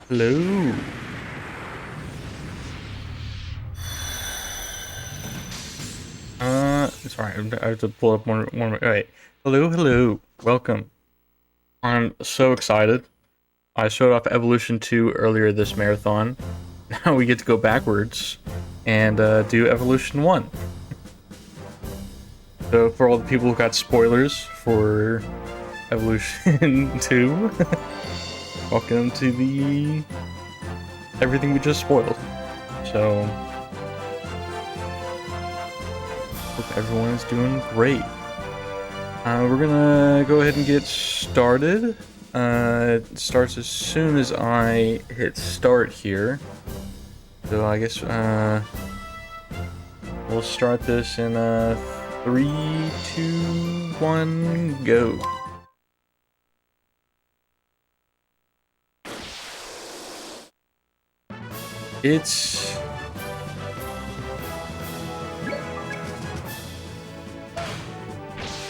Hello. Sorry, I have to pull up one more. Alright. Hello. Welcome. I'm so excited. I showed off Evolution 2 earlier this marathon. Now we get to go backwards and do Evolution 1. So for all the people who got spoilers for Evolution 2, welcome to the everything we just spoiled. So hope everyone is doing great. We're gonna go ahead and get started. It starts as soon as I hit start here. So I guess we'll start this in 3, 2, 1, go.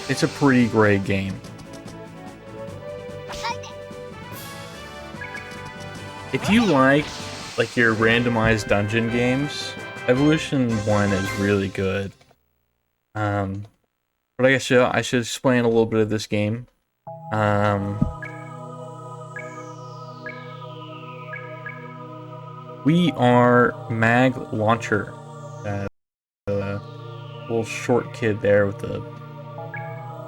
It's a pretty great game. If you like your randomized dungeon games, Evolution 1 is really good. But I guess I should explain a little bit of this game. We are Mag Launcher, the little short kid there with the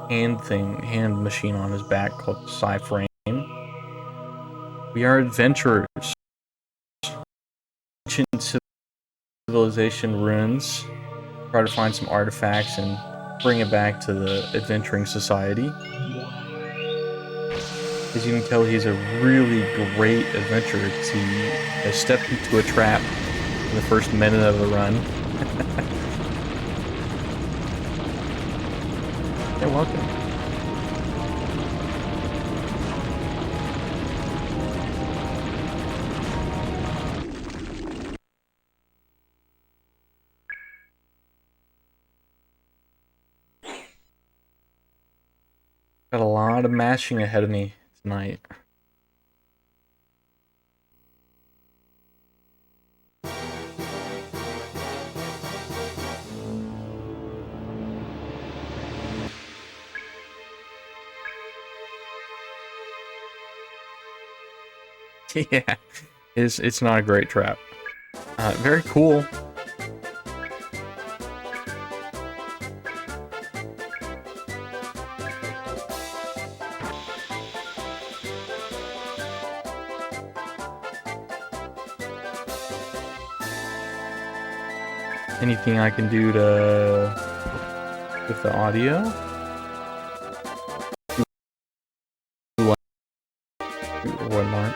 hand machine on his back called Psy-Frame. We are adventurers. Ancient civilization ruins. Try to find some artifacts and bring it back to the adventuring society. As you can tell, he's a really great adventurer because he has stepped into a trap in the first minute of the run. You're welcome. Got a lot of mashing ahead of me tonight. Yeah, it's not a great trap. Very cool. Anything I can do with the audio? Or whatnot.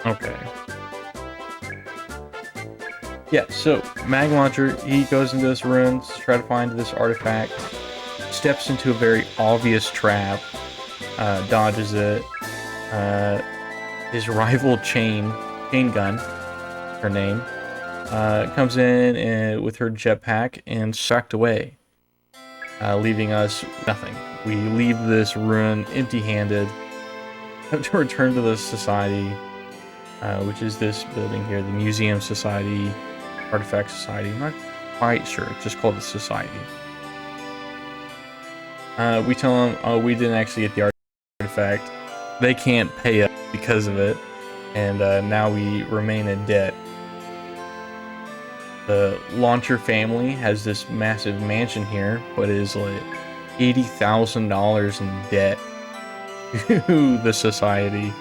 Okay. Yeah, so Mag Launcher, he goes into this ruin to try to find this artifact, steps into a very obvious trap, dodges it. His rival Chain Gun, her name, comes in with her jetpack and sucked away, leaving us nothing. We leave this ruin empty-handed, have to return to the society, which is this building here, the Museum Society, Artifact Society. I'm not quite sure, it's just called the Society. We tell them, oh, we didn't actually get the artifact. They can't pay us because of it, and now we remain in debt. The Launcher family has this massive mansion here, but is like $80,000 in debt to the society.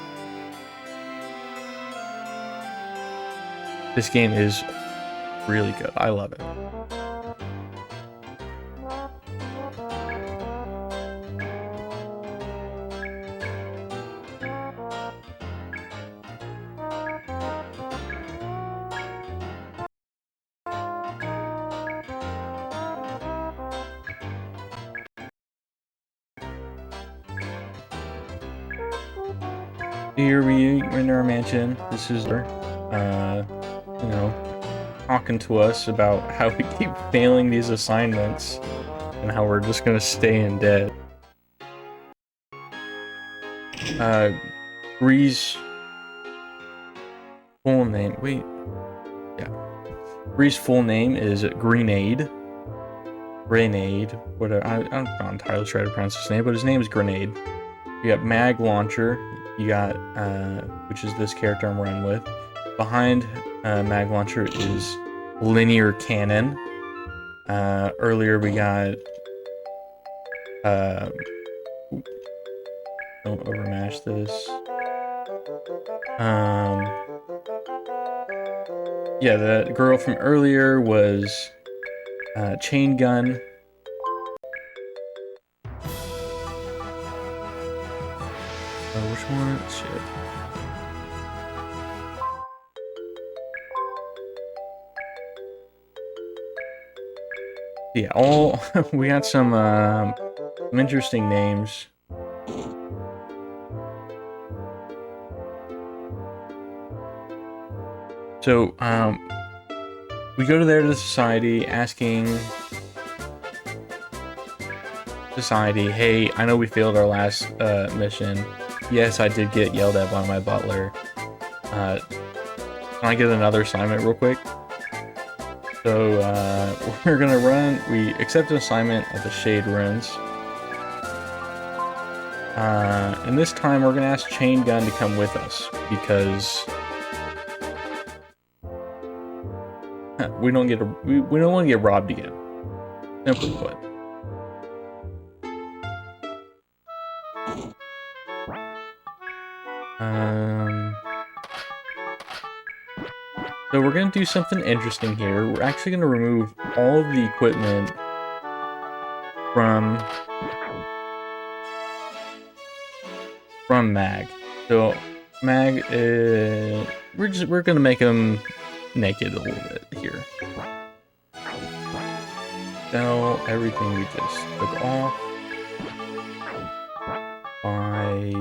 This game is really good. I love it. Here we're in our mansion. This is our, you know, talking to us about how we keep failing these assignments and how we're just gonna stay in debt. Bree's full name. Wait. Yeah. Bree's full name is Grenade. Whatever. I'm not entirely sure how to pronounce his name, but his name is Grenade. You got Mag Launcher. You got, which is this character I'm running with. Behind Mag Launcher is Linear Cannon. Earlier we got, don't overmash this. Yeah, the girl from earlier was Chain Gun. Which one? Shit. Yeah, all we got some interesting names. So, we go to the society asking society, hey, I know we failed our last mission. Yes, I did get yelled at by my butler. Can I get another assignment real quick? So, we're gonna we accept an assignment at the Shade Ruins. And this time we're gonna ask Chain Gun to come with us, because we don't want to get robbed again. Simply put. So we're gonna do something interesting here. We're actually gonna remove all of the equipment from Mag. So Mag, we're gonna make him naked a little bit here. Sell everything we just took off by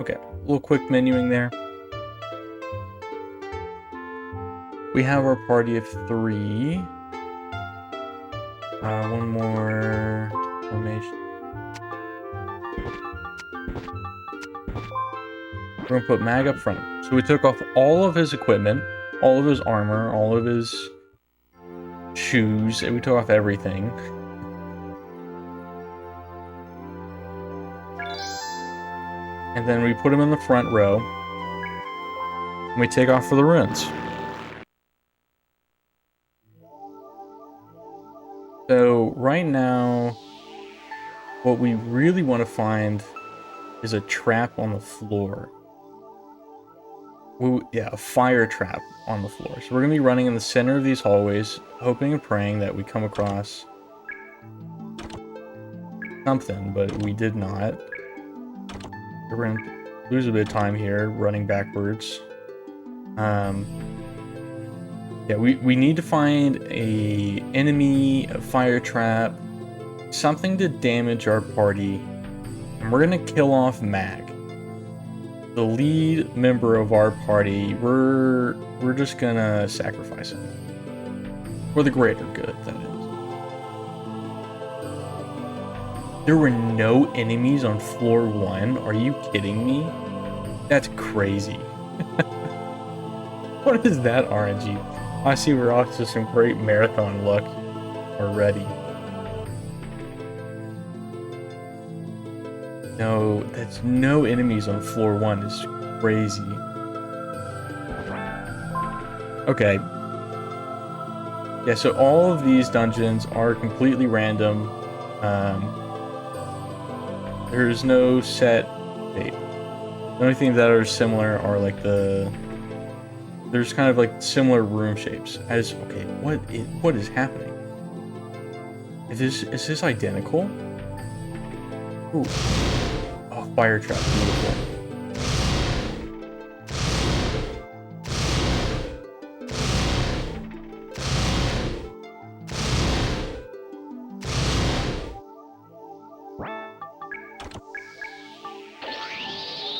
okay, a little quick menuing there. We have our party of 3. One more formation. We're gonna put Mag up front. So we took off all of his equipment, all of his armor, all of his shoes, and we took off everything. And then we put him in the front row. And we take off for the ruins. So right now, what we really want to find is a trap on the floor. Yeah, a fire trap on the floor. So we're going to be running in the center of these hallways, hoping and praying that we come across something, but we did not. We're going to lose a bit of time here, running backwards. Yeah, we need to find a enemy, a fire trap, something to damage our party, and we're gonna kill off Mag, the lead member of our party. We're just gonna sacrifice him for the greater good. That is. There were no enemies on floor 1. Are you kidding me? That's crazy. What is that RNG? I see we're off to some great marathon luck already. No, that's no enemies on floor 1 is crazy. Okay. Yeah, so all of these dungeons are completely random. There's no set fate. The only things that are similar are like there's kind of like similar room shapes. Okay, what is happening? Is this identical? Ooh. Oh, fire trap, beautiful.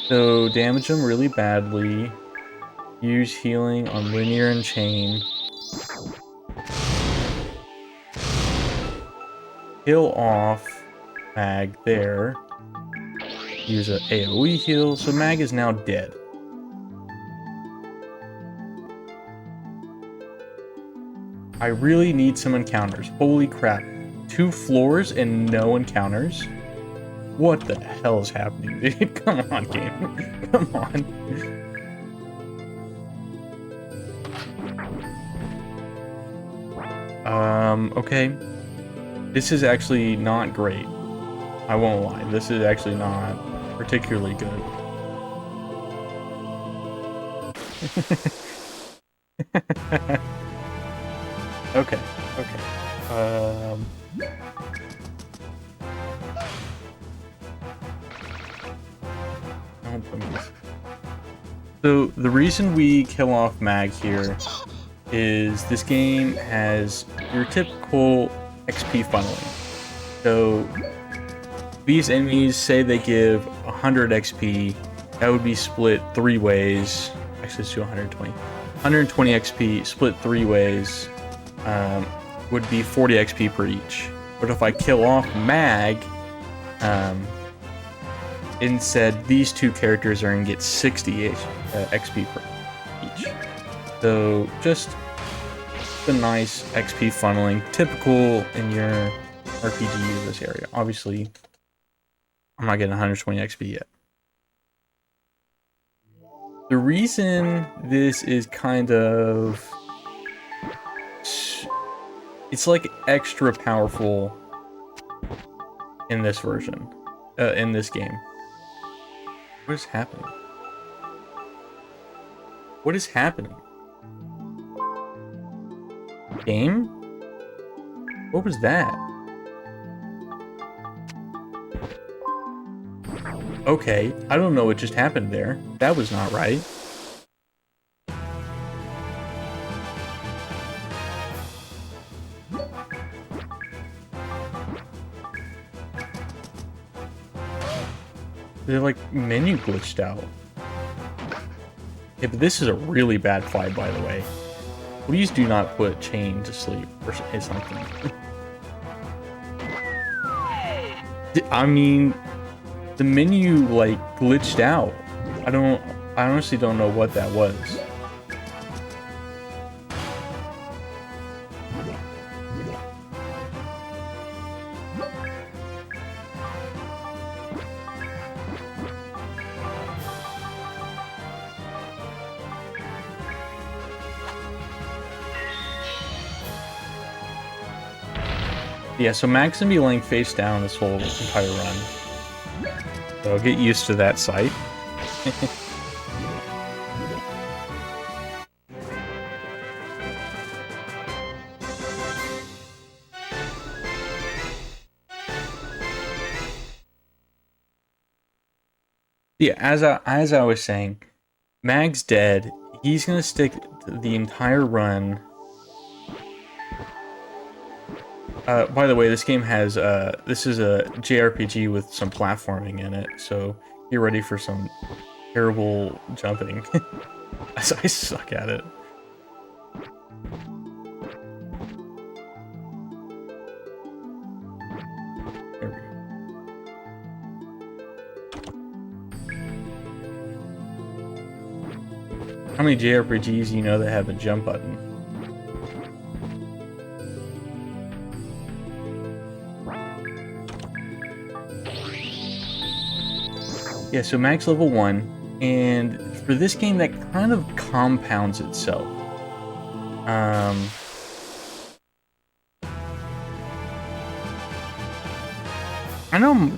So damage them really badly. Use healing on linear and chain. Kill off Mag there. Use an AoE heal. So Mag is now dead. I really need some encounters. Holy crap. 2 floors and no encounters? What the hell is happening, dude? Come on, game. Come on. Okay. This is actually not great. I won't lie. This is actually not particularly good. Okay, okay. So the reason we kill off Mag here is this game has your typical XP funneling. So these enemies say they give 100 XP, that would be split 3 ways. Actually, it's 120. 120 XP split 3 ways would be 40 XP per each. But if I kill off Mag, instead these 2 characters are going to get 60 XP per each. So just a nice XP funneling, typical in your RPG in this area. Obviously, I'm not getting 120 XP yet. The reason this is kind of... it's like extra powerful in this version, in this game. What is happening? What is happening? Game? What was that? Okay, I don't know what just happened there. That was not right. They're like menu glitched out. Yeah, but this is a really bad fight, by the way. Please do not put Chain to sleep or something. I mean, the menu like glitched out. I honestly don't know what that was. Yeah, so Mag's gonna be laying face down this whole entire run. So get used to that sight. Yeah, as I was saying, Mag's dead. He's gonna stick the entire run. By the way, this game has, this is a JRPG with some platforming in it, so get ready for some terrible jumping. I suck at it. There we go. How many JRPGs do you know that have a jump button? Yeah, so Mag's level 1, and for this game that kind of compounds itself. I know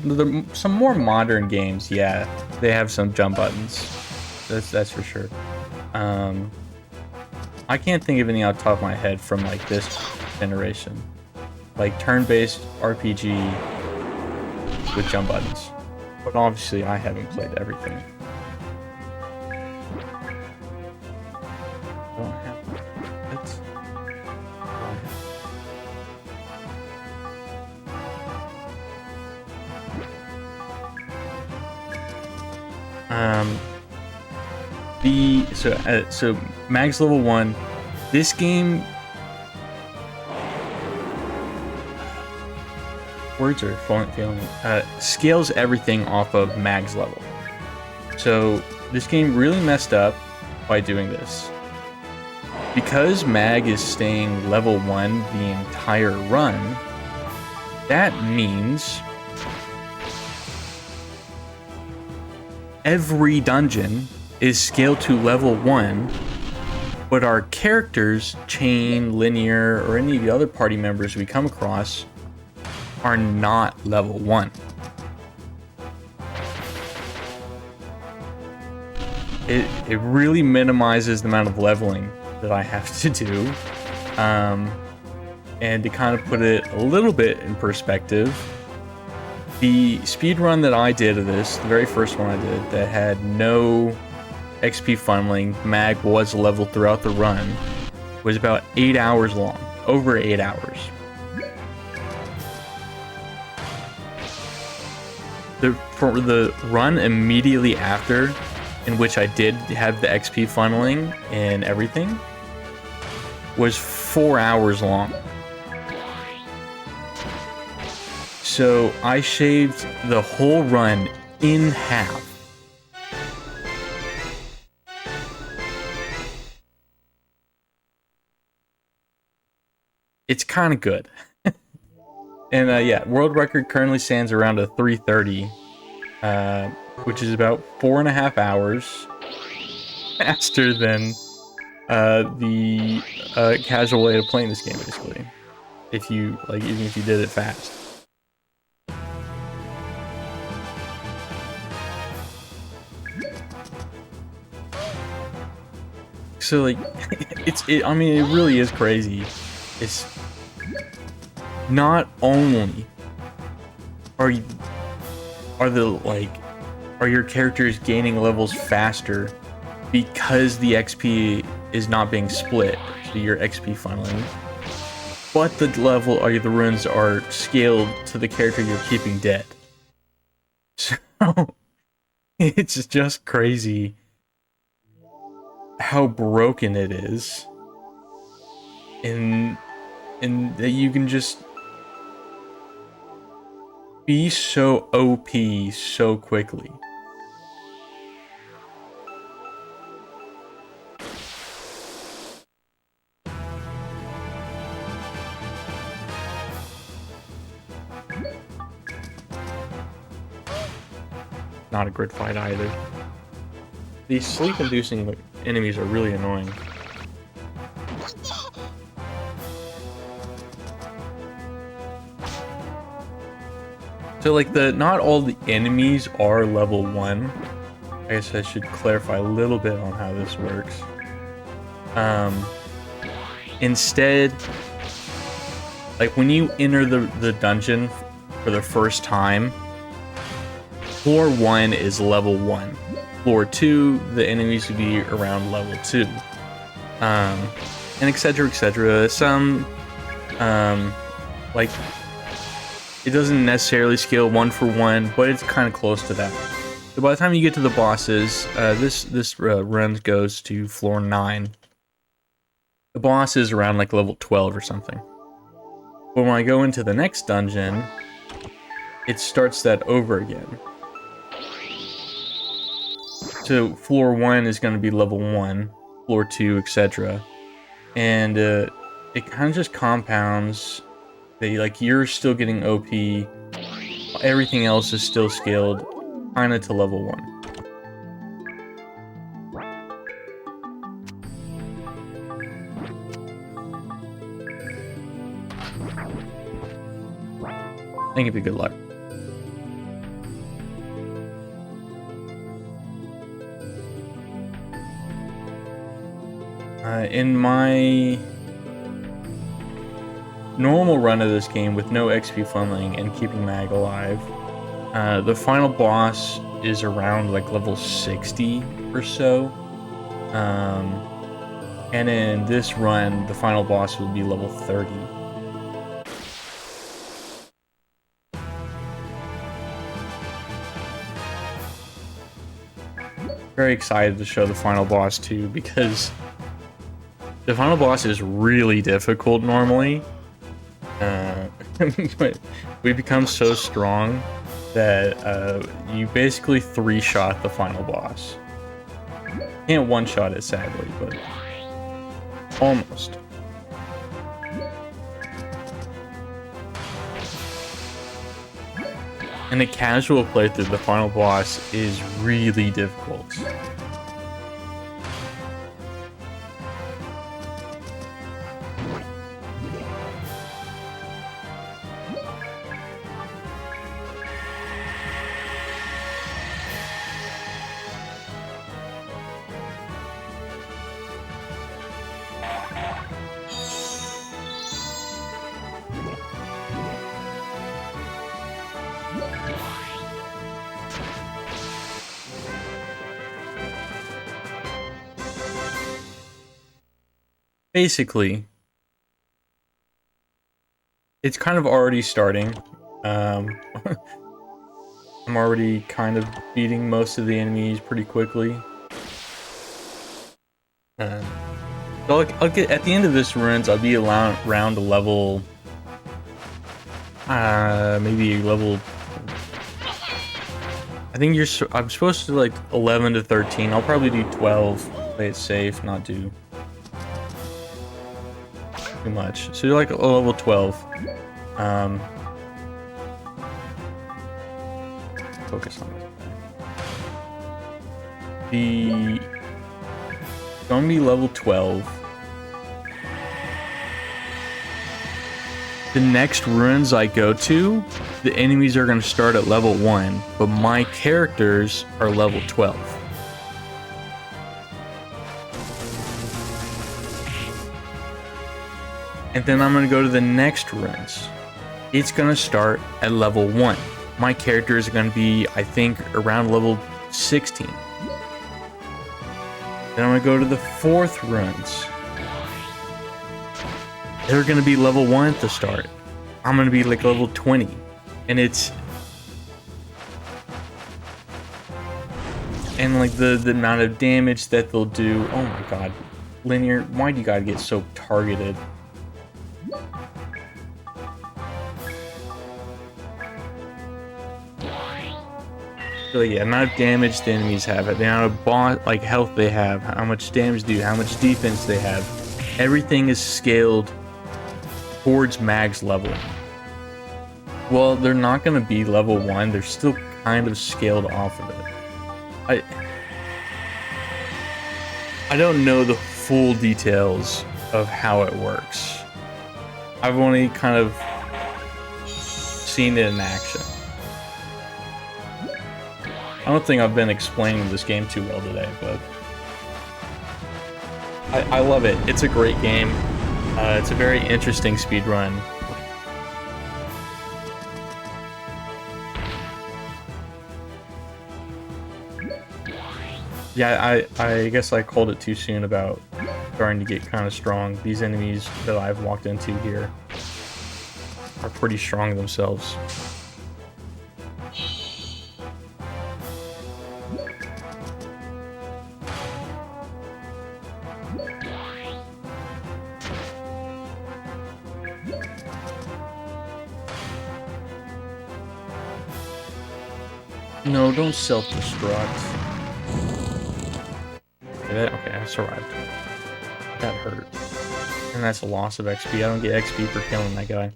some more modern games, yeah, they have some jump buttons. That's for sure. I can't think of any off the top of my head from like this generation. Like turn-based RPG with jump buttons. But obviously, I haven't played everything. Don't have it. So Mag's level 1. This game, words are failing me. Scales everything off of Mag's level. So this game really messed up by doing this. Because Mag is staying level 1 the entire run, that means every dungeon is scaled to level 1, but our characters, Chain, Linear, or any of the other party members we come across are not level 1. It really minimizes the amount of leveling that I have to do. And to kind of put it a little bit in perspective, the speed run that I did of this, the very first one I did, that had no XP funneling, Mag was leveled throughout the run, was about 8 hours long. Over 8 hours. For the run immediately after, in which I did have the XP funneling and everything, was 4 hours long. So I shaved the whole run in half. It's kind of good. And yeah, world record currently stands around a 3:30, which is about 4.5 hours faster than the casual way of playing this game, basically. If you even if you did it fast. So like, I mean, it really is crazy. It's not only are your characters gaining levels faster because the XP is not being split, so your XP funneling, but the runes are scaled to the character you're keeping dead. So it's just crazy how broken it is, and that you can just be so OP so quickly. Not a good fight either. These sleep-inducing enemies are really annoying. So like not all the enemies are level 1. I guess I should clarify a little bit on how this works. Instead, like when you enter the dungeon for the first time, floor 1 is level 1. Floor 2, the enemies would be around level 2. And etc, etc. Some, like, it doesn't necessarily scale 1 for 1, but it's kind of close to that. So by the time you get to the bosses, this run goes to floor 9. The boss is around like level 12 or something. But when I go into the next dungeon, it starts that over again. So floor 1 is going to be level 1, floor 2, etc. And it kind of just compounds. Like, you're still getting OP, everything else is still scaled kind of to level 1. I think it'd be good luck. In my normal run of this game with no XP funneling and keeping Mag alive, the final boss is around like level 60 or so. And in this run, the final boss will be level 30. very excited to show the final boss too, because the final boss is really difficult normally. But we become so strong that you basically 3-shot the final boss. Can't one-shot it, sadly, but almost. And a casual playthrough, the final boss is really difficult. Basically, it's kind of already starting. I'm already kind of beating most of the enemies pretty quickly. So I'll get at the end of this runs. I'll be around a level, maybe level. I think I'm supposed to like 11 to 13. I'll probably do 12. Play it safe, not do too much. So you're like level 12. Focus on this. Gonna be level 12. The next ruins I go to, the enemies are gonna start at level 1, but my characters are level 12. And then I'm gonna go to the next ruins. It's gonna start at level 1. My characters are gonna be, I think, around level 16. Then I'm gonna go to the 4th ruins. They're gonna be level 1 at the start. I'm gonna be like level 20. And like the amount of damage that they'll do. Oh my god. Linear, why do you gotta get so targeted? So yeah, amount of damage the enemies have, the amount of like health they have, how much damage they do, how much defense they have. Everything is scaled towards Mag's level. Well, they're not going to be level 1. They're still kind of scaled off of it. I don't know the full details of how it works. I've only kind of seen it in action. I don't think I've been explaining this game too well today, but I love it. It's a great game. It's a very interesting speedrun. Yeah, I guess I called it too soon about starting to get kind of strong. These enemies that I've walked into here are pretty strong themselves. No, don't self-destruct. Okay, I survived. That hurt. And that's a loss of XP. I don't get XP for killing that guy.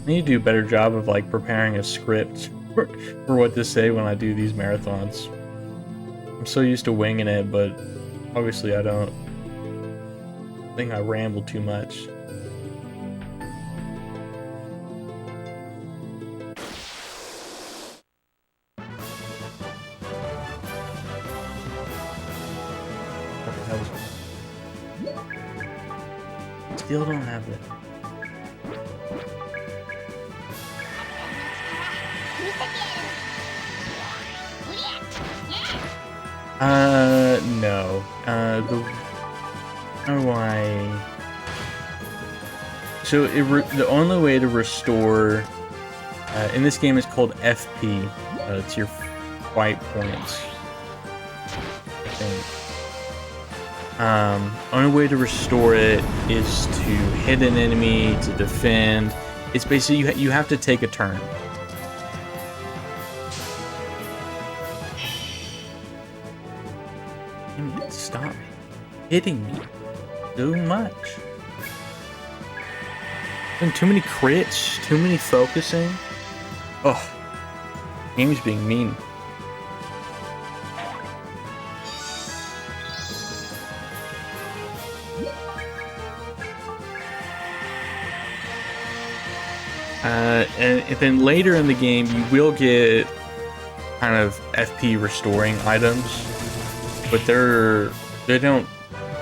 I need to do a better job of like preparing a script for what to say when I do these marathons. I'm so used to winging it, but obviously I don't think I ramble too much. Still don't have it. No. How do I... So, the only way to restore... in this game is called FP. It's your fight points. I think. Only way to restore it is to hit an enemy, to defend. It's basically, you have to take a turn. Stop hitting me so much. And too many crits, too many focusing. Oh, game's being mean. And then later in the game, you will get kind of FP restoring items, but they don't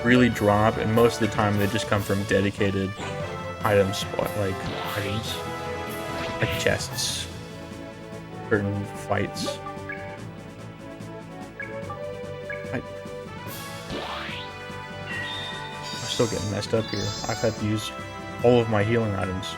really drop, and most of the time they just come from dedicated items, like chests, certain fights. I'm still getting messed up here. I've had to use all of my healing items.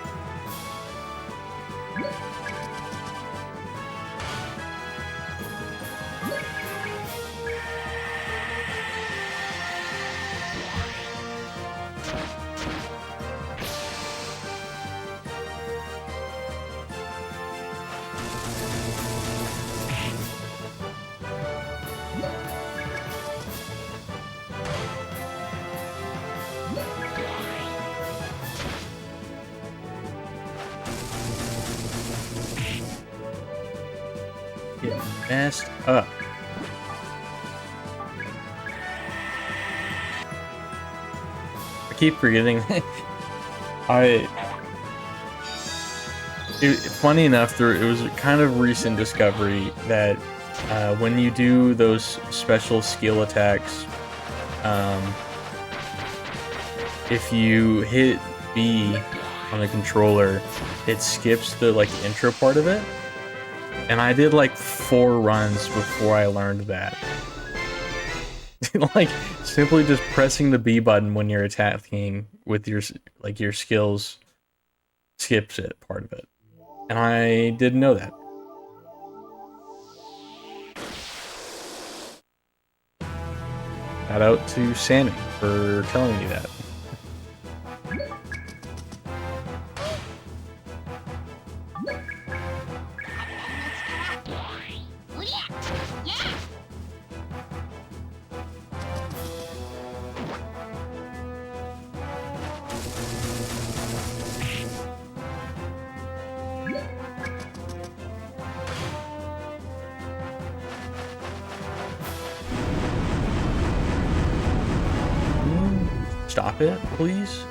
Get messed up. I keep forgetting. Funny enough, it was a kind of recent discovery that when you do those special skill attacks, if you hit B on the controller, it skips the intro part of it. And I did 4 runs before I learned that. Simply just pressing the B button when you're attacking with your skills skips it, part of it. And I didn't know that. Shout out to Sammy for telling me that. Stop it, please.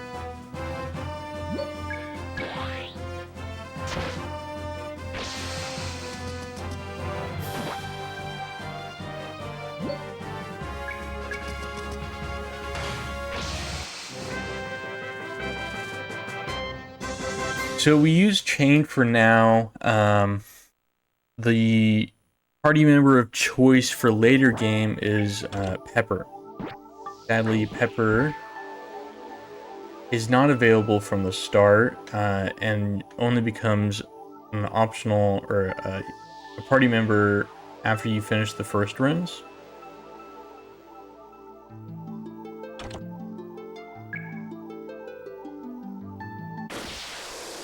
So we use Chain for now. The party member of choice for later game is Pepper. Sadly, Pepper is not available from the start, and only becomes an optional or a party member after you finish the first runs.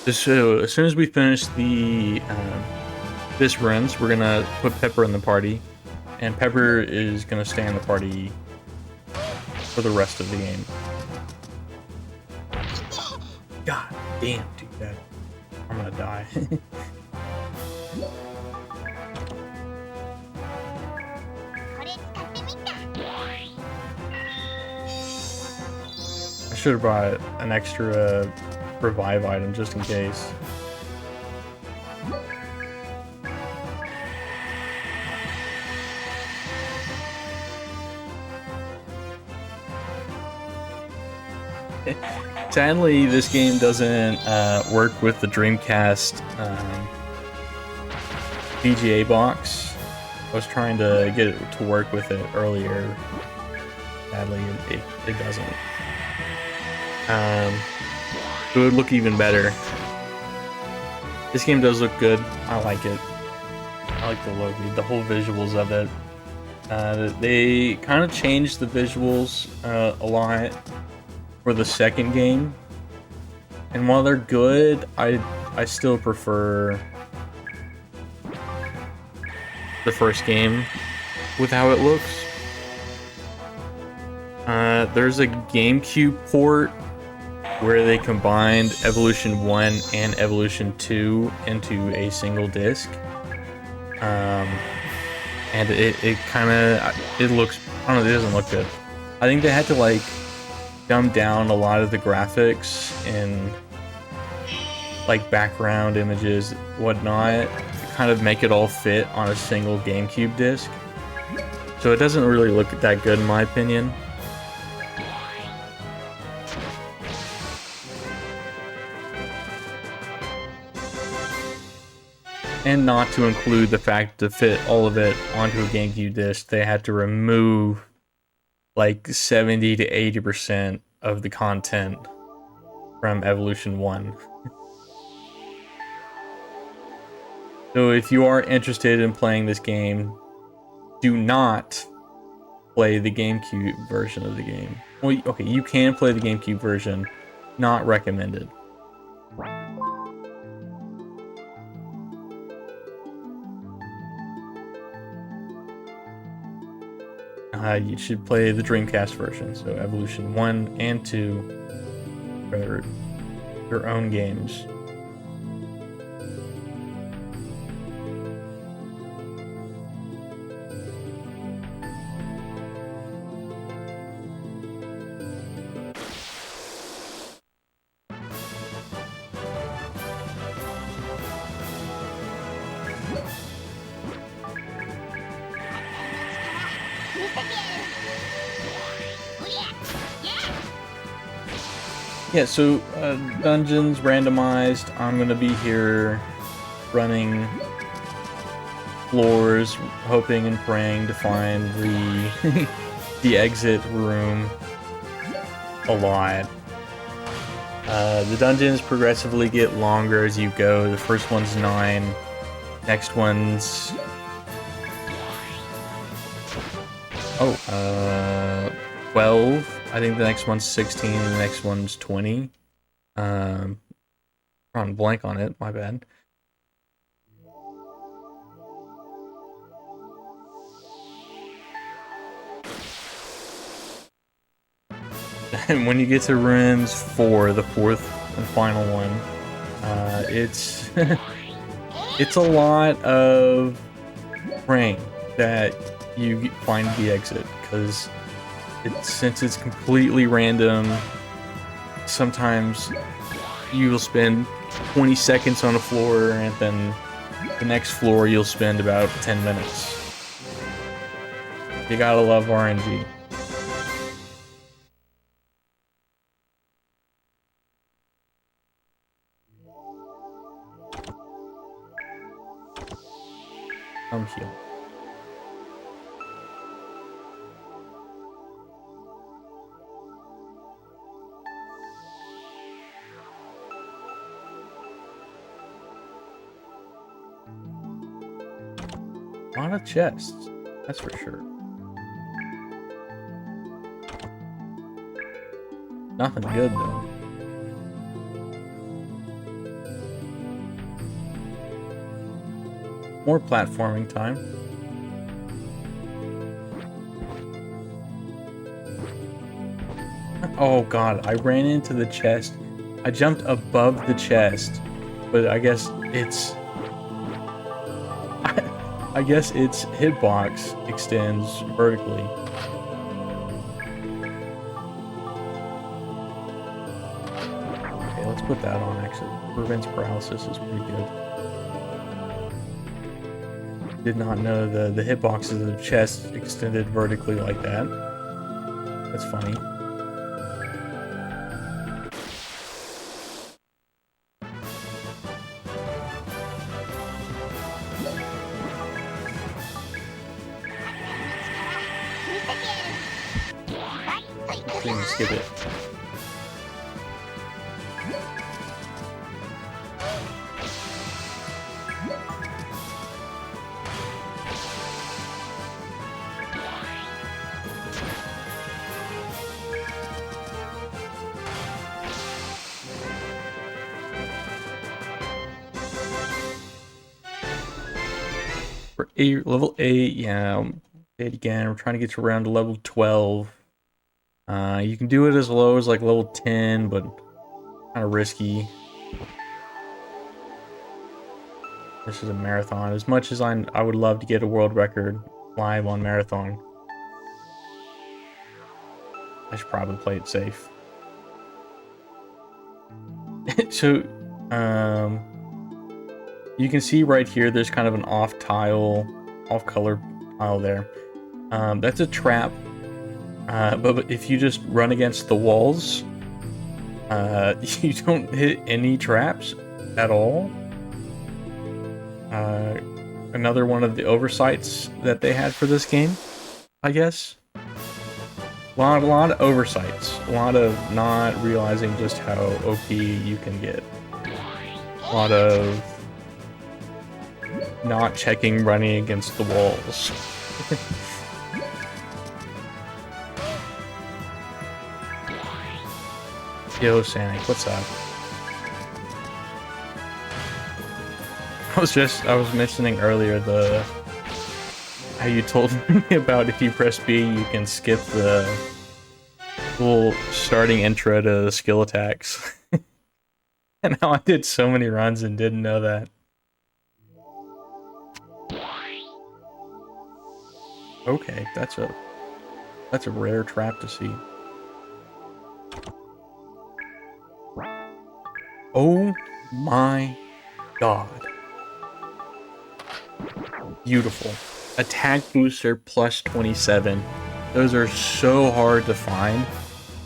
So as soon as we finish the this runs, we're gonna put Pepper in the party, and Pepper is gonna stay in the party for the rest of the game. God damn, dude, I'm gonna die. I should have brought an extra revive item just in case. Sadly, this game doesn't work with the Dreamcast VGA box. I was trying to get it to work with it earlier. Sadly, it doesn't. It would look even better. This game does look good. I like it. I like the look, the whole visuals of it. They kind of changed the visuals a lot for the second game, and while they're good, I still prefer the first game with how it looks. There's a GameCube port where they combined Evolution 1 and Evolution 2 into a single disc. And it kind of, it looks, I don't know, it doesn't look good. I think they had to like dumb down a lot of the graphics and like background images, whatnot, to kind of make it all fit on a single GameCube disc. So it doesn't really look that good in my opinion. And not to include the fact to fit all of it onto a GameCube disc, they had to remove like 70 to 80% of the content from Evolution 1. So if you are interested in playing this game, do not play the GameCube version of the game. Well, okay, you can play the GameCube version, not recommended. You should play the Dreamcast version, so Evolution 1 and 2 are their own games. Yeah, so dungeons randomized. I'm gonna be here running floors, hoping and praying to find the the exit room a lot. The dungeons progressively get longer as you go. The first one's 9, next one's 12. I think the next one's 16, and the next one's 20. I'm on blank on it, my bad. And when you get to rooms 4, the 4th and final one, it's it's a lot of praying that you find the exit, because since it's completely random, sometimes you will spend 20 seconds on a floor, and then the next floor you'll spend about 10 minutes. You gotta love RNG. Come heal. A lot of chests, that's for sure. Nothing good though. More platforming time. Oh god, I ran into the chest. I jumped above the chest, but I guess its hitbox extends vertically. Okay, let's put that on actually. Prevents paralysis is pretty good. Did not know the hitboxes of the chest extended vertically like that. That's funny. actually gonna skip it. For level 8, yeah, I'll say it again. We're trying to get to around level 12. You can do it as low as like level 10, but kind of risky. This is a marathon. As much as I would love to get a world record live on marathon, I should probably play it safe. So, you can see right here, there's kind of an off-color tile there. That's a trap. But if you just run against the walls, you don't hit any traps at all. Another one of the oversights that they had for this game, I guess. A lot of oversights. A lot of not realizing just how OP you can get. A lot of not checking running against the walls. Yo, Sonic, what's up? I was mentioning earlier how you told me about if you press B you can skip the little starting intro to the skill attacks. And how I did so many runs and didn't know that. Okay, that's a rare trap to see. Oh my god. Beautiful. Attack booster plus 27. Those are so hard to find,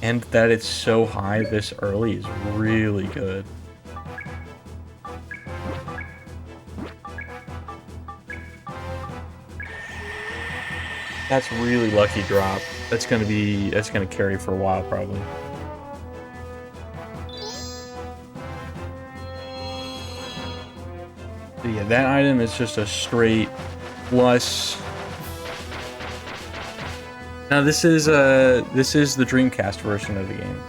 and that it's so high this early is really good. That's really lucky drop. That's gonna carry for a while probably. So yeah, that item is just a straight plus. Now this is the Dreamcast version of the game.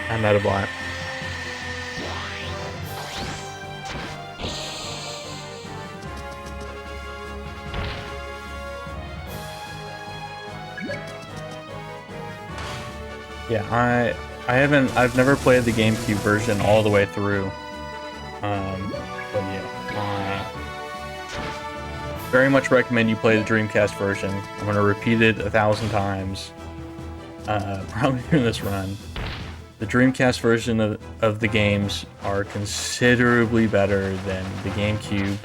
I'm out of black. Yeah, I've never played the GameCube version all the way through. But yeah, very much recommend you play the Dreamcast version. I'm gonna repeat it 1,000 times, probably in this run. The Dreamcast version of the games are considerably better than the GameCube.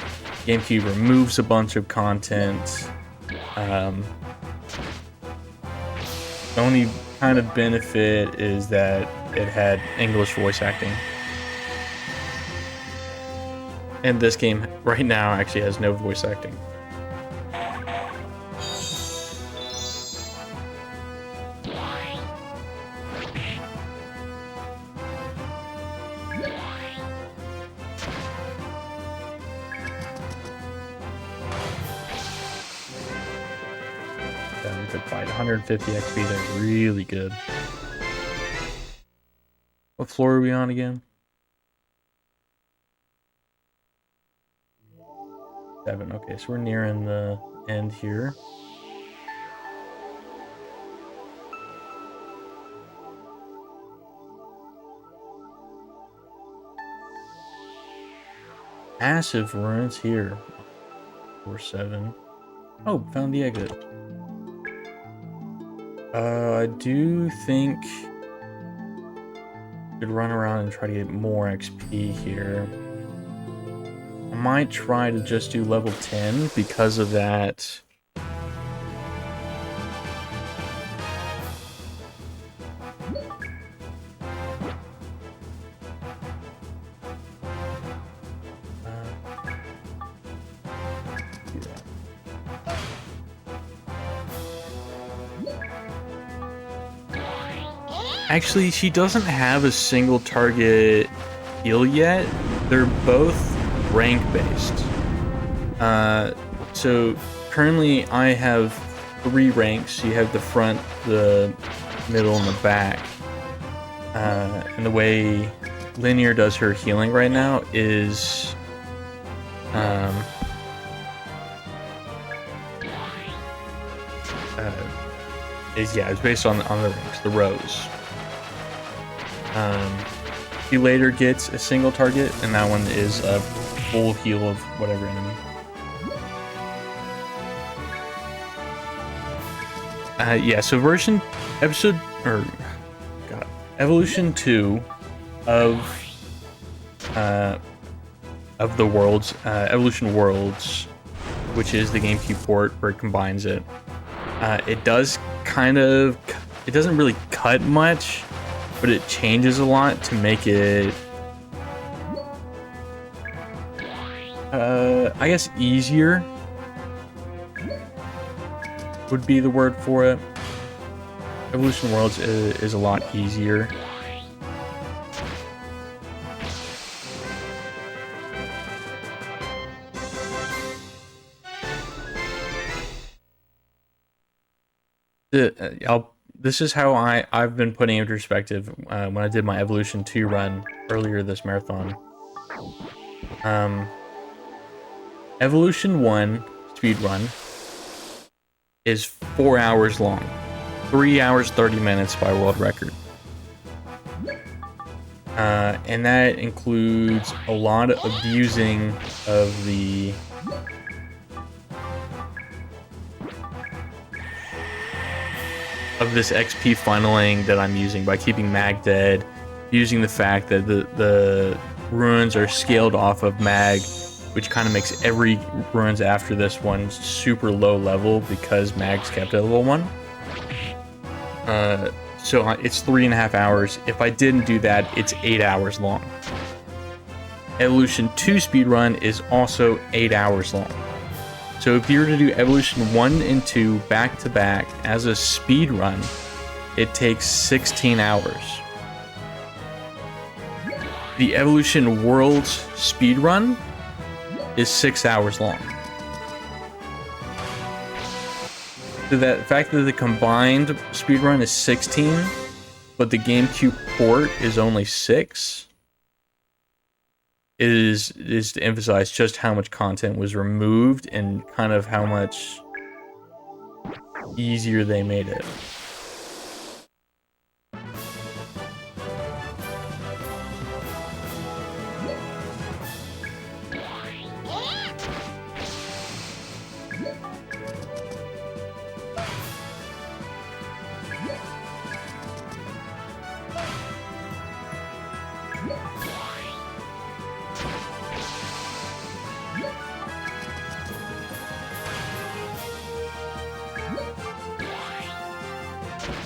GameCube removes a bunch of content. The only kind of benefit is that it had English voice acting. And this game right now actually has no voice acting. Good fight. 150 XP there, really good. What floor are we on again? 7. Okay, so we're nearing the end here. Massive ruins here. 4-7. Oh, found the exit. I do think I could run around and try to get more XP here. I might try to just do level 10 because of that. Actually, she doesn't have a single target heal yet. They're both rank based. So currently I have 3 ranks. You have the front, the middle, and the back. And the way Linear does her healing right now is it's based on the ranks, the rows. He later gets a single target, and that one is a full heal of whatever enemy. So Evolution 2 of the Worlds, Evolution Worlds, which is the GameCube port where it combines it. It doesn't really cut much, but it changes a lot to make it, I guess easier would be the word for it. Evolution Worlds is a lot easier. This is how I've been putting into perspective when I did my Evolution 2 run earlier this marathon. Evolution 1 speed run is 4 hours long. 3 hours 30 minutes by world record. And that includes a lot of abusing of the this XP funneling that I'm using by keeping mag dead, using the fact that the ruins are scaled off of mag, which kind of makes every ruins after this one super low level because mag's kept at level 1. So it's 3.5 hours. If I didn't do that, it's 8 hours long. Evolution 2 speedrun is also 8 hours long. So if you were to do Evolution 1 and 2 back to back as a speed run, it takes 16 hours. The Evolution Worlds speed run is 6 hours long. So the fact that the combined speed run is 16, but the GameCube port is only 6, is to emphasize just how much content was removed and kind of how much easier they made it.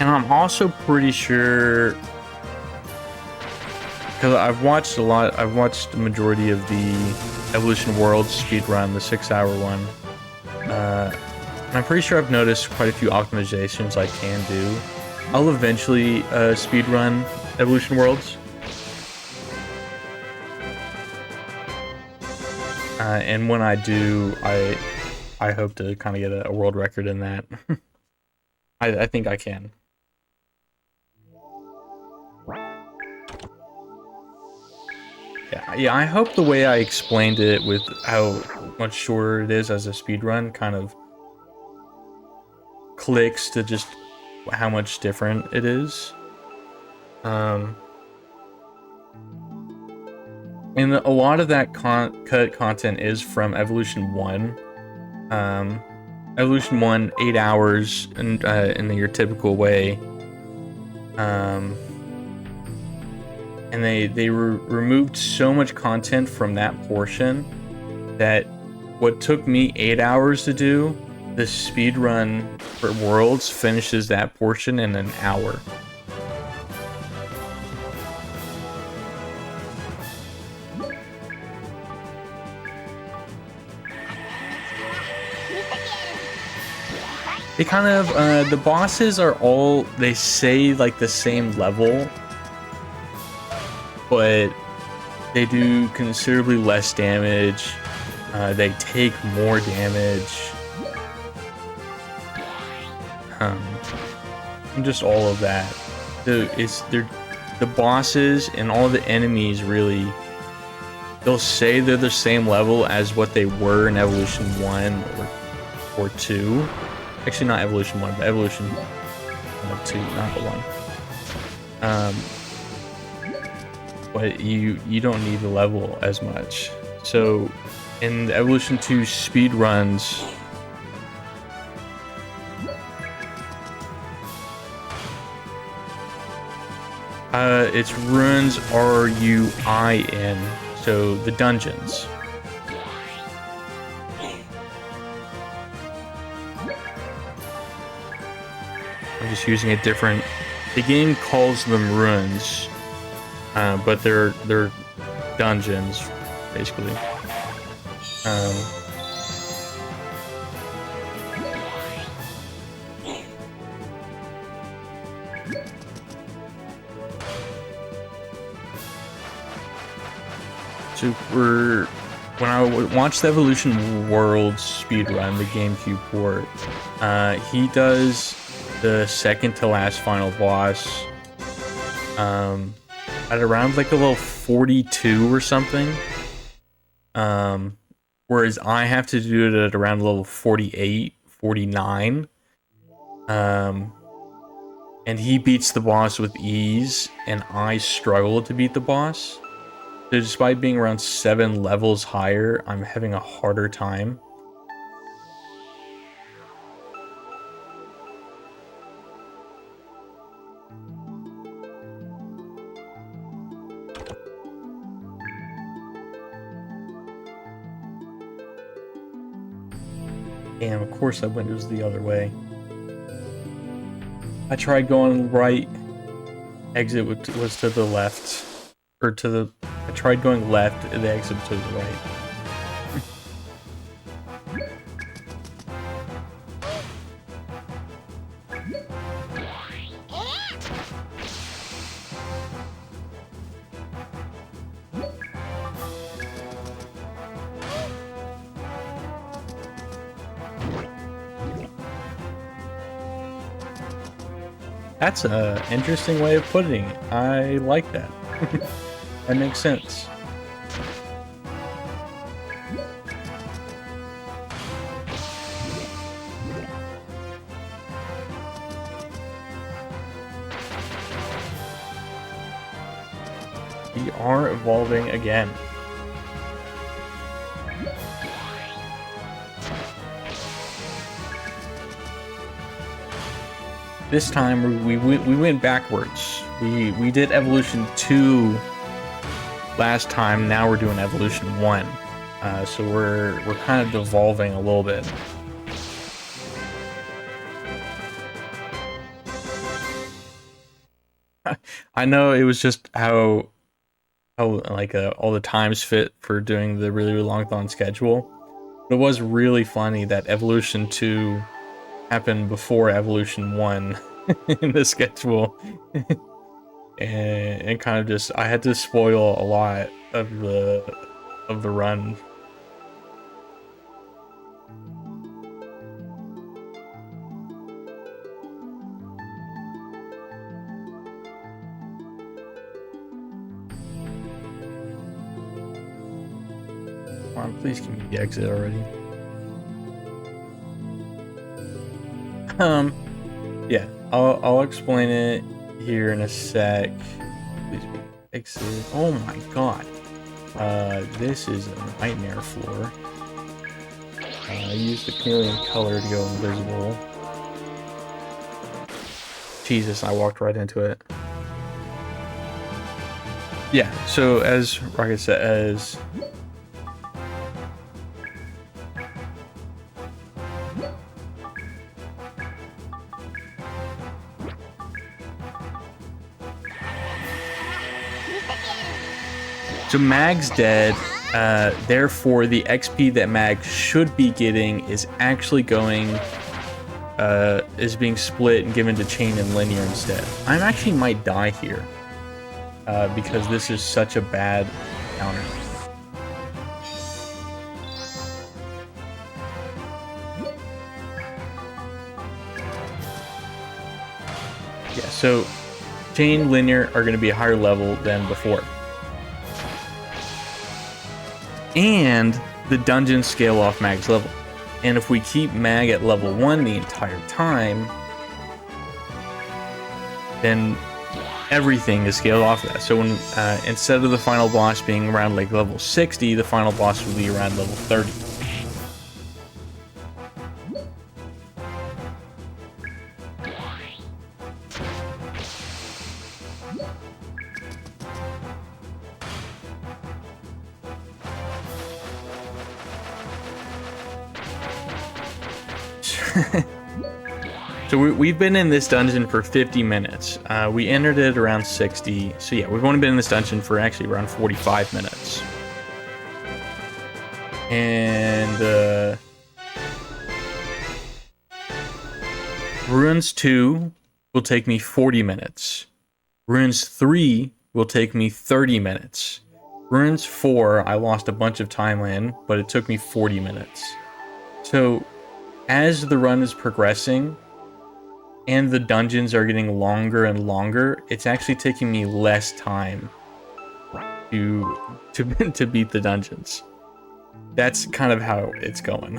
And I'm also pretty sure, because I've watched the majority of the Evolution Worlds speedrun, the 6-hour one. And I'm pretty sure I've noticed quite a few optimizations I can do. I'll eventually speedrun Evolution Worlds. And when I do, I hope to kind of get a world record in that. I think I can. Yeah, I hope the way I explained it with how much shorter it is as a speedrun kind of clicks to just how much different it is. And a lot of that cut content is from Evolution 1. Evolution 1, 8 hours in your typical way. And they removed so much content from that portion that what took me 8 hours to do, the speedrun for Worlds finishes that portion in an hour. They kind of, the bosses are all, they say like the same level, but they do considerably less damage. They take more damage. And just all of that. The bosses and all the enemies really, they'll say they're the same level as what they were in Evolution 1 or 2. Actually, not Evolution 1, but Evolution 2, not the 1. But you don't need the level as much. So in the Evolution 2 speed runs, it's runs RUIN, so the dungeons. I'm just using a different. The game calls them ruins, but they're dungeons, basically. So when I watched the Evolution World speedrun, the GameCube port, he does the second to last final boss at around like a level 42 or something. Whereas I have to do it at around level 48, 49. And he beats the boss with ease, and I struggle to beat the boss. So despite being around 7 levels higher, I'm having a harder time. Damn, of course I went the other way. I tried going right. Exit was to the left. Or to the... I tried going left, and the exit to the right. That's an interesting way of putting it. I like that. That makes sense. We are evolving again. This time we went backwards. We did Evolution 2 last time. Now we're doing Evolution 1. So we're kind of devolving a little bit. I know it was just how like all the times fit for doing the really long schedule. But it was really funny that Evolution 2 happened before Evolution 1 in the schedule. and kind of just, I had to spoil a lot of the run. Come on, please give me the exit already. Yeah, I'll explain it here in a sec. Please be exit. Oh my god. This is a nightmare floor. I used the chameleon color to go invisible. Jesus, I walked right into it. Yeah, so as Rocket says, so Mag's dead, therefore the XP that Mag should be getting is actually going is being split and given to chain and linear instead. I actually might die here because this is such a bad counter. Yeah, so chain linear are going to be a higher level than before. And the dungeons scale off Mag's level. And if we keep Mag at level 1 the entire time, then everything is scaled off of that. So when instead of the final boss being around like level 60, the final boss will be around level 30. So we've been in this dungeon for 50 minutes. We entered it around 60. So yeah, we've only been in this dungeon for actually around 45 minutes. And Ruins 2 will take me 40 minutes. Ruins 3 will take me 30 minutes. Ruins 4, I lost a bunch of time in, but it took me 40 minutes. So as the run is progressing and the dungeons are getting longer and longer, it's actually taking me less time to beat the dungeons. That's kind of how it's going.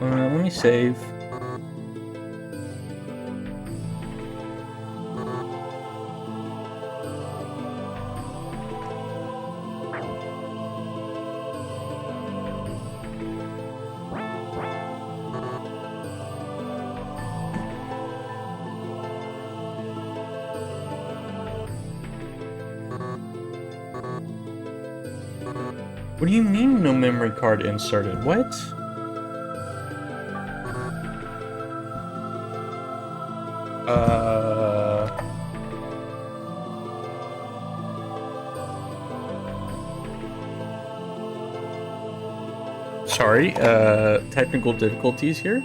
Let me save. What do you mean no memory card inserted? What? Sorry, technical difficulties here.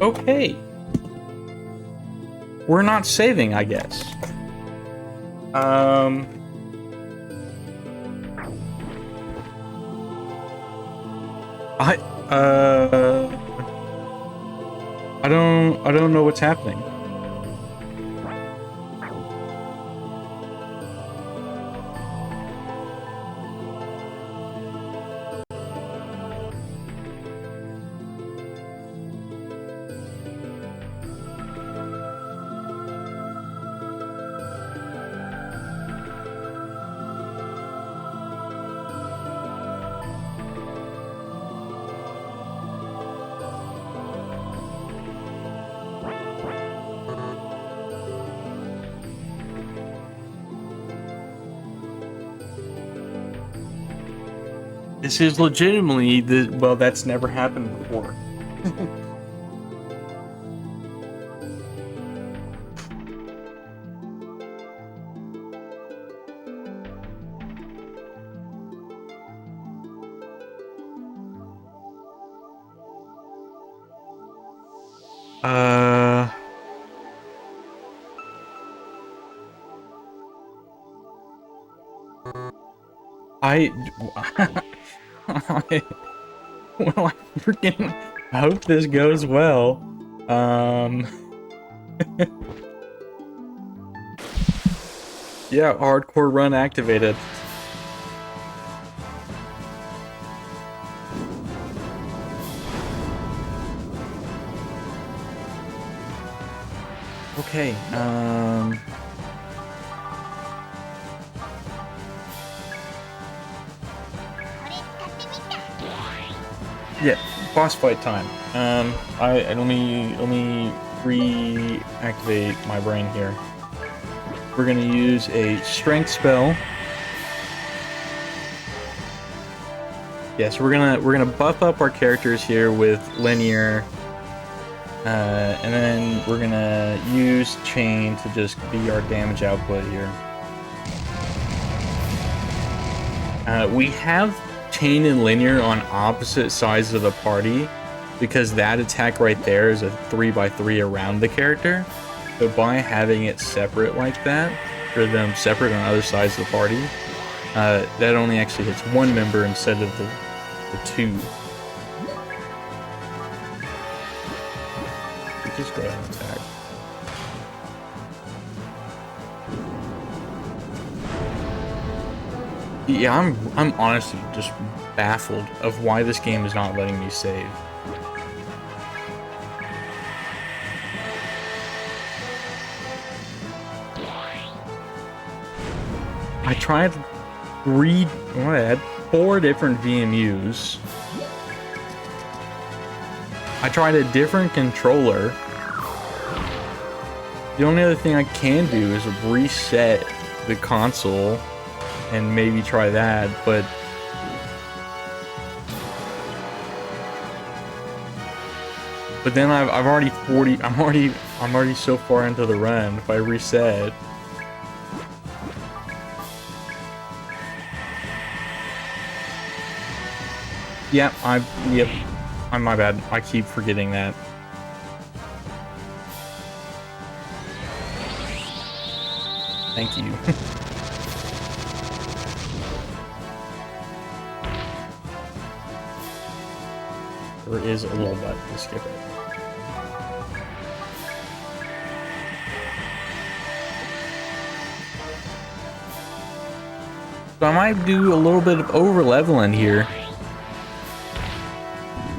Okay. We're not saving, I guess. I don't know what's happening. This is legitimately well, that's never happened before. Uh... I well, I freaking hope this goes well. Yeah, hardcore run activated. Okay, yeah, boss fight time. Let me reactivate my brain here. We're gonna use a strength spell. Yeah, so we're gonna buff up our characters here with linear, and then we're gonna use chain to just be our damage output here. We have chain and linear on opposite sides of the party because that attack right there is a 3x3 around the character. So by having it separate like that, or them separate on other sides of the party, that only actually hits one member instead of the two. Just go ahead and attack. Yeah, I'm honestly just baffled of why this game is not letting me save. I tried I had 4 different VMUs. I tried a different controller. The only other thing I can do is reset the console and maybe try that, but then I'm already so far into the run. If I reset, yep, I'm my bad. I keep forgetting that. Thank you. There is a little button to skip it. So I might do a little bit of over leveling here.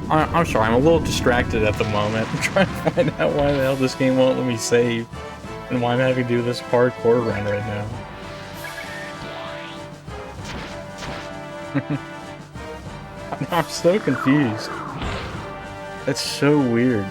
I'm sorry, I'm a little distracted at the moment. I'm trying to find out why the hell this game won't let me save and why I'm having to do this hardcore run right now. I'm so confused. That's so weird.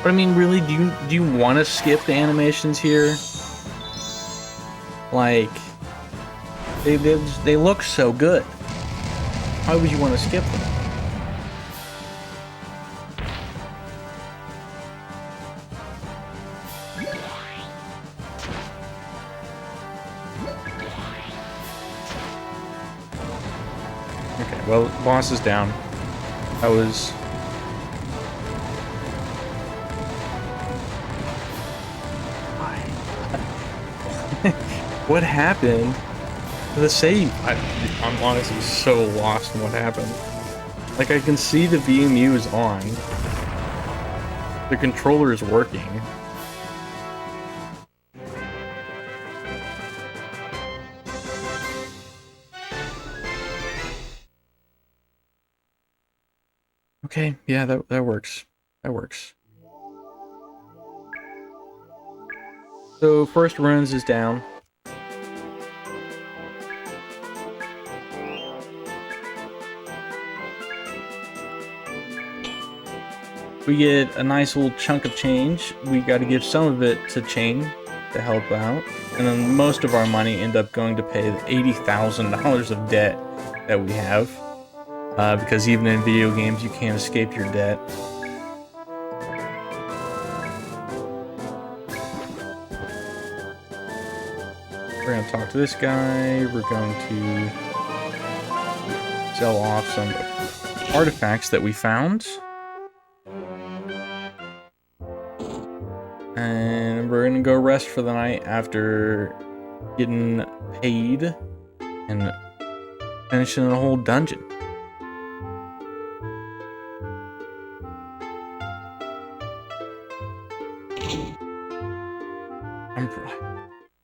But I mean, really, do you want to skip the animations here? Like, they look so good. Why would you want to skip them? Okay, well, boss is down. That was... What happened to the save? I'm honestly so lost in what happened. Like, I can see the VMU is on. The controller is working. Okay, yeah, that works. That works. So first runs is down. We get a nice little chunk of change. We got to give some of it to Chain to help out. And then most of our money end up going to pay the $80,000 of debt that we have. Because even in video games, you can't escape your debt. We're going to talk to this guy. We're going to sell off some artifacts that we found. And we're gonna go rest for the night after getting paid and finishing the whole dungeon.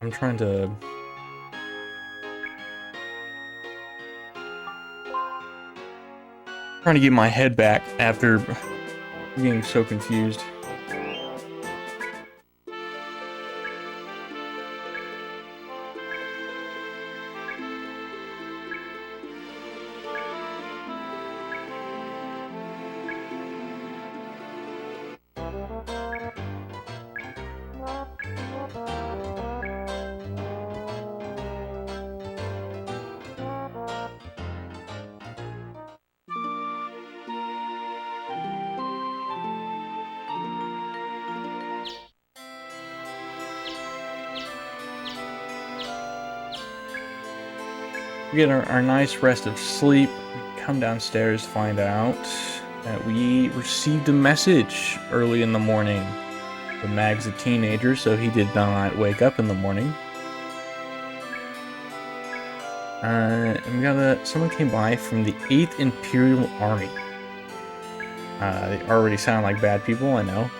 I'm trying to... get my head back after getting so confused. We get our nice rest of sleep. We come downstairs, find out that we received a message early in the morning. But Mag's a teenager, so he did not wake up in the morning. And we got someone came by from the 8th Imperial Army. They already sound like bad people, I know.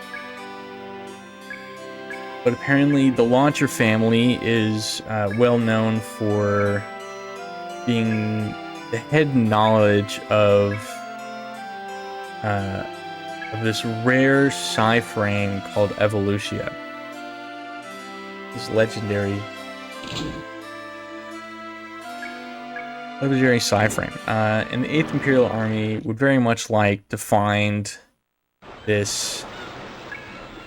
But apparently the Launcher family is well known for being the head knowledge of this rare psi-frame called Evolutia. This legendary psi-frame. And the 8th Imperial Army would very much like to find this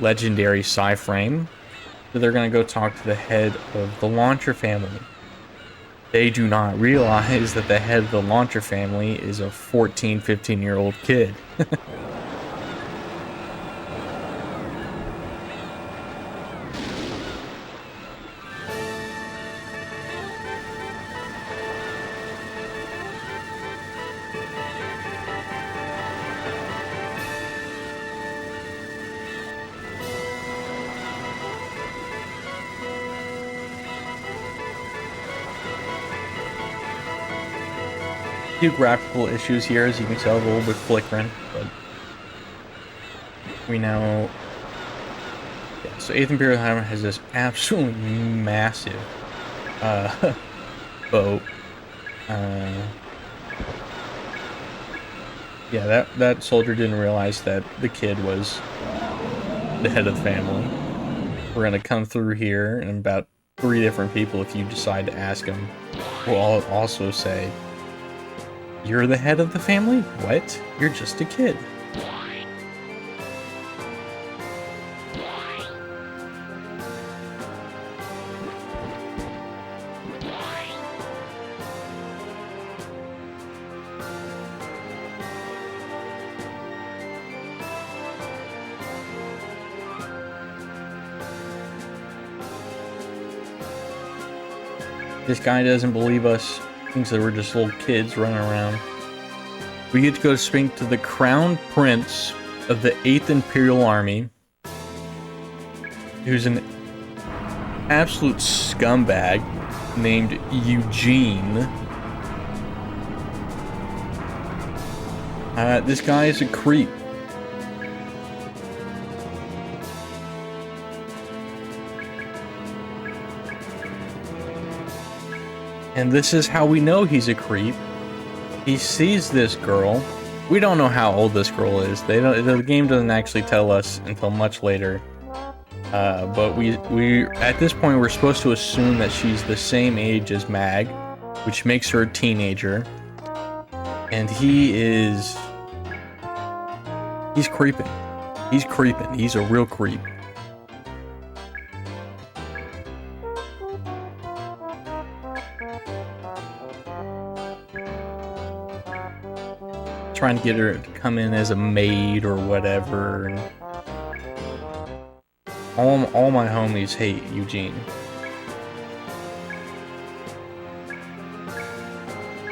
legendary psi-frame. So they're going to go talk to the head of the Launcher family. They do not realize that the head of the Launcher family is a 14, 15-year-old kid. Few graphical issues here, as you can tell, a little bit flickering, but we know. Yeah, so 8th Imperial Hammer has this absolutely massive boat. Yeah, that soldier didn't realize that the kid was the head of the family. We're gonna come through here, and about 3 different people, if you decide to ask them, will all also say, "You're the head of the family? What? You're just a kid." This guy doesn't believe us. Thinks that we're just little kids running around. We get to go speak to the Crown Prince of the 8th Imperial Army, who's an absolute scumbag named Eugene. This guy is a creep. And this is how we know he's a creep. He sees this girl We don't know how old this girl is. The game doesn't actually tell us until much later. But we at this point we're supposed to assume that she's the same age as Mag, which makes her a teenager. And he's creeping. He's creeping. He's a real creep. Trying to get her to come in as a maid or whatever. And all my homies hate Eugene.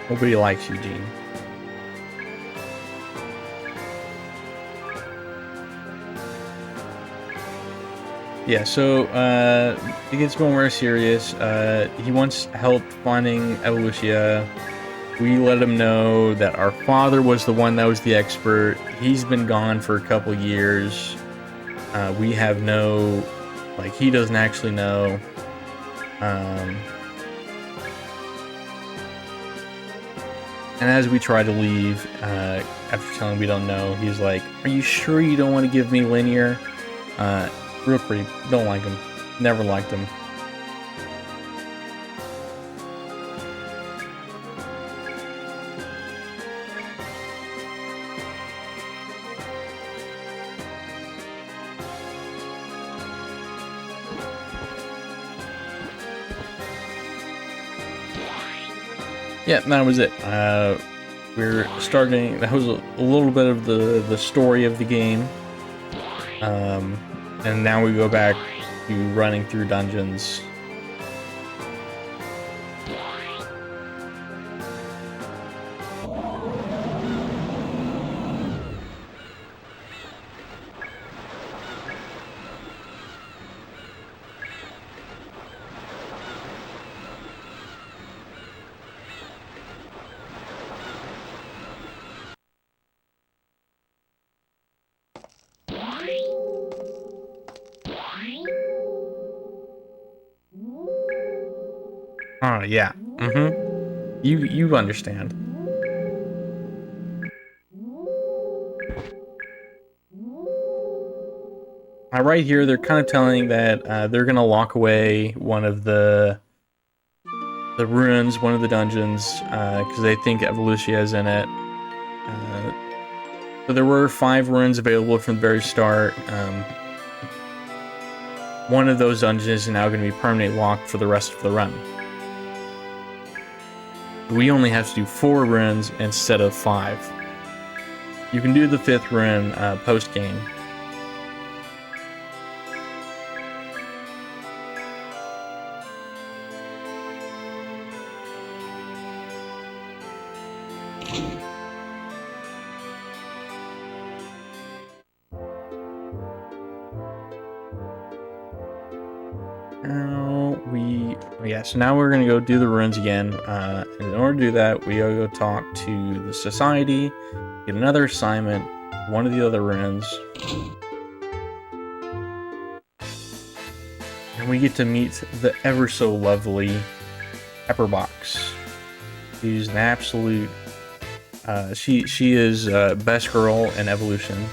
Nobody likes Eugene. Yeah, so it gets more serious. He wants help finding Evolutia. We let him know that our father was the one that was the expert. He's been gone for a couple years. We have no, like, he doesn't actually know. And as we try to leave, after telling him we don't know, he's like, "Are you sure you don't want to give me Linear?" Real creep. Don't like him. Never liked him. Yeah, that was it. We're starting. That was a little bit of the story of the game. And now we go back to running through dungeons. Oh, yeah. Mm-hmm. You understand. Right here, they're kind of telling that they're gonna lock away one of the ruins, one of the dungeons, because they think Evolutia is in it. So there were 5 ruins available from the very start. One of those dungeons is now going to be permanently locked for the rest of the run. We only have to do 4 runs instead of 5. You can do the 5th run post-game. So now we're gonna go do the ruins again. And in order to do that, we gotta go talk to the society, get another assignment, one of the other ruins, and we get to meet the ever so lovely Pepperbox. She's an absolute. She is best girl in Evolution.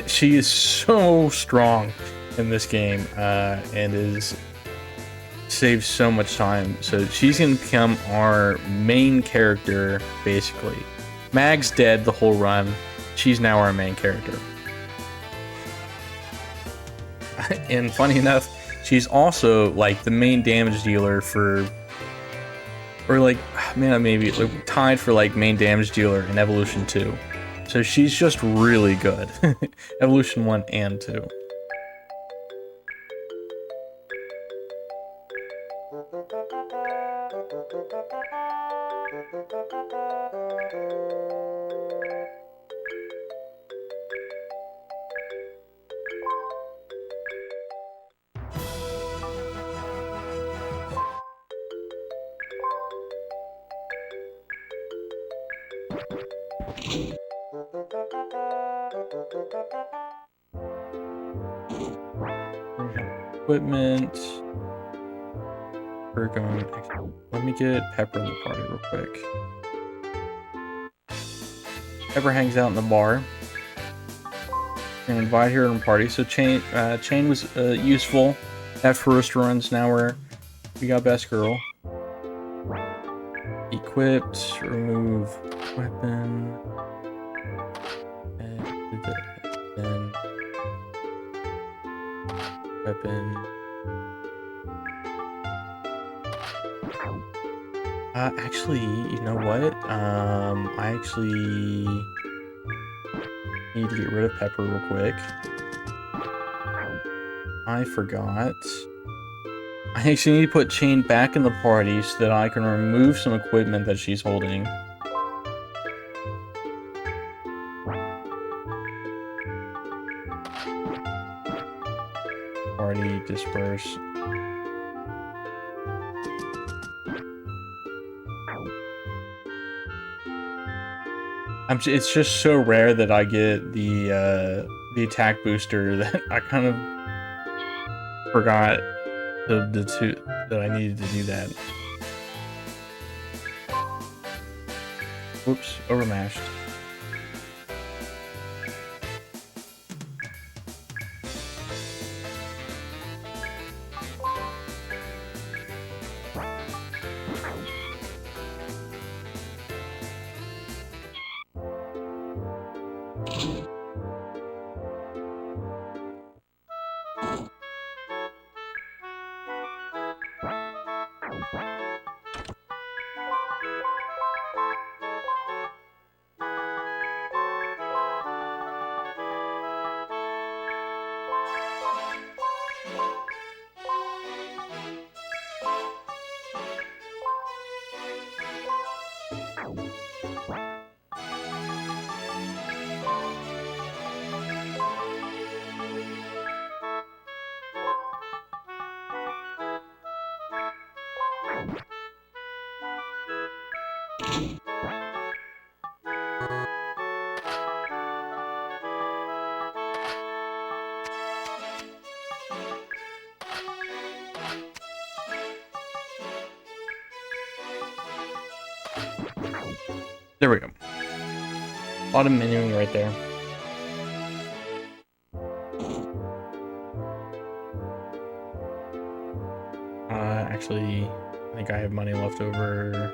She is so strong in this game, and saves so much time. So she's gonna become our main character, basically. Mag's dead the whole run. She's now our main character. And funny enough, she's also like the main damage dealer for, or like, man, maybe like tied for like main damage dealer in Evolution 2. So she's just really good. Evolution 1 and 2. Equipment. We're going. Let me get Pepper in the party real quick. Pepper hangs out in the bar. And invite her to a party. So chain was useful at first runs. Now we got best girl. Equipped. Remove weapon. Then weapon. Actually, you know what? I actually need to get rid of Pepper real quick. I forgot. I actually need to put Chain back in the party so that I can remove some equipment that she's holding. Party disperse. It's just so rare that I get the attack booster that I kind of forgot the two that I needed to do that. Whoops, overmashed. There we go. A lot of menuing right there. Actually, I think I have money left over.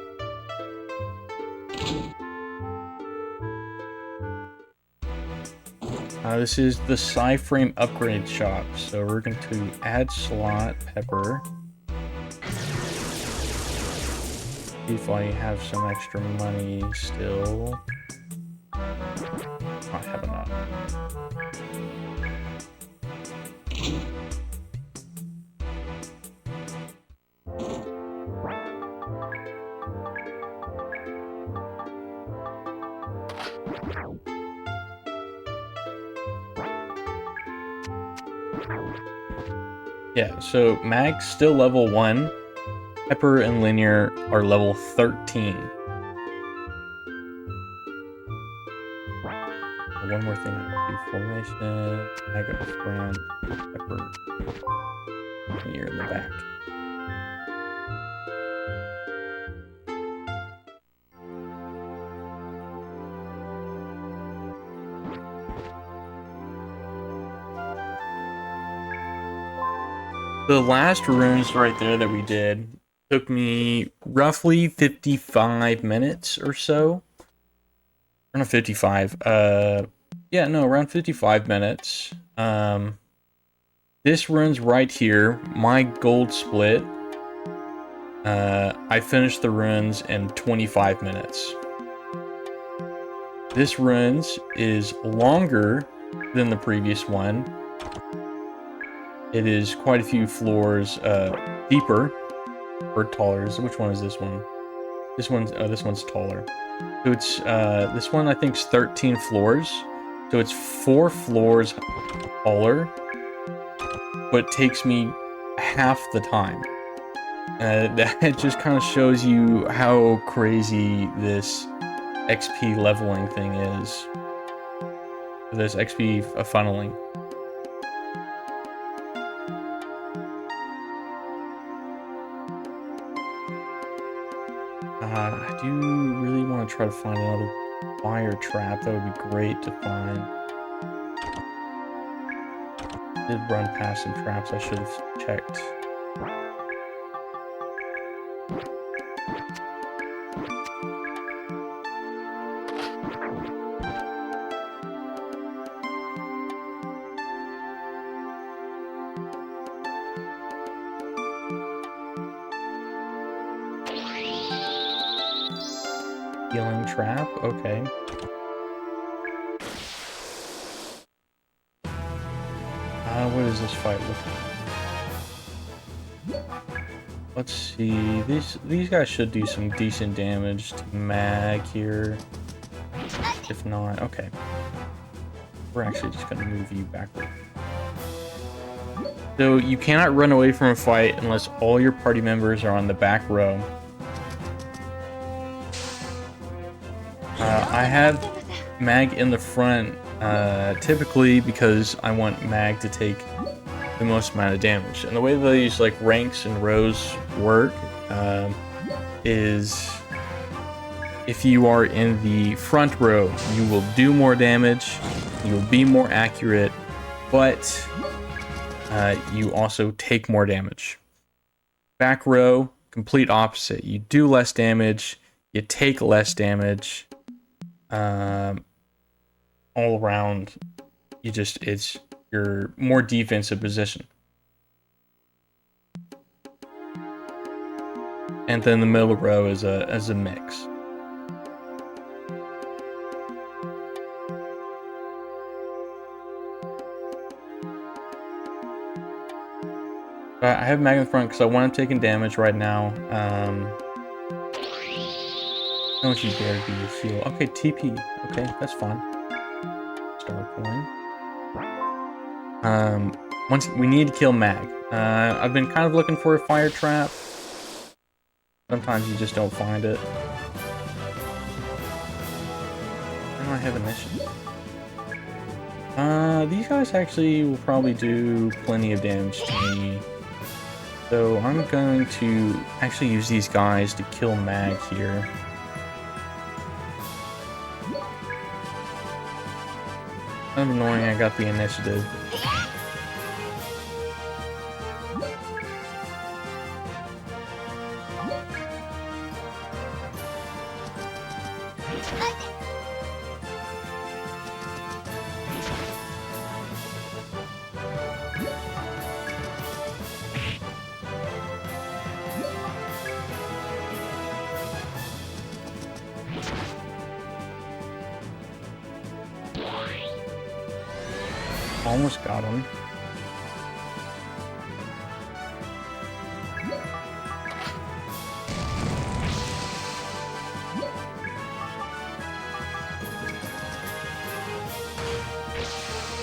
This is the Sci-Frame upgrade shop, so we're going to add slot Pepper. See if I have some extra money still. I have enough. Yeah, so Mag's still level 1. Pepper and Linear are level 13. One more thing I can do. Formation, Mag up front, Pepper, Linear in the back. The last runes right there that we did took me roughly 55 minutes or so. Or not 55. Yeah, no, around 55 minutes. This rune's right here, my gold split. I finished the runes in 25 minutes. This runes is longer than the previous one. It is quite a few floors deeper or taller. So which one is this one? This one's taller. So it's this one I think is 13 floors. So it's 4 floors taller, but it takes me half the time. That just kind of shows you how crazy this XP leveling thing is. This XP funneling. I do really want to try to find another fire trap. That would be great to find. Did run past some traps I should have checked. Healing trap, okay. What is this fight looking like? Let's see. These guys should do some decent damage to Mag here. If not, okay. We're actually just gonna move you backward. So you cannot run away from a fight unless all your party members are on the back row. I have Mag in the front, typically because I want Mag to take the most amount of damage. And the way these like ranks and rows work is if you are in the front row, you will do more damage, you will be more accurate, but you also take more damage. Back row, complete opposite. You do less damage, you take less damage. All around, you're more defensive position. And then the middle row is a mix. I have Mag in front because I want him taking damage right now. Don't you dare do your heal. Okay, TP. Okay, that's fine. Star coin. Once we need to kill Mag. I've been kind of looking for a fire trap. Sometimes you just don't find it. And I have initiative. These guys actually will probably do plenty of damage to me. So I'm going to actually use these guys to kill Mag here. Kind of annoying I got the initiative. Almost got him.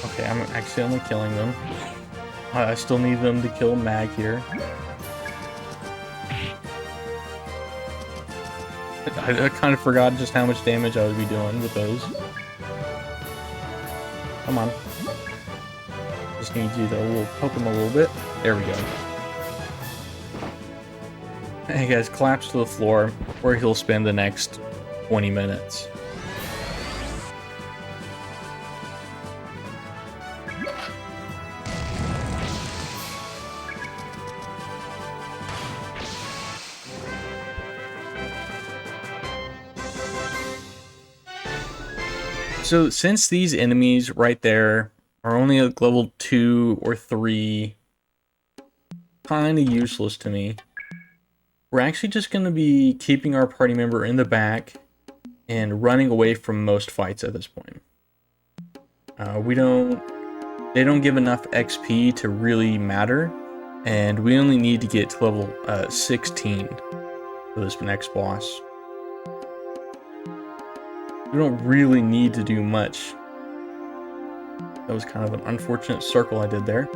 Okay, I'm accidentally killing them. I still need them to kill Mag here. I kind of forgot just how much damage I would be doing with those. Come on. Just need you to poke him a little bit. There we go. Hey guys, collapse to the floor where he'll spend the next 20 minutes. So since these enemies right there are only at level 2 or 3, kind of useless to me, we're actually just going to be keeping our party member in the back and running away from most fights at this point. They don't give enough XP to really matter, and we only need to get to level 16 for this next boss. We don't really need to do much. That was kind of an unfortunate circle I did there.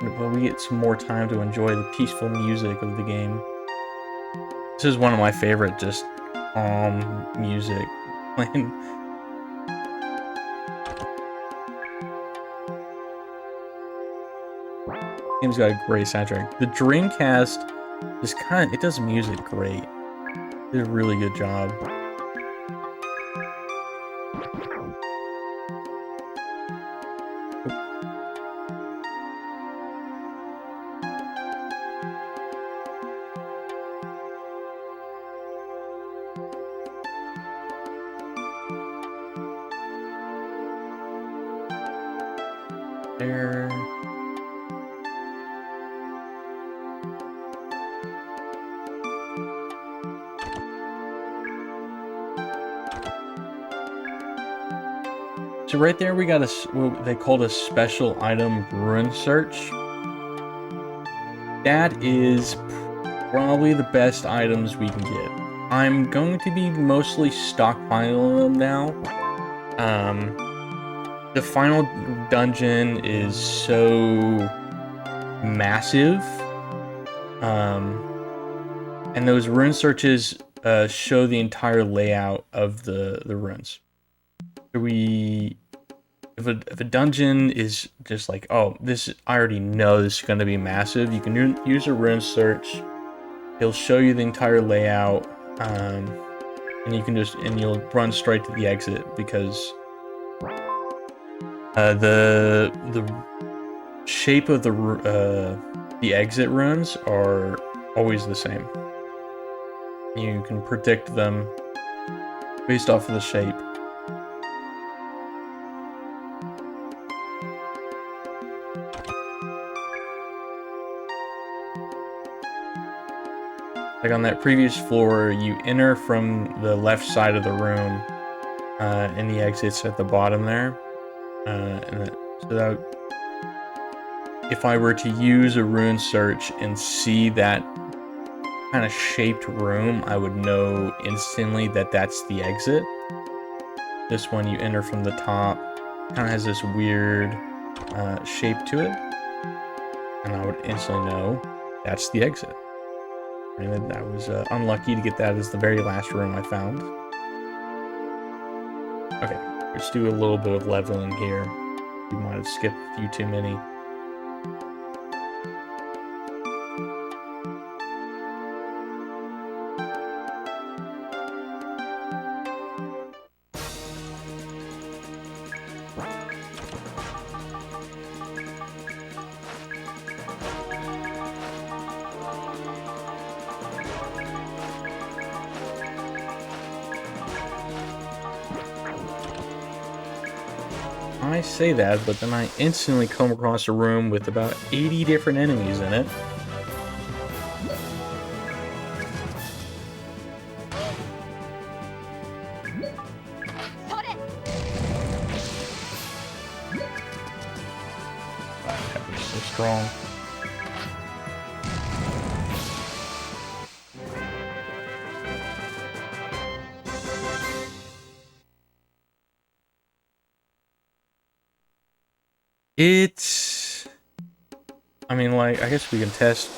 But we get some more time to enjoy the peaceful music of the game. This is one of my favorite just calm music playing. Game's got a great soundtrack. The Dreamcast is it does music great. It did a really good job. There. So right there we got what they called a special item rune search. That is probably the best items we can get. I'm going to be mostly stockpiling them now. The final dungeon is so massive. And those rune searches show the entire layout of the runes. So if a dungeon is just like, oh, I already know this is going to be massive, you can use a rune search. It'll show you the entire layout, and you'll run straight to the exit because the shape of the exit runes are always the same. You can predict them based off of the shape. Like on that previous floor, you enter from the left side of the room, and the exit's at the bottom there. If I were to use a rune search and see that kind of shaped room, I would know instantly that that's the exit. This one you enter from the top, kind of has this weird shape to it, and I would instantly know that's the exit. And I was unlucky to get that as the very last room I found. Okay, let's do a little bit of leveling here. We might have skipped a few too many. I say that, but then I instantly come across a room with about 80 different enemies in it. Wow, that was so strong. I mean, like, I guess we can test.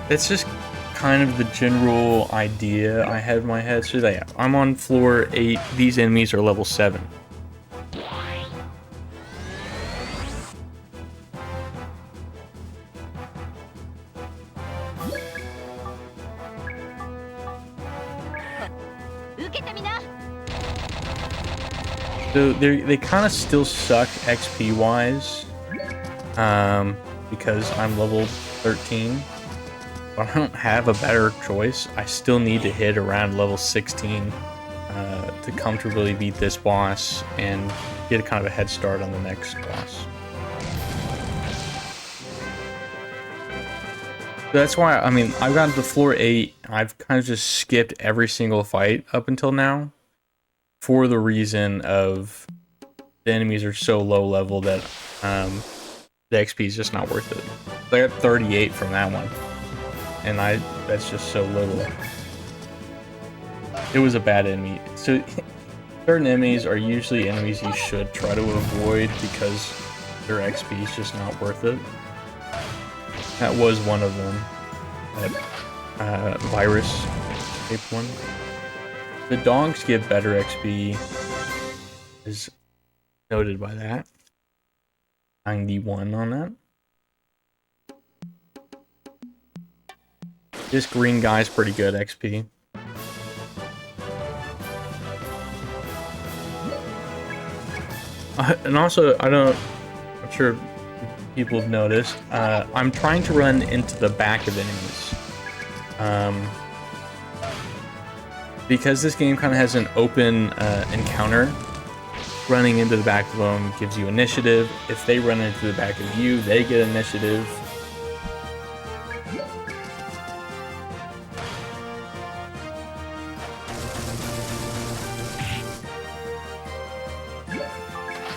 It's just kind of the general idea I had in my head. So yeah, I'm on floor 8. These enemies are level 7. So they kind of still suck XP wise, because I'm level 13. But I don't have a better choice. I still need to hit around level 16 to comfortably beat this boss and get a kind of a head start on the next boss. So that's why, I mean, I've gotten to floor 8. I've kind of just skipped every single fight up until now, for the reason of the enemies are so low level that the XP is just not worth it. I got 38 from that one, and that's just so little. It was a bad enemy. So certain enemies are usually enemies you should try to avoid because their XP is just not worth it. That was one of them. That virus-shaped one. The dogs give better XP, is noted by that. 91 on that. This green guy's pretty good XP. And also, I'm sure people have noticed, I'm trying to run into the back of enemies. Because this game kind of has an open encounter, running into the back of them gives you initiative. If they run into the back of you, they get initiative.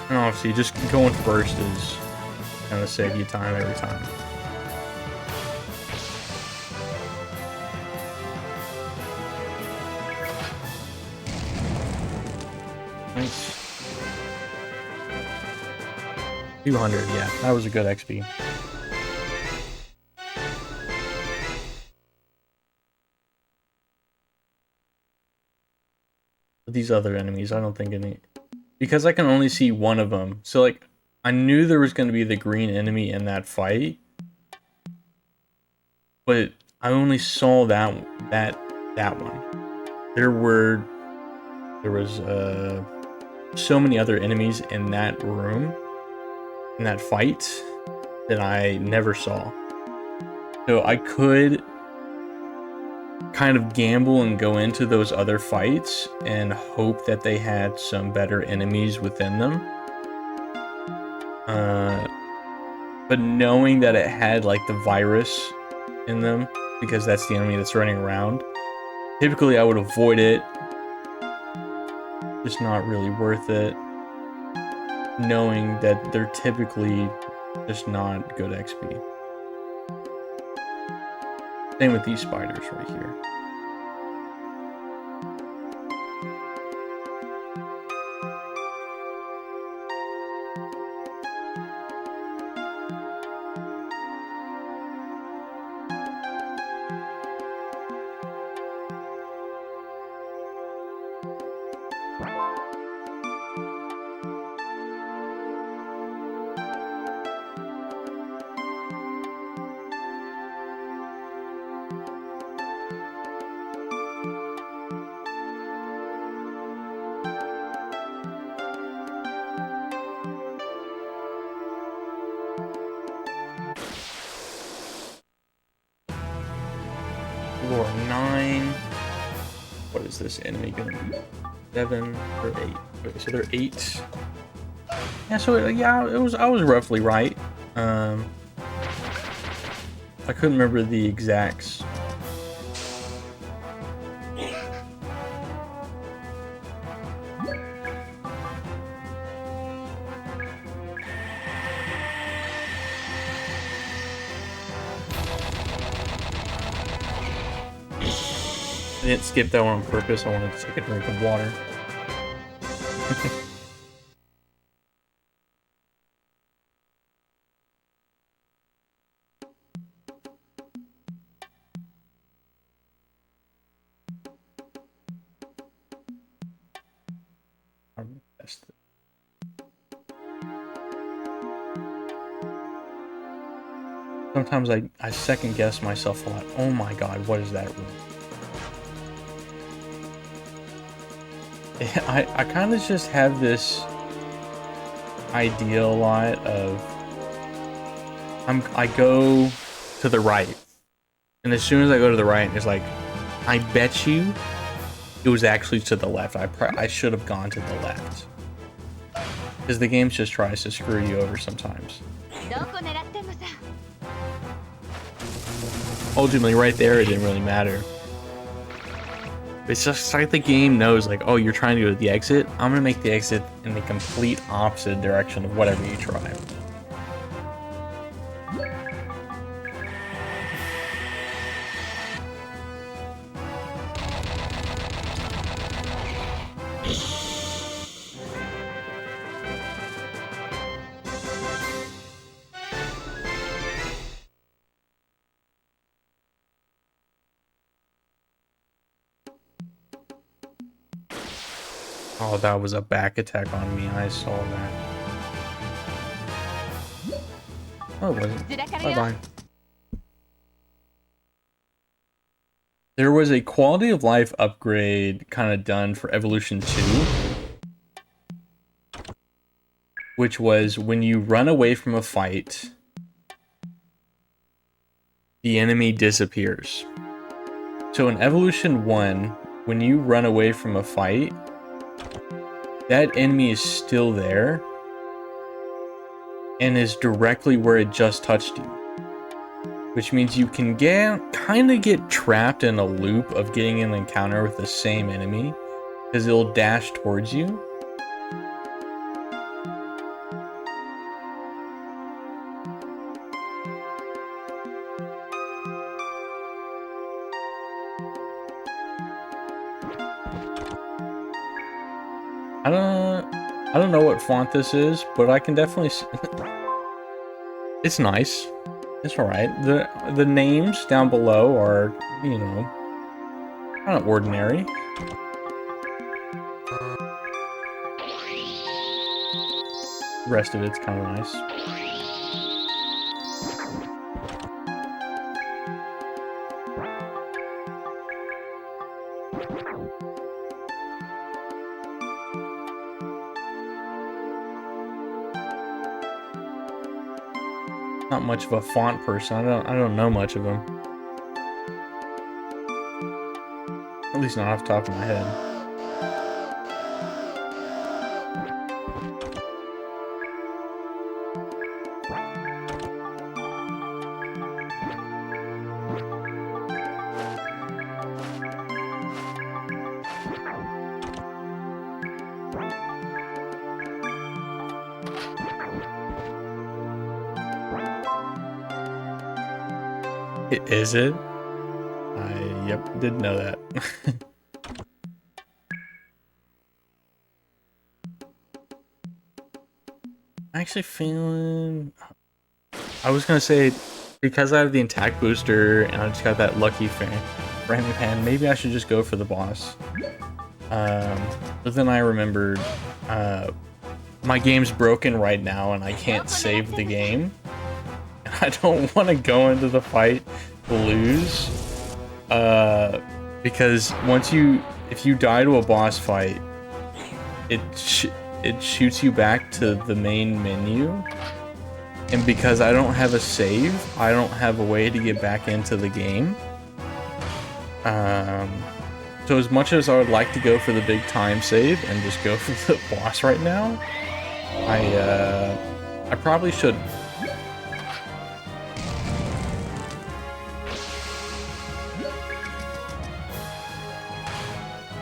And obviously, just going first is gonna save you time every time. Nice. 200, yeah, that was a good XP. These other enemies, I don't think any... Because I can only see one of them. So, like, I knew there was going to be the green enemy in that fight. But I only saw that one. There was so many other enemies in that room, in that fight, that I never saw. So I could kind of gamble and go into those other fights and hope that they had some better enemies within them. But knowing that it had like the virus in them, because that's the enemy that's running around, typically I would avoid it. Just not really worth it. Knowing that they're typically just not good XP. Same with these spiders right here. Floor 9. What is this enemy gonna be? 7 or 8? Okay, so they're 8. Yeah, so yeah, I was roughly right. I couldn't remember the exacts. I didn't skip that one on purpose. I wanted to take a drink of water. Sometimes I second guess myself a lot. Oh my god, what is that room? I kind of just have this idea a lot of I go to the right, and as soon as I go to the right, it's like, I bet you it was actually to the left. I should have gone to the left, because the game just tries to screw you over sometimes. Ultimately, right there, it didn't really matter. It's just like the game knows, like, oh, you're trying to go to the exit. I'm gonna make the exit in the complete opposite direction of whatever you try. Oh, that was a back attack on me. I saw that. Oh, it wasn't. Bye-bye. There was a quality of life upgrade kind of done for Evolution 2, which was when you run away from a fight, the enemy disappears. So in Evolution 1, when you run away from a fight, that enemy is still there and is directly where it just touched you. Which means you can kind of get trapped in a loop of getting an encounter with the same enemy, because it'll dash towards you. I don't know what font this is, but I can definitely see it's nice. It's alright. The names down below are, you know, kind of ordinary. The rest of it's kind of nice. Not much of a font person. I don't know much of them. At least not off the top of my head. Is it? Yep, did know that. Actually feeling... I was gonna say, because I have the attack booster and I just got that lucky random hand, maybe I should just go for the boss. But then I remembered, my game's broken right now and I can't save the game. And I don't want to go into the fight to lose. Because if you die to a boss fight, it shoots you back to the main menu. And because I don't have a save, I don't have a way to get back into the game. So as much as I would like to go for the big time save and just go for the boss right now, I probably shouldn't.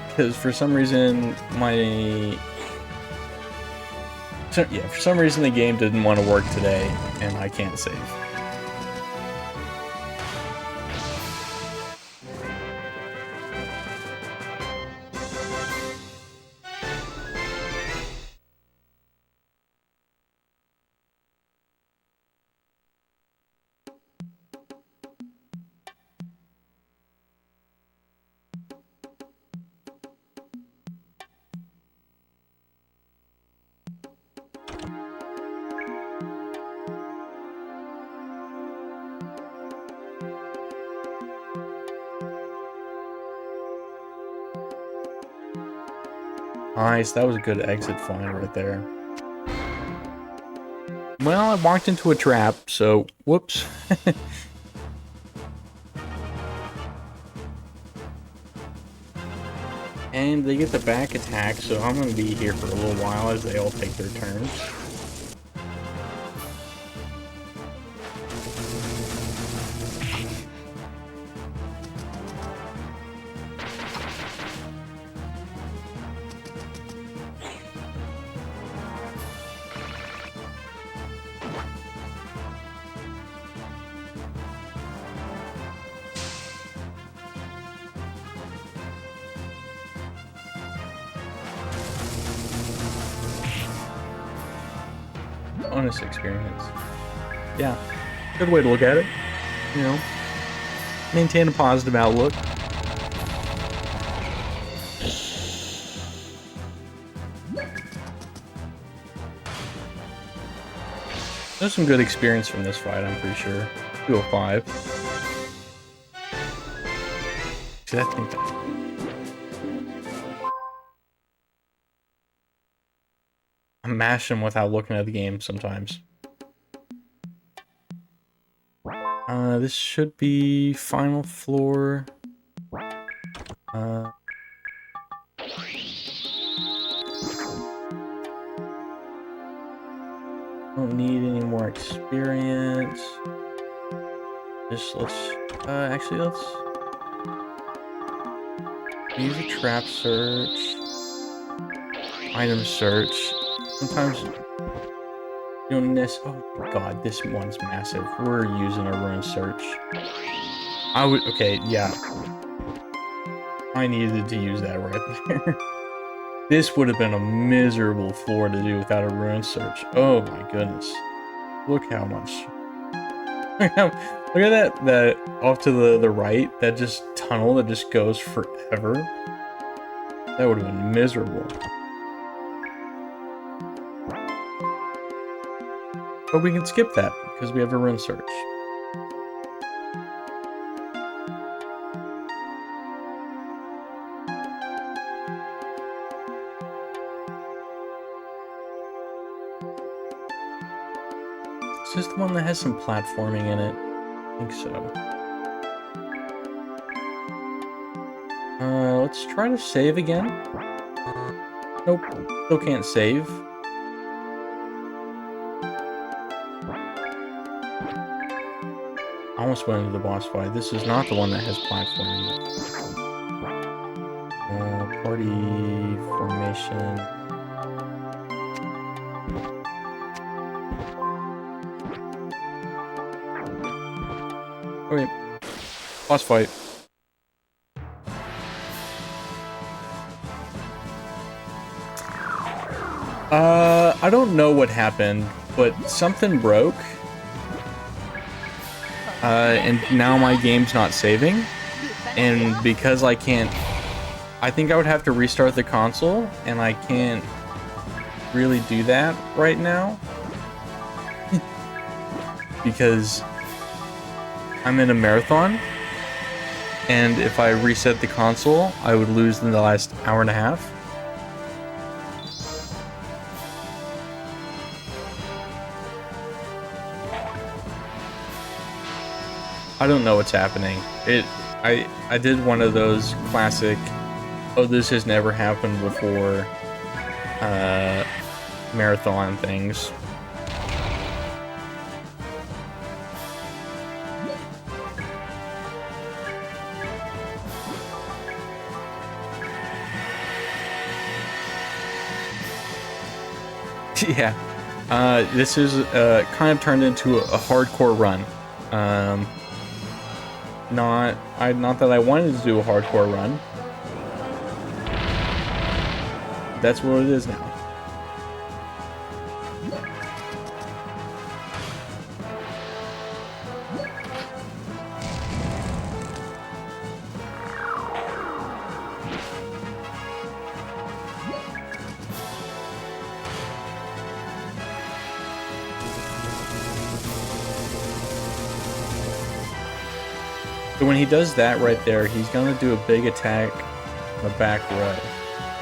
Because for some reason for some reason the game didn't want to work today and I can't save. Nice, that was a good exit find right there. Well, I walked into a trap, so whoops. And they get the back attack, so I'm going to be here for a little while as they all take their turns. Bonus experience. Yeah, good way to look at it. You know, maintain a positive outlook. There's some good experience from this fight, I'm pretty sure. 205. See, I think that... I'm mashing without looking at the game sometimes. This should be final floor. Don't need any more experience. Just let's actually let's use a trap search. Item search. Sometimes you don't miss. Oh my god, this one's massive. We're using a rune search. Okay, yeah. I needed to use that right there. This would have been a miserable floor to do without a rune search. Oh my goodness. Look how much. Look at that off to the right, that just tunnel that just goes forever. That would have been miserable. But we can skip that because we have a rune search. Is this the one that has some platforming in it? I think so. Let's try to save again. Nope, still can't save. I almost went into the boss fight. This is not the one that has platforming. Party formation. Okay, boss fight. I don't know what happened, but something broke. And now my game's not saving. And because I can't... I think I would have to restart the console, and I can't really do that right now. Because I'm in a marathon, and if I reset the console, I would lose in the last hour and a half. I don't know what's happening. I did one of those classic, oh, this has never happened before, marathon things. Yeah, this is kind of turned into a hardcore run. Not that I wanted to do a hardcore run. That's what it is now. So when he does that right there, he's gonna do a big attack on the back row.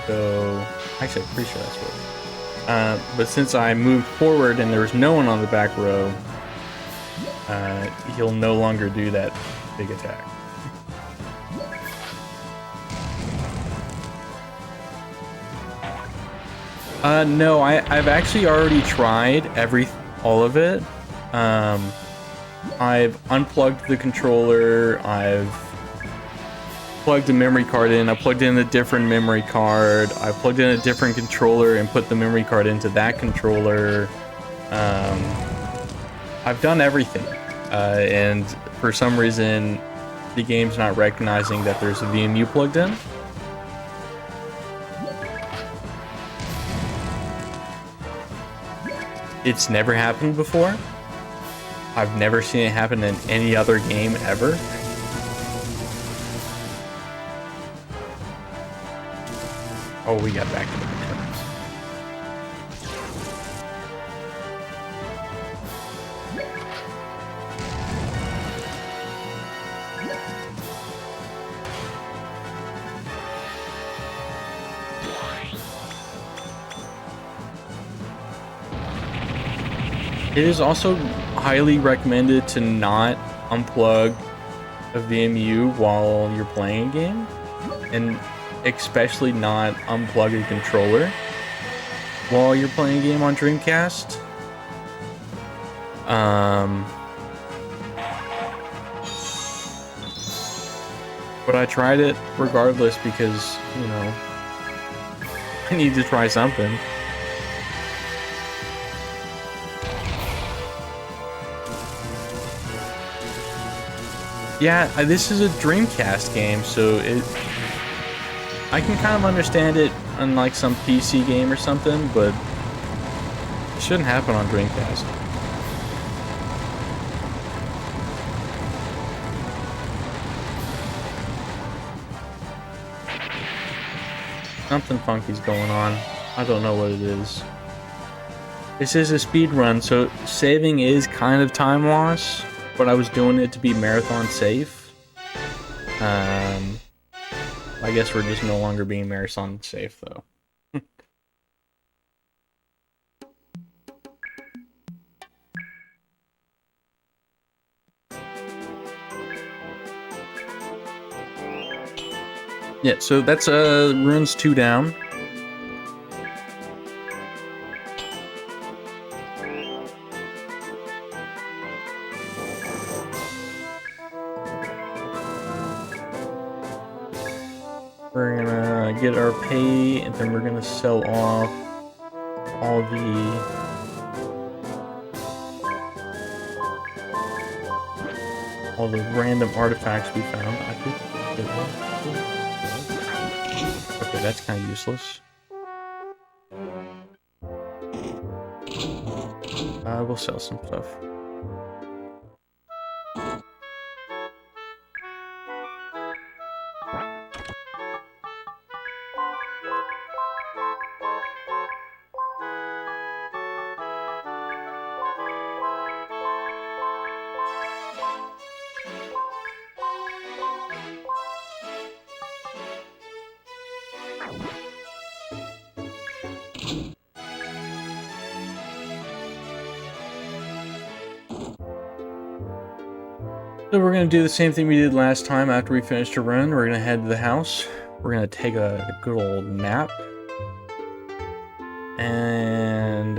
So, actually, I'm pretty sure that's what. But since I moved forward and there's no one on the back row, he'll no longer do that big attack. No, I've actually already tried all of it. I've unplugged the controller, I've plugged a memory card in, I plugged in a different memory card, I plugged in a different controller and put the memory card into that controller. I've done everything, and for some reason the game's not recognizing that there's a VMU plugged in. It's never happened before. I've never seen it happen in any other game ever. Oh, we got back to the returns. It is also highly recommended to not unplug a VMU while you're playing a game, and especially not unplug a controller while you're playing a game on Dreamcast. But I tried it regardless because, you know, I need to try something. Yeah, this is a Dreamcast game, so I can kind of understand it on like some PC game or something, but it shouldn't happen on Dreamcast. Something funky's going on. I don't know what it is. This is a speed run, so saving is kind of time loss, but I was doing it to be marathon safe. I guess we're just no longer being marathon safe, though. Yeah, so that's runes 2 down. We're gonna get our pay, and then we're gonna sell off all the random artifacts we found. I could get one. Okay, that's kind of useless. We'll sell some stuff. So we're gonna do the same thing we did last time. After we finished a run, we're gonna head to the house. We're gonna take a good old nap. And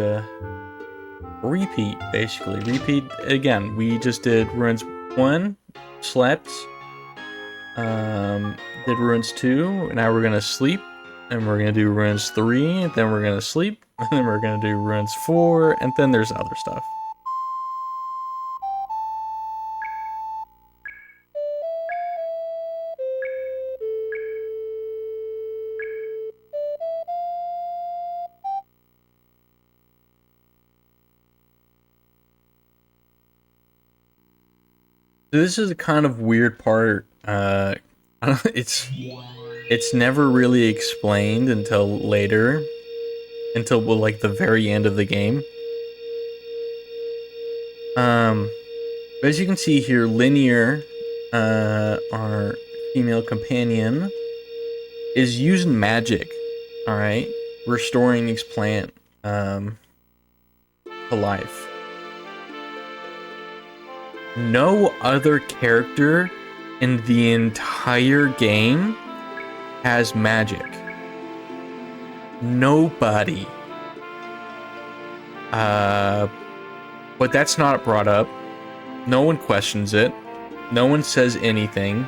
repeat, basically. Repeat again. We just did runs 1, slept. Did runs 2, now we're gonna sleep. And we're gonna do runs 3, and then we're gonna sleep. And then we're gonna do runs 4, and then there's other stuff. This is a kind of weird part. It's never really explained until later, until well, like the very end of the game. As you can see here, Linear, our female companion, is using magic. All right, restoring his plant to life. No other character in the entire game has magic. Nobody. But that's not brought up. No one questions it. No one says anything.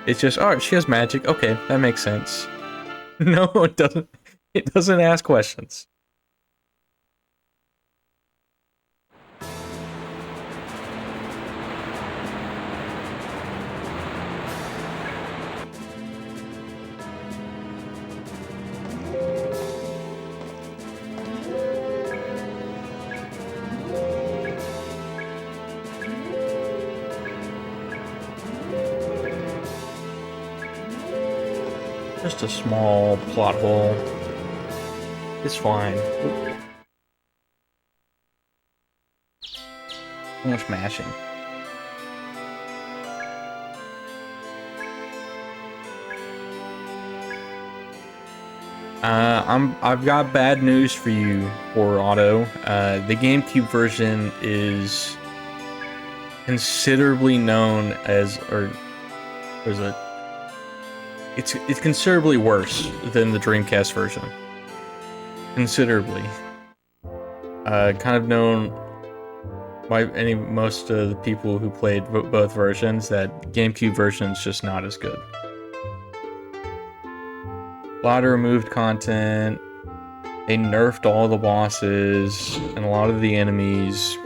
It's just, oh, she has magic. Okay, that makes sense. No, it doesn't. It doesn't ask questions. Just a small plot hole. It's fine. Too much mashing. I've got bad news for you, poor Otto. The GameCube version is considerably known as, or is it? It's considerably worse than the Dreamcast version. Considerably. Kind of known by most of the people who played both versions that GameCube version is just not as good. A lot of removed content. They nerfed all the bosses and a lot of the enemies.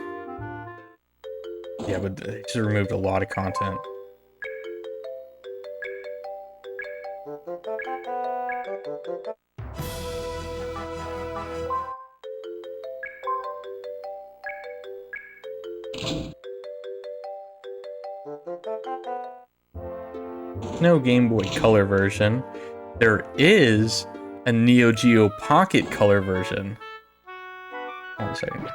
Yeah, but they just removed a lot of content. No Game Boy Color version. There is a Neo Geo Pocket Color version. Hold on a second.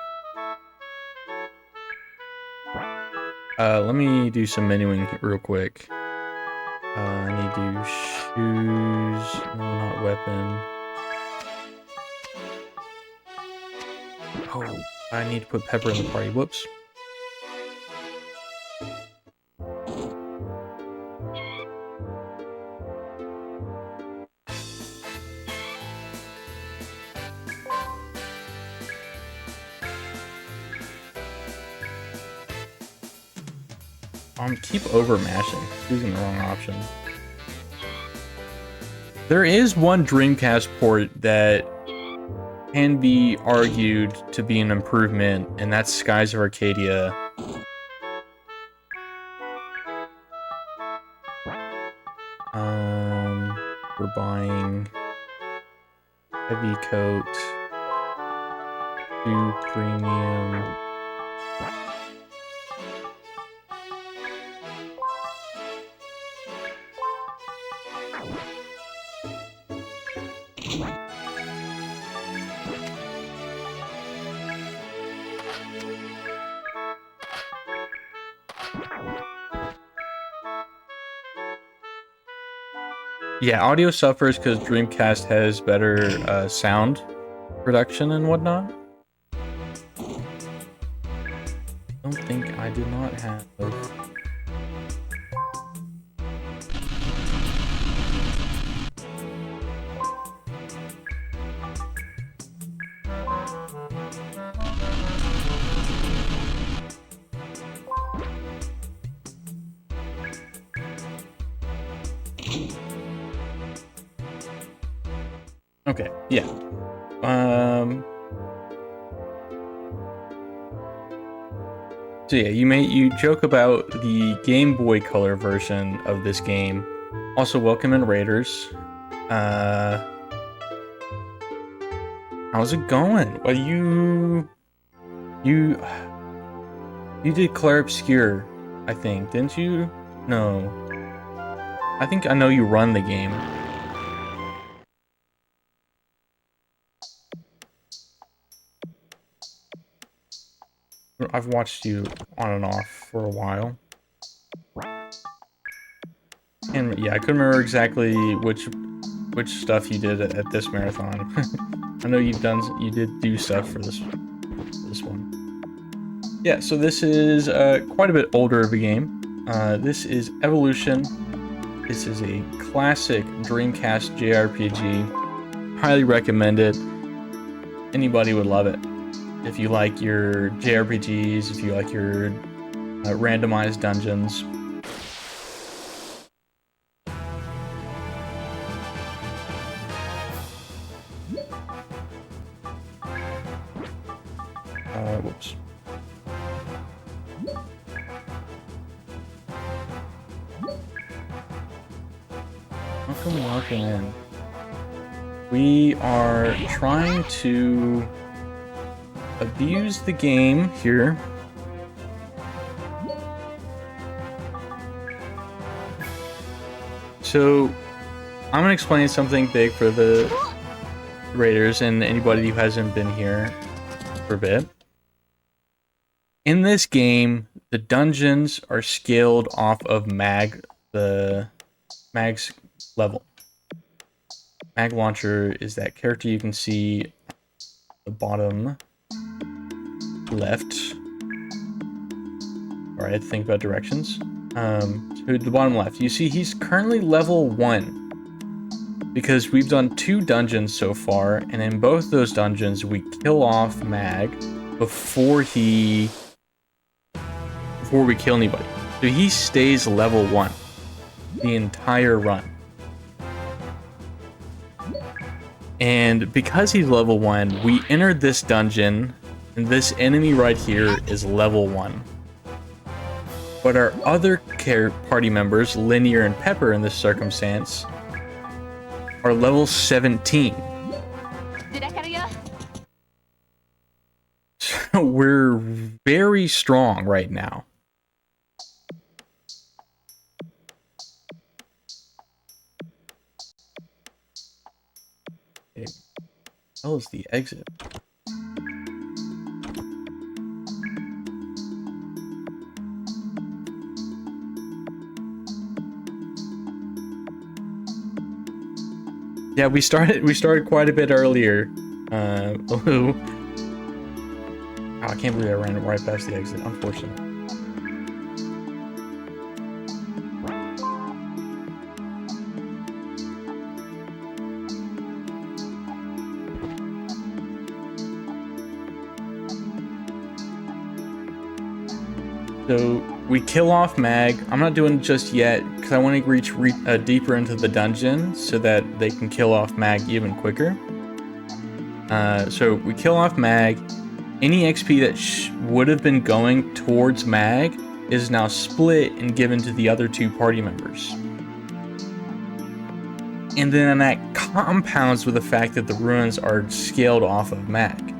Let me do some menuing real quick. I need to do shoes. No, not weapon. Oh, I need to put Pepper in the party. Whoops. Keep over mashing. Choosing the wrong option. There is one Dreamcast port that can be argued to be an improvement, and that's Skies of Arcadia. We're buying Heavy Coat, 2 Premium. Yeah, audio suffers because Dreamcast has better sound production and whatnot. Don't think I did not have. Okay, yeah. So yeah, you joke about the Game Boy Color version of this game. Also, welcome in Raiders. How's it going? Well, you did Clair Obscur, I think, didn't you? No. I think I know you run the game. I've watched you on and off for a while. And yeah, I couldn't remember exactly which stuff you did at this marathon. I know you did do stuff for this one. Yeah, so this is quite a bit older of a game. This is Evolution. This is a classic Dreamcast JRPG. Highly recommend it. Anybody would love it. If you like your JRPGs, if you like your randomized dungeons. Whoops. Welcome in. We are trying to abuse the game here. So, I'm gonna explain something big for the Raiders and anybody who hasn't been here for a bit. In this game, the dungeons are scaled off of the mag's level. Mag Launcher is that character you can see at the bottom left. All right, think about directions. To the bottom left, you see he's currently level 1 because we've done 2 dungeons so far, and in both those dungeons we kill off Mag before we kill anybody. So he stays level 1 the entire run. And because he's level 1, we entered this dungeon, and this enemy right here is level 1. But our other party members, Linear and Pepper in this circumstance, are level 17. So we're very strong right now. Okay. Hell is the exit? Yeah, we started quite a bit earlier. Oh, I can't believe I ran right past the exit, unfortunately. So we kill off Mag. I'm not doing it just yet because I want to reach deeper into the dungeon so that they can kill off Mag even quicker. So we kill off Mag. Any XP that would have been going towards Mag is now split and given to the other 2 party members. And then that compounds with the fact that the ruins are scaled off of Mag.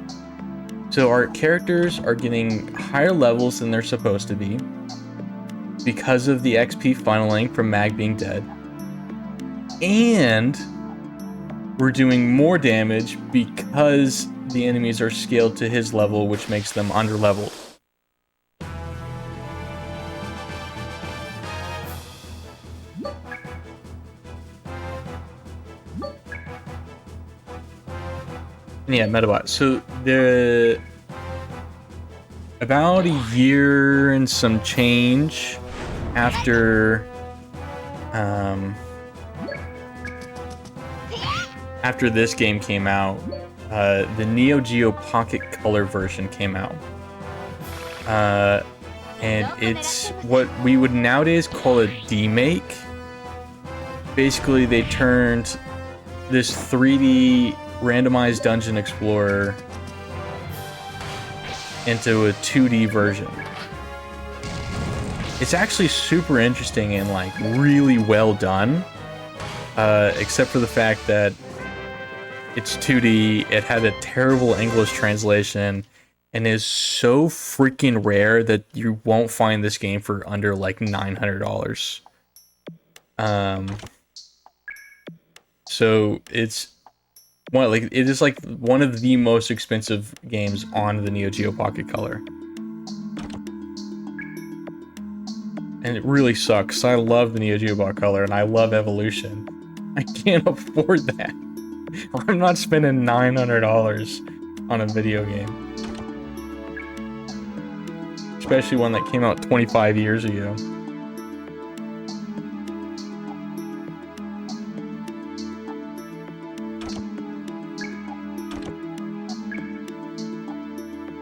So our characters are getting higher levels than they're supposed to be because of the XP funneling from Mag being dead. And we're doing more damage because the enemies are scaled to his level, which makes them underleveled. Yeah, Metabot. So about a year and some change after this game came out, the Neo Geo Pocket Color version came out. And it's what we would nowadays call a demake. Basically, they turned this 3D randomized dungeon explorer into a 2D version. It's actually super interesting and like really well done, except for the fact that it's 2D, it had a terrible English translation, and is so freaking rare that you won't find this game for under like $900. So it is like one of the most expensive games on the Neo Geo Pocket Color. And it really sucks. I love the Neo Geo Pocket Color and I love Evolution. I can't afford that. I'm not spending $900 on a video game. Especially one that came out 25 years ago.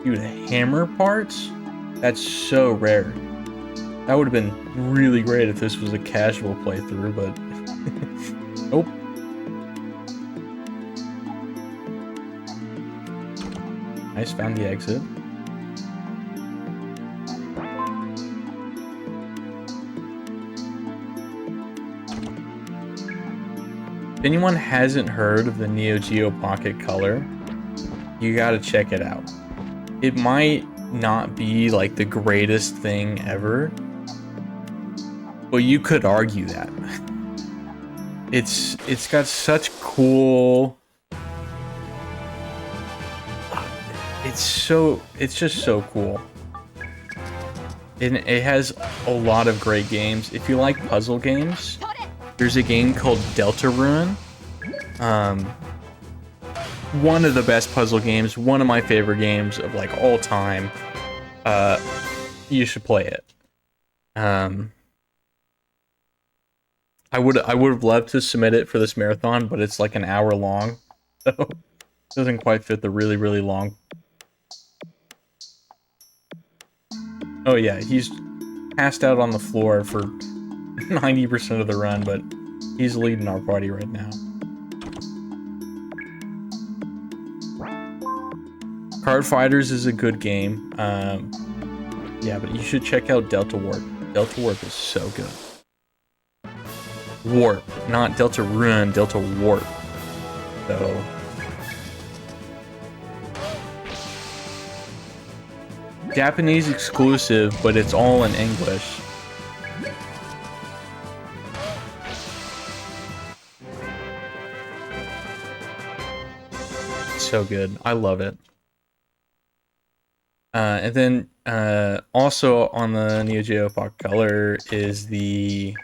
Dude, hammer parts? That's so rare. That would have been really great if this was a casual playthrough, but nope. Nice, found the exit. If anyone hasn't heard of the Neo Geo Pocket Color, you gotta check it out. It might not be like the greatest thing ever, but you could argue that. It's got such cool... It's just so cool. And it has a lot of great games. If you like puzzle games, there's a game called Delta Ruin. One of the best puzzle games, one of my favorite games of like all time. You should play it. I would have loved to submit it for this marathon, but it's like an hour long, so it doesn't quite fit the really, really long. Oh yeah, he's passed out on the floor for 90% of the run, but he's leading our party right now. Card Fighters is a good game. Yeah, but you should check out Delta Warp. Delta Warp is so good. Warp, not Delta Rune, Delta Warp. So Japanese exclusive, but it's all in English. So good. I love it. And then also on the Neo Geo Pocket Color is a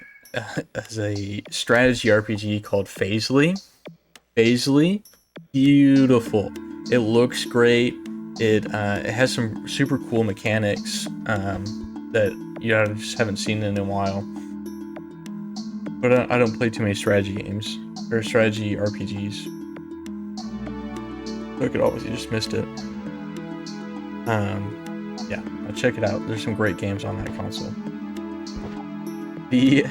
strategy RPG called Phasely. Phasely, beautiful. It looks great. It has some super cool mechanics that I just haven't seen in a while. But I don't play too many strategy games or strategy RPGs. Look at all, you just missed it. Yeah, check it out. There's some great games on that console. The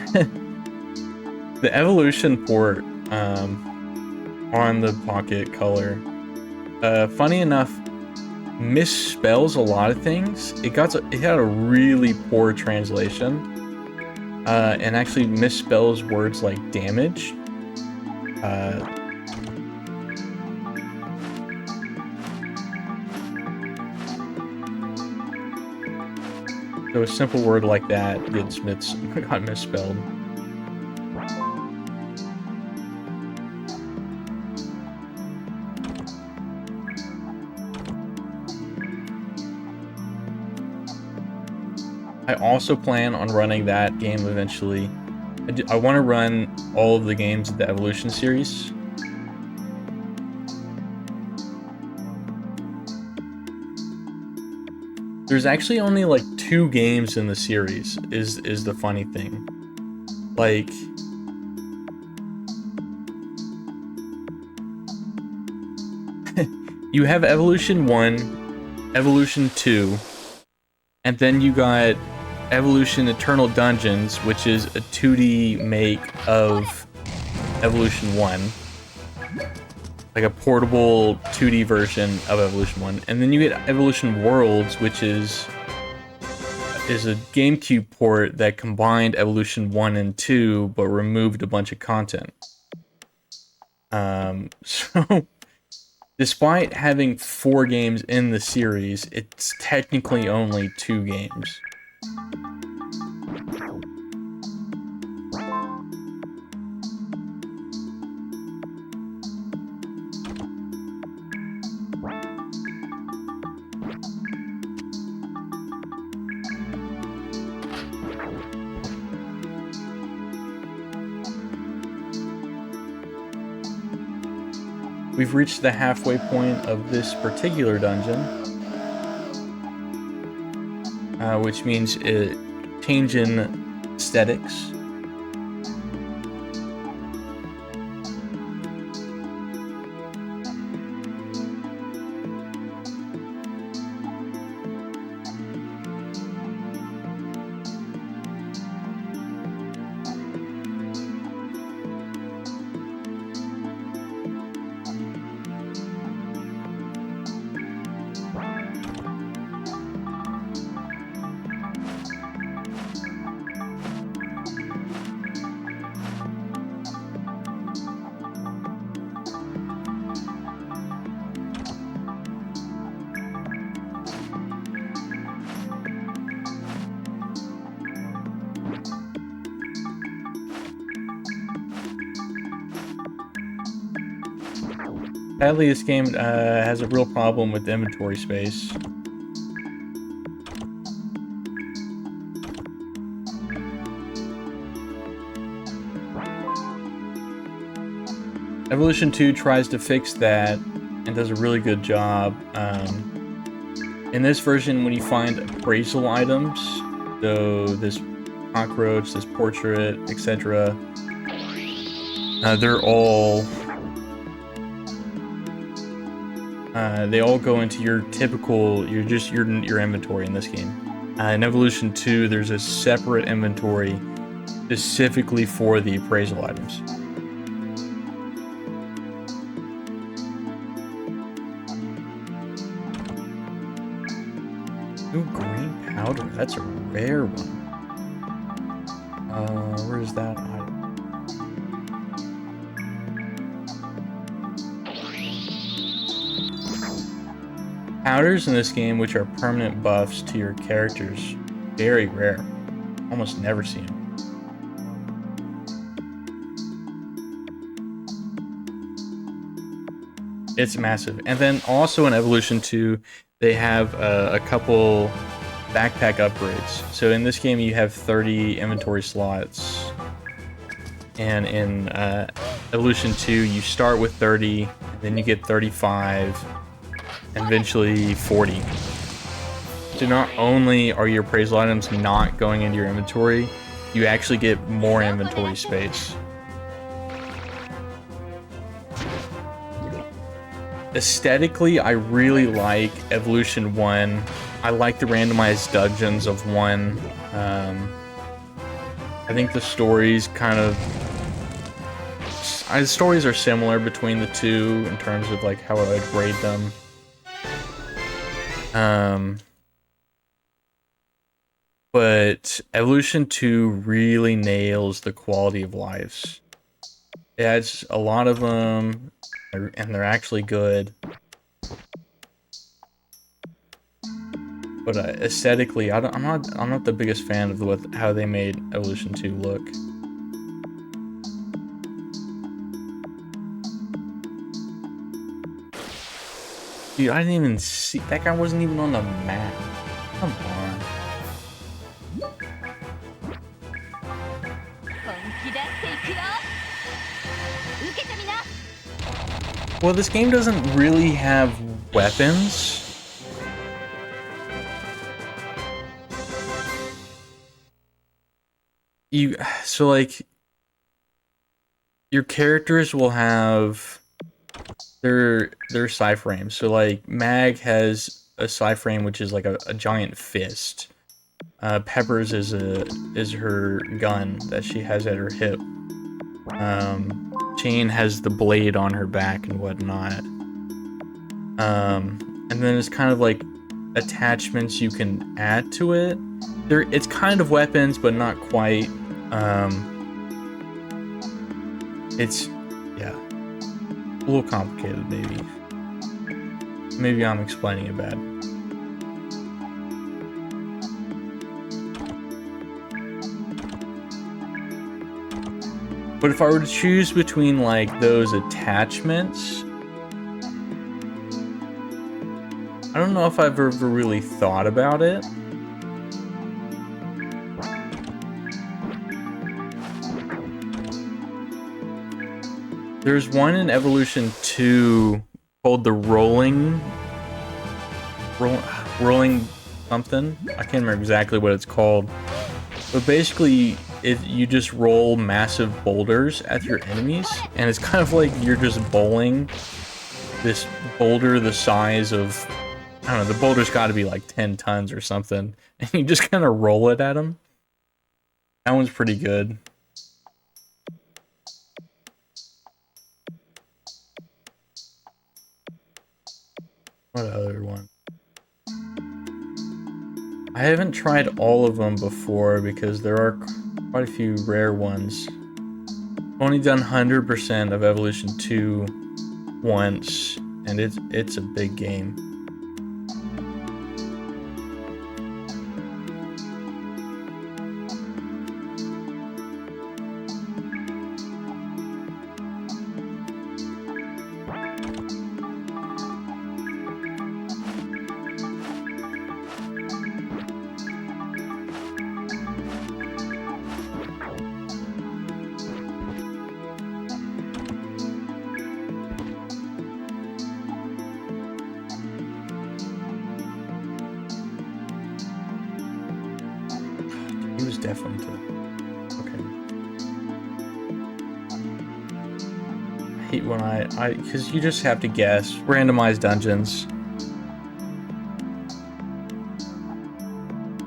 the Evolution port on the Pocket Color, funny enough, misspells a lot of things. It had a really poor translation, and actually misspells words like damage. So a simple word like that got misspelled. I also plan on running that game eventually. I want to run all of the games of the Evolution series. There's actually only like 2 games in the series, is the funny thing. Like, you have Evolution 1, Evolution 2, and then you got Evolution Eternal Dungeons, which is a 2D make of Evolution 1. Like a portable 2D version of Evolution 1. And then you get Evolution Worlds, which is a GameCube port that combined Evolution 1 and 2, but removed a bunch of content. So, despite having 4 games in the series, it's technically only 2 games. We've reached the halfway point of this particular dungeon, which means a change in aesthetics. Sadly, this game has a real problem with inventory space. Evolution 2 tries to fix that and does a really good job. In this version, when you find appraisal items, so this cockroach, this portrait, etc., they're all they all go into your typical your inventory in this game. In Evolution 2, there's a separate inventory specifically for the appraisal items. Ooh, green powder. That's a rare one. Where is that item? Powders in this game, which are permanent buffs to your characters, very rare. Almost never see them. It's massive. And then also in Evolution 2, they have a couple backpack upgrades. So in this game, you have 30 inventory slots. And in Evolution 2, you start with 30, then you get 35, and eventually 40. So not only are your appraisal items not going into your inventory, you actually get more inventory space. Aesthetically, I really like Evolution 1. I like the randomized dungeons of 1. I think the stories kind of... the stories are similar between the two in terms of like how I'd grade them. But Evolution 2 really nails the quality of lives. It adds a lot of them, and they're actually good. But aesthetically, I'm not the biggest fan of how they made Evolution 2 look. Dude, I didn't even see that guy. Wasn't even on the map. Come on. Well, this game doesn't really have weapons. So like your characters will have their psi frames. So like Mag has a psi frame which is like a giant fist. Peppers is her gun that she has at her hip. Chain has the blade on her back and whatnot. And then it's kind of like attachments you can add to it. It's kind of weapons, but not quite. It's, yeah, a little complicated maybe. Maybe I'm explaining it bad. But if I were to choose between like those attachments, I don't know if I've ever really thought about it. There's one in Evolution 2 called the rolling something. I can't remember exactly what it's called. But basically, you just roll massive boulders at your enemies, and it's kind of like you're just bowling this boulder the size of, I don't know, the boulder's got to be like 10 tons or something, and you just kind of roll it at them. That one's pretty good. What other one? I haven't tried all of them before because there are quite a few rare ones. I've only done 100% of Evolution 2 once, and it's a big game. He was definitely okay. I hate when because you just have to guess. Randomized dungeons.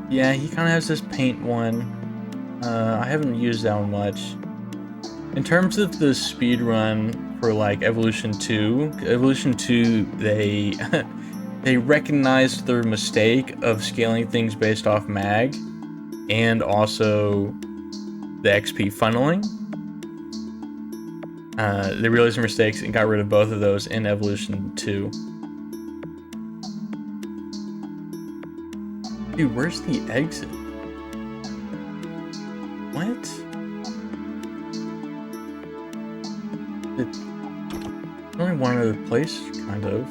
Yeah, he kind of has this paint one. I haven't used that one much. In terms of the speed run for like Evolution 2, they they recognized their mistake of scaling things based off mag and also the XP funneling. They realized their mistakes and got rid of both of those in Evolution 2. Dude, where's the exit? What? It's only one other place, kind of.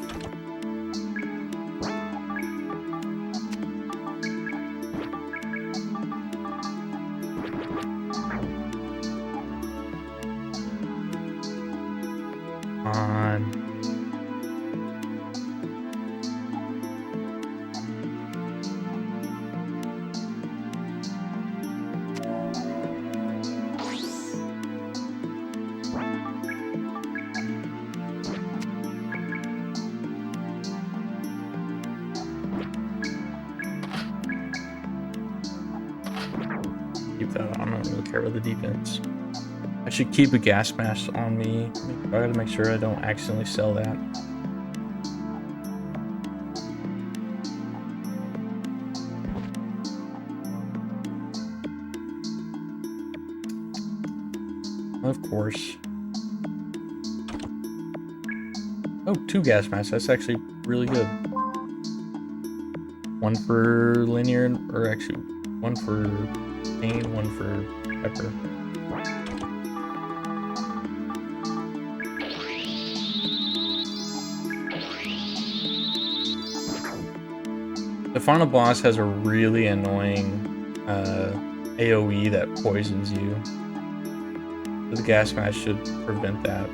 Keep that on. I don't really care about the defense. I should keep a gas mask on me. I gotta make sure I don't accidentally sell that. Of course. Oh, 2 gas masks. That's actually really good. One for linear, or actually, one for pain, one for pepper. The final boss has a really annoying AoE that poisons you. So the gas mask should prevent that.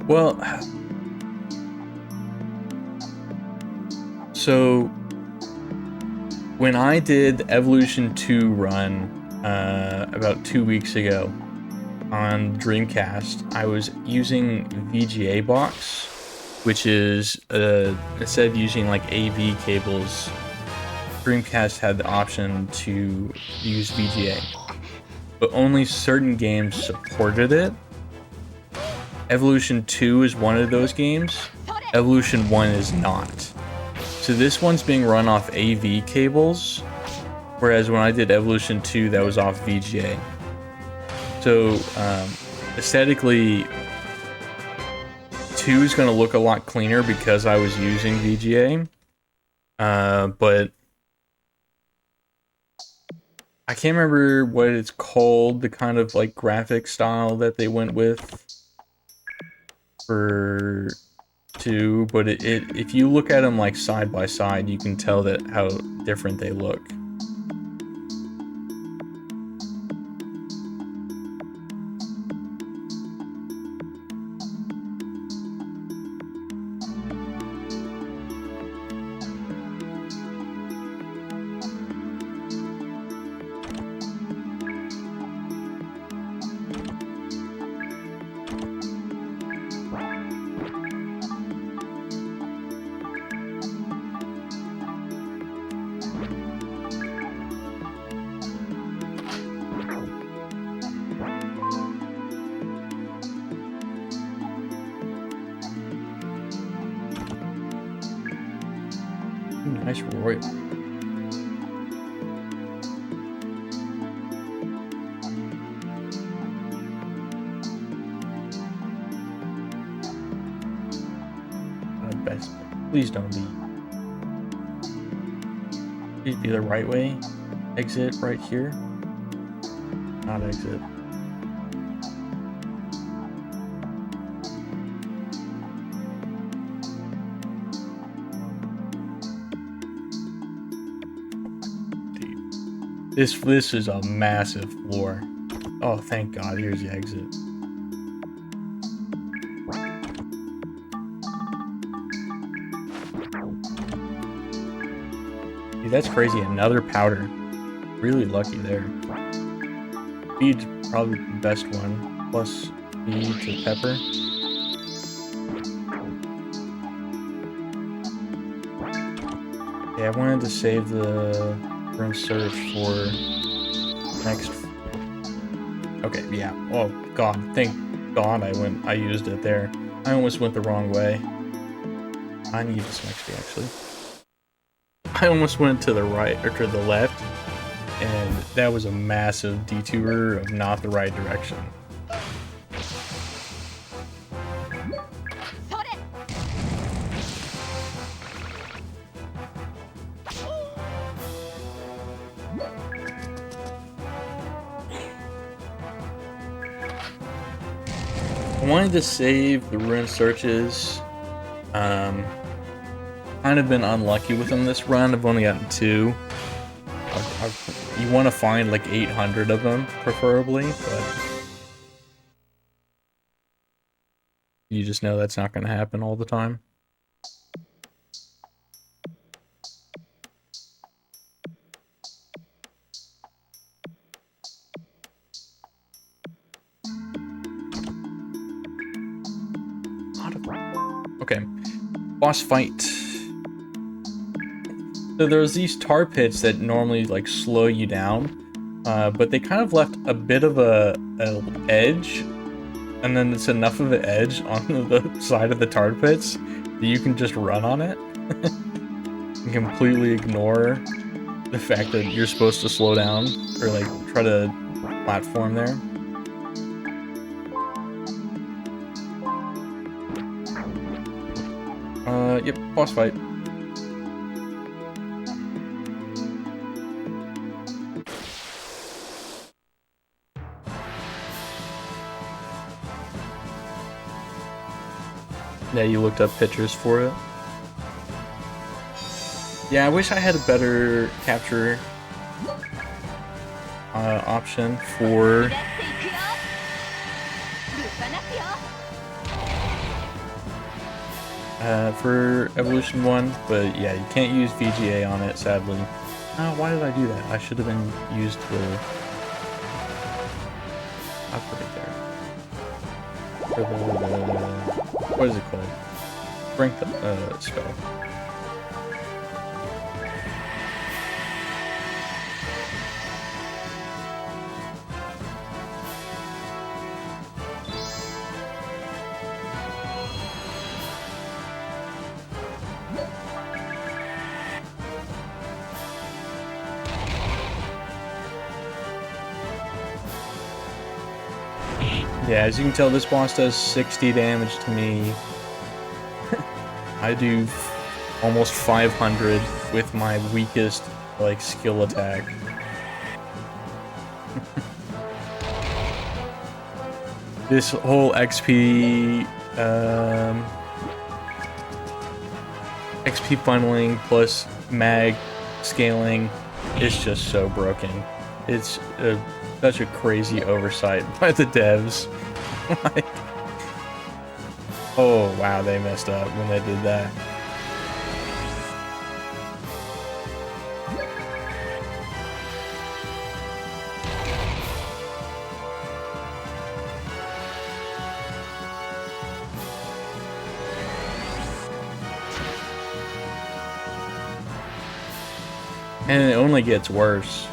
Well, so when I did the Evolution 2 run about 2 weeks ago on Dreamcast, I was using VGA box, which is instead of using like AV cables, Dreamcast had the option to use VGA, but only certain games supported it. Evolution 2 is one of those games. Evolution 1 is not. So this one's being run off AV cables, whereas when I did Evolution 2, that was off VGA. So aesthetically, 2 is going to look a lot cleaner because I was using VGA. But I can't remember what it's called, the kind of like graphic style that they went with for 2, but if you look at them like side by side, you can tell that how different they look. Nice royal. Best. Please don't be. Please be the right way. Exit right here. Not exit. This is a massive floor. Oh, thank God, here's the exit. Dude, that's crazy, another powder. Really lucky there. Speed's probably the best one, plus speed to pepper. Yeah, I wanted to save the burn surge for next. Okay, yeah. Oh God, thank God I used it there. I almost went the wrong way. I need some XP actually. I almost went to the right or to the left, and that was a massive detour of not the right direction. I wanted to save the ruin searches. Kind of been unlucky with them this run. I've only gotten 2. You want to find like 800 of them, preferably, but you just know that's not going to happen all the time. Okay, boss fight. So there's these tar pits that normally like slow you down, but they kind of left a bit of a edge, and then it's enough of an edge on the side of the tar pits that you can just run on it and completely ignore the fact that you're supposed to slow down or like try to platform there. Yep, boss fight. Yeah, you looked up pictures for it. Yeah, I wish I had a better capture option for Evolution 1, but yeah, you can't use VGA on it, sadly. Why did I do that? I should have been used the... I'll put it there. For the... What is it called? Strength spell. Yeah, as you can tell, this boss does 60 damage to me. I do almost 500 with my weakest, like, skill attack. This whole XP funneling plus mag scaling is just so broken. It's such a crazy oversight by the devs. Like, oh wow, they messed up when they did that. And it only gets worse.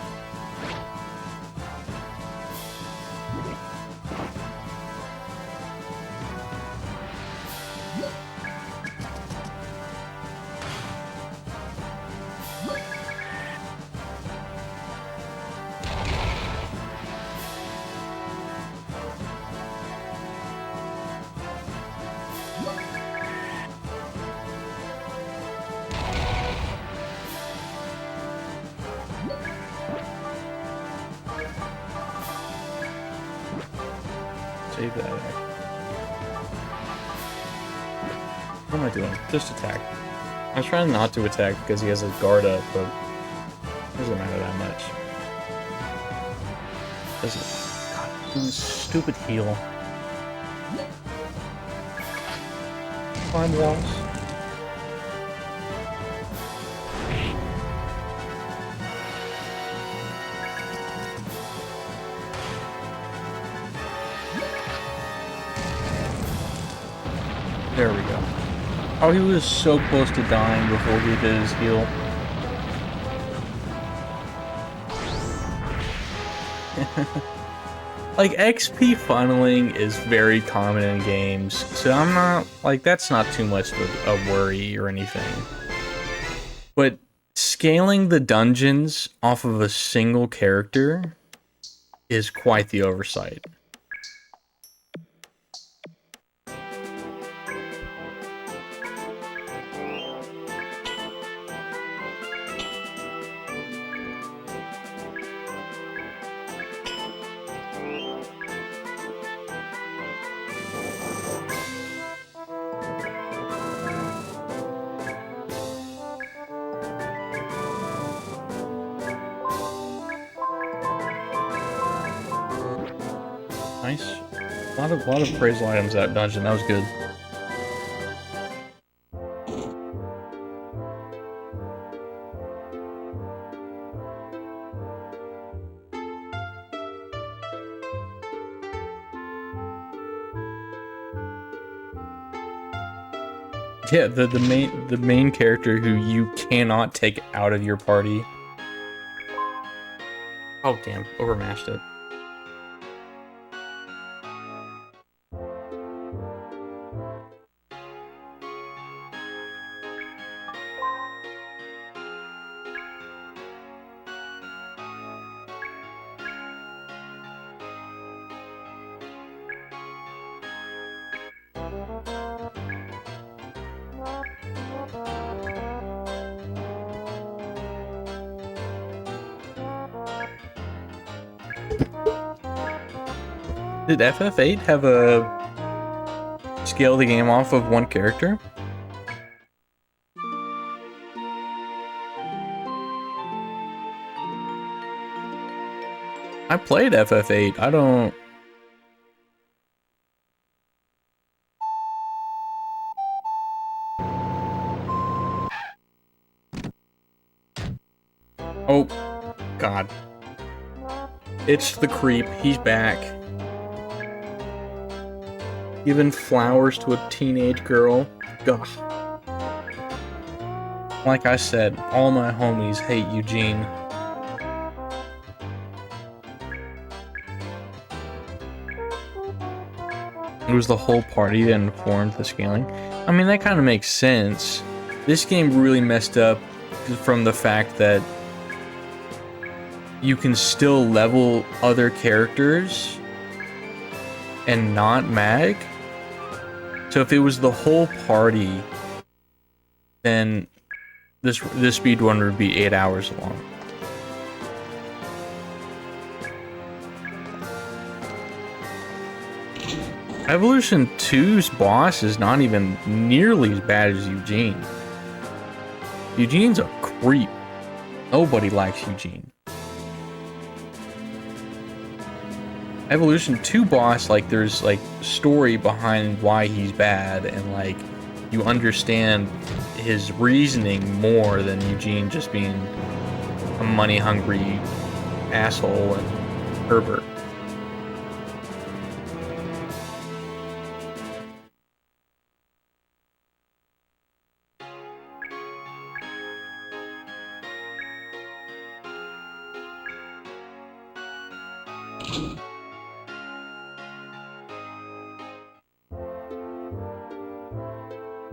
Save that. What am I doing? Just attack. I was trying not to attack because he has a guard up, but it doesn't matter that much. Does it? God, this stupid heal. Climb walls. There we go. Oh, he was so close to dying before he did his heal. Like, XP funneling is very common in games, so I'm not, like, that's not too much of a worry or anything. But scaling the dungeons off of a single character is quite the oversight. Nice. A lot of appraisal items that dungeon. That was good. Yeah, the main character who you cannot take out of your party. Oh damn, overmashed it. Did FF8 have a scale the game off of one character? I played FF8. I don't... Oh, God. It's the creep. He's back. Giving flowers to a teenage girl. Ugh. Like I said, all my homies hate Eugene. It was the whole party that informed the scaling. I mean, that kind of makes sense. This game really messed up from the fact that you can still level other characters and not mag. So if it was the whole party, then this speedrun would be 8 hours long. Evolution 2's boss is not even nearly as bad as Eugene. Eugene's a creep. Nobody likes Eugene. Evolution 2 boss, like, there's, like, story behind why he's bad, and, like, you understand his reasoning more than Eugene just being a money-hungry asshole and Herbert.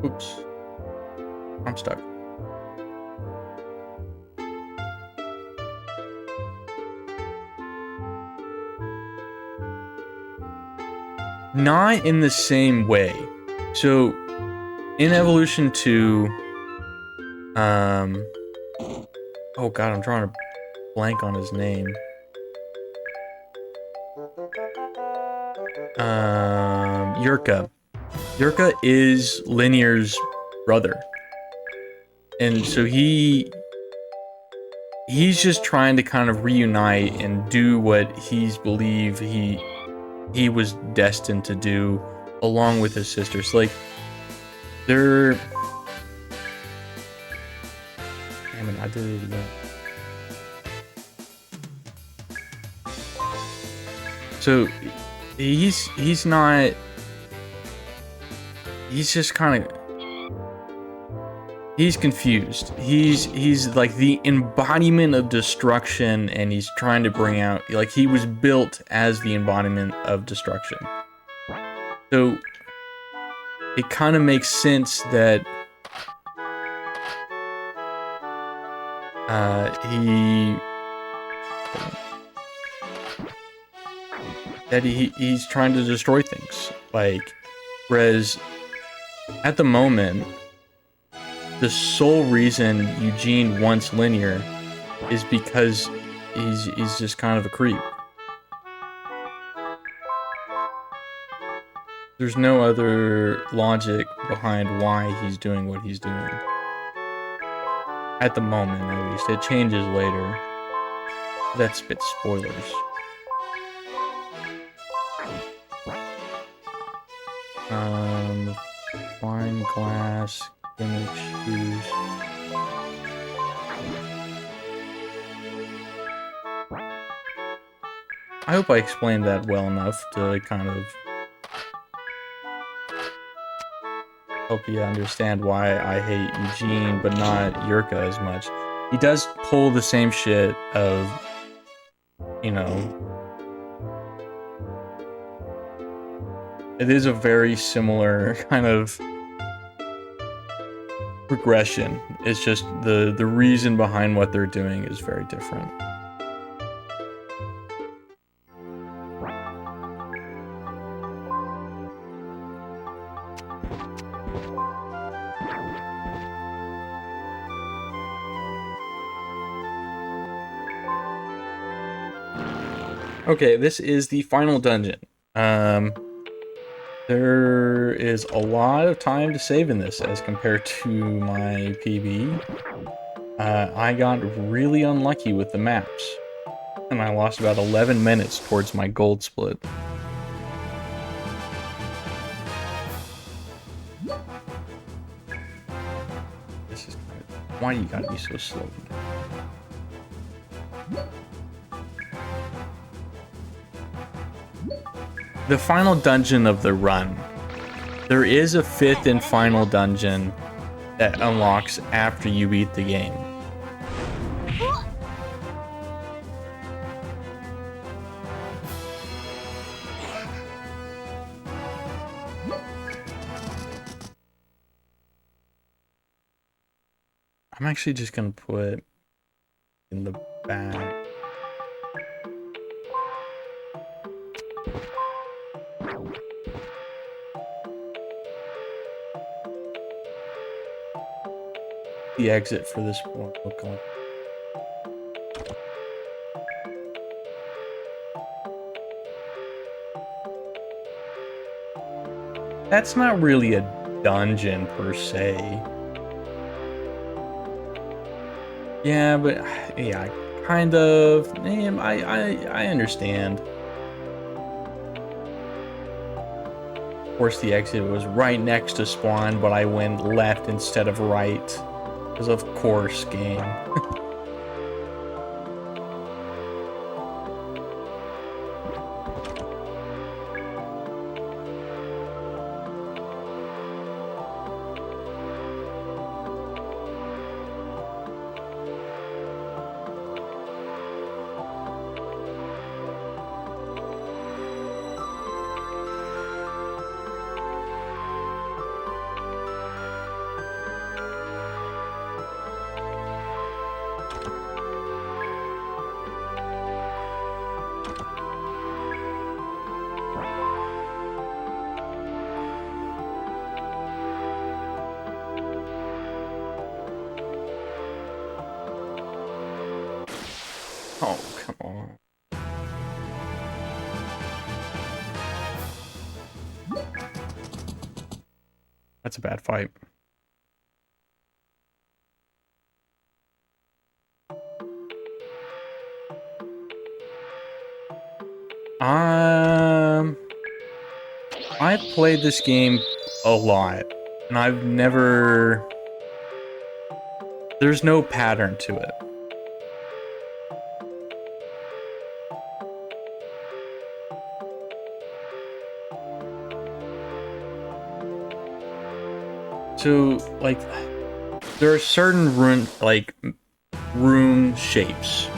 Oops. I'm stuck. Not in the same way. So, in Evolution 2, oh god, I'm drawing a blank on his name. Yurka. Yurka is Linear's brother. And so he he's just trying to kind of reunite and do what he's believed he was destined to do, along with his sisters. Like, they're... Damn it, I did it again. So, he's not... He's just kind of... He's confused. He's like the embodiment of destruction, and he's trying to bring out... Like, he was built as the embodiment of destruction. So, it kind of makes sense that... he's trying to destroy things. Like, whereas at the moment, the sole reason Eugene wants Linear is because he's just kind of a creep. There's no other logic behind why he's doing what he's doing. At the moment, at least. It changes later. That's a bit spoilers. Wine glass, gimmick shoes. I hope I explained that well enough to kind of help you understand why I hate Eugene, but not Yurka as much. He does pull the same shit of, you know... It is a very similar kind of progression. It's just the reason behind what they're doing is very different. Okay, this is the final dungeon. There is a lot of time to save in this as compared to my PB. I got really unlucky with the maps, and I lost about 11 minutes towards my gold split. This is kind of... Why do you gotta be so slow? The final dungeon of the run. There is a 5th and final dungeon that unlocks after you beat the game. I'm actually just gonna put in the back. The exit for this one. Okay. That's not really a dungeon per se. Yeah, but yeah, kind of. I understand. Of course, the exit was right next to spawn, but I went left instead of right. Because of course, game. Oh, come on. That's a bad fight. Um, I've played this game a lot, and I've never... There's no pattern to it. So, like, there are certain room shapes,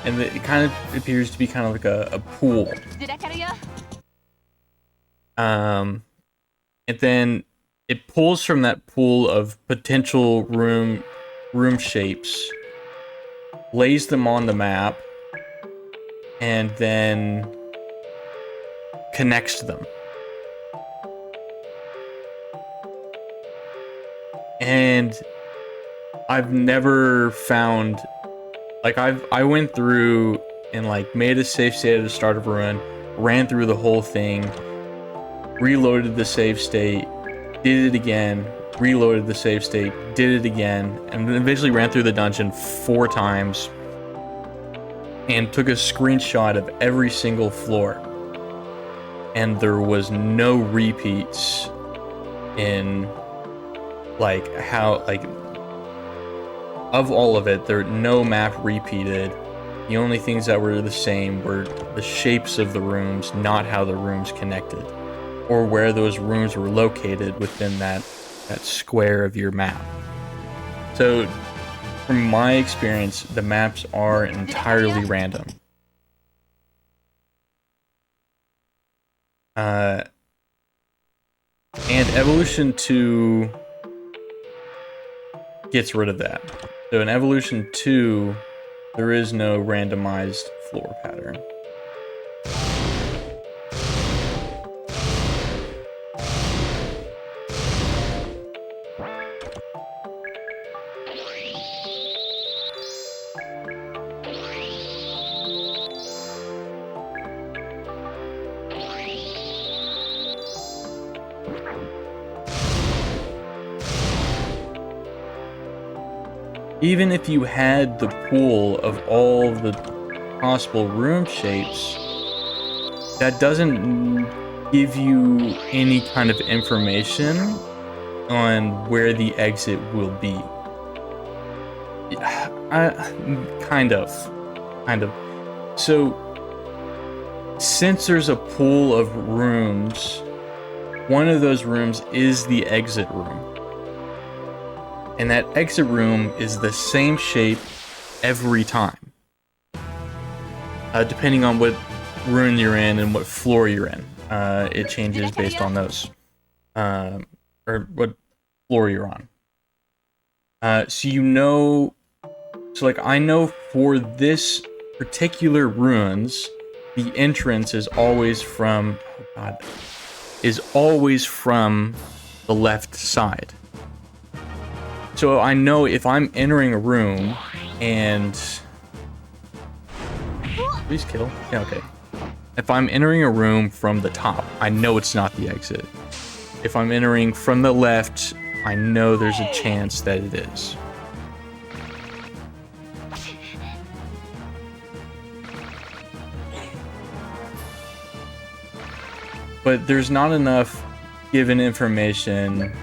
and it kind of appears to be kind of like a pool. And then it pulls from that pool of potential room shapes, lays them on the map, and then connects them. And I've never found, like, I went through and like made a save state at the start of a run, ran through the whole thing, reloaded the save state, did it again, reloaded the save state, did it again, and then eventually ran through the dungeon 4 times and took a screenshot of every single floor. And there was no repeats in, like, how, like, of all of it, no map repeated. The only things that were the same were the shapes of the rooms, not how the rooms connected, or where those rooms were located within that square of your map. So, from my experience, the maps are entirely random. And Evolution 2 gets rid of that. So in Evolution 2, there is no randomized floor pattern. Even if you had the pool of all the possible room shapes, that doesn't give you any kind of information on where the exit will be. Kind of. So, since there's a pool of rooms, one of those rooms is the exit room. And that exit room is the same shape every time. Depending on what room you're in and what floor you're in. It changes based on those. Or what floor you're on. So you know... So, like, I know for this particular ruins, the entrance is always from... Oh, God. Is always from the left side. So I know if I'm entering a room and... Please kill. Yeah, okay. If I'm entering a room from the top, I know it's not the exit. If I'm entering from the left, I know there's a chance that it is. But there's not enough given information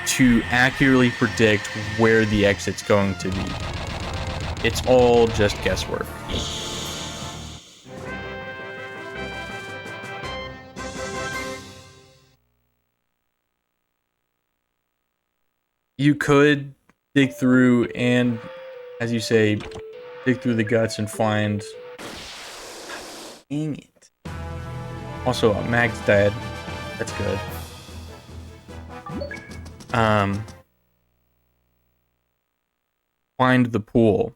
to accurately predict where the exit's going to be. It's all just guesswork. You could dig through and, as you say, dig through the guts and find... Dang it. Also, Mag's dead. That's good. Find the pool.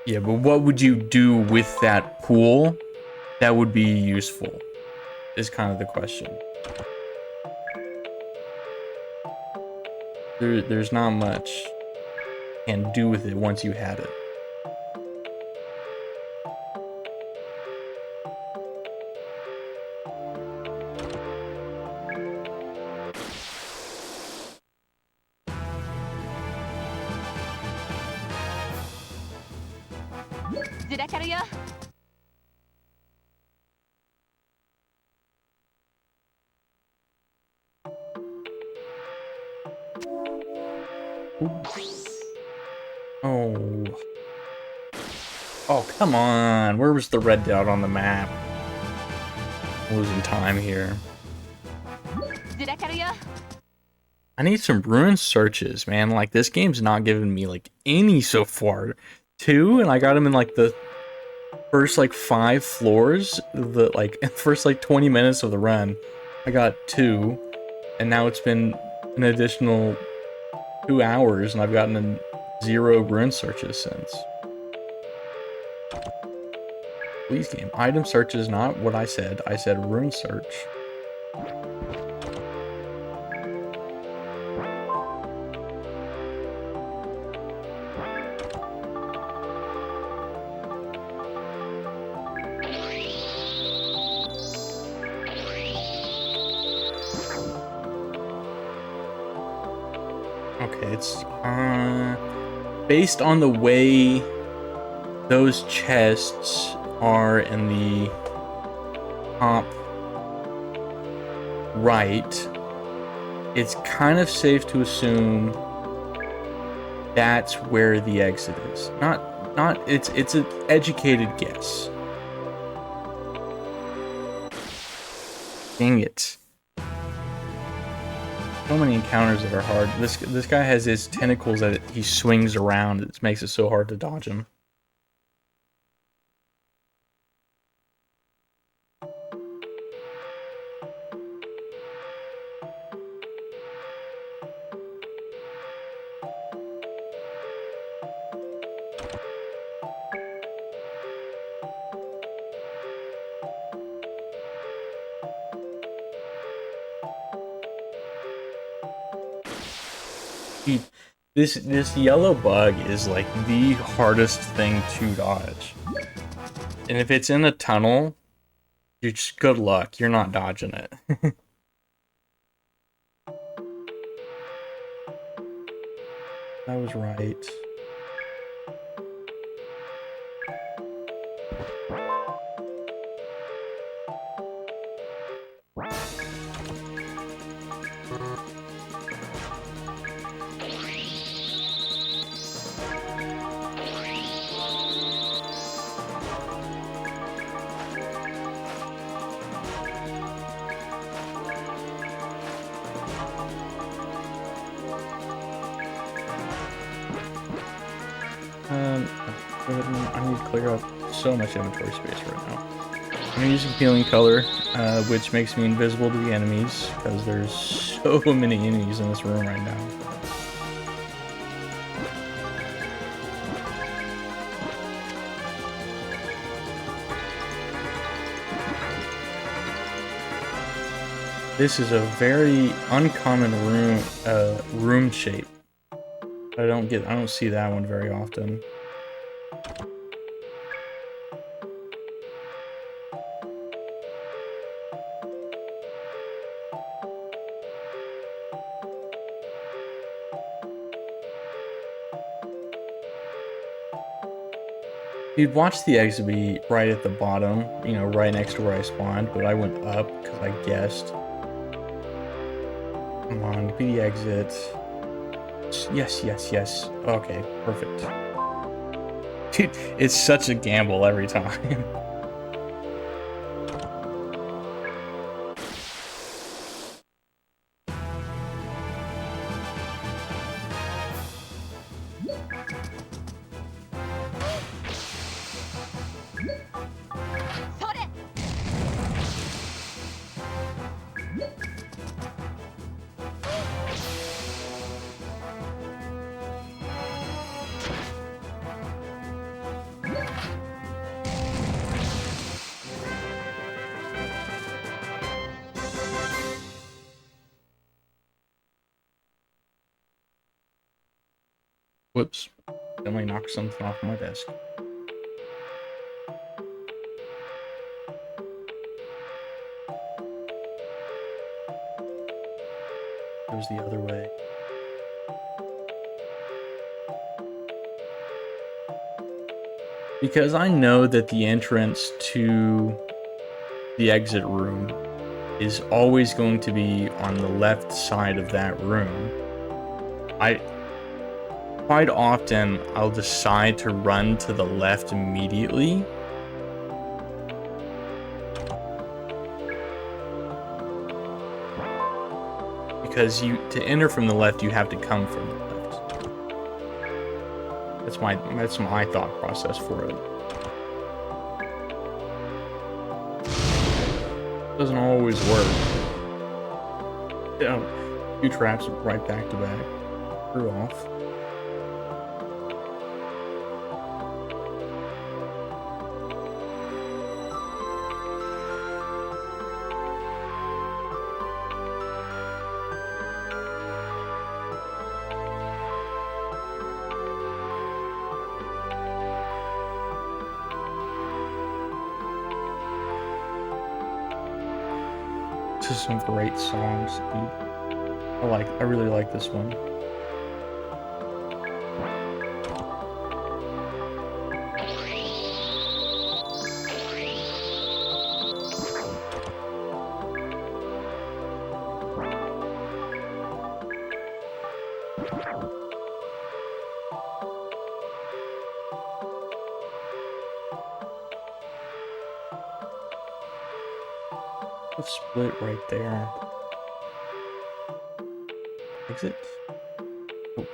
Yeah, but what would you do with that pool that would be useful? Is kind of the question. There's not much you can do with it once you had it. けるよ。Oh. Oh, come on. Where was the red dot on the map? Losing time here. ずらかるよ。 I need some ruin searches, man. Like, this game's not giving me, like, any so far. 2, and I got them in, like, the first, like, 5 floors. The, like, first, like, 20 minutes of the run. I got 2, and now it's been an additional 2 hours, and I've gotten 0 ruin searches since. Please, game. Item search is not what I said. I said ruin search. Okay, it's based on the way those chests are in the top right. It's kind of safe to assume that's where the exit is. It's an educated guess. Dang it. So many encounters that are hard. This guy has his tentacles that he swings around. It makes it so hard to dodge him. This yellow bug is like the hardest thing to dodge. And if it's in a tunnel, you're just good luck. You're not dodging it. I was right. I need to clear up so much inventory space right now. I'm using peeling color, which makes me invisible to the enemies, because there's so many enemies in this room right now. This is a very uncommon room shape. I don't see that one very often. You'd watch the exit be right at the bottom, you know, right next to where I spawned, but I went up because I guessed. Come on, be the exit. Yes, yes, yes. Okay, perfect. Dude, it's such a gamble every time. Whoops. Definitely knocked something off my desk. It was the other way. Because I know that the entrance to the exit room is always going to be on the left side of that room. Quite often I'll decide to run to the left immediately. Because to enter from the left, you have to come from the left. That's my thought process for it. Doesn't always work. Yeah, 2 traps right back to back. Screw off. This is some great songs, dude. I really like this one. Let's split right there. Exit. Oh.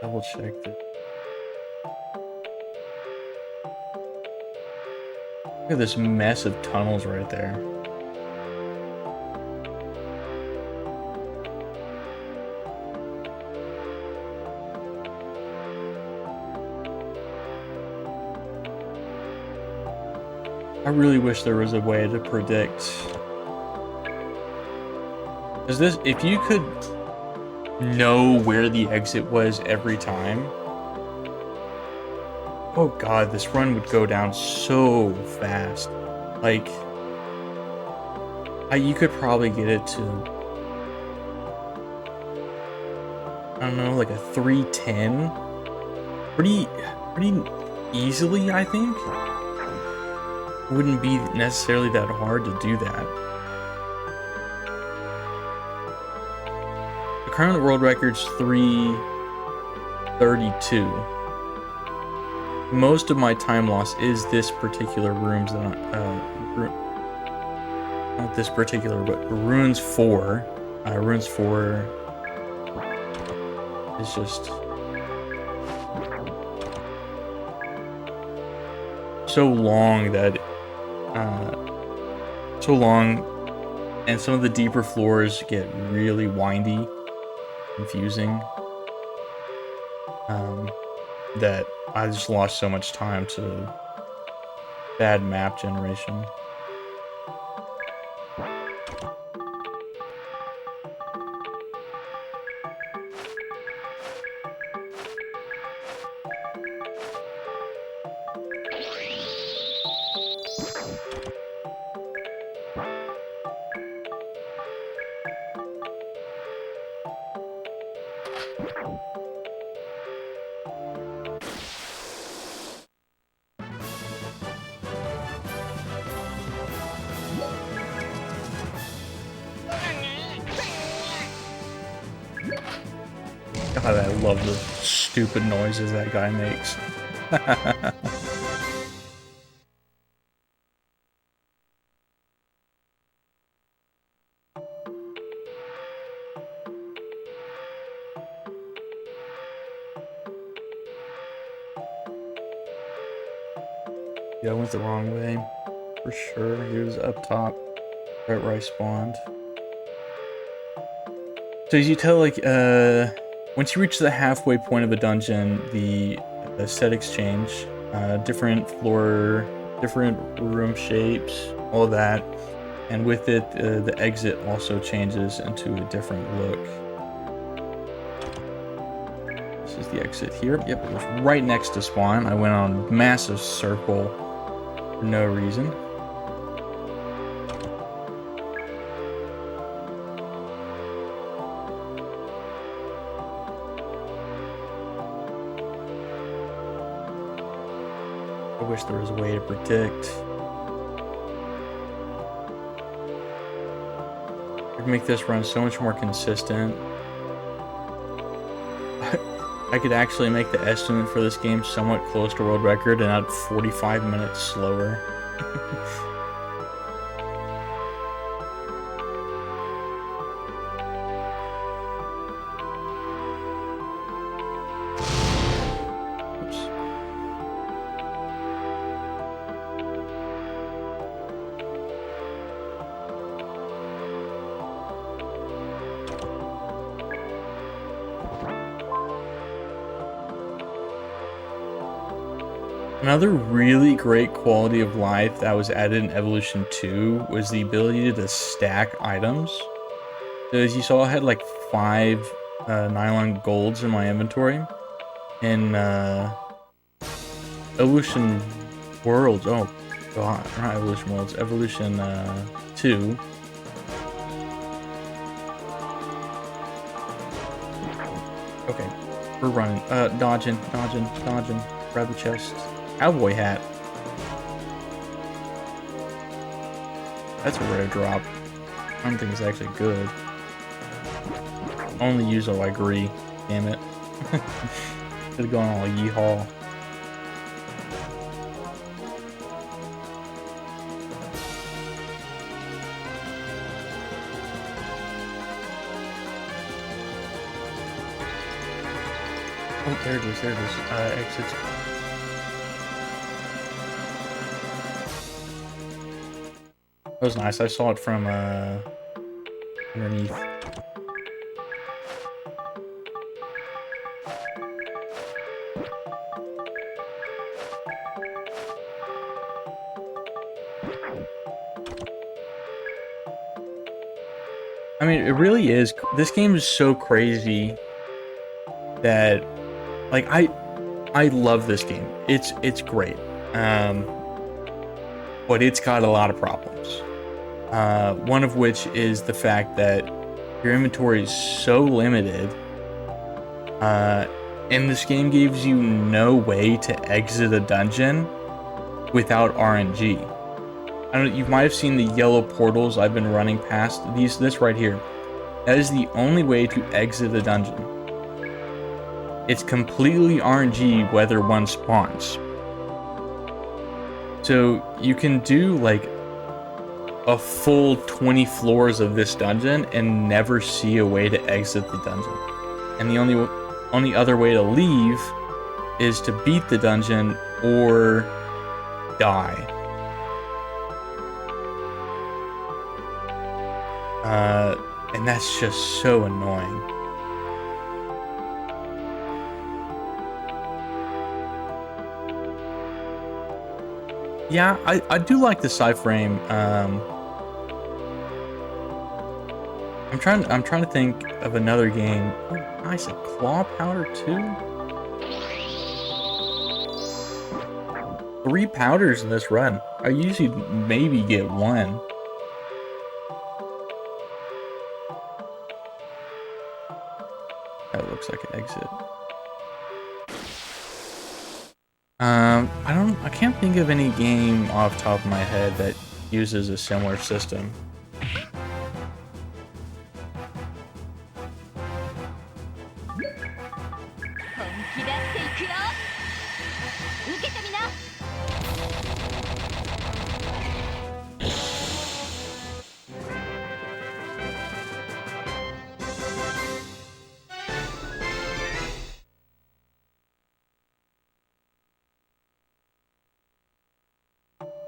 Double check this. Look at this mess of tunnels right there. I really wish there was a way to predict. If you could know where the exit was every time, oh god, this run would go down so fast. Like, you could probably get it to, I don't know, like a 310, pretty easily, I think. Wouldn't be necessarily that hard to do that. The current world record's 3:32. Most of my time loss is this particular rooms that not this particular, but runes 4. Runes 4 is just so long that and some of the deeper floors get really windy, confusing, that I just lost so much time to bad map generation. God, I love the stupid noises that guy makes. Yeah, I went the wrong way, for sure. He was up top, right where I spawned. So as you tell, like, once you reach the halfway point of a dungeon, the aesthetics change. Different floor, different room shapes, all that. And with it, the exit also changes into a different look. This is the exit here. Yep, it was right next to spawn. I went on a massive circle for no reason. I wish there was a way to predict. I'd make this run so much more consistent. I could actually make the estimate for this game somewhat close to world record and add 45 minutes slower. Another really great quality of life that was added in Evolution 2 was the ability to stack items. So as you saw, I had like 5 nylon golds in my inventory. In Evolution Worlds, oh god, not Evolution Worlds, Evolution 2. Okay, we're running. Dodging. Grab the chest. Cowboy hat. That's a rare drop. I don't think it's actually good. Only use all I agree. Damn it. Could've gone all yeehaw. Oh, there it is. Exits. That was nice. I saw it from underneath. I mean, it really is. This game is so crazy that, like, I love this game. It's great. But it's got a lot of problems. One of which is the fact that your inventory is so limited, and this game gives you no way to exit a dungeon without RNG. I don't know, you might have seen the yellow portals I've been running past. This right here. That is the only way to exit a dungeon. It's completely RNG whether one spawns. So you can do like a full 20 floors of this dungeon and never see a way to exit the dungeon. And the only other way to leave is to beat the dungeon or die. And that's just so annoying. Yeah, I do like the sci-frame. I'm trying to think of another game. Oh, nice, a claw powder too. 3 powders in this run. I usually maybe get 1. That looks like an exit. I can't think of any game off the top of my head that uses a similar system.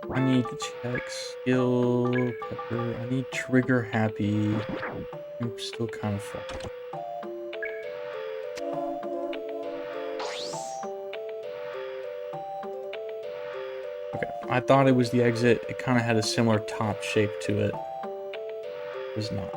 I need to check skill, pepper. I need trigger happy. I'm still kind of full. Okay, I thought it was the exit. It kind of had a similar top shape to it. It was not.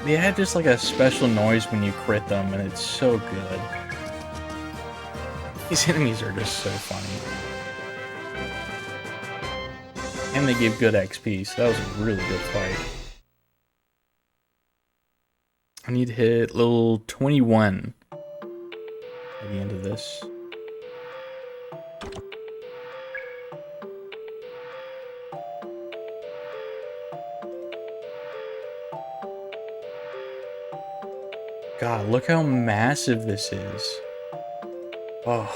They had just like a special noise when you crit them, and it's so good. These enemies are just so funny. And they give good XP, so that was a really good fight. I need to hit level 21 at the end of this. God, look how massive this is. Oh,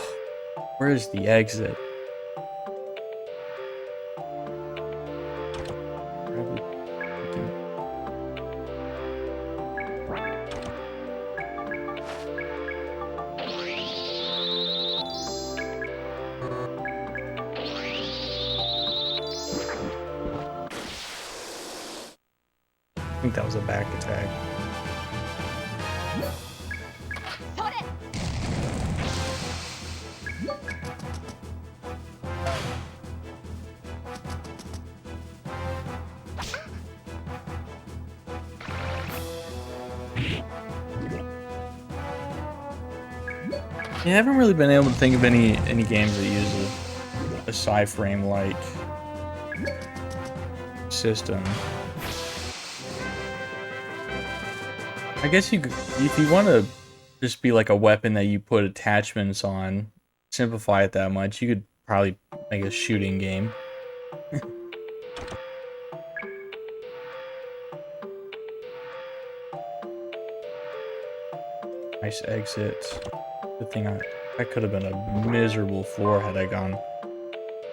where's the exit? I think that was a back attack. I haven't really been able to think of any games that use a sci-frame like system. I guess you could, if you want to just be like a weapon that you put attachments on, simplify it that much, you could probably make a shooting game. Nice exit. Good thing that could have been a miserable floor had I gone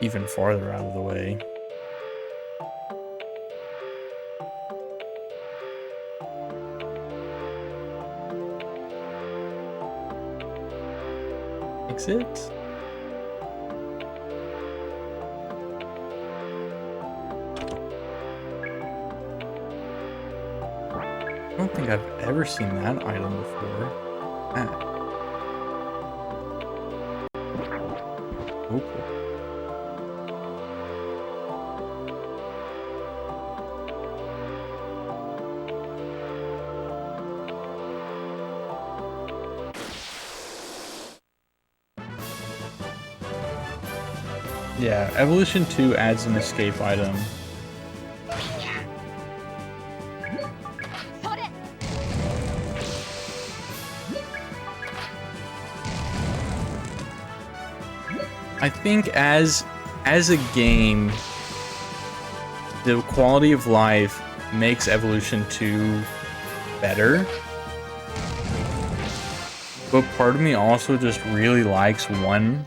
even farther out of the way. Exit? I don't think I've ever seen that item before. Ah. Oh. Yeah, Evolution 2 adds an escape item. I think as a game, the quality of life makes Evolution 2 better. But part of me also just really likes 1.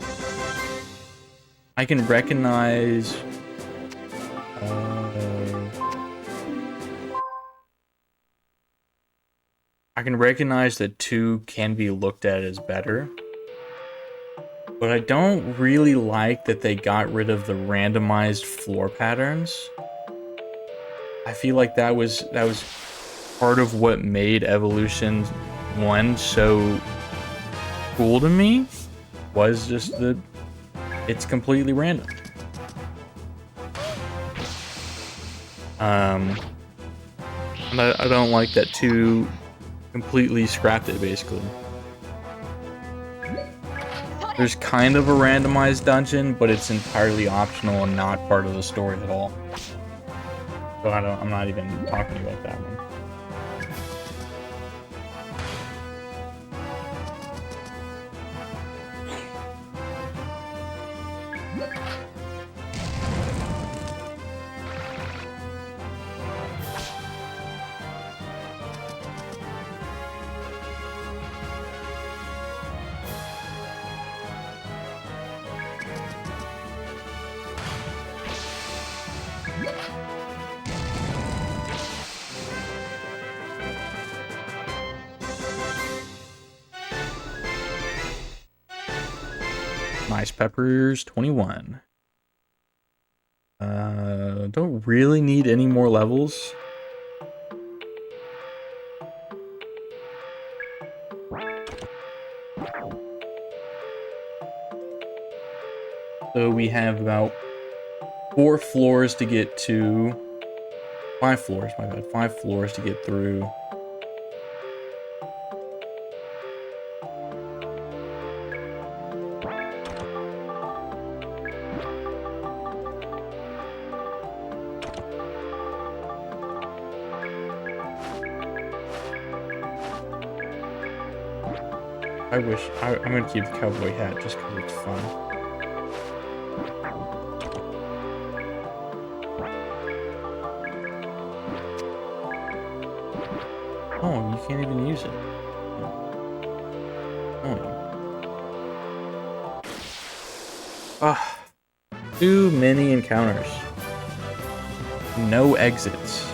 I can recognize that 2 can be looked at as better. But I don't really like that they got rid of the randomized floor patterns. I feel like that was part of what made Evolution 1 so cool to me, was just it's completely random. And I don't like that 2 completely scrapped it, basically. There's kind of a randomized dungeon, but it's entirely optional and not part of the story at all. So I'm not even talking about that one. Nice peppers, 21. Don't really need any more levels. So we have about 4 floors to get to. 5 floors, my bad. 5 floors to get through. I'm gonna keep the cowboy hat just because it's fun. Oh, you can't even use it. Oh. Ah, too many encounters. No exits.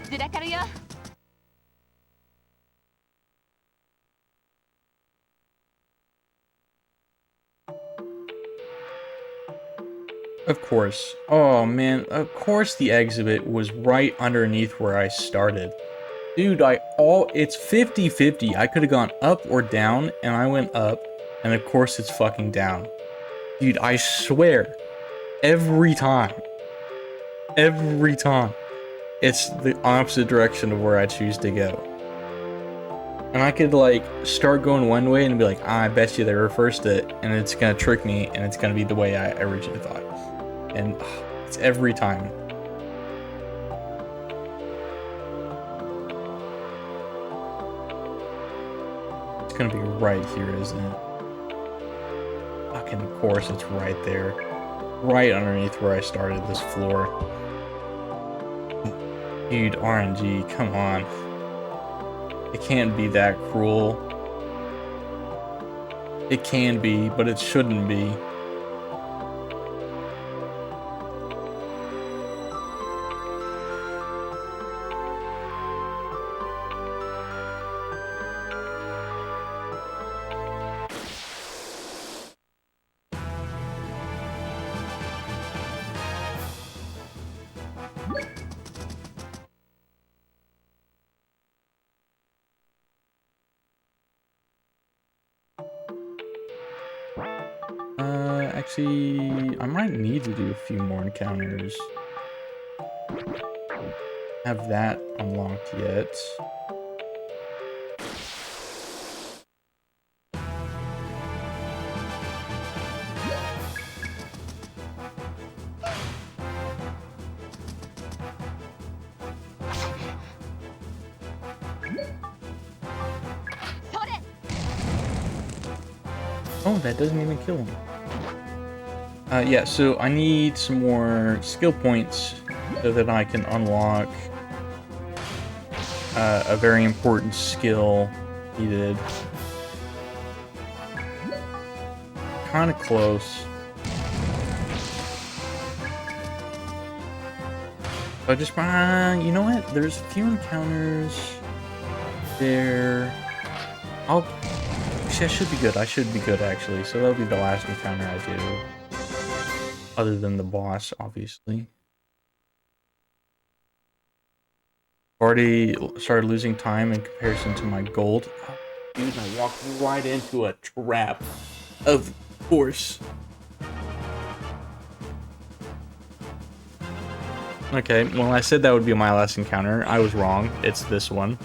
Did I carry you? Of course. Oh man, of course the exhibit was right underneath where I started. Dude, it's 50-50. I could have gone up or down, and I went up, and of course it's fucking down. Dude, I swear, every time, it's the opposite direction of where I choose to go. And I could, like, start going one way and be like, I bet you they reversed it, and it's gonna trick me, and it's gonna be the way I originally thought. And it's every time. It's gonna be right here, isn't it? Fucking of course it's right there. Right underneath where I started this floor. Dude, RNG, come on. It can't be that cruel. It can be, but it shouldn't be. Actually, I might need to do a few more encounters. Have that unlocked yet. Oh, that doesn't even kill him. Yeah, so I need some more skill points so that I can unlock a very important skill needed. Kind of close. But just, you know what? There's a few encounters there. Actually, I should be good. I should be good, actually. So that'll be the last encounter I do. Other than the boss, obviously. Already started losing time in comparison to my gold. Oh, dude, I walked right into a trap. Of course. Okay, well, I said that would be my last encounter. I was wrong. It's this one.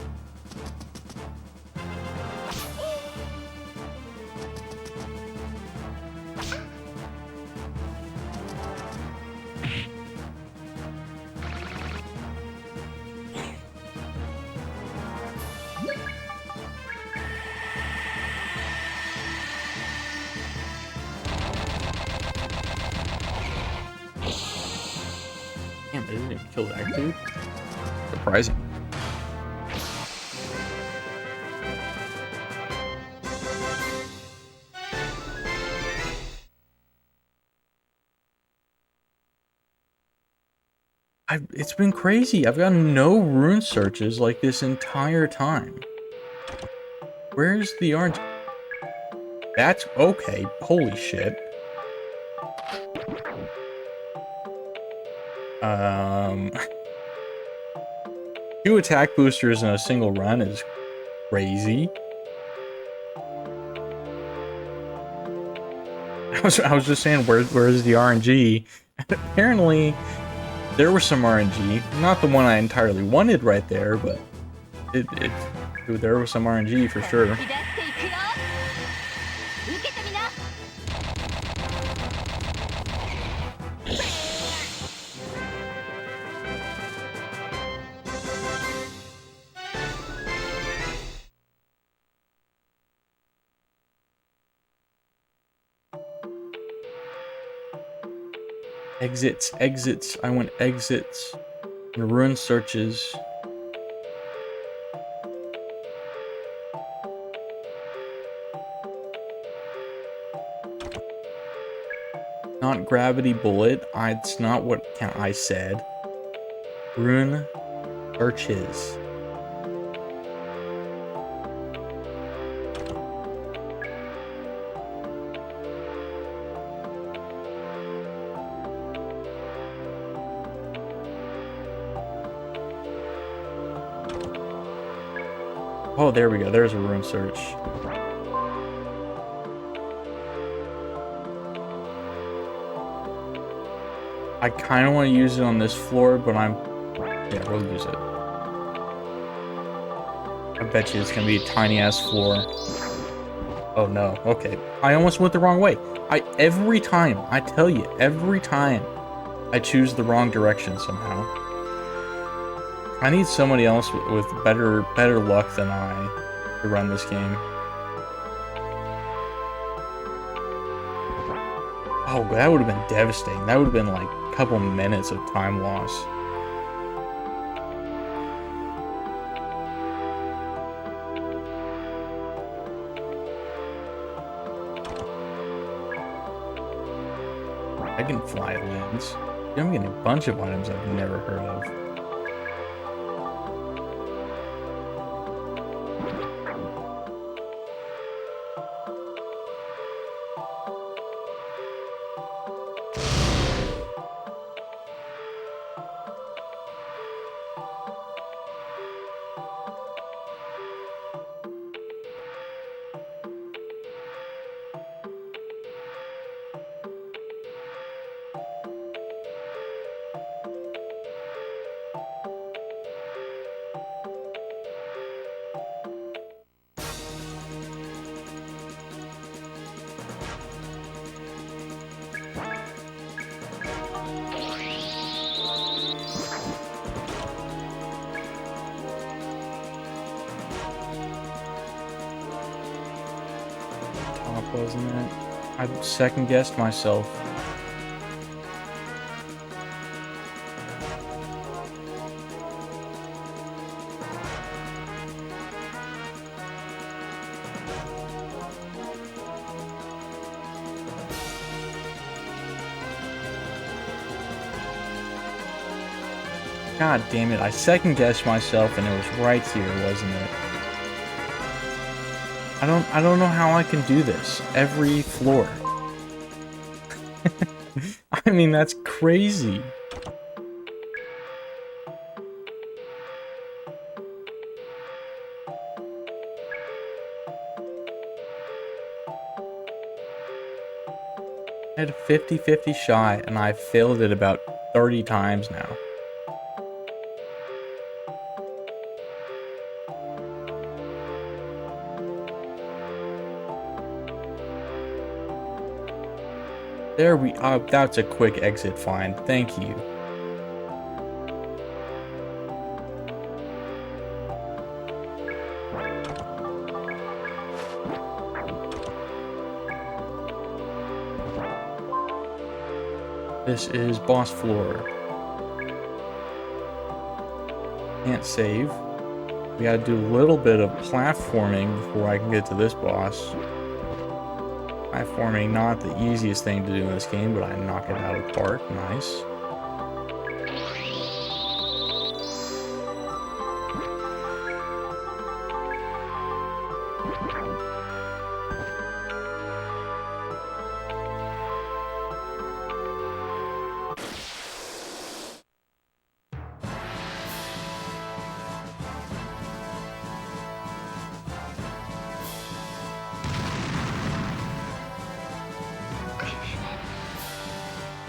Damn, I didn't even kill that dude. Surprising. It's been crazy. I've gotten no rune searches like this entire time. Where's the orange? That's okay. Holy shit. Two attack boosters in a single run is crazy. I was just saying, where's the RNG? Apparently, there was some RNG. Not the one I entirely wanted right there, but there was some RNG for sure. 下っていくよ。受けてみな。Exits, exits. I want exits. And rune searches. Not gravity bullet. It's not what I said. Rune searches. Oh, there we go. There's a rune search. I kind of want to use it on this floor, but yeah, we'll use it. I bet you it's going to be a tiny-ass floor. Oh, no. Okay. I almost went the wrong way. Every time, I tell you, every time I choose the wrong direction somehow. I need somebody else with better luck than I to run this game. Oh, that would have been devastating. That would have been like a couple minutes of time loss. I can fly lands. I'm getting a bunch of items I've never heard of. Wasn't it? I second guessed myself. God damn it, I second guessed myself and it was right here, wasn't it? I don't know how I can do this every floor. I mean, that's crazy. I had a 50-50 shot and I've failed it about 30 times now. There we are. That's a quick exit find. Thank you. This is boss floor. Can't save. We gotta do a little bit of platforming before I can get to this boss. Platforming, not the easiest thing to do in this game, but I knock it out of the park. Nice.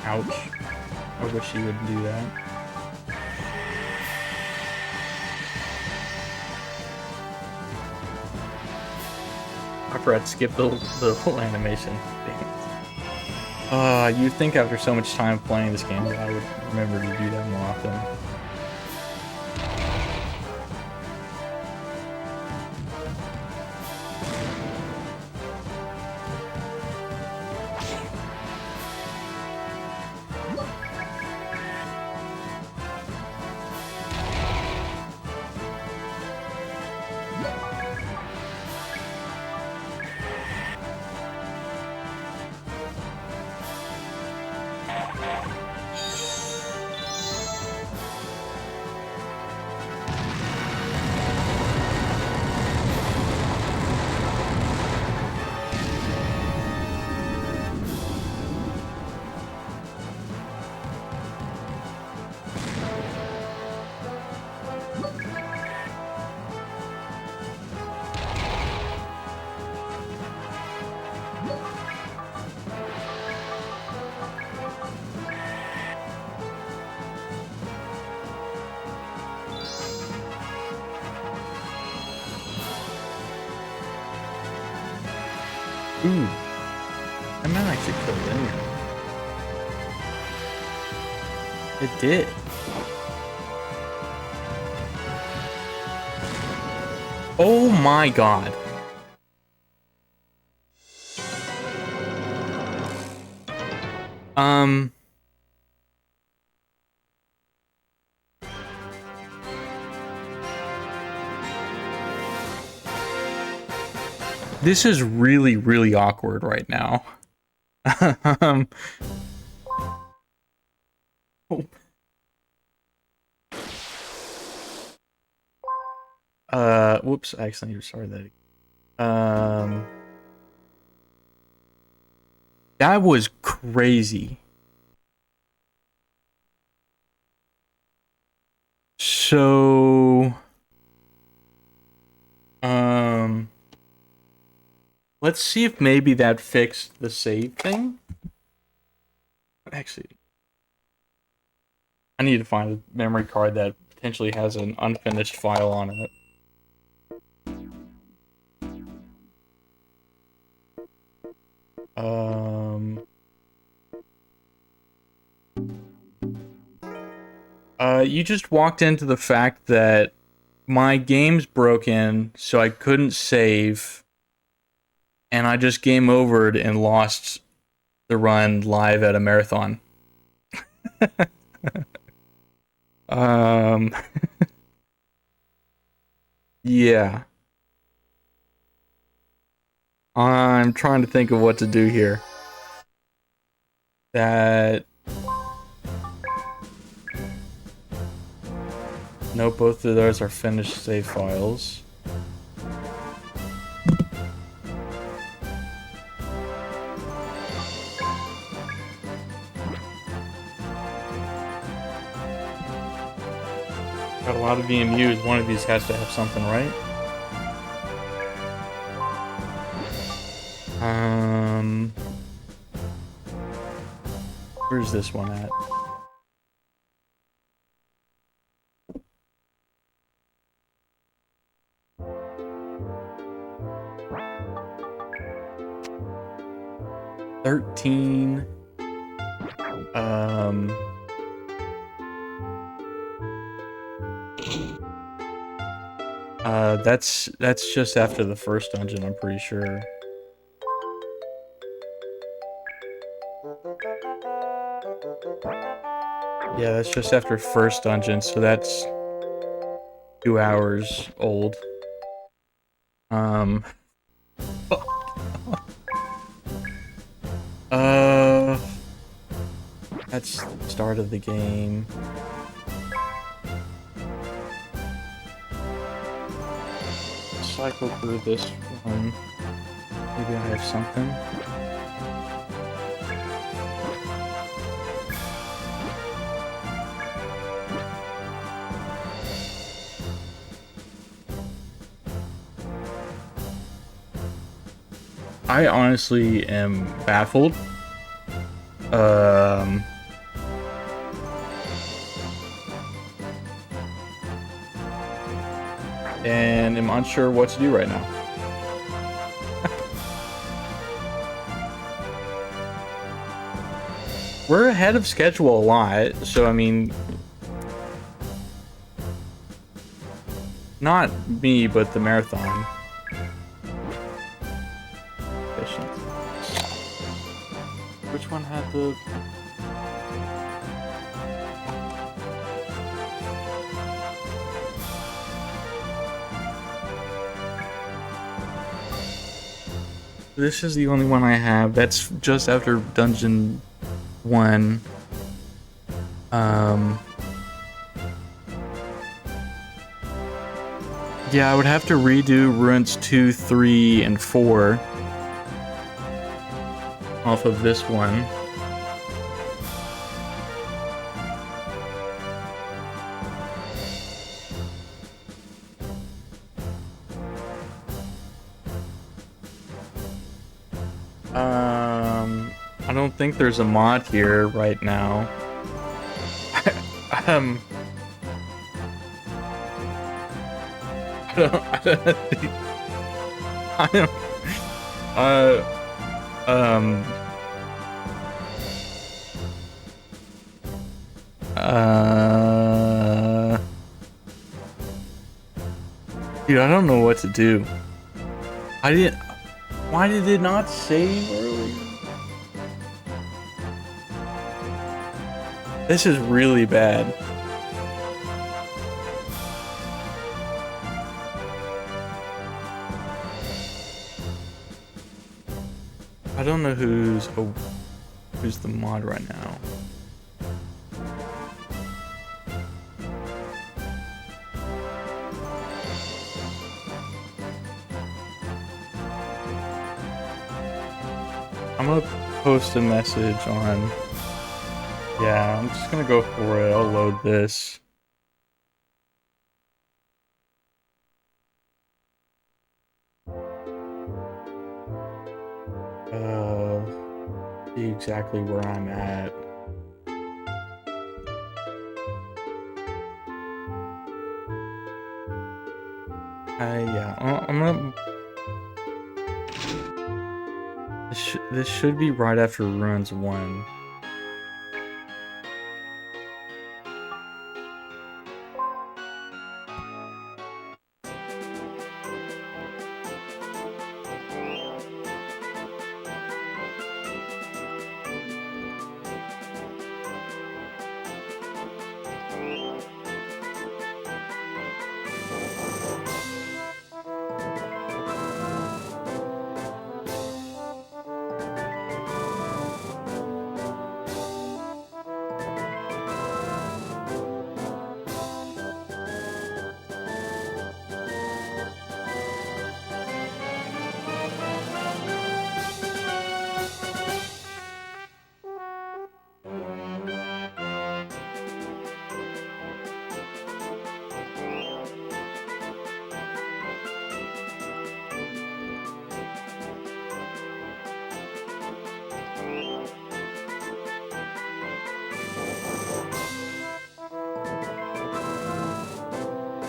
Ouch. I wish he wouldn't do that. I forgot to skip the whole animation. You'd think after so much time playing this game that I would remember to do that more often. Ooh. I might actually kill it anyway. It did. Oh my god. This is really, really awkward right now. Whoops, I accidentally restarted that. That was crazy. So, let's see if maybe that fixed the save thing. Actually, I need to find a memory card that potentially has an unfinished file on it. You just walked into the fact that my game's broken, so I couldn't save, and I just game overed and lost the run live at a marathon. Yeah. I'm trying to think of what to do here. No, both of those are finished save files. Got a lot of VMUs. One of these has to have something, right? Where's this one at? That's just after the first dungeon, I'm pretty sure. Yeah, that's just after first dungeon, so that's 2 hours old. That's the start of the game. Cycle through this one. Maybe I have something. I honestly am baffled. and am unsure what to do right now. We're ahead of schedule a lot, so I mean, not me, but the marathon. Efficient. Which one had the... This is the only one I have. That's just after Dungeon 1. Yeah, I would have to redo Ruins 2, 3, and 4 off of this one. I don't think there's a mod here right now. I don't think, I don't, dude, I don't know what to do. Why did it not save earlier? This is really bad. I don't know who's the mod right now. I'm gonna post a message on... Yeah, I'm just gonna go for it. I'll load this. See exactly where I'm at. Yeah, I'm gonna... This should be right after Ruins 1.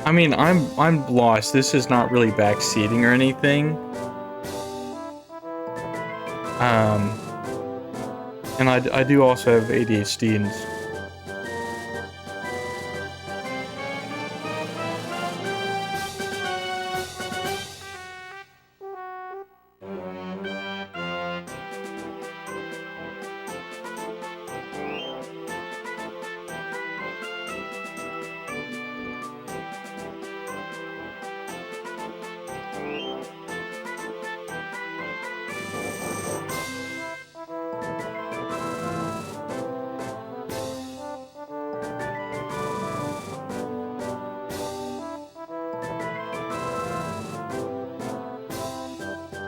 I mean, I'm lost. This is not really backseating or anything. And I do also have ADHD and...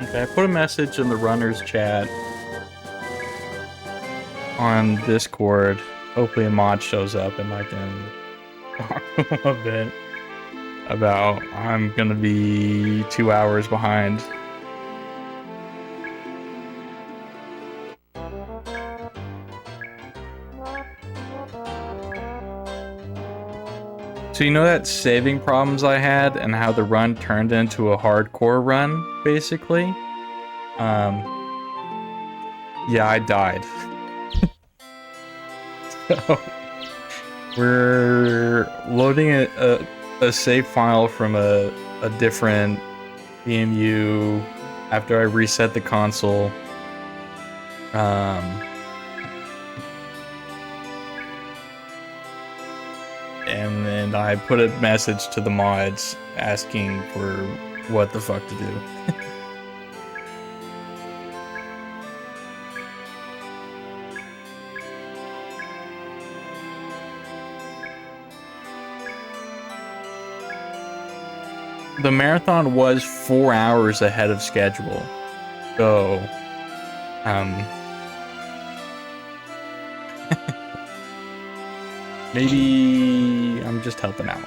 Okay, I put a message in the runners chat on Discord. Hopefully a mod shows up and I can talk a bit about I'm gonna be 2 hours behind. So you know that saving problems I had and how the run turned into a hardcore run, basically? Yeah, I died. So we're loading a save file from a different EMU after I reset the console. And then I put a message to the mods asking for what the fuck to do. The marathon was 4 hours ahead of schedule. So, maybe I'm just helping out.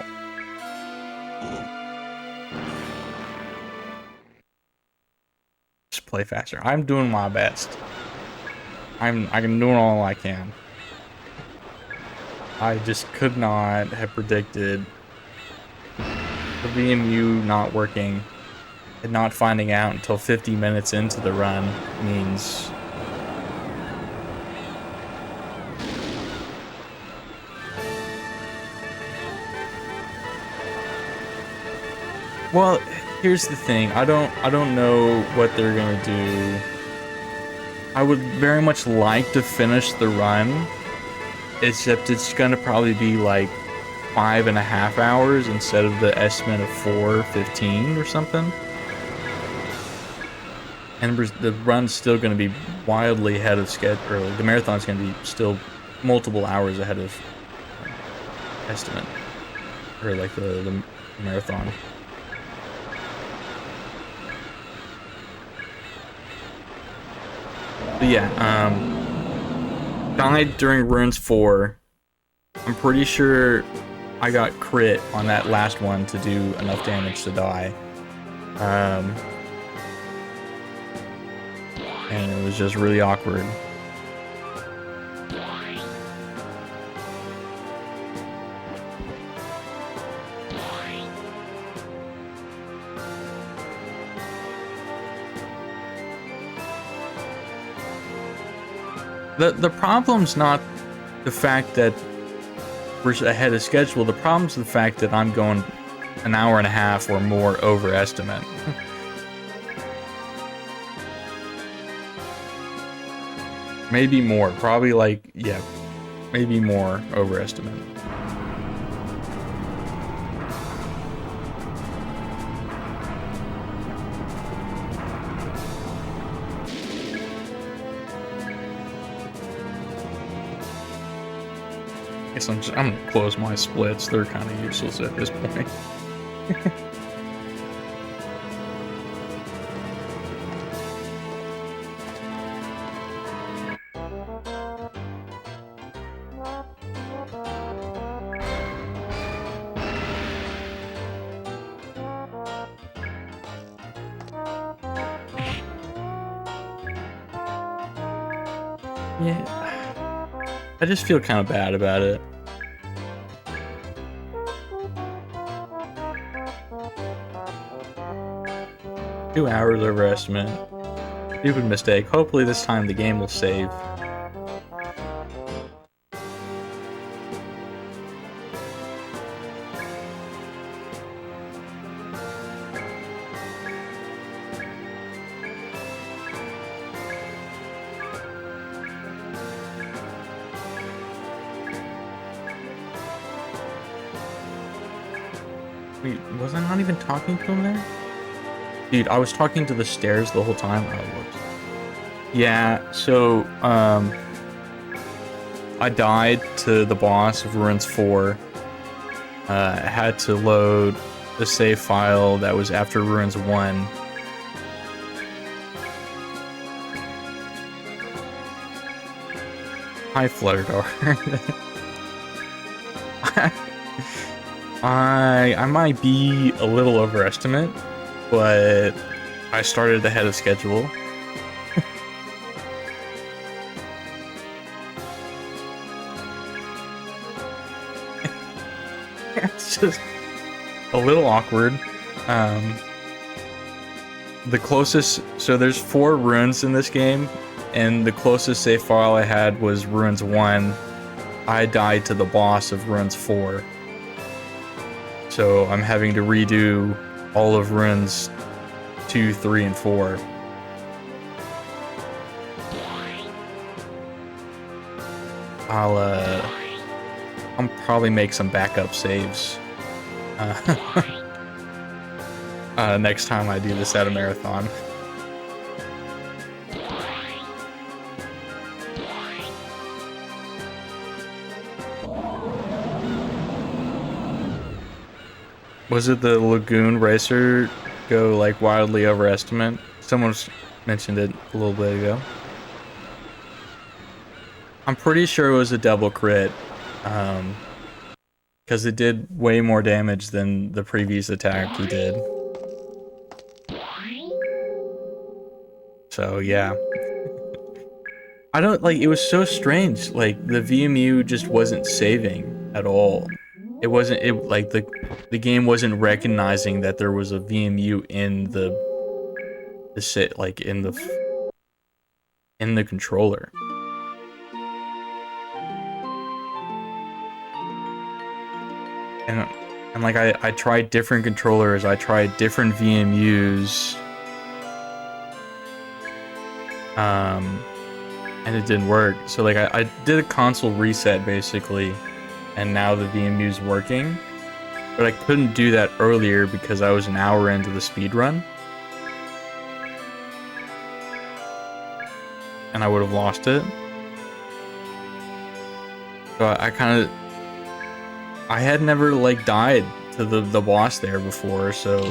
Just play faster. I'm doing my best. I'm doing all I can. I just could not have predicted the VMU not working and not finding out until 50 minutes into the run means well, here's the thing. I don't know what they're gonna do. I would very much like to finish the run, except it's gonna probably be like 5.5 hours instead of the estimate of 4:15 or something. And the run's still gonna be wildly ahead of schedule. The marathon's gonna be still multiple hours ahead of estimate, or like the marathon. But yeah, died during Ruins 4. I'm pretty sure I got crit on that last one to do enough damage to die. And it was just really awkward. The problem's not the fact that we're ahead of schedule. The problem's the fact that I'm going an hour and a half or more over estimate. Maybe more. Probably like, yeah, maybe more over estimate. Guess I'm gonna close my splits. They're kind of useless at this point. Yeah, I just feel kind of bad about it. Two hours over estimate. Stupid mistake. Hopefully this time the game will save. Wait, was I not even talking to him there? Dude, I was talking to the stairs the whole time. Oh, whoops. Yeah, so, I died to the boss of Ruins 4. I had to load the save file that was after Ruins 1. Hi, Flutterdart. I might be a little overestimate, but I started ahead of schedule. So just a little awkward. The closest, so there's 4 runes in this game, and the closest save file I had was runes 1. I died to the boss of runes 4. So I'm having to redo all of runes 2, 3, and 4. I'll probably make some backup saves next time I do this at a marathon. Was it the Lagoon Racer go like wildly overestimate? Someone mentioned it a little bit ago. I'm pretty sure it was a double crit, because it did way more damage than the previous attack he did. So yeah. I don't, like, it was so strange, like, the VMU just wasn't saving at all. It wasn't, like, the game wasn't recognizing that there was a VMU in the controller. And like, I tried different controllers, I tried different VMUs, and it didn't work. So like, I did a console reset basically, and now the VMU's working, but I couldn't do that earlier because I was an hour into the speedrun, and I would have lost it. So I had never like died to the boss there before, so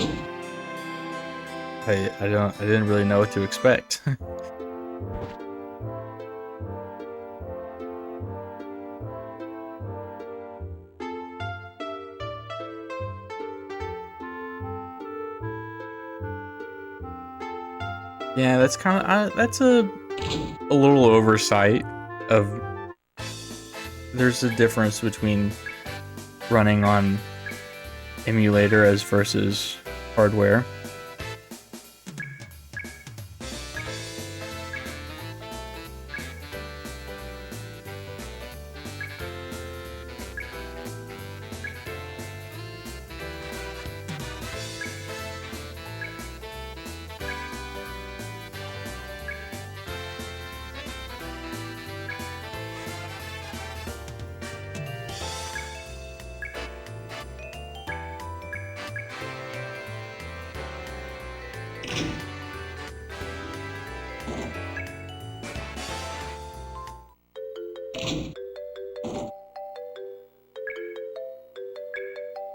I didn't really know what to expect. Yeah, that's kind of that's a little oversight of. There's a difference between running on emulator as versus hardware.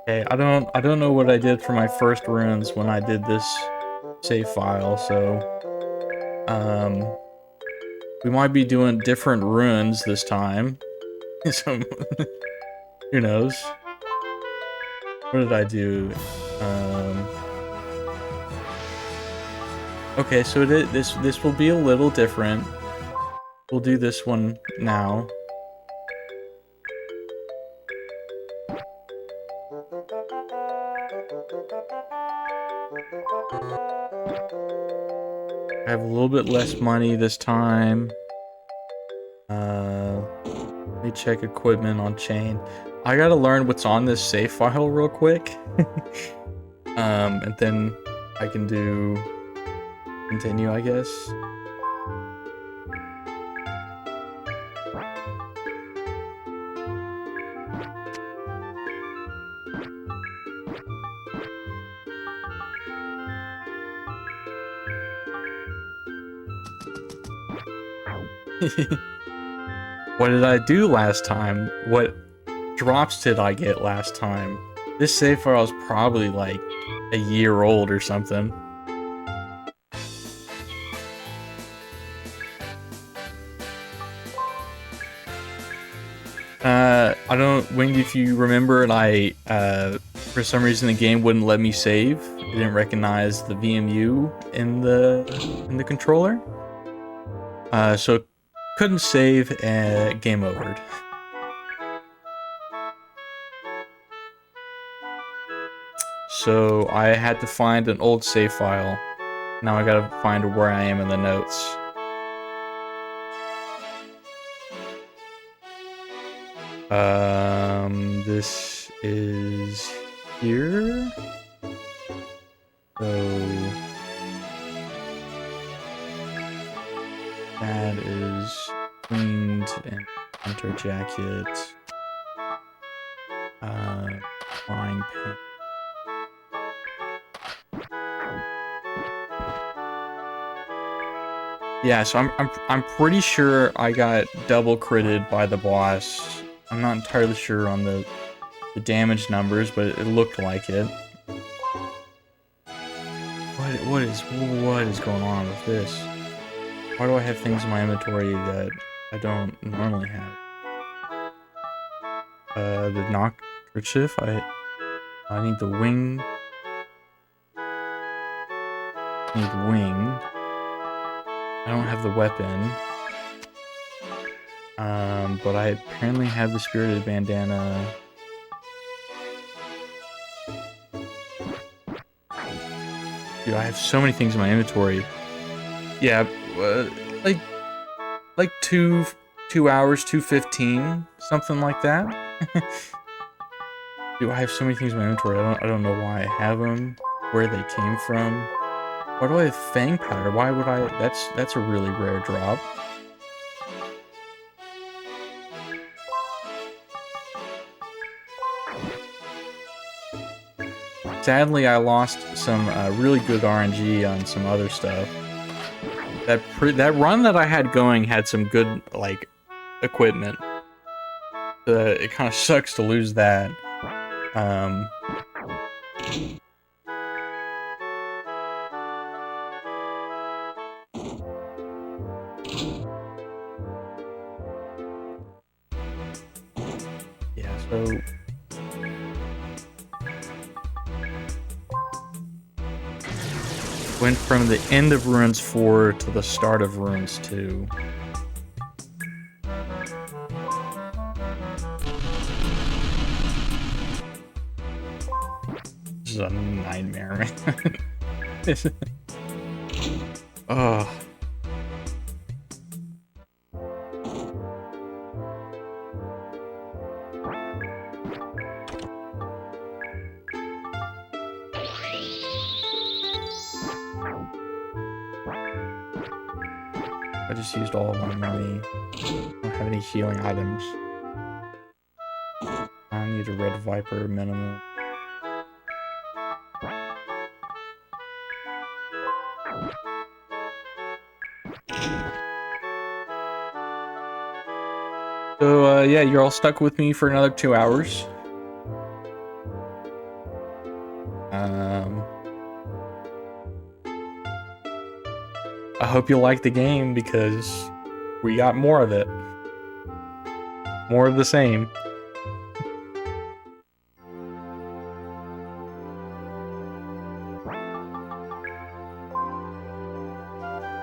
Okay, I don't know what I did for my first runes when I did this save file, so we might be doing different runes this time. So who knows? What did I do? Okay, so this will be a little different. We'll do this one now. I have a little bit less money this time. Let me check equipment on chain. I gotta learn what's on this save file real quick. And then I can do continue, I guess. What did I do last time? What drops did I get last time? This save file is probably like a year old or something. I don't, Winged, if you remember, and for some reason the game wouldn't let me save. It didn't recognize the VMU in the controller. So couldn't save, game overed. so I had to find an old save file. Now I gotta find where I am in the notes. This is here. So that is cleaned and hunter jacket. Frying pan. Yeah, so I'm pretty sure I got double critted by the boss. I'm not entirely sure on the damage numbers, but it looked like it. What is going on with this? Why do I have things in my inventory that I don't normally have? The neckerchief. I need the wing. I need the wing. I don't have the weapon. But I apparently have the spirited bandana. Dude, I have so many things in my inventory. Yeah, like 2 hours, 2:15, something like that. Dude, I have so many things in my inventory. I don't know why I have them, where they came from. Why do I have fang powder? Why would I? That's a really rare drop. Sadly, I lost some really good RNG on some other stuff. That run that I had going had some good, like, equipment. It kind of sucks to lose that. Yeah, so... Went from the end of Ruins 4 to the start of Ruins 2. This is a nightmare, man. Ugh. I just used all of my money. I don't have any healing items. I need a red viper minimum. So, yeah, you're all stuck with me for another 2 hours. I hope you like the game, because we got more of it. More of the same.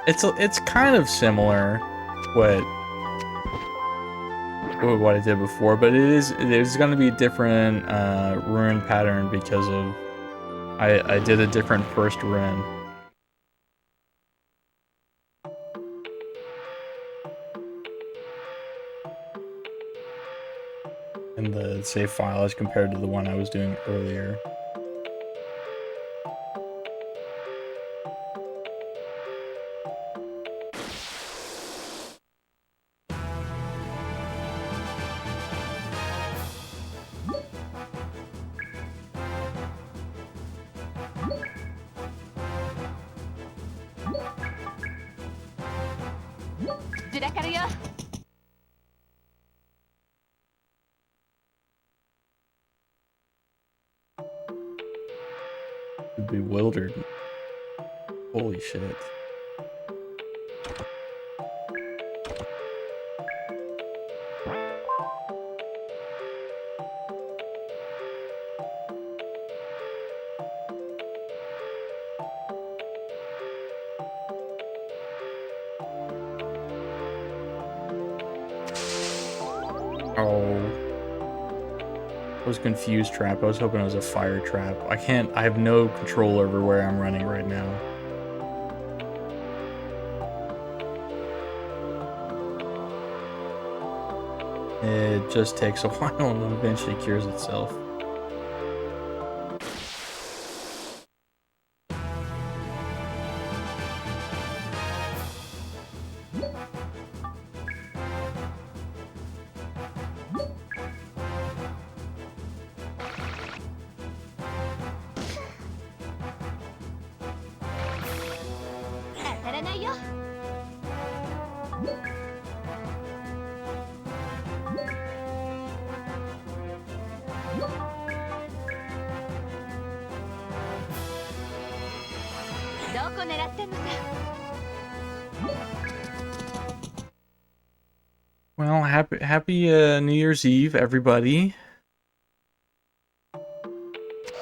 It's kind of similar what I did before, but it is going to be a different rune pattern because of I did a different first rune. In the save file as compared to the one I was doing earlier. Bewildered. Holy shit. Oh. was confused trap. I was hoping it was a fire trap. I have no control over where I'm running right now. It just takes a while and then eventually cures itself. Well, happy New Year's Eve, everybody.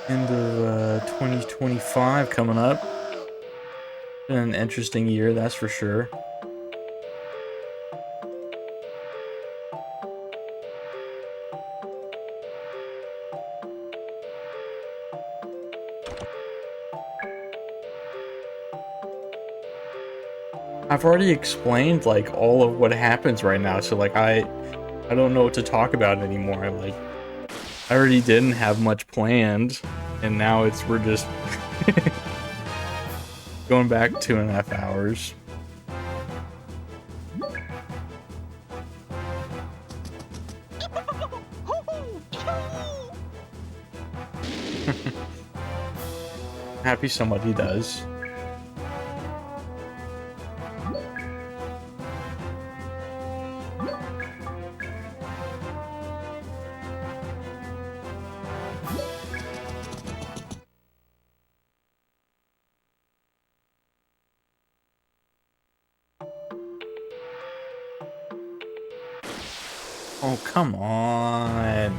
End of 2025 coming up. Been an interesting year, that's for sure. I've already explained like all of what happens right now, so like I don't know what to talk about anymore. Like I already didn't have much planned, and now we're just going back 2.5 hours. Happy somebody does. Oh, come on.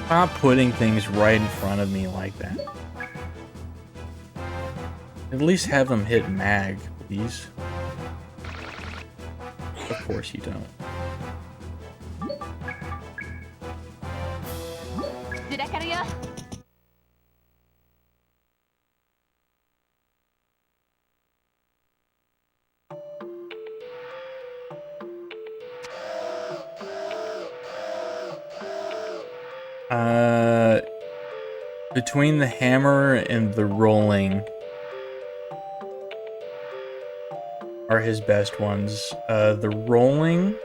Stop putting things right in front of me like that. At least have them hit mag, please. Of course you don't. Between the hammer and the rolling are his best ones. The rolling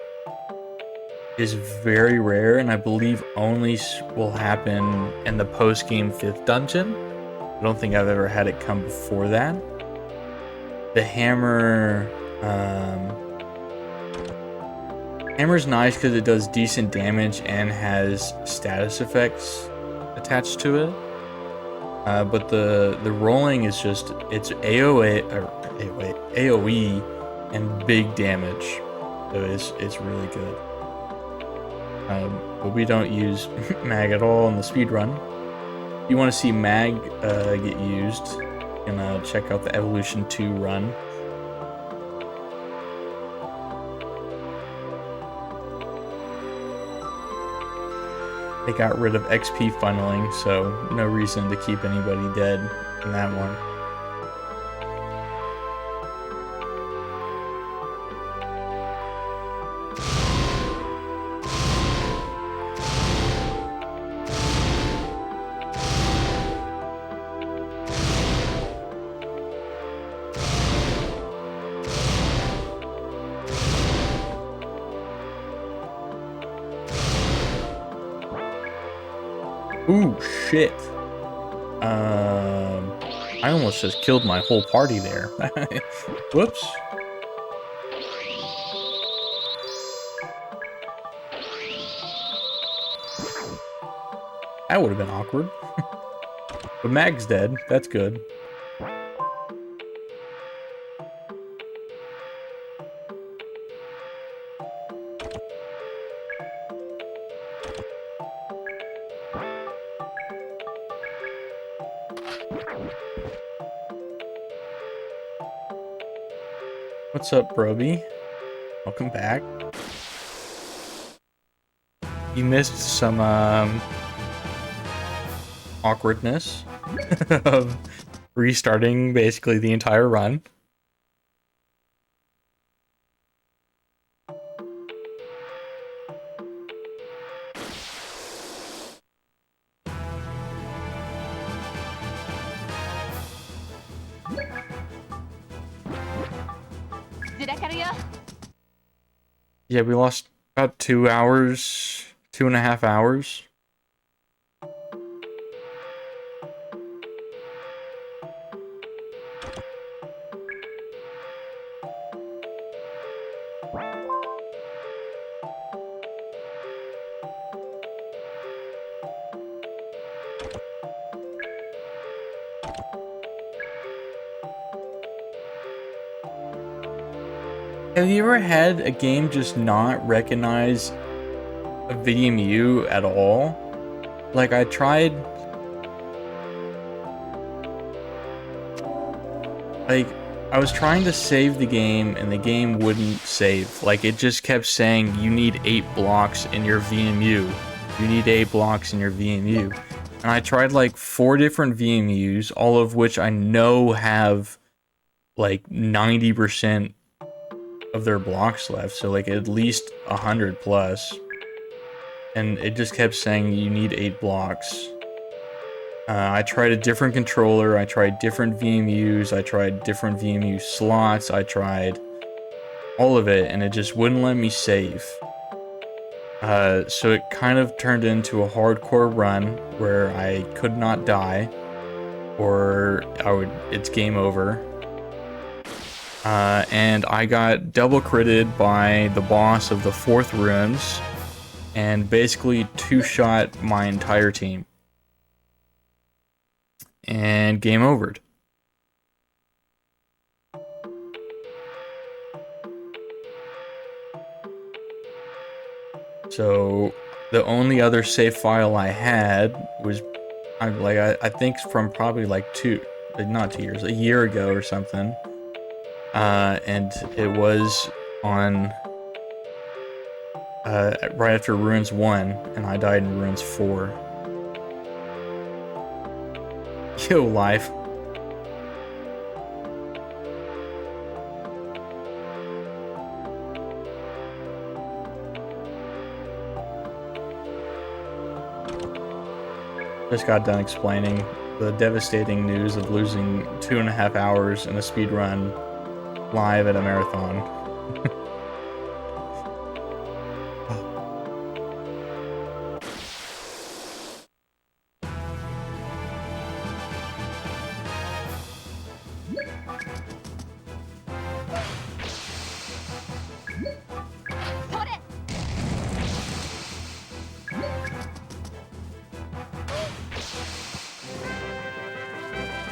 is very rare, and I believe only will happen in the post-game 5th dungeon. I don't think I've ever had it come before that. The hammer... hammer's nice because it does decent damage and has status effects attached to it. But the rolling is just, it's AOE and big damage. So it's really good. But we don't use mag at all in the speedrun. If you want to see mag get used, you can check out the Evolution 2 run. They got rid of XP funneling, so no reason to keep anybody dead in that one. Ooh, shit. I almost just killed my whole party there. Whoops. That would have been awkward. But Mag's dead. That's good. What's up, Broby? Welcome back. You missed some awkwardness of restarting basically the entire run. Yeah, we lost about 2 hours, 2.5 hours. Have you ever had a game just not recognize a VMU at all? Like, I tried... Like, I was trying to save the game, and the game wouldn't save. Like, it just kept saying, you need 8 blocks in your VMU. You need 8 blocks in your VMU. And I tried, like, 4 different VMUs, all of which I know have, like, 90% of their blocks left. So, like, at least 100 plus. And it just kept saying, you need 8 blocks. I tried a different controller, I tried different VMUs, I tried different VMU slots, I tried all of it, and it just wouldn't let me save. So it kind of turned into a hardcore run where I could not die, or it's game over. And I got double critted by the boss of the 4th runes, and basically 2-shot my entire team. And game overed. So the only other save file I had was, I think from probably like not 2 years, a year ago or something. And it was on right after Ruins 1, and I died in Ruins 4. Yo, life. Just got done explaining the devastating news of losing 2.5 hours in a speed run live at a marathon.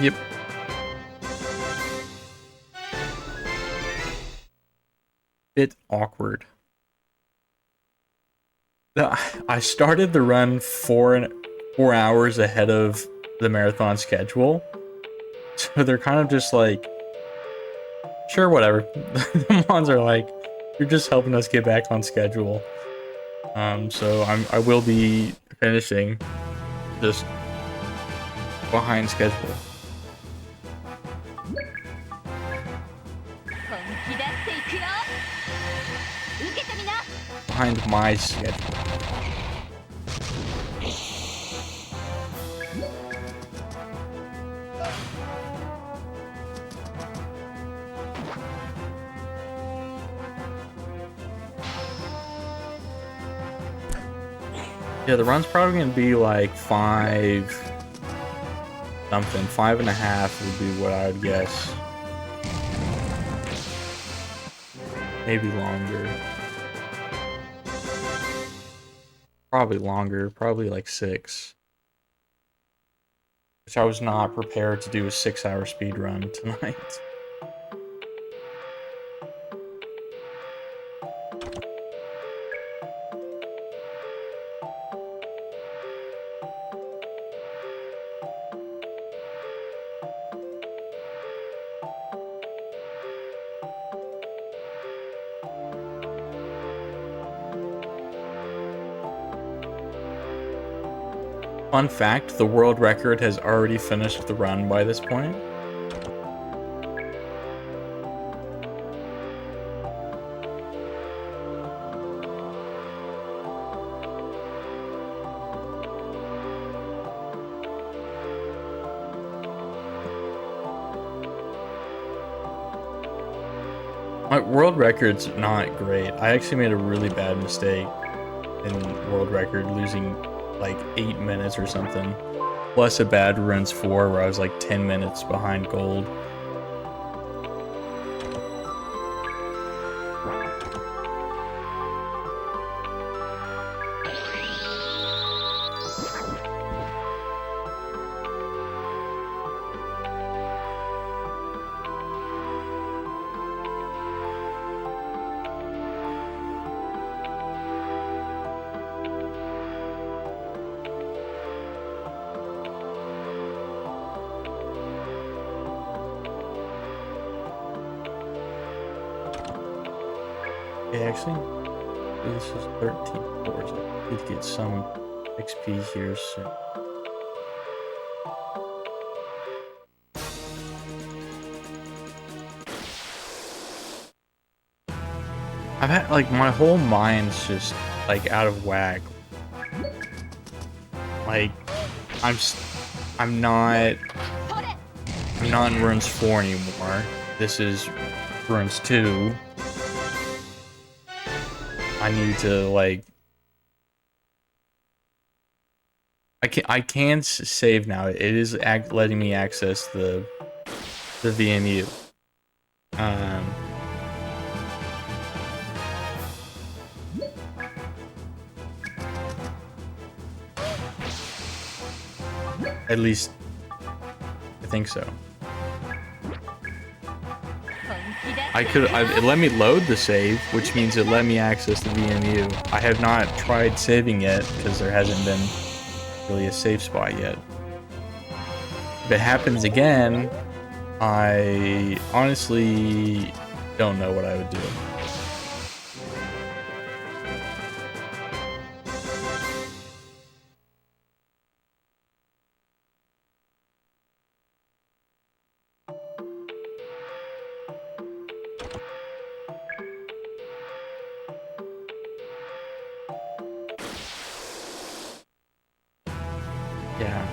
Yep. Bit awkward. I started the run 4 hours ahead of the marathon schedule. So they're kind of just like, sure, whatever. The Mons are like, you're just helping us get back on schedule. So I will be finishing just behind schedule. Behind my schedule. Yeah, the run's probably gonna be like 5 something. 5.5 would be what I would guess. Maybe longer. Probably longer. Probably like 6. Which I was not prepared to do a 6-hour speed run tonight. Fun fact, the world record has already finished the run by this point. My world record's not great. I actually made a really bad mistake in world record, losing like 8 minutes or something. Plus a bad runs 4 where I was like 10 minutes behind gold. Okay, actually, this is 13 cores. I need to get some XP here soon. I've had, like, my whole mind's just, like, out of whack. Like, I'm not in runs 4 anymore. This is runs 2. I need to, like, I can save now. It is letting me access the VMU. At least I think so. It let me load the save, which means it let me access the VMU. I have not tried saving yet because there hasn't been really a safe spot yet. If it happens again, I honestly don't know what I would do. Yeah.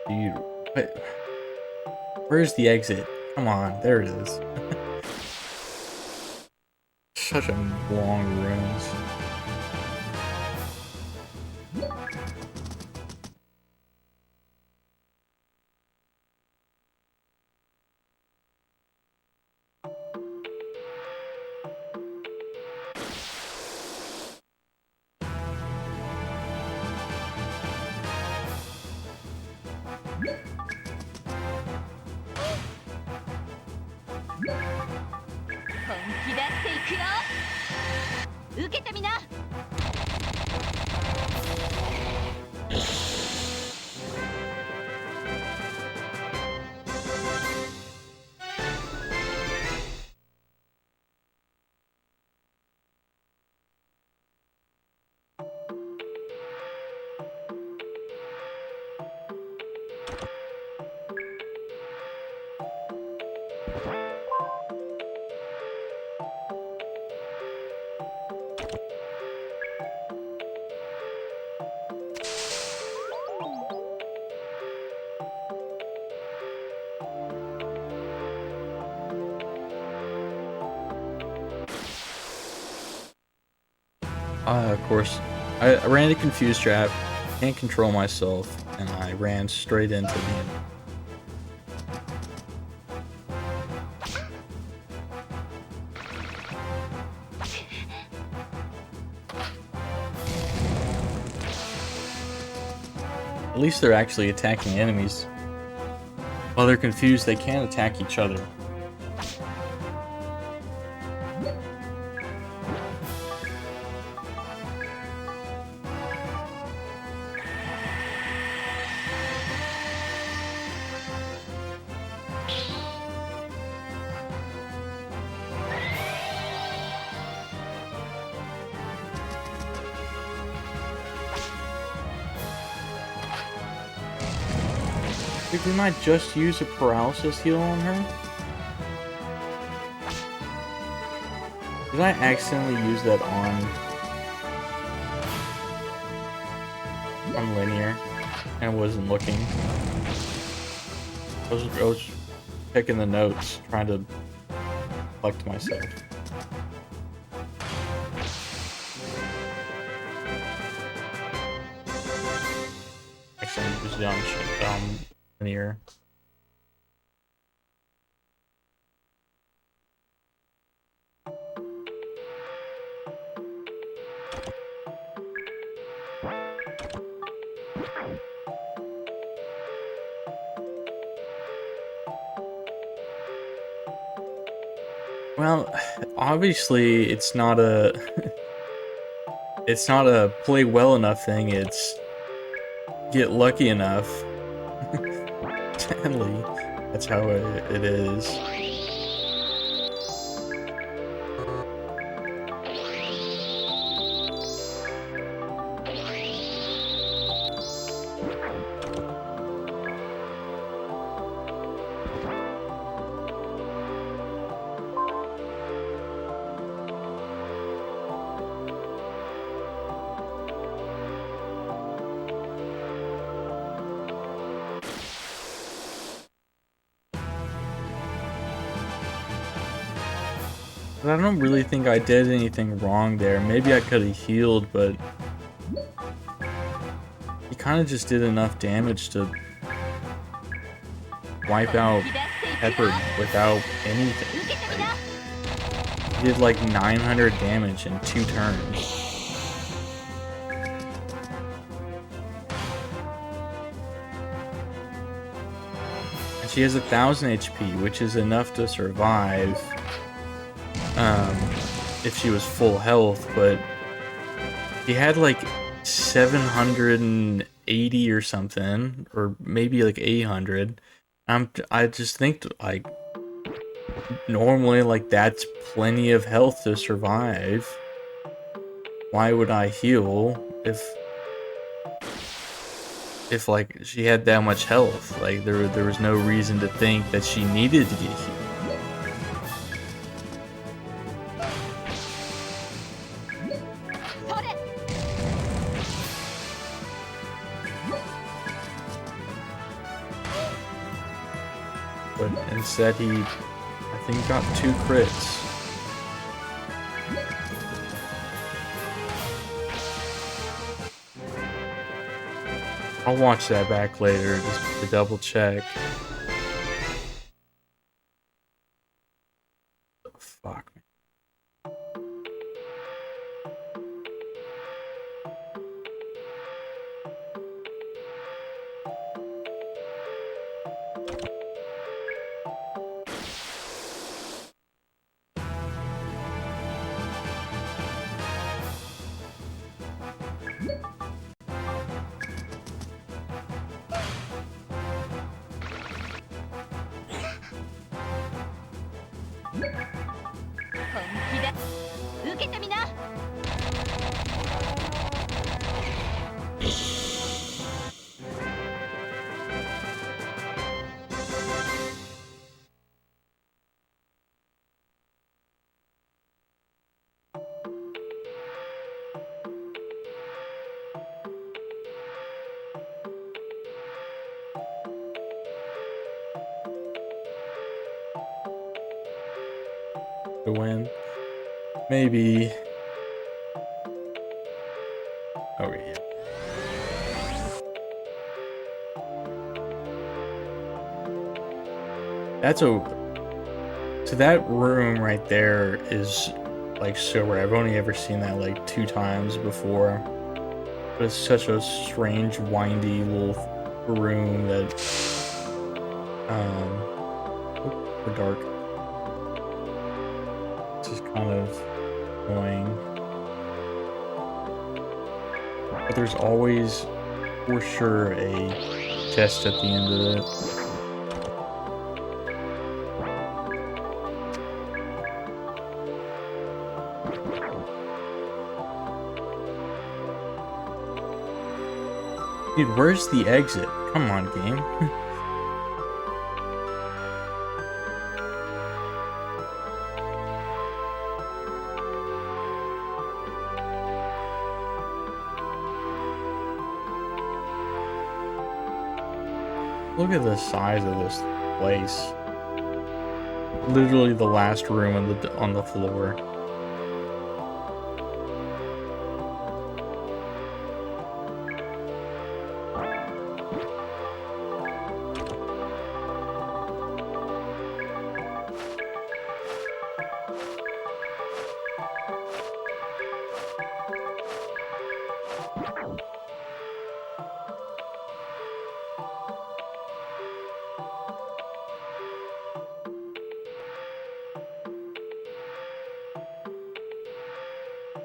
Dude, what? Where's the exit? Come on, there it is. Such a long runes. Of course, I ran the confused trap. Can't control myself, and I ran straight into the enemy. At least they're actually attacking enemies. While they're confused, they can't attack each other. Didn't I just use a paralysis heal on her? Did I accidentally use that on linear and wasn't looking? I was checking the notes, trying to collect myself. Accidentally used it on linear. Well, obviously it's not a it's not a play well enough thing, it's get lucky enough. Sadly, that's how it is. But I don't really think I did anything wrong there. Maybe I could have healed, but he kind of just did enough damage to wipe out Pepper without anything. Like, he did like 900 damage in 2 turns. And she has 1000 HP, which is enough to survive if she was full health, but he had like 780 or something, or maybe like 800. I just think like normally like that's plenty of health to survive. Why would I heal if like she had that much health? Like there was no reason to think that she needed to get healed. But instead he, I think, got 2 crits. I'll watch that back later just to double check. Oh, fuck, man. To win. Maybe. Over here. That's a... So that room right there is like so rare. I've only ever seen that like 2 times before. But it's such a strange, windy little room that... We're dark. It's just kind of annoying. But there's always, for sure, a chest at the end of it. Dude, where's the exit? Come on, game. Look at the size of this place. Literally the last room on the floor.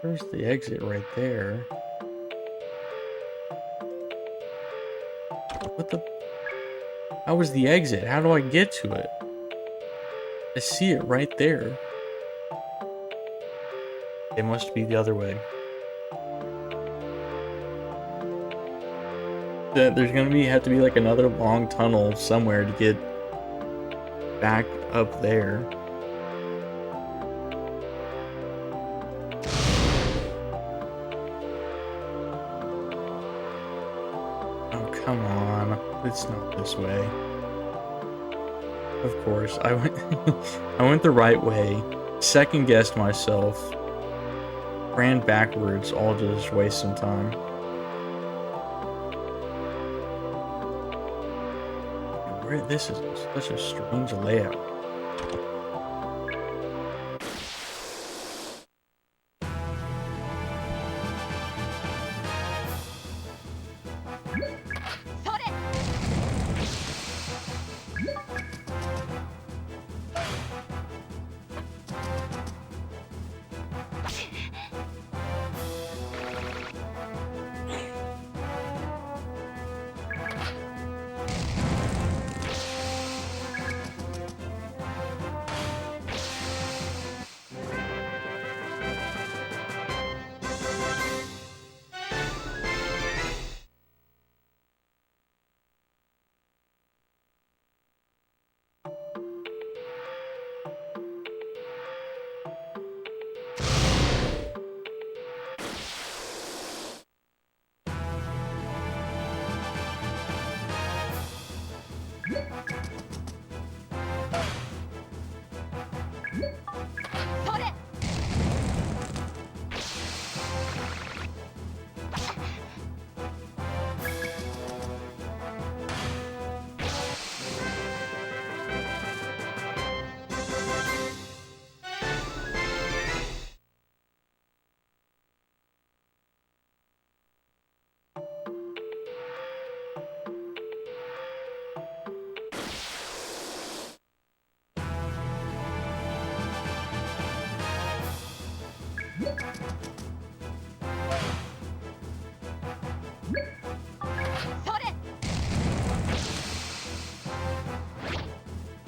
Where's the exit right there? What the? How was the exit? How do I get to it? I see it right there. It must be the other way. There's gonna have to be like another long tunnel somewhere to get back up there. Oh, come on. It's not this way. Of course, I went I went the right way. Second guessed myself. Ran backwards, all to just waste some time. This is such a strange layout.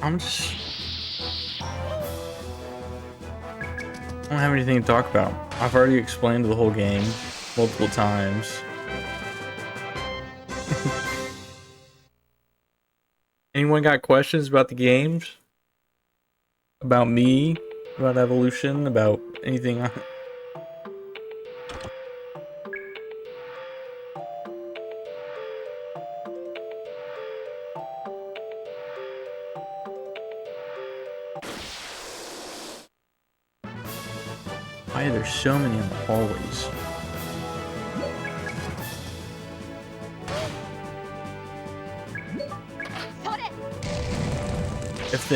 I don't have anything to talk about. I've already explained the whole game multiple times. Anyone got questions about the games? About me? About evolution? About anything? Why are there so many in the hallways? if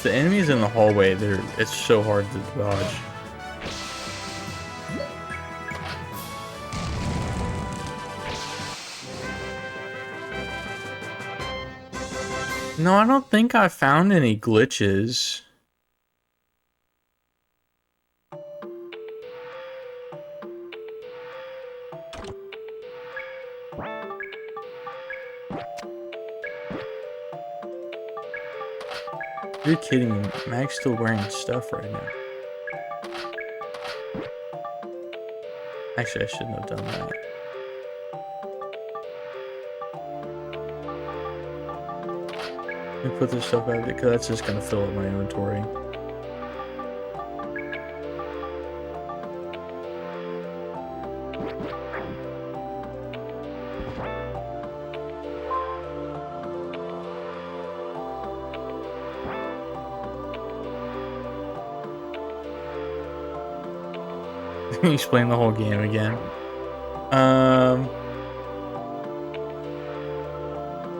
the enemy is in the hallway, it's so hard to dodge. No, I don't think I found any glitches. You're kidding me. Mag's still wearing stuff right now. Actually, I shouldn't have done that. Let me put this stuff out because that's just gonna fill up my inventory. Explain the whole game again.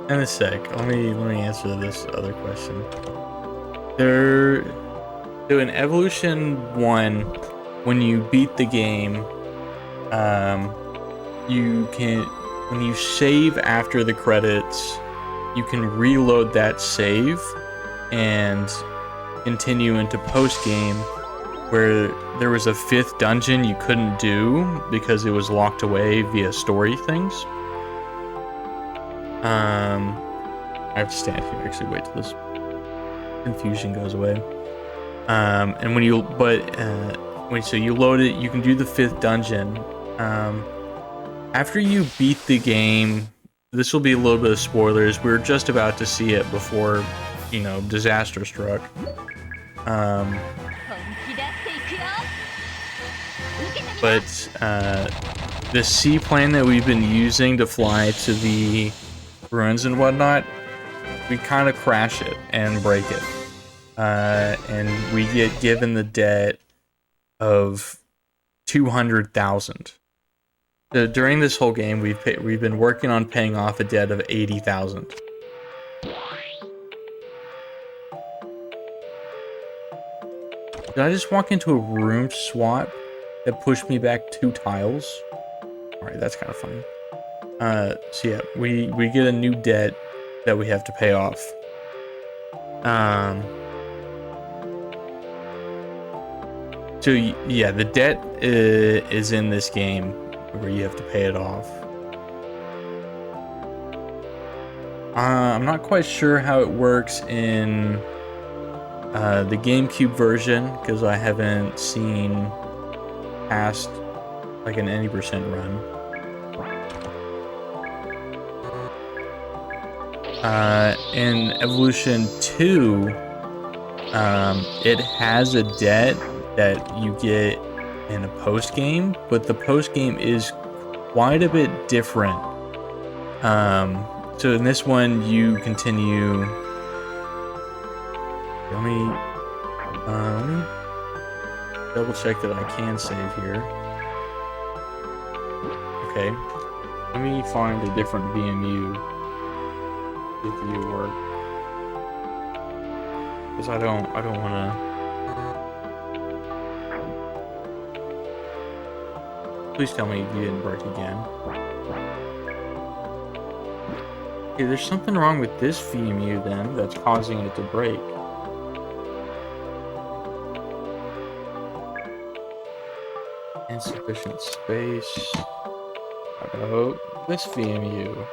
In a sec. Let me answer this other question. So in Evolution 1, when you beat the game, you can, when you save after the credits, you can reload that save and continue into post-game, where there was a 5th dungeon you couldn't do because it was locked away via story things. I have to stand here, actually wait till this confusion goes away. And when you, so you load it, you can do the 5th dungeon. After you beat the game, this will be a little bit of spoilers. We're just about to see it before, you know, disaster struck. But the seaplane that we've been using to fly to the ruins and whatnot, we kind of crash it and break it. And we get given the debt of 200,000. So during this whole game, we've been working on paying off a debt of 80,000. Did I just walk into a room swap that pushed me back 2 tiles? Alright, that's kind of funny. So yeah, we get a new debt that we have to pay off. So yeah, the debt is in this game where you have to pay it off. I'm not quite sure how it works in the GameCube version, because I haven't seen past like an any percent run. In Evolution 2, it has a debt that you get in a post game, but the post game is quite a bit different. So in this one, you continue. Let me double check that I can save here. Okay, let me find a different VMU if you work, because I don't want to. Please tell me you didn't break again. Okay, there's something wrong with this VMU then that's causing it to break. Insufficient space. How about this VMU?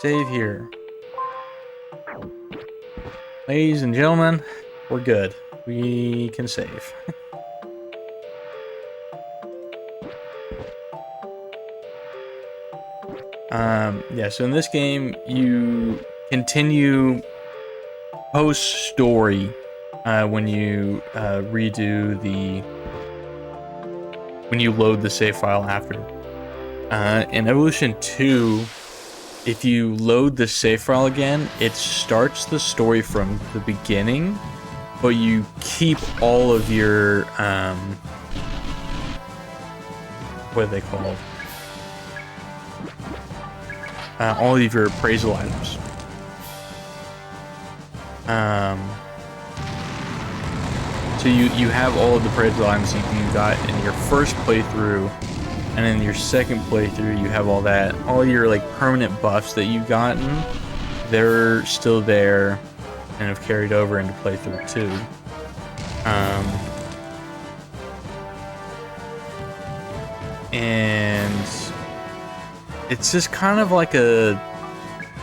Save here. Ladies and gentlemen, we're good. We can save. Yeah, so in this game, you continue post-story when you when you load the save file after. In Evolution 2, if you load the save file again, it starts the story from the beginning, but you keep all of your what are they called? all of your appraisal items. So you have all of the appraisal items you got in your first playthrough, and in your second playthrough you have all that, all your like permanent buffs that you've gotten, they're still there and have carried over into playthrough 2. And it's just kind of like a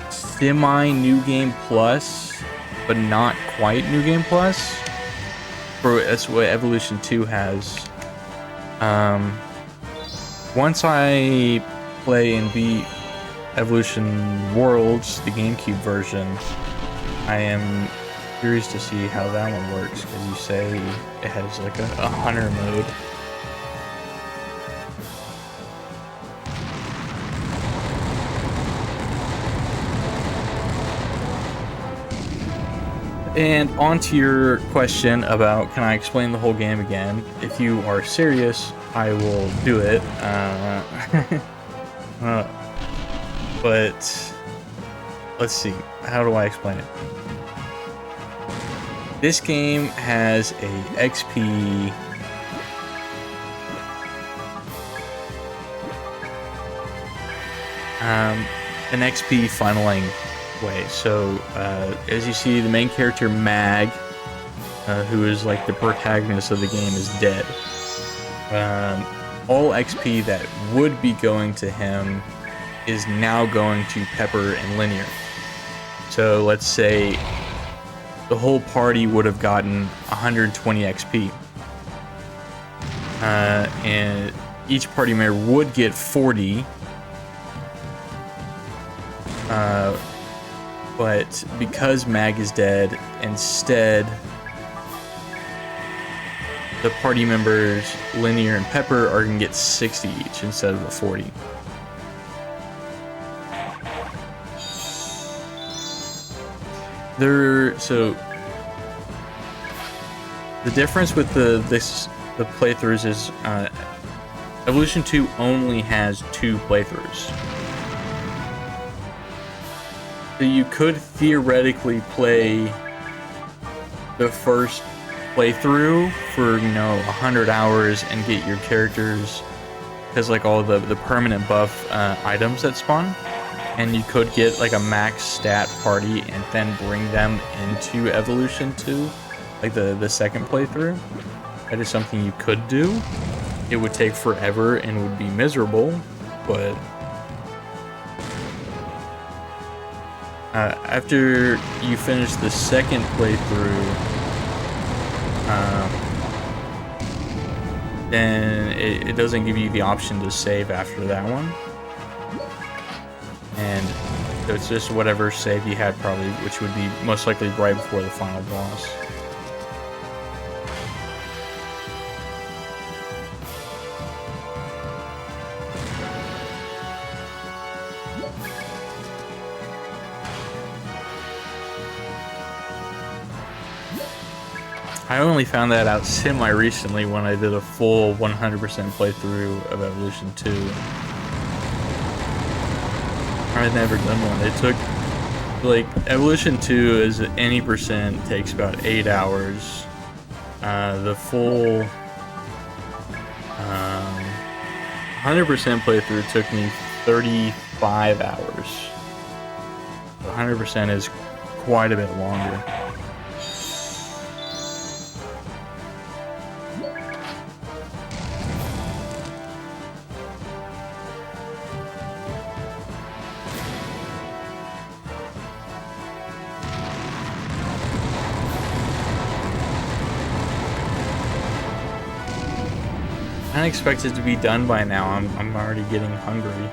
semi New Game Plus, but not quite New Game Plus. That's what Evolution 2 has. Once I play and beat Evolution Worlds, the GameCube version, I am curious to see how that one works, because you say it has like a hunter mode. And on to your question about, can I explain the whole game again? If you are serious, I will do it. But let's see. How do I explain it? This game has a XP an XP funneling way. So as you see, the main character Mag, who is like the protagonist of the game, is dead. All XP that would be going to him is now going to Pepper and Linear. So let's say the whole party would have gotten 120 XP, and each party member would get 40. But because Mag is dead, instead, the party members, Linear and Pepper, are going to get 60 each instead of the 40. So the difference with the playthroughs is Evolution 2 only has 2 playthroughs. So you could theoretically play the first playthrough for 100 hours and get your characters, because like all the permanent buff items that spawn, and you could get like a max stat party and then bring them into Evolution 2, like the second playthrough. That is something you could do. It would take forever and would be miserable, but after you finish the second playthrough, then it doesn't give you the option to save after that one. And so it's just whatever save you had, probably, which would be most likely right before the final boss. I only found that out semi-recently when I did a full 100% playthrough of Evolution 2. I'd never done one. It took, like, Evolution 2 is any percent takes about 8 hours. The full 100% playthrough took me 35 hours. 100% is quite a bit longer. I expect it to be done by now. I'm already getting hungry.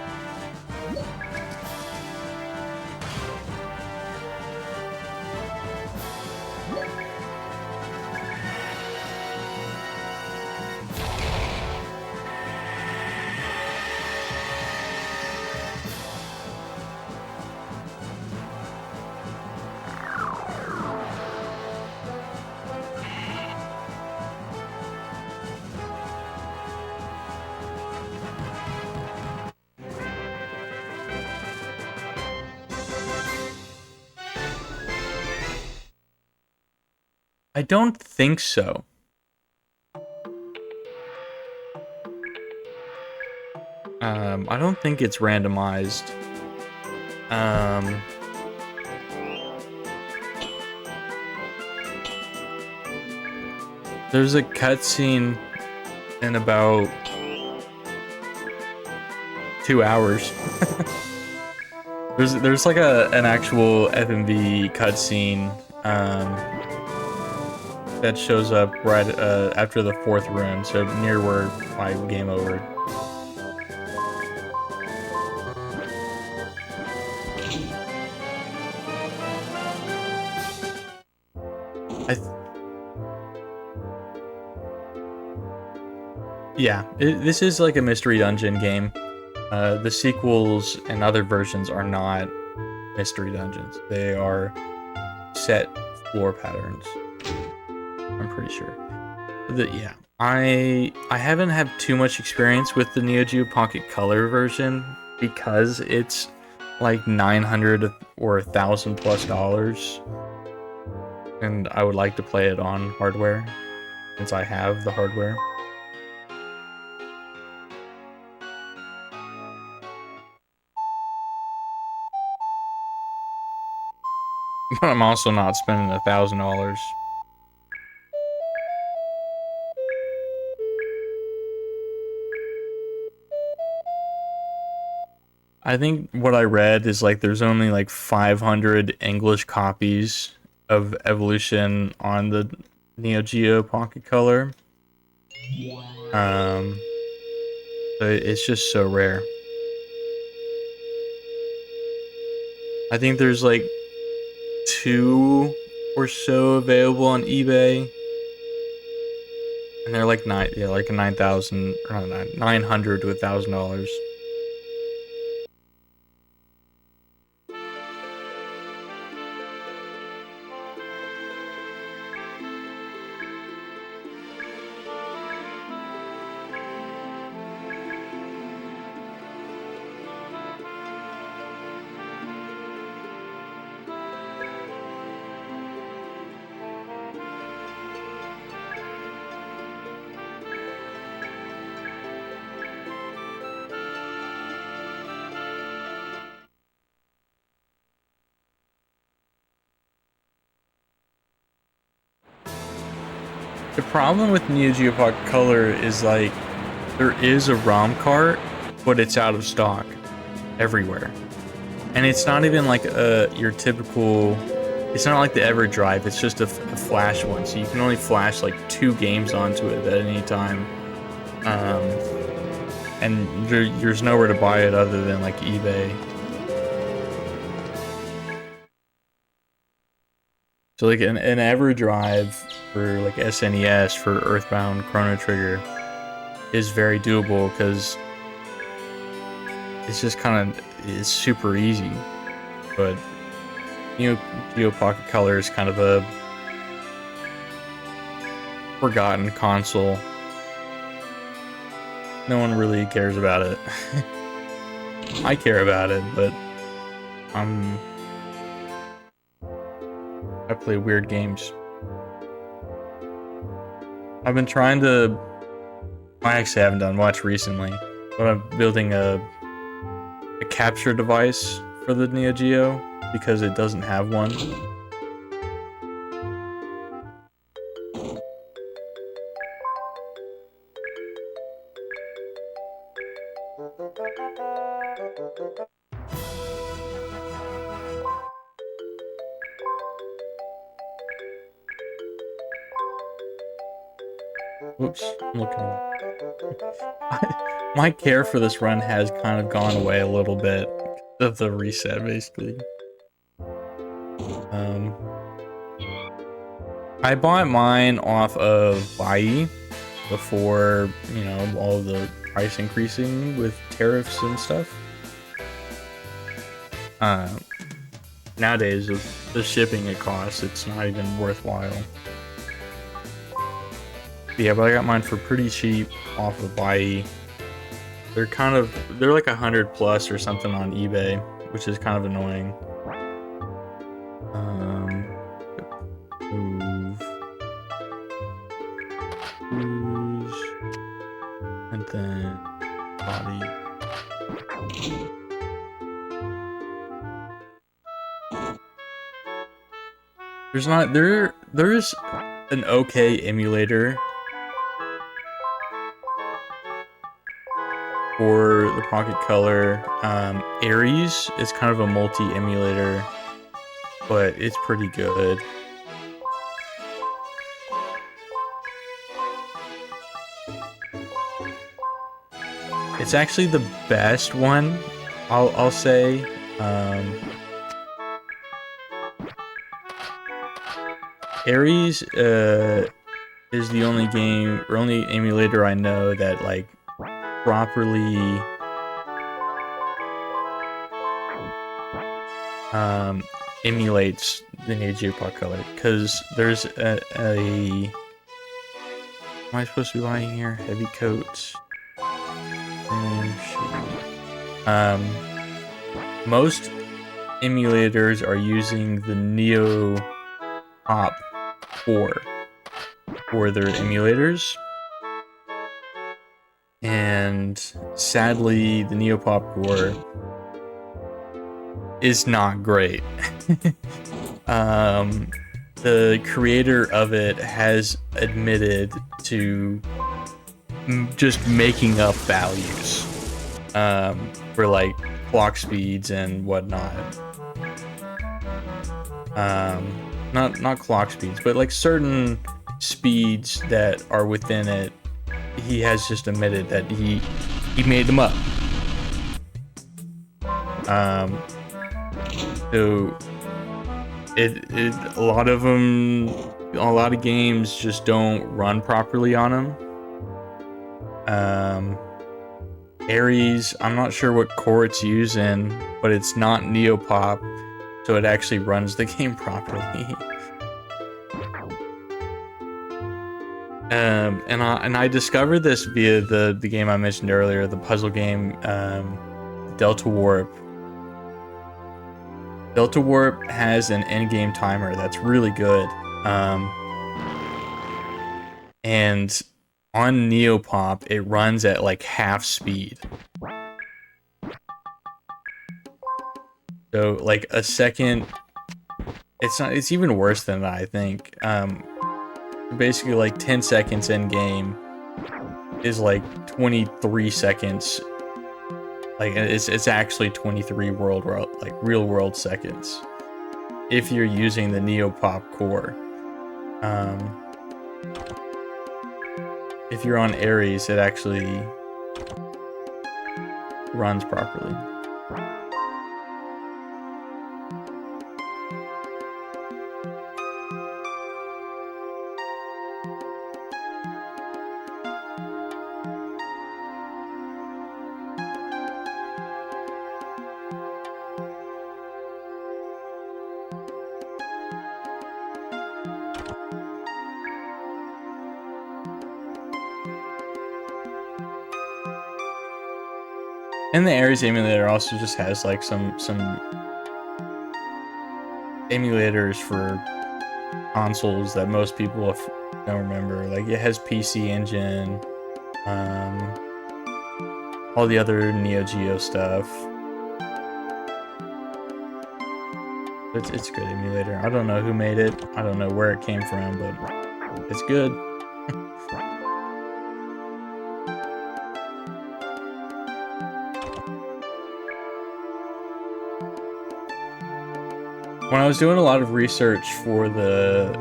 I don't think so. I don't think it's randomized. There's a cutscene in about 2 hours. there's like an actual FMV cutscene that shows up right after the 4th rune, so near where my game over. Yeah, this is like a mystery dungeon game. The sequels and other versions are not mystery dungeons. They are set floor patterns. I'm pretty sure. Yeah, I haven't had too much experience with the Neo Geo Pocket Color version because it's like 900 or $1,000+, and I would like to play it on hardware since I have the hardware. But I'm also not spending $1,000. I think what I read is like there's only like 500 English copies of Evolution on the Neo Geo Pocket Color. So it's just so rare. I think there's like 2 or so available on eBay, and they're like like a 9,000 or not, 900 to $1,000. The problem with Neo Geo Pocket Color is like there is a ROM cart, but it's out of stock everywhere, and it's not even like your typical. It's not like the EverDrive. It's just a flash one, so you can only flash like 2 games onto it at any time, and there's nowhere to buy it other than like eBay. So like an EverDrive for like SNES for Earthbound Chrono Trigger is very doable because it's just it's super easy. But Neo Geo Pocket Color is kind of a forgotten console. No one really cares about it. I care about it, but I play weird games. I've been trying to. I actually haven't done much recently, but I'm building a capture device for the Neo Geo because it doesn't have one. Whoops, I'm looking away. My care for this run has kind of gone away a little bit of the reset, basically. I bought mine off of Buy before, you know, all the price increasing with tariffs and stuff. Nowadays, with the shipping it costs, it's not even worthwhile. Yeah, but I got mine for pretty cheap off of Buy. They're like 100+ or something on eBay, which is kind of annoying. Move. there's an okay emulator for the Pocket Color. Ares is kind of a multi-emulator, but it's pretty good. It's actually the best one, I'll say. Ares is the only game or only emulator I know that like properly emulates the Neo Geo Pocket Color, because there's a what am I supposed to be buying here? Heavy coats. Most emulators are using the Neo Pop core for their emulators, and sadly the Neo Pop core is not great. The creator of it has admitted to just making up values for like clock speeds and whatnot. Not clock speeds, but like certain speeds that are within it. He has just admitted that he made them up. So a lot of them, a lot of games just don't run properly on them. Ares, I'm not sure what core it's using, but it's not Neopop, so it actually runs the game properly. And I discovered this via the game I mentioned earlier, the puzzle game, Delta Warp. Delta Warp has an endgame timer that's really good. And on Neopop, it runs at like half speed. So like a second, it's even worse than that, I think. Basically like 10 seconds in game is like 23 seconds. Like it's actually 23 real world seconds if you're using the Neopop core. If you're on Ares, it actually runs properly. And the Ares emulator also just has like some emulators for consoles that most people don't remember. Like it has PC Engine, all the other Neo Geo stuff. It's a good emulator. I don't know who made it. I don't know where it came from, but it's good. When I was doing a lot of research for the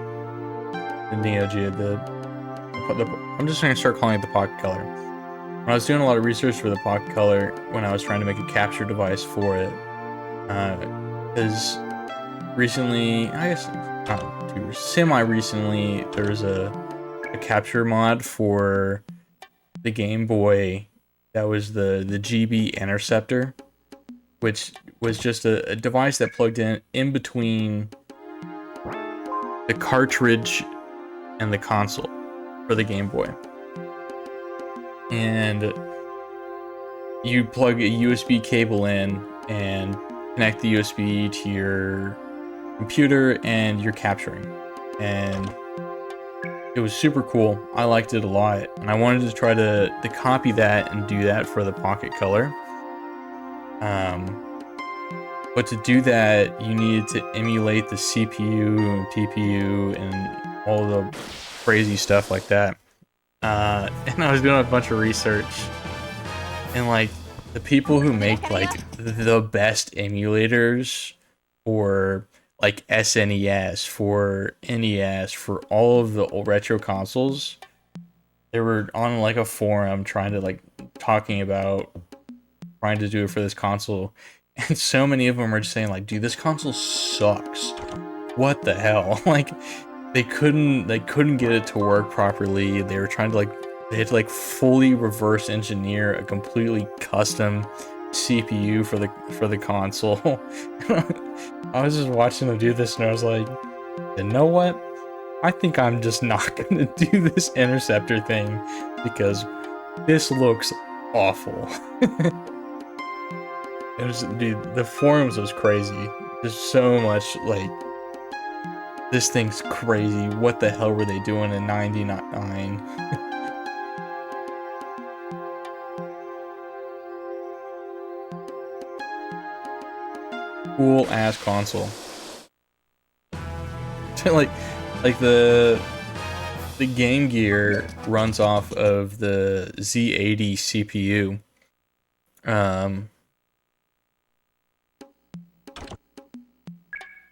Neo Geo, I'm just gonna start calling it the Pocket Color. When I was doing a lot of research for the Pocket Color, when I was trying to make a capture device for it, because recently, I guess semi-recently, there was a capture mod for the Game Boy that was the GB Interceptor, which was just a device that plugged in between the cartridge and the console for the Game Boy. And you plug a USB cable in and connect the USB to your computer and you're capturing. And it was super cool. I liked it a lot. And I wanted to try to copy that and do that for the Pocket Color. But to do that, you needed to emulate the CPU and TPU and all the crazy stuff like that. And I was doing a bunch of research, and like the people who make like the best emulators for like SNES, for NES, for all of the old retro consoles, they were on like a forum trying to like talking about trying to do it for this console, and so many of them are just saying like, dude, this console sucks. What the hell? Like they couldn't get it to work properly. They were trying to like they had to like fully reverse engineer a completely custom CPU for the console. I was just watching them do this and I was like, you know what? I think I'm just not gonna do this interceptor thing because this looks awful. It was, dude, the forums was crazy. There's so much like this thing's crazy. What the hell were they doing in '99? Cool ass console. like like the Game Gear runs off of the Z80 CPU.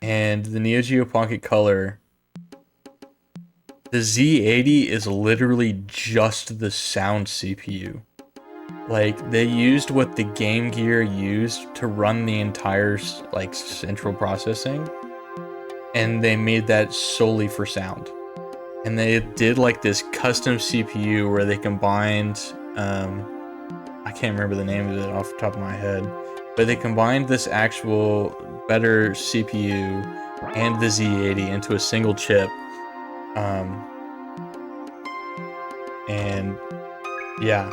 And the Neo Geo Pocket Color, the Z80 is literally just the sound CPU. Like, they used what the Game Gear used to run the entire, like, central processing, and they made that solely for sound. And they did, like, this custom CPU where they combined, I can't remember the name of it off the top of my head, but they combined this actual better CPU and the Z80 into a single chip. And yeah,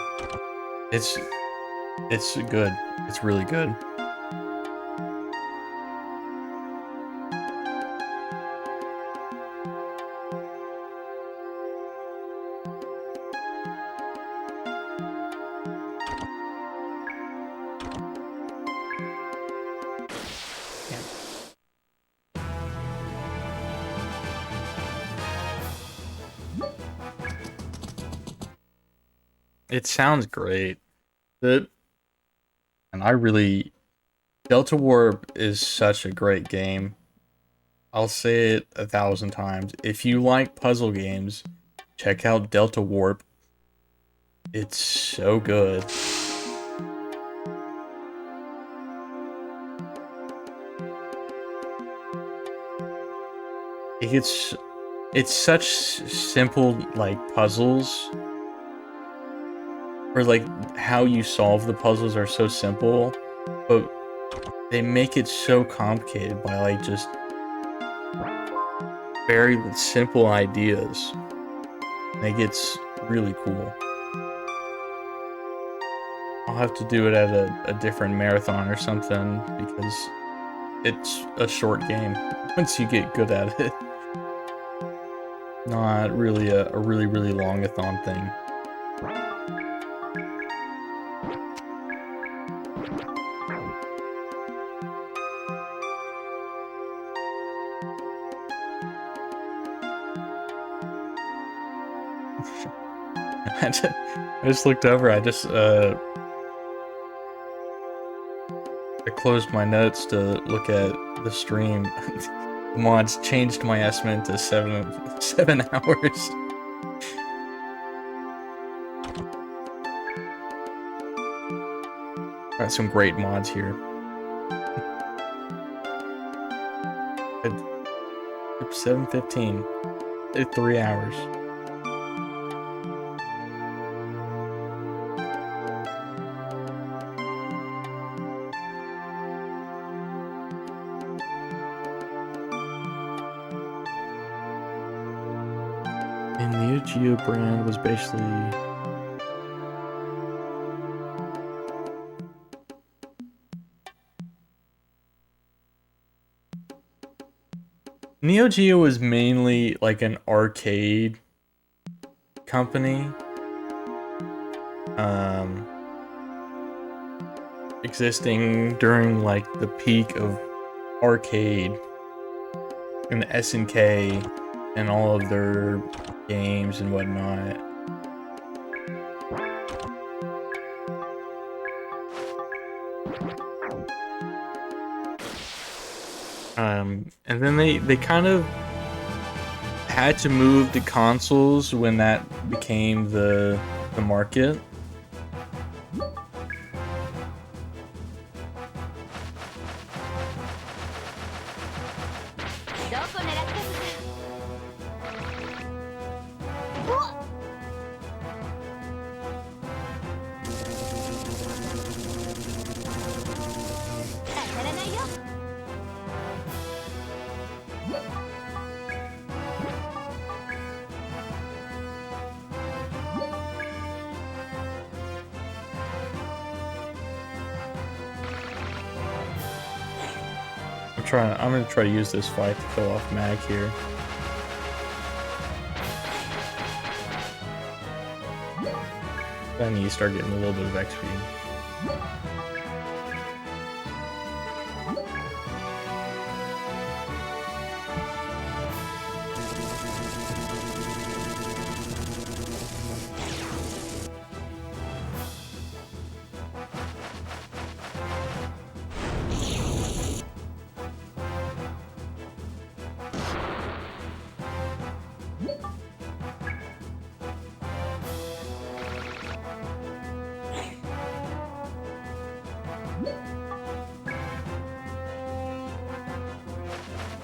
it's good. It's really good. It sounds great. And I really Delta Warp is such a great game. I'll say it 1,000 times. If you like puzzle games, check out Delta Warp. It's so good. It's such simple like puzzles, or like how you solve the puzzles are so simple, but they make it so complicated by like just very simple ideas. Like, it's really cool. I'll have to do it at a different marathon or something because it's a short game once you get good at it. Not really a really, really long-a-thon thing. I just looked over, I closed my notes to look at the stream. The mods changed my estimate to 7 hours. Got some great mods here. 7:15. 3 hours. And the Neo Geo brand was basically Neo Geo was mainly like an arcade company. existing during like the peak of arcade and SNK and all of their games and whatnot. And then they kind of had to move to consoles when that became the market. I'm gonna try to use this fight to kill off Mag here. Then you start getting a little bit of XP.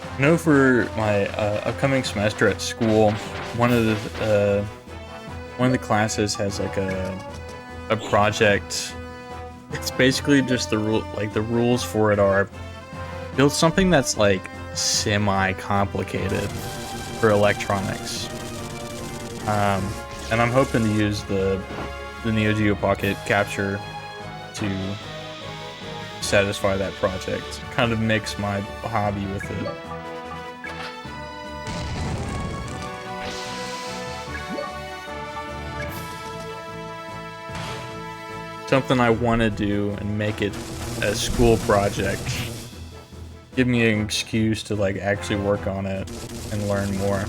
I know for my upcoming semester at school, one of the classes has like a project. It's basically just the rules for it are build something that's like semi-complicated for electronics. And I'm hoping to use the Neo Geo Pocket Capture to satisfy that project. Kind of mix my hobby with it. Something I want to do and make it a school project. Give me an excuse to like actually work on it and learn more.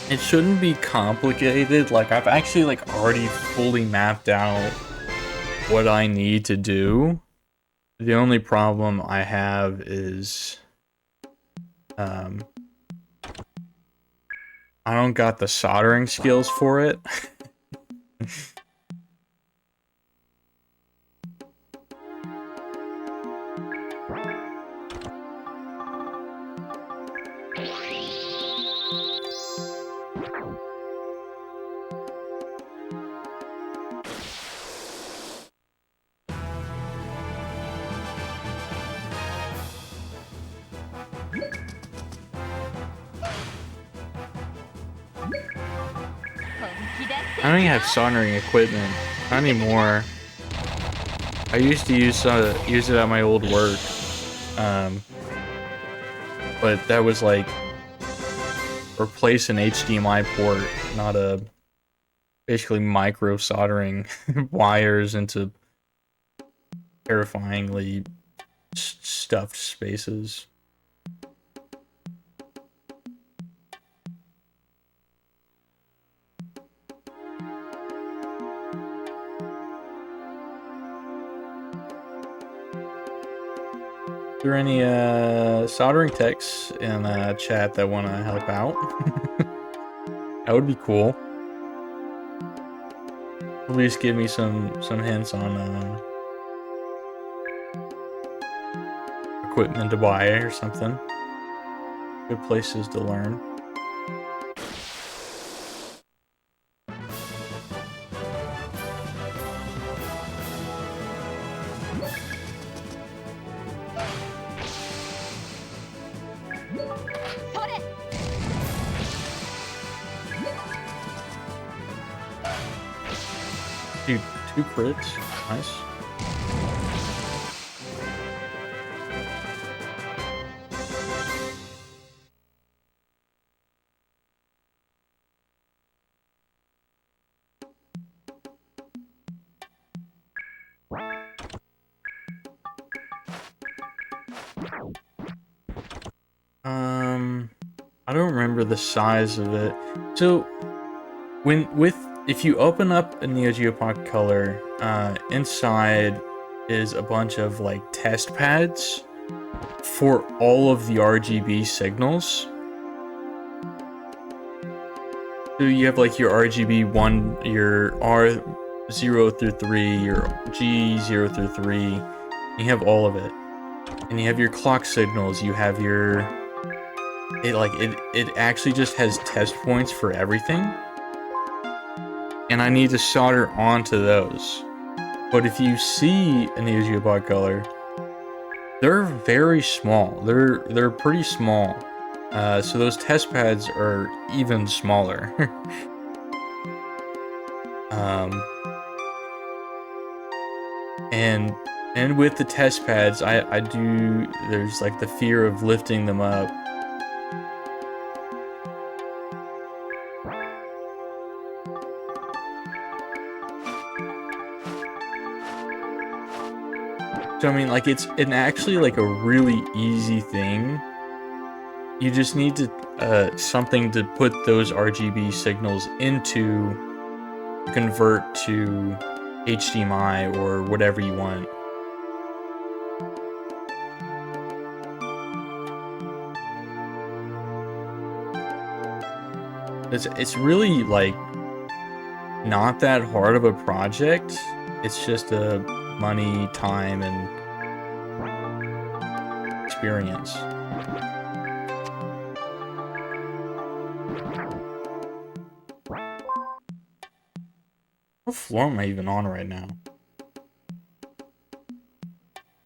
It shouldn't be complicated. Like, I've actually like already fully mapped out what I need to do. The only problem I have is I don't got the soldering skills for it. I don't even have soldering equipment. Not anymore. I used to use it at my old work. But that was like replace an HDMI port, not a basically micro soldering wires into terrifyingly stuffed spaces. Are there any soldering techs in chat that want to help out? That would be cool. At least give me some hints on equipment to buy or something. Good places to learn. Dude, 2 crits. Nice. I don't remember the size of it. So, if you open up a Neo Geo Pocket Color, inside is a bunch of like test pads for all of the RGB signals. So you have like your RGB1, your R0 through 3, your G0 through 3. You have all of it. And you have your clock signals, you have your... It actually just has test points for everything. And I need to solder onto those. But if you see a Neo Geo Pocket Color, they're very small. They're pretty small. So those test pads are even smaller. And with the test pads, I do, there's like the fear of lifting them up. So I mean, like, it's actually like a really easy thing. You just need to something to put those RGB signals into, convert to HDMI or whatever you want. It's really like not that hard of a project. It's just a money, time, and experience. What floor am I even on right now?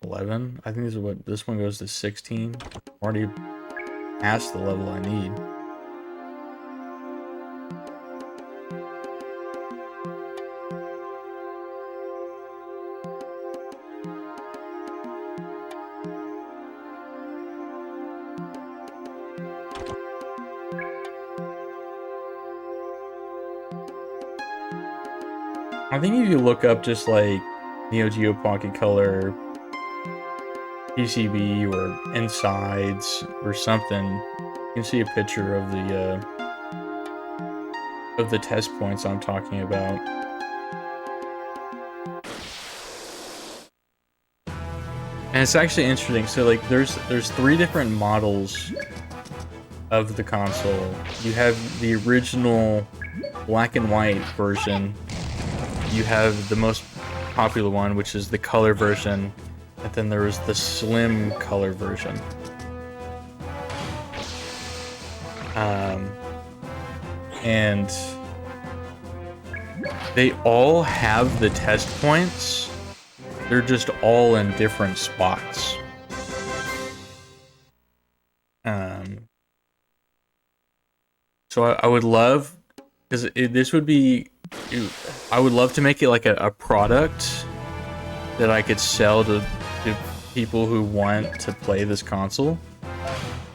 11? I think this one goes to 16. Already past the level I need. I think if you look up just like Neo Geo Pocket Color PCB or insides or something, you can see a picture of the test points I'm talking about. And it's actually interesting. So like there's 3 different models of the console. You have the original black and white version. You have the most popular one, which is the color version, and then there was the slim color version. And they all have the test points. They're just all in different spots. So I would love, because this would be, I would love to make it like a product that I could sell to people who want to play this console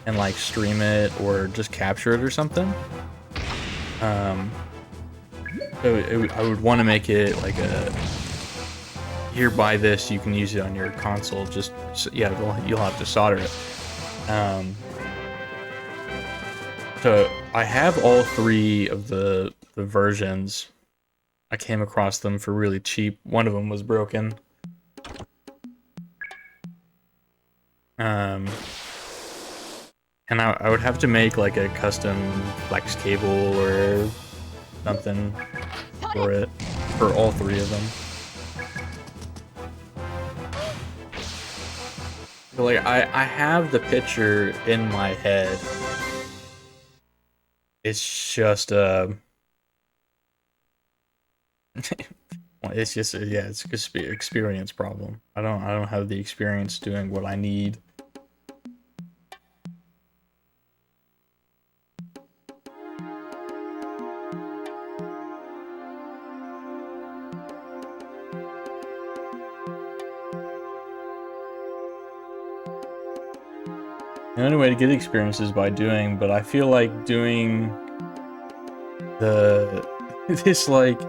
and like stream it or just capture it or something. So I would want to make it like a, here, buy this, you can use it on your console. Just, yeah, you'll have to solder it. So I have all 3 of the versions. I came across them for really cheap. One of them was broken. And I would have to make like a custom flex cable or something for it, for all 3 of them. But like I have the picture in my head. It's just it's just it's just an experience problem. I don't have the experience doing what I need. The only way to get experience is by doing, but I feel like doing this like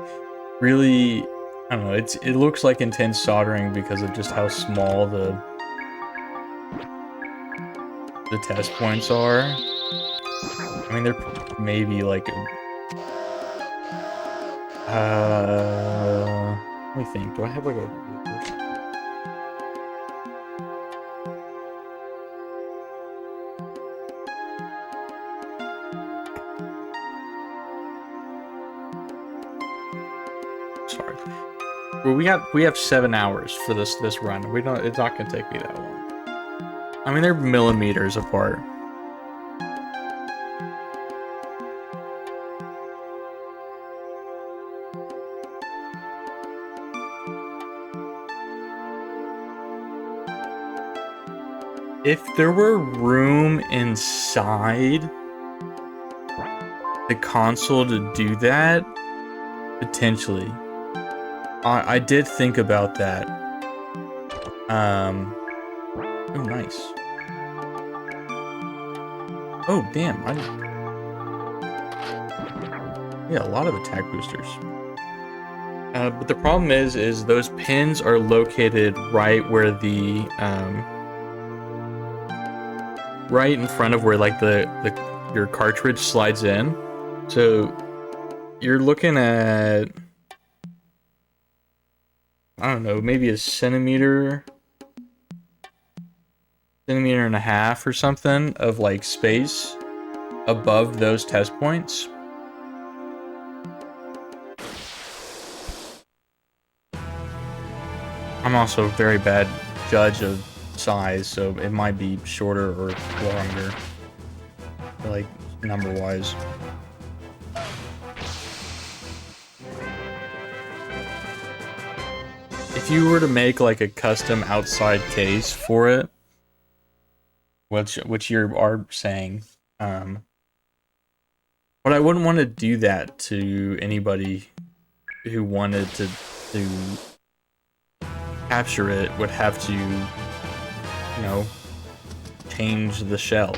really, I don't know, it looks like intense soldering because of just how small the test points are. I mean, they're maybe like let me think. Do I have like a sorry. Well, we have 7 hours for this run. We don't. It's not gonna take me that long. I mean, they're millimeters apart. If there were room inside the console to do that, potentially. I did think about that. Oh, nice. Oh, damn. Yeah, a lot of attack boosters. But the problem is those pins are located right where the, right in front of where, like, your cartridge slides in. So, you're looking at, I don't know, maybe a centimeter and a half or something of, like, space above those test points. I'm also a very bad judge of size, so it might be shorter or longer, like, number-wise. If you were to make, like, a custom outside case for it, which you are saying, but I wouldn't want to do that to anybody who wanted to capture it, would have to, you know, change the shell.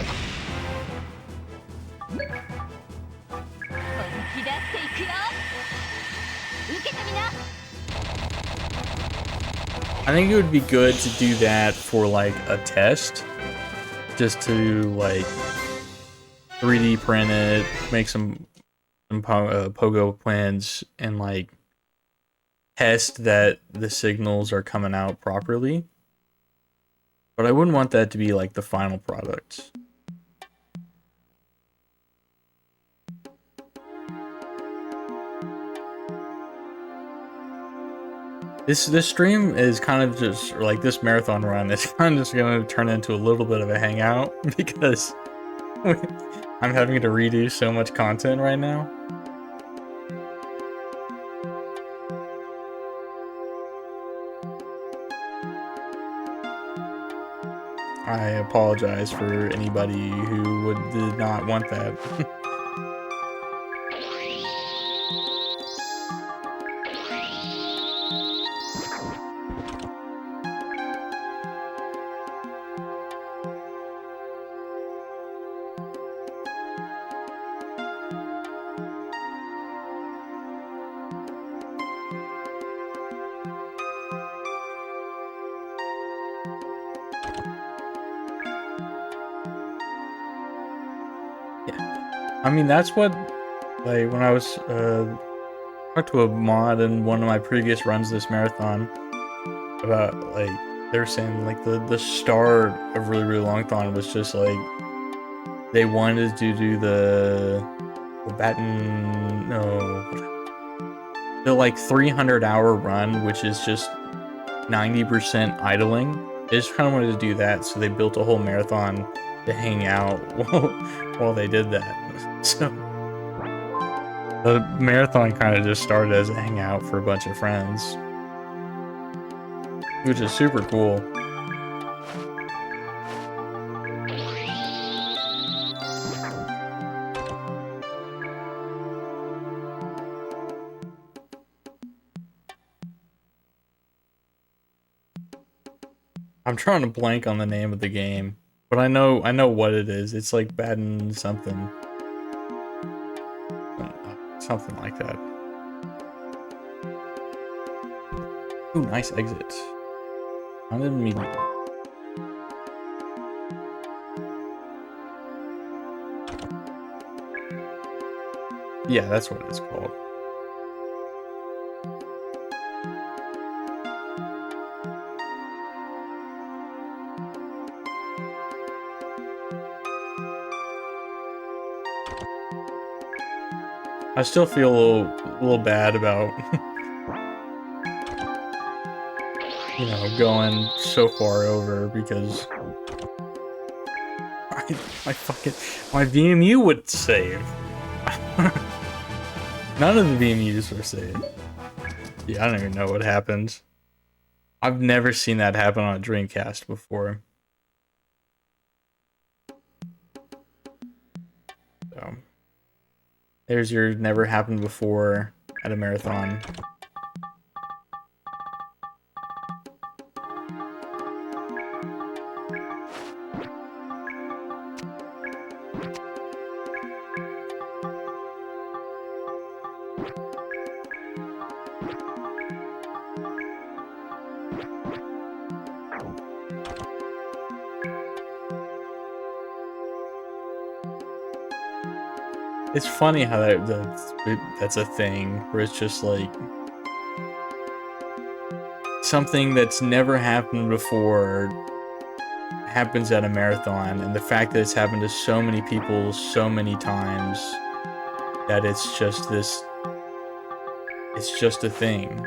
I think it would be good to do that for, like, a test, just to, like, 3D print it, make some pogo plans, and, like, test that the signals are coming out properly. But I wouldn't want that to be, like, the final product. This stream is kind of just, like, this marathon run is kind of just going to turn into a little bit of a hangout because I'm having to redo so much content right now. I apologize for anybody who did not want that. I mean, that's what, like, when I was, talked to a mod in one of my previous runs this marathon about, like, they were saying, like, the start of Really Longthon was just, like, they wanted to do the like, 300-hour run, which is just 90% idling. They just kind of wanted to do that, so they built a whole marathon to hang out while they did that. So the marathon kind of just started as a hangout for a bunch of friends, which is super cool. I'm trying to blank on the name of the game. But I know what it is. It's like Baden something. Something like that. Ooh, nice exit. On the medium. Yeah, that's what it's called. I still feel a little bad about, you know, going so far over because my VMU would save. None of the VMUs were saved. Yeah, I don't even know what happened. I've never seen that happen on a Dreamcast before. So, there's your never happened before at a marathon. It's funny how that's a thing where it's just like something that's never happened before happens at a marathon, and the fact that it's happened to so many people so many times that it's just a thing.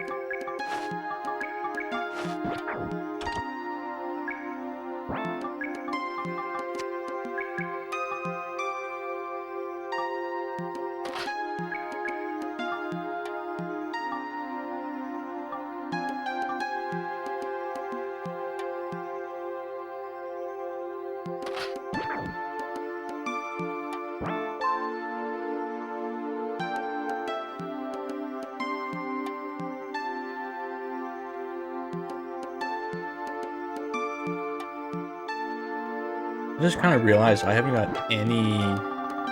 I just kind of realized I haven't got any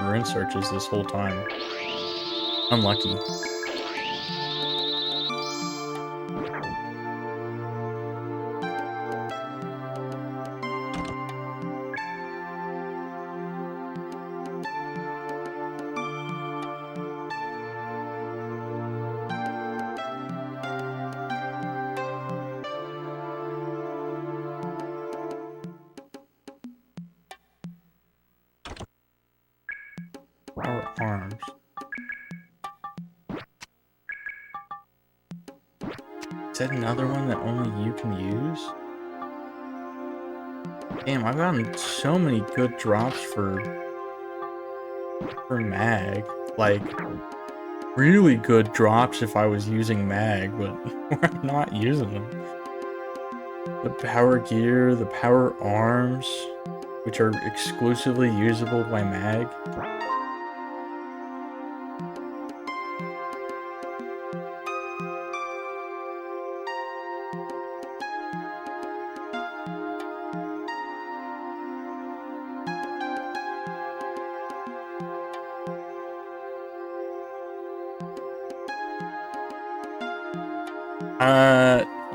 ruin searches this whole time. Unlucky. Power arms. Is that another one that only you can use? Damn, I've gotten so many good drops for mag. Like, really good drops if I was using mag, but we're not using them. The power gear, the power arms, which are exclusively usable by mag.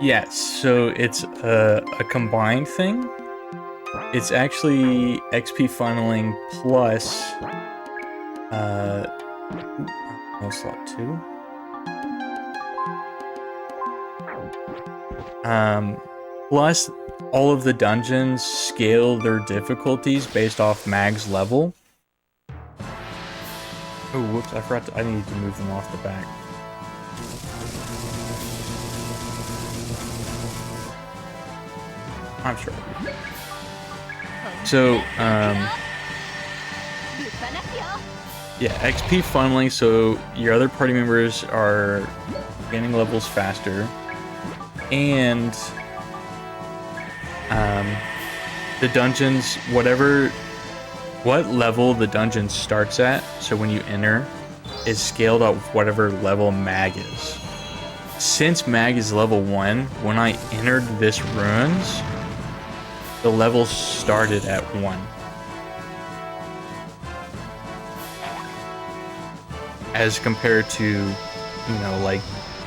Yes, so it's a combined thing. It's actually XP funneling plus slot 2. Plus all of the dungeons scale their difficulties based off mag's level. Oh, whoops, I need to move them off the back. I'm sure. So, yeah, XP funneling, so your other party members are gaining levels faster, and the dungeons, what level the dungeon starts at, so when you enter, is scaled up with whatever level mag is. Since mag is level 1, when I entered this ruins, the level started at 1. As compared to, you know, like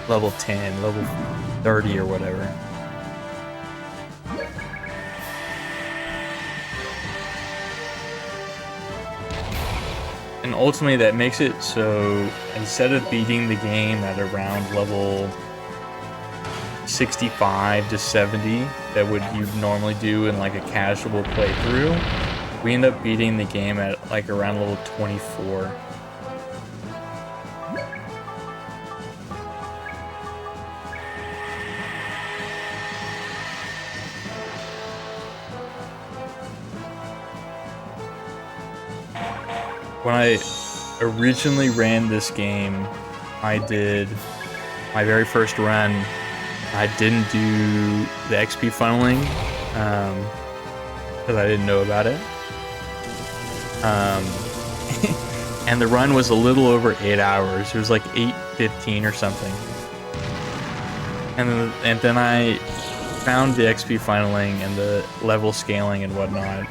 level 10, level 30 or whatever. And ultimately that makes it so instead of beating the game at around level 65 to 70 that would you normally do in like a casual playthrough, we end up beating the game at like around level 24. When I originally ran this game, I did my very first run. I didn't do the XP funneling because I didn't know about it. And the run was a little over 8 hours. It was like 8:15 or something. And then I found the XP funneling and the level scaling and whatnot.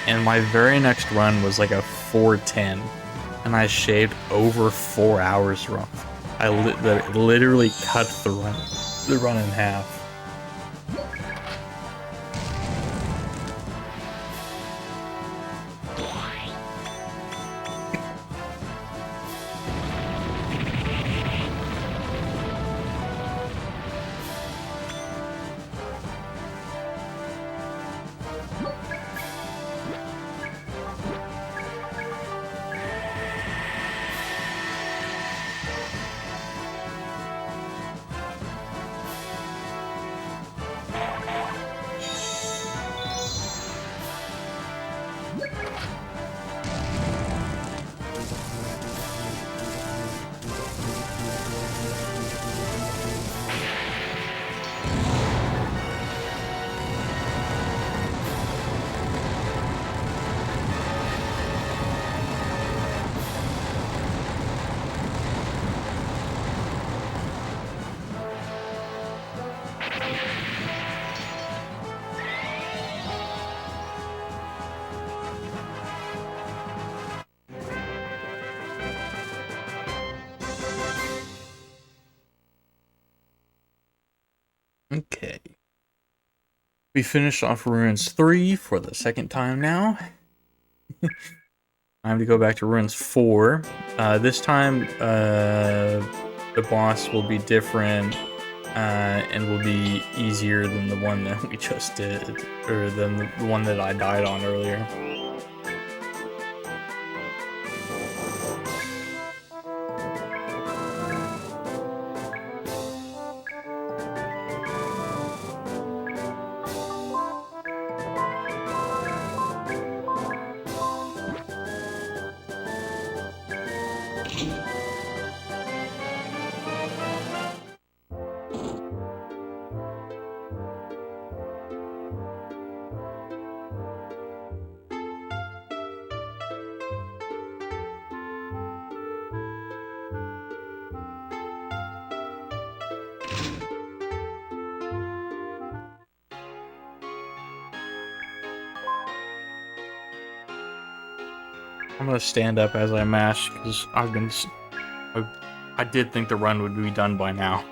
And my very next run was like a 4:10, and I shaved over 4 hours off. I literally cut the run in half. Okay. We finished off Ruins 3 for the second time now. Time to go back to Ruins 4. This time, the boss will be different and will be easier than the one that we just did, or than the one that I died on earlier. I'm gonna stand up as I mash because I did think the run would be done by now.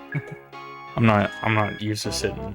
I'm not used to sitting.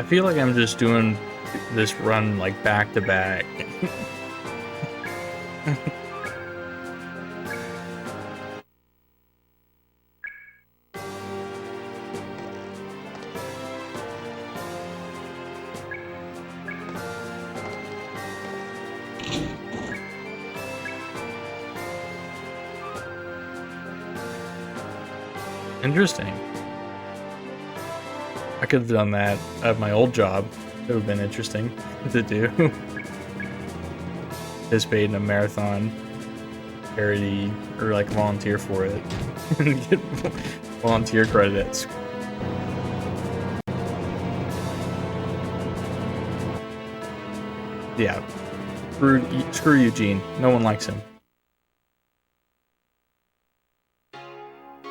I feel like I'm just doing this run like back to back. Interesting. I could have done that at my old job. It would have been interesting to do. Participate in a marathon parody or like volunteer for it and get volunteer credits. Yeah. Screw Eugene. No one likes him.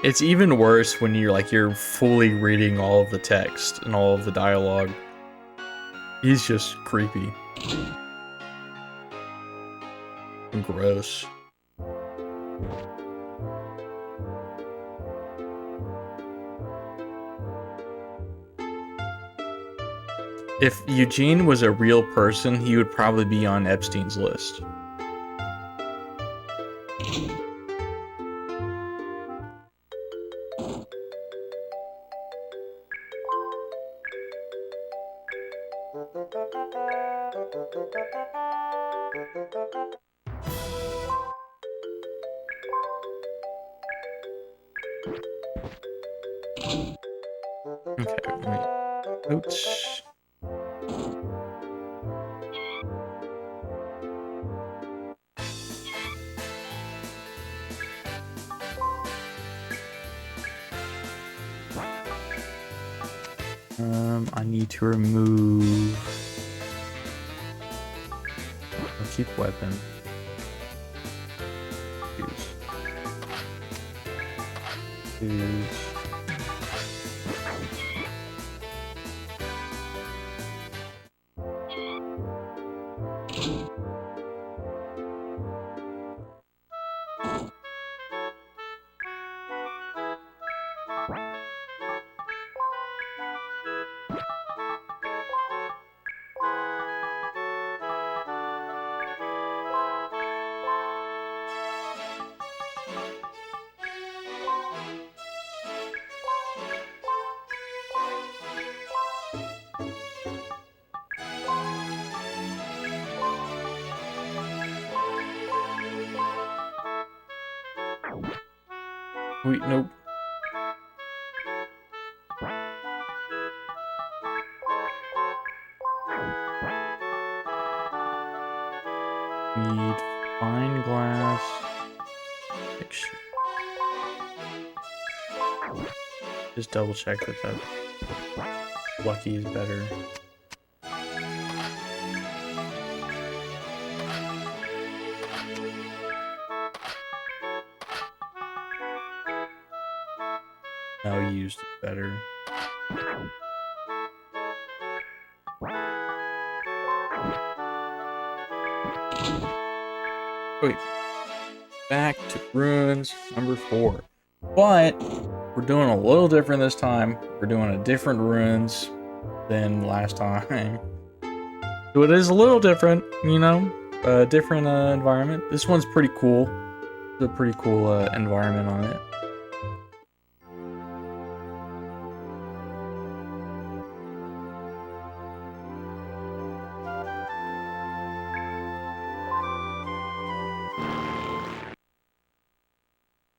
It's even worse when you're fully reading all of the text and all of the dialogue. He's just creepy. And gross. If Eugene was a real person, he would probably be on Epstein's list. Okay, wait. Ouch. I need to remove. I'll keep weapon. Use. Wait, nope. Need fine glass. Picture. Just double check that Lucky is better. Now used better. Wait. Back to ruins number 4. But we're doing a little different this time. We're doing a different ruins than last time. So it is a little different, you know, a different environment. This one's pretty cool. It's a pretty cool environment on it.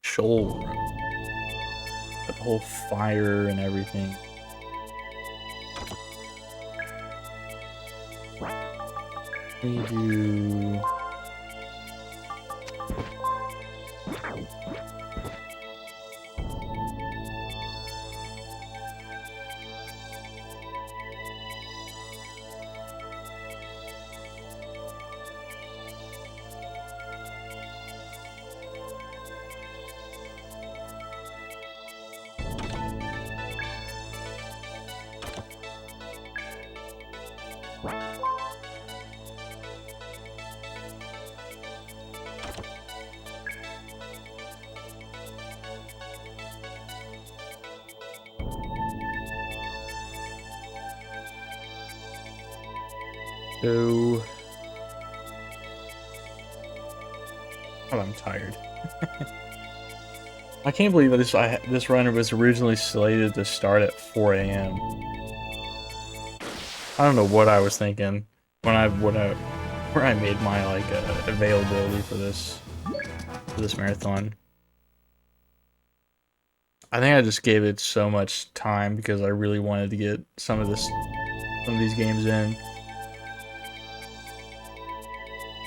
Shoal room. The whole fire and everything. We do. So, oh, I'm tired. I can't believe that this run was originally slated to start at 4 a.m. I don't know what I was thinking when I made my like availability for this marathon. I think I just gave it so much time because I really wanted to get some of these games in,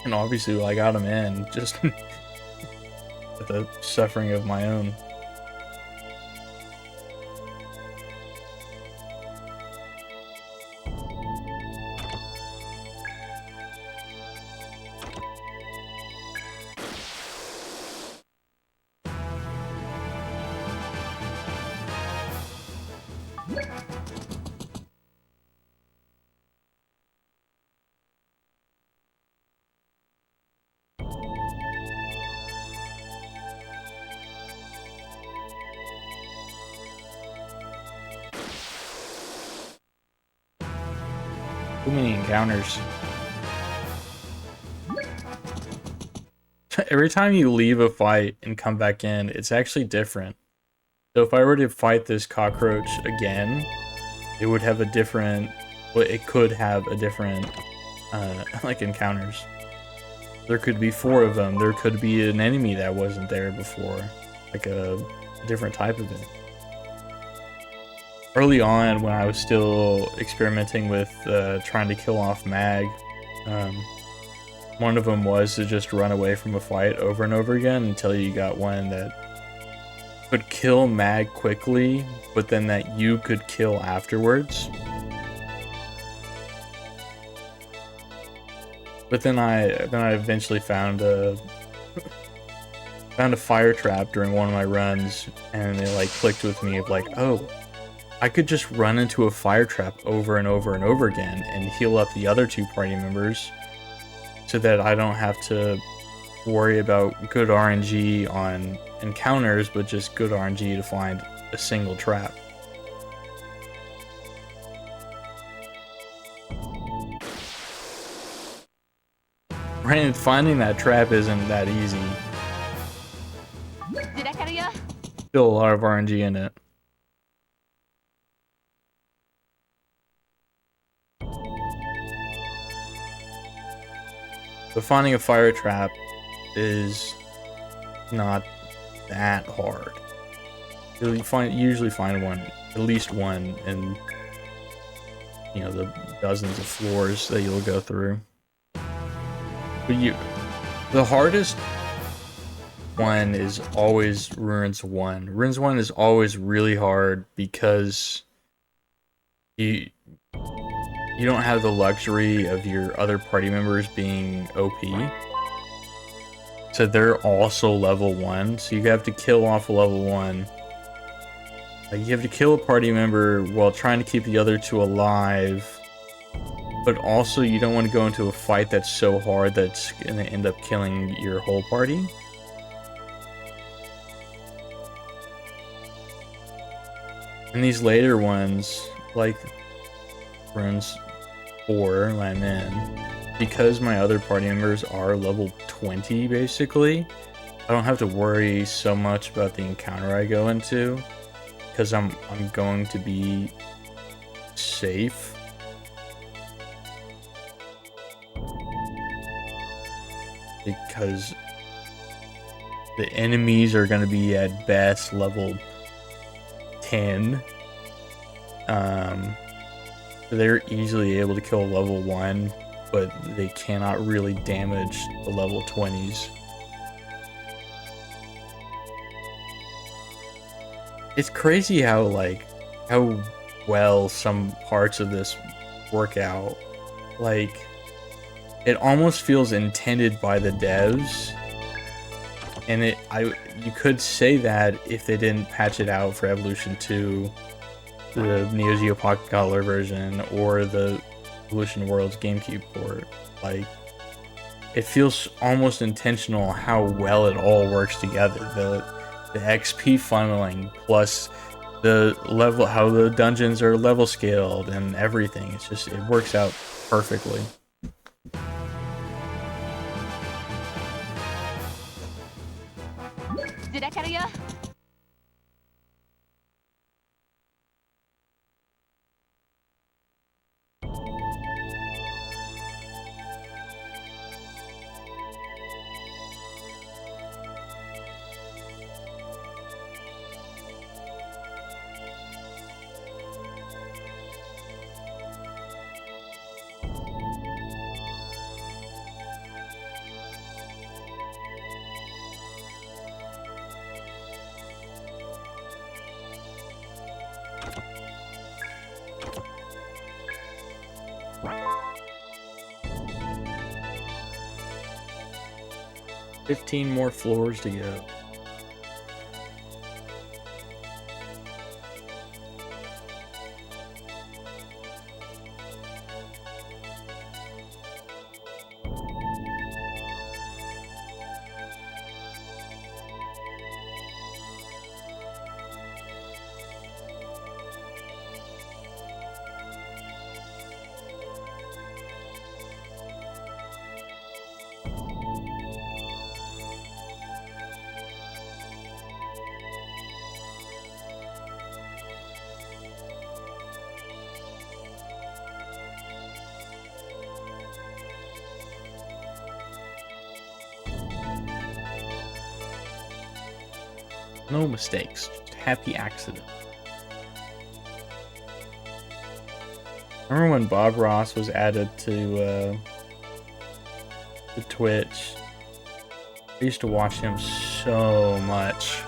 and obviously I got them in just at the suffering of my own. Too many encounters. Every time you leave a fight and come back in, it's actually different. So if I were to fight this cockroach again, it would have a different, well, it could have a different, like encounters. There could be 4 of them. There could be an enemy that wasn't there before, like a different type of it. Early on, when I was still experimenting with trying to kill off Mag, one of them was to just run away from a fight over and over again until you got one that could kill Mag quickly, but then that you could kill afterwards. But then I eventually found a fire trap during one of my runs, and it like clicked with me of like, oh, I could just run into a fire trap over and over and over again and heal up the other 2 party members so that I don't have to worry about good RNG on encounters, but just good RNG to find a single trap. Granted, finding that trap isn't that easy. Still a lot of RNG in it. But finding a fire trap is not that hard. You usually find one, at least one, in the dozens of floors that you'll go through. But the hardest one is always Ruins 1. Ruins 1 is always really hard because you don't have the luxury of your other party members being OP. So they're also level 1, so you have to kill off a level 1. Like, you have to kill a party member while trying to keep the other 2 alive, but also you don't want to go into a fight that's so hard that's going to end up killing your whole party. And these later ones, like Ruins 4, I'm in, because my other party members are level 20 basically, I don't have to worry so much about the encounter I go into, because I'm going to be safe. Because the enemies are going to be at best level 10. They're easily able to kill level 1, but they cannot really damage the level 20s. It's crazy how well some parts of this work out. Like, it almost feels intended by the devs, and you could say that if they didn't patch it out for Evolution 2, the Neo Geo Pocket Color version, or the Evolution Worlds GameCube port. Like, it feels almost intentional how well it all works together. The XP funneling plus the level, how the dungeons are level scaled and everything. It works out perfectly. ずらかるよ。15 more floors to go. No mistakes, just happy accident. Remember when Bob Ross was added to Twitch? I used to watch him so much.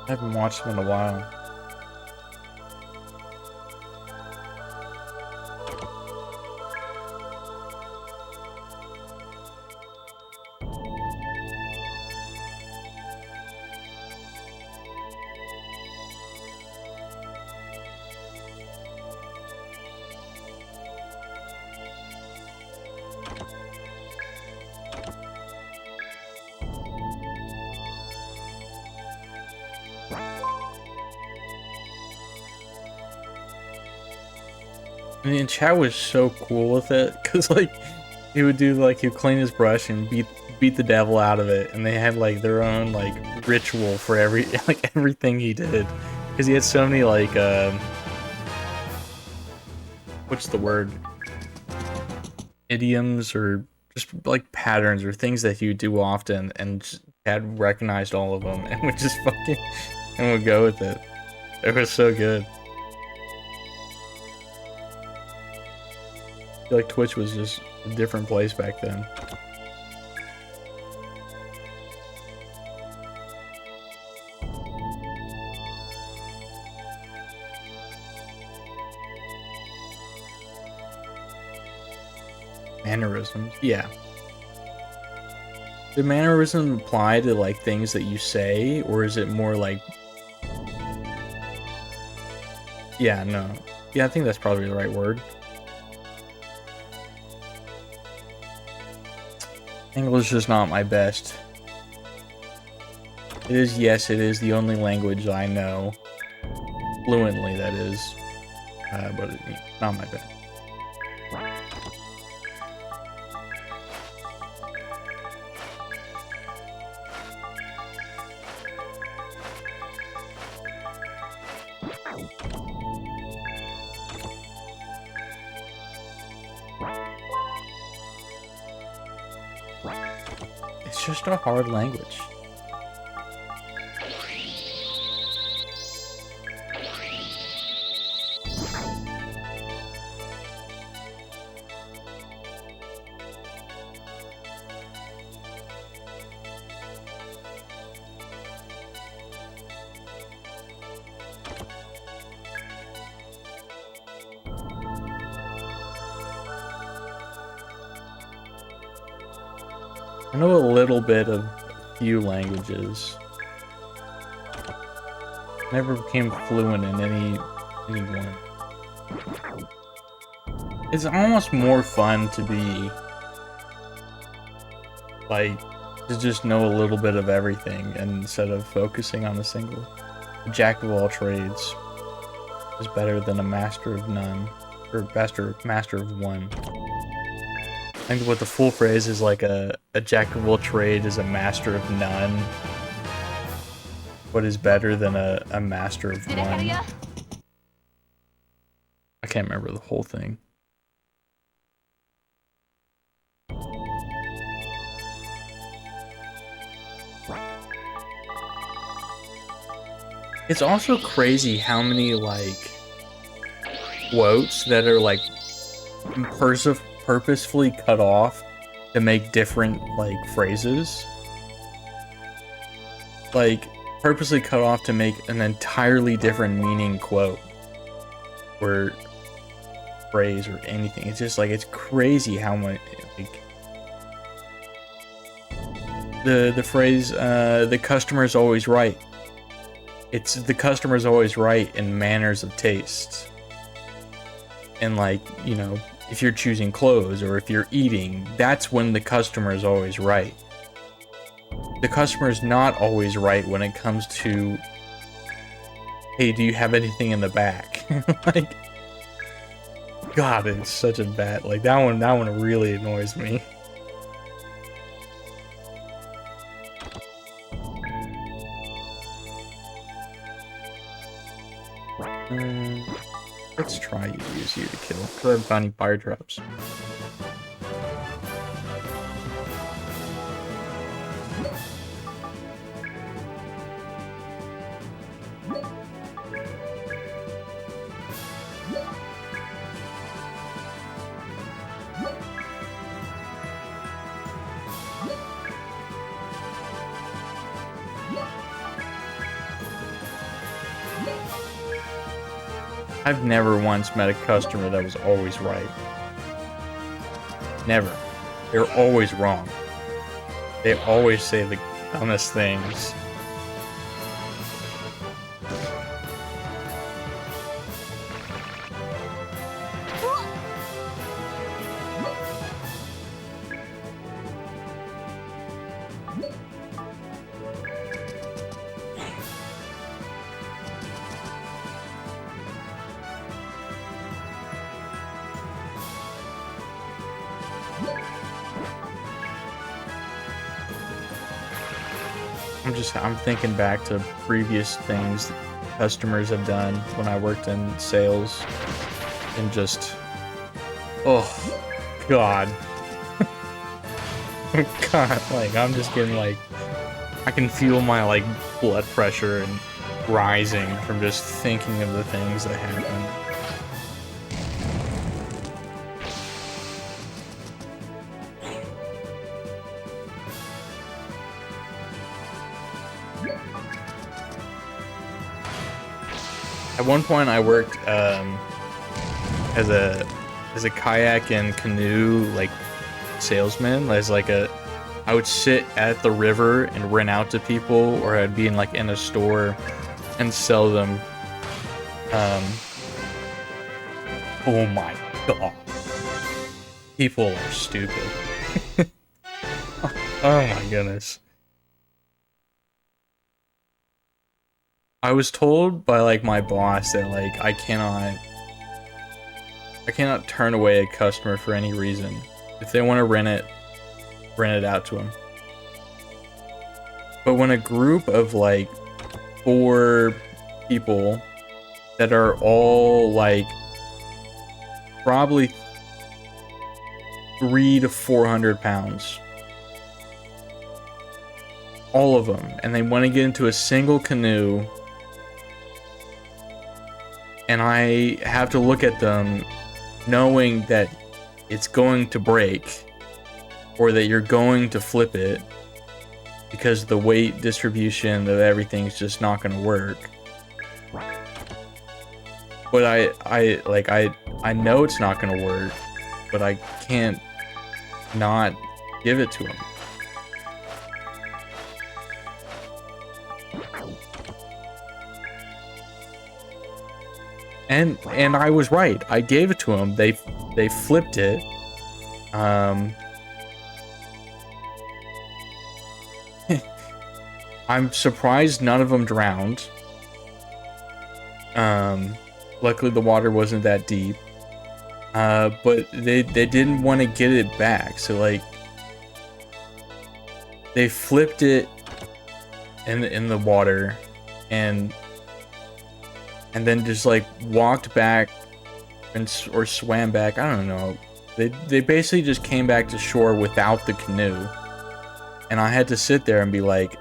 I haven't watched him in a while. I mean, Chad was so cool with it, because, like, he would do, like, he'd clean his brush and beat the devil out of it, and they had, like, their own, like, ritual for everything he did, because he had so many, like, what's the word? Idioms, or just, like, patterns, or things that he would do often, and Chad recognized all of them, and would just fucking, and would go with it. It was so good. I feel like Twitch was just a different place back then. Mannerisms, yeah. Did mannerism apply to, like, things that you say, or is it more like... Yeah, no. Yeah, I think that's probably the right word. English is not my best. It is, yes, it is the only language I know. Fluently, that is. But it's not my best. It's just a hard language. I know a little bit of a few languages. Never became fluent in any one. It's almost more fun to be like to just know a little bit of everything instead of focusing on a single. A jack of all trades is better than a master of none, or master of one. I think what the full phrase is like a jack of all trade is a master of none. What is better than a master of one? I can't remember the whole thing. It's also crazy how many like quotes that are like purposefully cut off to make different like phrases. Like purposely cut off to make an entirely different meaning quote or phrase or anything. It's just like, it's crazy how much like the phrase the customer's always right. It's the customer's always right in manners of taste. And like, you know, if you're choosing clothes or if you're eating, that's when the customer is always right. The customer's not always right when it comes to, hey, do you have anything in the back? Like, God, it's such a bad, like that one really annoys me. Let's try use you to kill, because I haven't found any fire traps. I've never once met a customer that was always right. Never. They're always wrong. They always say the dumbest things. I'm thinking back to previous things that customers have done when I worked in sales, and just, oh God. God, like I'm just getting like, I can feel my like blood pressure and rising from just thinking of the things that happened. At one point, I worked as a kayak and canoe like salesman. As like I would sit at the river and rent out to people, or I'd be in like in a store and sell them. Oh my God, people are stupid. Oh my goodness. I was told by like my boss that like I cannot turn away a customer for any reason. If they want to rent it out to them. But when a group of like 4 people that are all like probably 300 to 400 pounds, all of them, and they want to get into a single canoe, and I have to look at them knowing that it's going to break or that you're going to flip it because the weight distribution of everything's just not going to work. But I know it's not going to work, but I can't not give it to him. And I was right. I gave it to them. They flipped it. I'm surprised none of them drowned. Luckily the water wasn't that deep. But they didn't want to get it back, so like they flipped it in the water and then just like walked back or swam back. I don't know. They basically just came back to shore without the canoe, and I had to sit there and be like,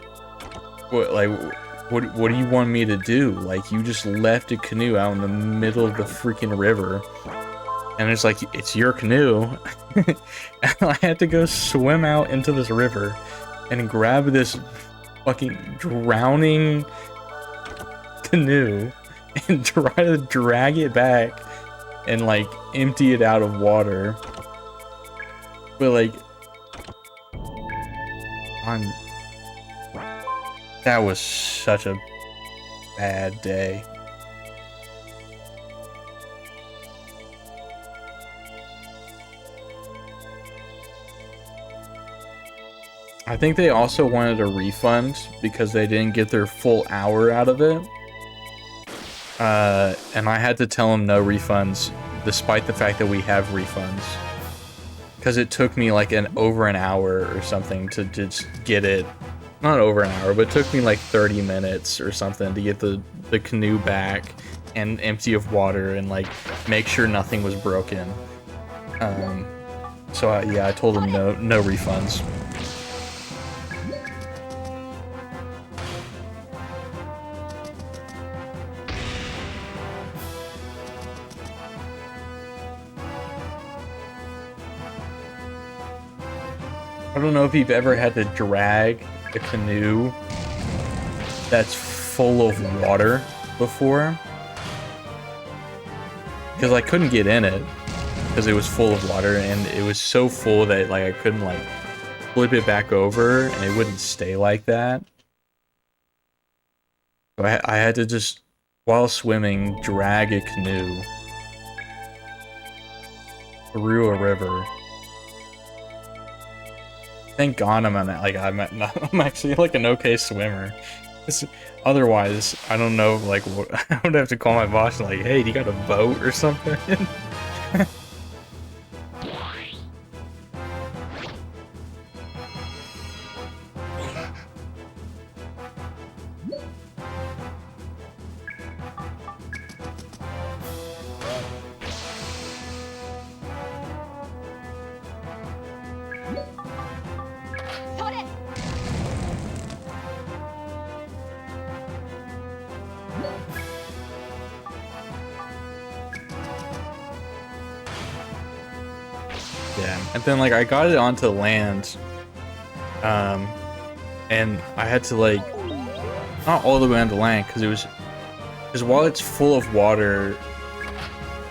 what do you want me to do? Like, you just left a canoe out in the middle of the freaking river, and it's like, it's your canoe. And I had to go swim out into this river and grab this fucking drowning canoe and try to drag it back and like empty it out of water. But like, that was such a bad day. I think they also wanted a refund because they didn't get their full hour out of it. And I had to tell them no refunds, despite the fact that we have refunds. Because it took me like over an hour or something to just get it. Not over an hour, but it took me like 30 minutes or something to get the canoe back and empty of water and like make sure nothing was broken. So yeah, I told them no refunds. I don't know if you've ever had to drag a canoe that's full of water before, because I couldn't get in it because it was full of water, and it was so full that like I couldn't like flip it back over and it wouldn't stay like that. So I had to just, while swimming, drag a canoe through a river. Thank God I'm actually like an okay swimmer. Otherwise, I don't know, like, I would have to call my boss and like, hey, do you got a boat or something? Yeah, and then like I got it onto land, and I had to like, not all the way onto land, because while it's full of water,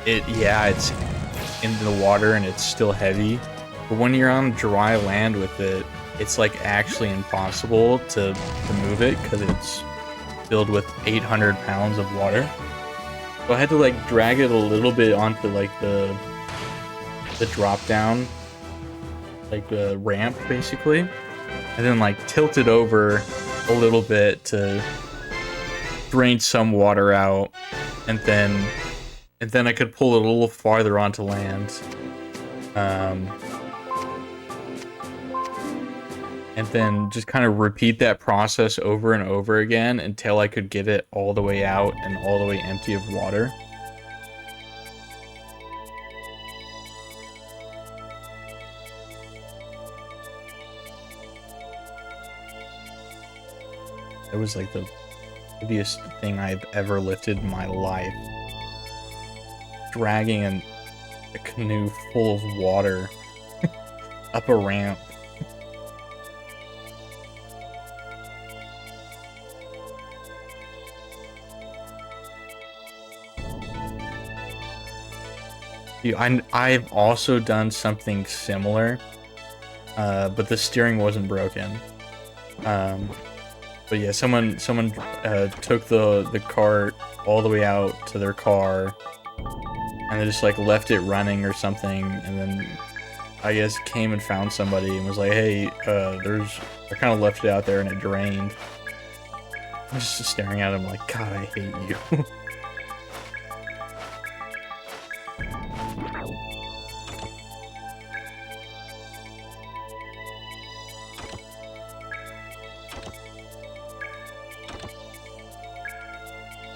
it's in the water and it's still heavy, but when you're on dry land with it, it's like actually impossible to move it because it's filled with 800 pounds of water. So I had to like drag it a little bit onto like the drop down, like the ramp basically, and then like tilt it over a little bit to drain some water out, and then I could pull it a little farther onto land, and then just kind of repeat that process over and over again until I could get it all the way out and all the way empty of water. It was like the heaviest thing I've ever lifted in my life. Dragging a canoe full of water up a ramp. Dude, I've also done something similar, but the steering wasn't broken. But yeah, someone took the cart all the way out to their car, and they just like left it running or something, and then I guess came and found somebody and was like, hey, I kind of left it out there and it drained. I'm just staring at him like, God, I hate you.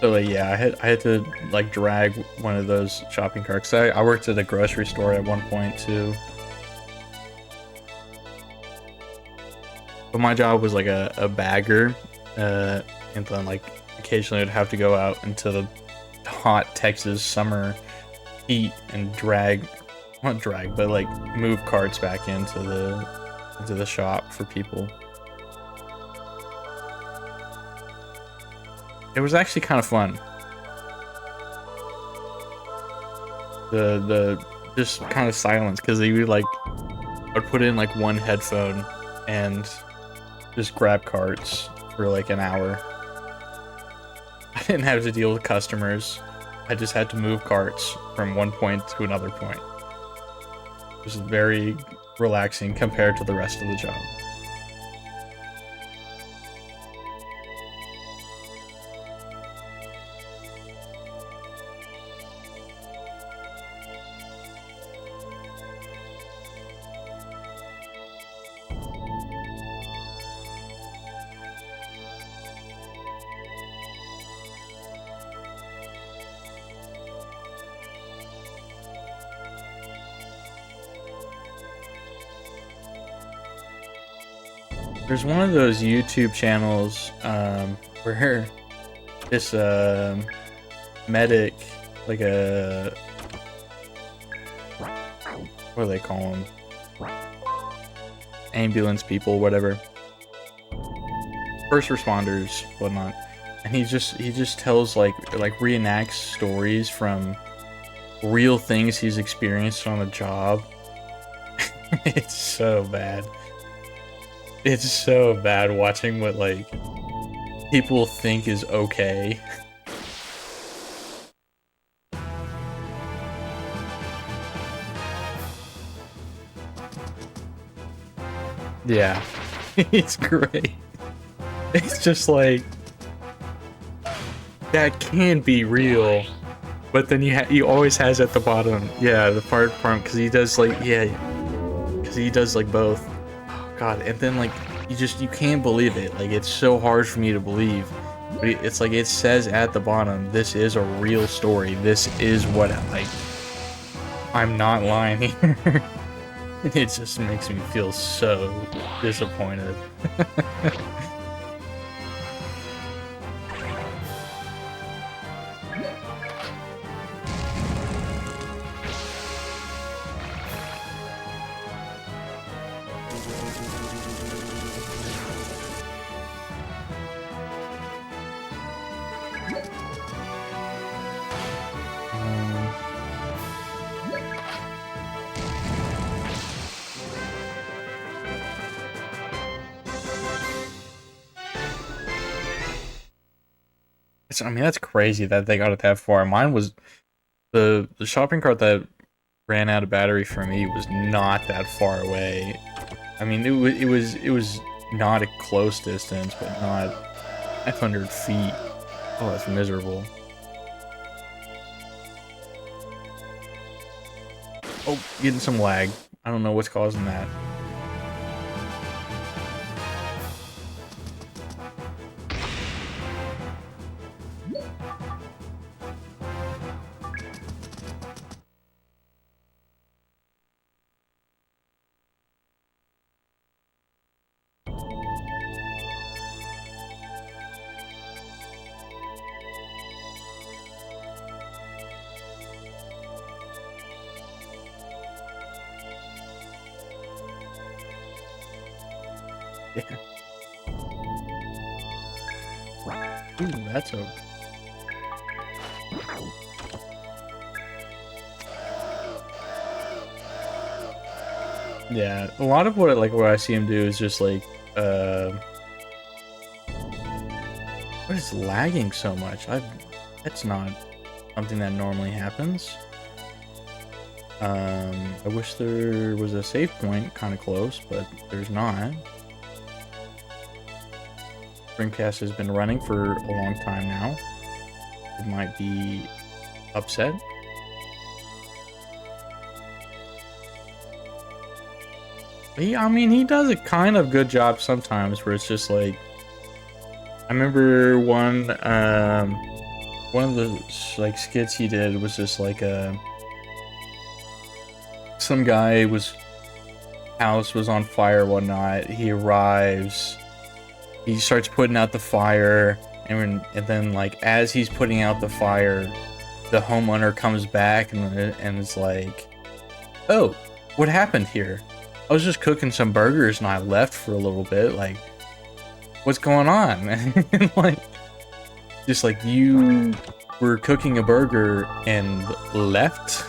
So like, yeah, I had to like drag one of those shopping carts. I worked at a grocery store at one point too. But my job was like a bagger, and then like occasionally I'd have to go out into the hot Texas summer heat and not drag, but like move carts back into the shop for people. It was actually kind of fun. The just kind of silence, because you like I'd put in like one headphone and just grab carts for like an hour. I didn't have to deal with customers. I just had to move carts from one point to another point. It was very relaxing compared to the rest of the job. There's one of those YouTube channels where this medic, like a, what do they call them? Ambulance people, whatever. First responders, whatnot. And he just tells like reenacts stories from real things he's experienced on a job. It's so bad. It's so bad watching what like people think is okay. Yeah, it's great. It's just like, that can be real, but then you always has at the bottom, yeah, the part because he does like, yeah, because he does like both. God, and then like you can't believe it. Like, it's so hard for me to believe, but it's like it says at the bottom, this is a real story. This is what, like, I'm not lying here. It just makes me feel so disappointed. I mean, that's crazy that they got it that far. Mine was the shopping cart that ran out of battery for me was not that far away. I mean, it was not a close distance, but not 500 feet. Oh, that's miserable. Oh, getting some lag. I don't know what's causing that. Yeah. Ooh, that's a... Yeah, a lot of what I see him do is just like, what is lagging so much? That's not something that normally happens. I wish there was a save point kind of close, but there's not. Dreamcast has been running for a long time now. It might be upset. I mean, he does a kind of good job sometimes where it's just like, I remember one of the like skits he did was just like some guy house was on fire one night. He arrives, he starts putting out the fire, and then like as he's putting out the fire, the homeowner comes back and is like, "Oh, what happened here? I was just cooking some burgers and I left for a little bit. Like, what's going on?" And like, just like, you were cooking a burger and left?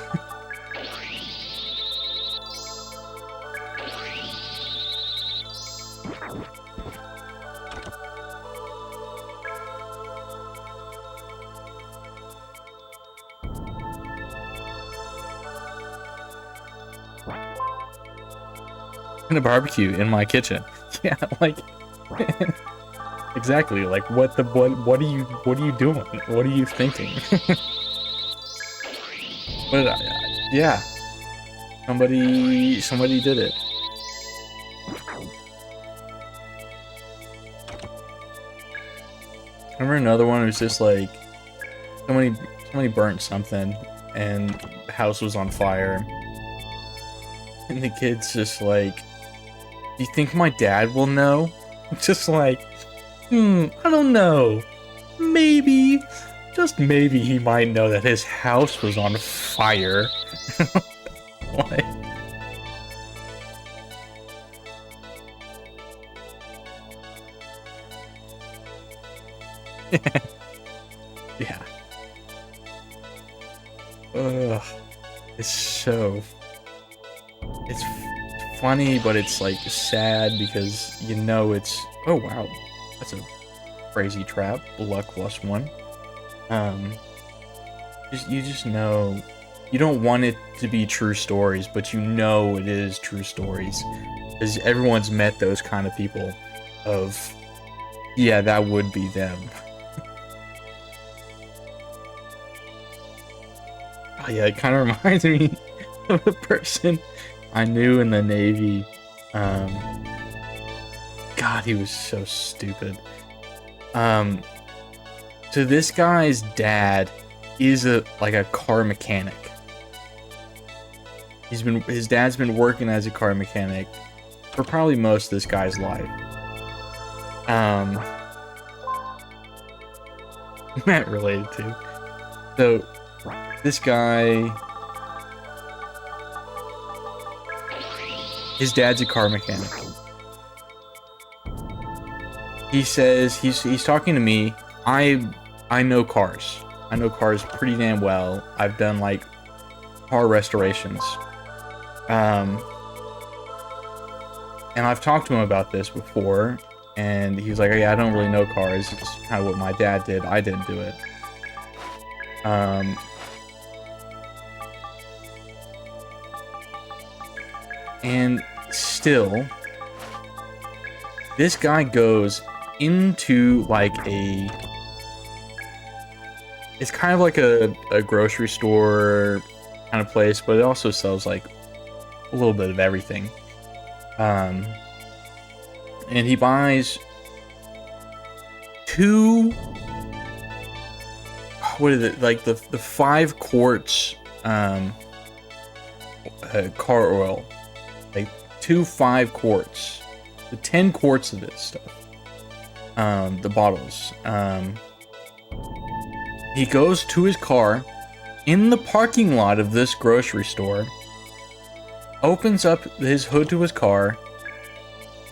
In a barbecue in my kitchen. Yeah, like exactly. Like what are you doing? What are you thinking? But yeah, somebody did it. I remember another one was just like somebody burnt something and the house was on fire, and the kid's just like, "Do you think my dad will know?" Just like, I don't know. Maybe, just maybe he might know that his house was on fire. Like, yeah. Ugh. It's funny, but it's like sad because you know it's, oh wow, that's a crazy trap. Luck +1. You just know, you don't want it to be true stories, but you know it is true stories because everyone's met those kind of people of, yeah, that would be them. Oh yeah, it kind of reminds me of a person I knew in the Navy. God, he was so stupid. So this guy's dad is a car mechanic. His dad's been working as a car mechanic for probably most of this guy's life. Not related to. So this guy, his dad's a car mechanic. He says he's talking to me. I know cars. I know cars pretty damn well. I've done like car restorations. And I've talked to him about this before, and he was like, "Yeah, I don't really know cars. It's kind of what my dad did. I didn't do it." And still, this guy goes into like it's kind of like a grocery store kind of place, but it also sells like a little bit of everything. And he buys two, what is it, like the 5 quarts car oil, like 2 5 quarts, the 10 quarts of this stuff, the bottles. He goes to his car in the parking lot of this grocery store, opens up his hood to his car,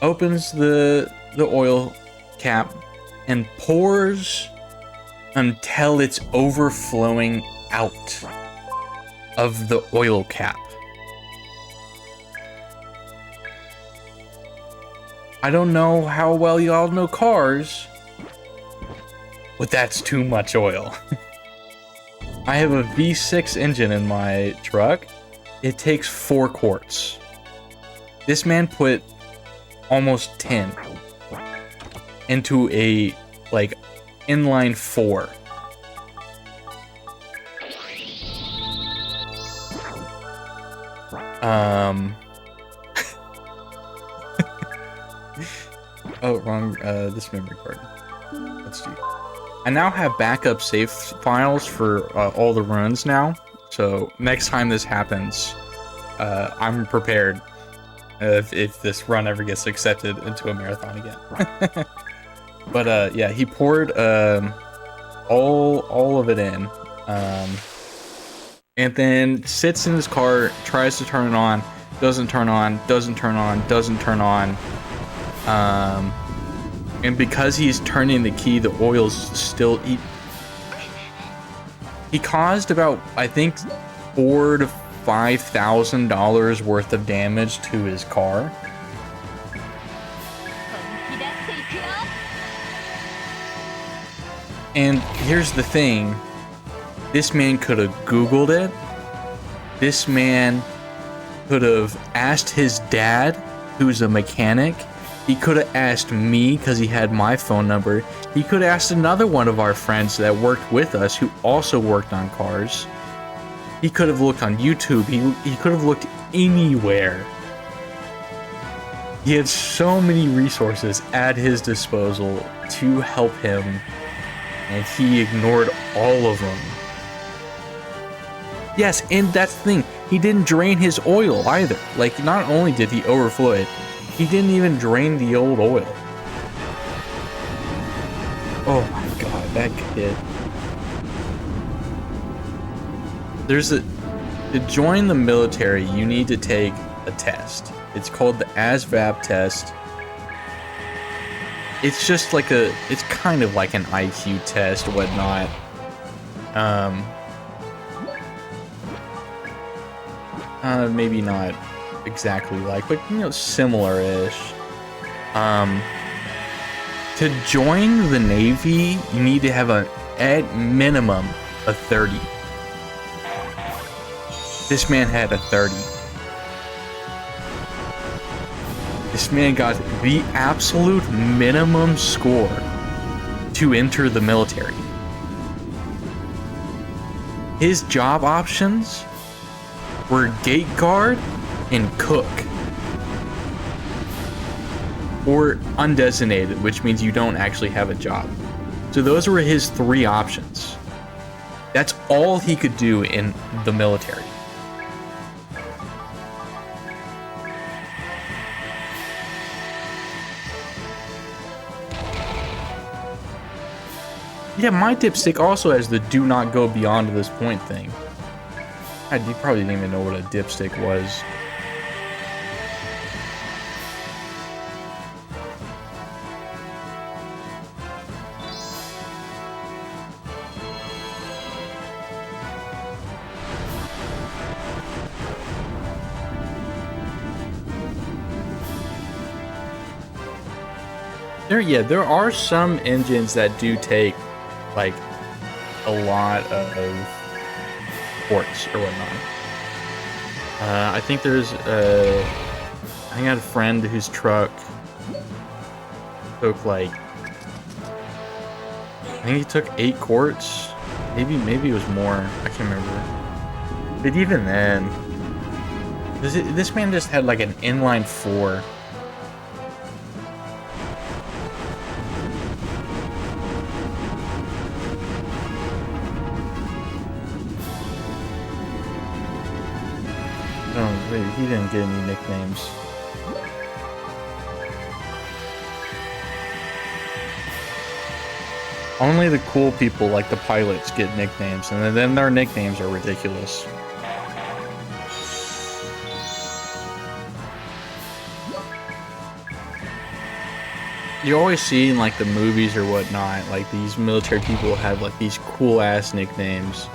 opens the oil cap, and pours until it's overflowing out of the oil cap. I don't know how well y'all know cars, but that's too much oil. I have a V6 engine in my truck. It takes 4 quarts. This man put almost 10. into a, like, inline 4. Oh, wrong, this memory card. Let's see. I now have backup save files for all the runs now, so next time this happens, I'm prepared if this run ever gets accepted into a marathon again. But yeah, he poured all of it in, and then sits in his car, tries to turn it on, doesn't turn on, doesn't turn on, doesn't turn on. And because he's turning the key, the oil's still he caused about, I think, $4,000 to $5,000 worth of damage to his car. And here's the thing, this man could have Googled it. This man could have asked his dad, who's a mechanic. He could have asked me because he had my phone number. He could have asked another one of our friends that worked with us who also worked on cars. He could have looked on YouTube. He could have looked anywhere. He had so many resources at his disposal to help him, and he ignored all of them. Yes, and that's the thing. He didn't drain his oil either. Like, not only did he overflow it, he didn't even drain the old oil. Oh my god, that kid. To join the military, you need to take a test. It's called the ASVAB test. It's just like it's kind of like an IQ test, whatnot. Maybe not exactly like, but you know, similar-ish. To join the Navy, you need to have at minimum a 30. This man had a 30. This man got the absolute minimum score to enter the military. His job options were gate guard and cook, or undesignated, which means you don't actually have a job. So those were his 3 options. That's all he could do in the military. Yeah, my dipstick also has the do not go beyond this point thing. You probably didn't even know what a dipstick was. There are some engines that do take like a lot of ports or whatnot. I think there's I had a friend whose truck took like, I think he took 8 quarts. Maybe it was more. I can't remember. But even then, this man just had like an inline 4. Oh, wait, he didn't get any nicknames. Only the cool people, like the pilots, get nicknames, and then their nicknames are ridiculous. You always see in like the movies or whatnot, like these military people have like these cool ass nicknames.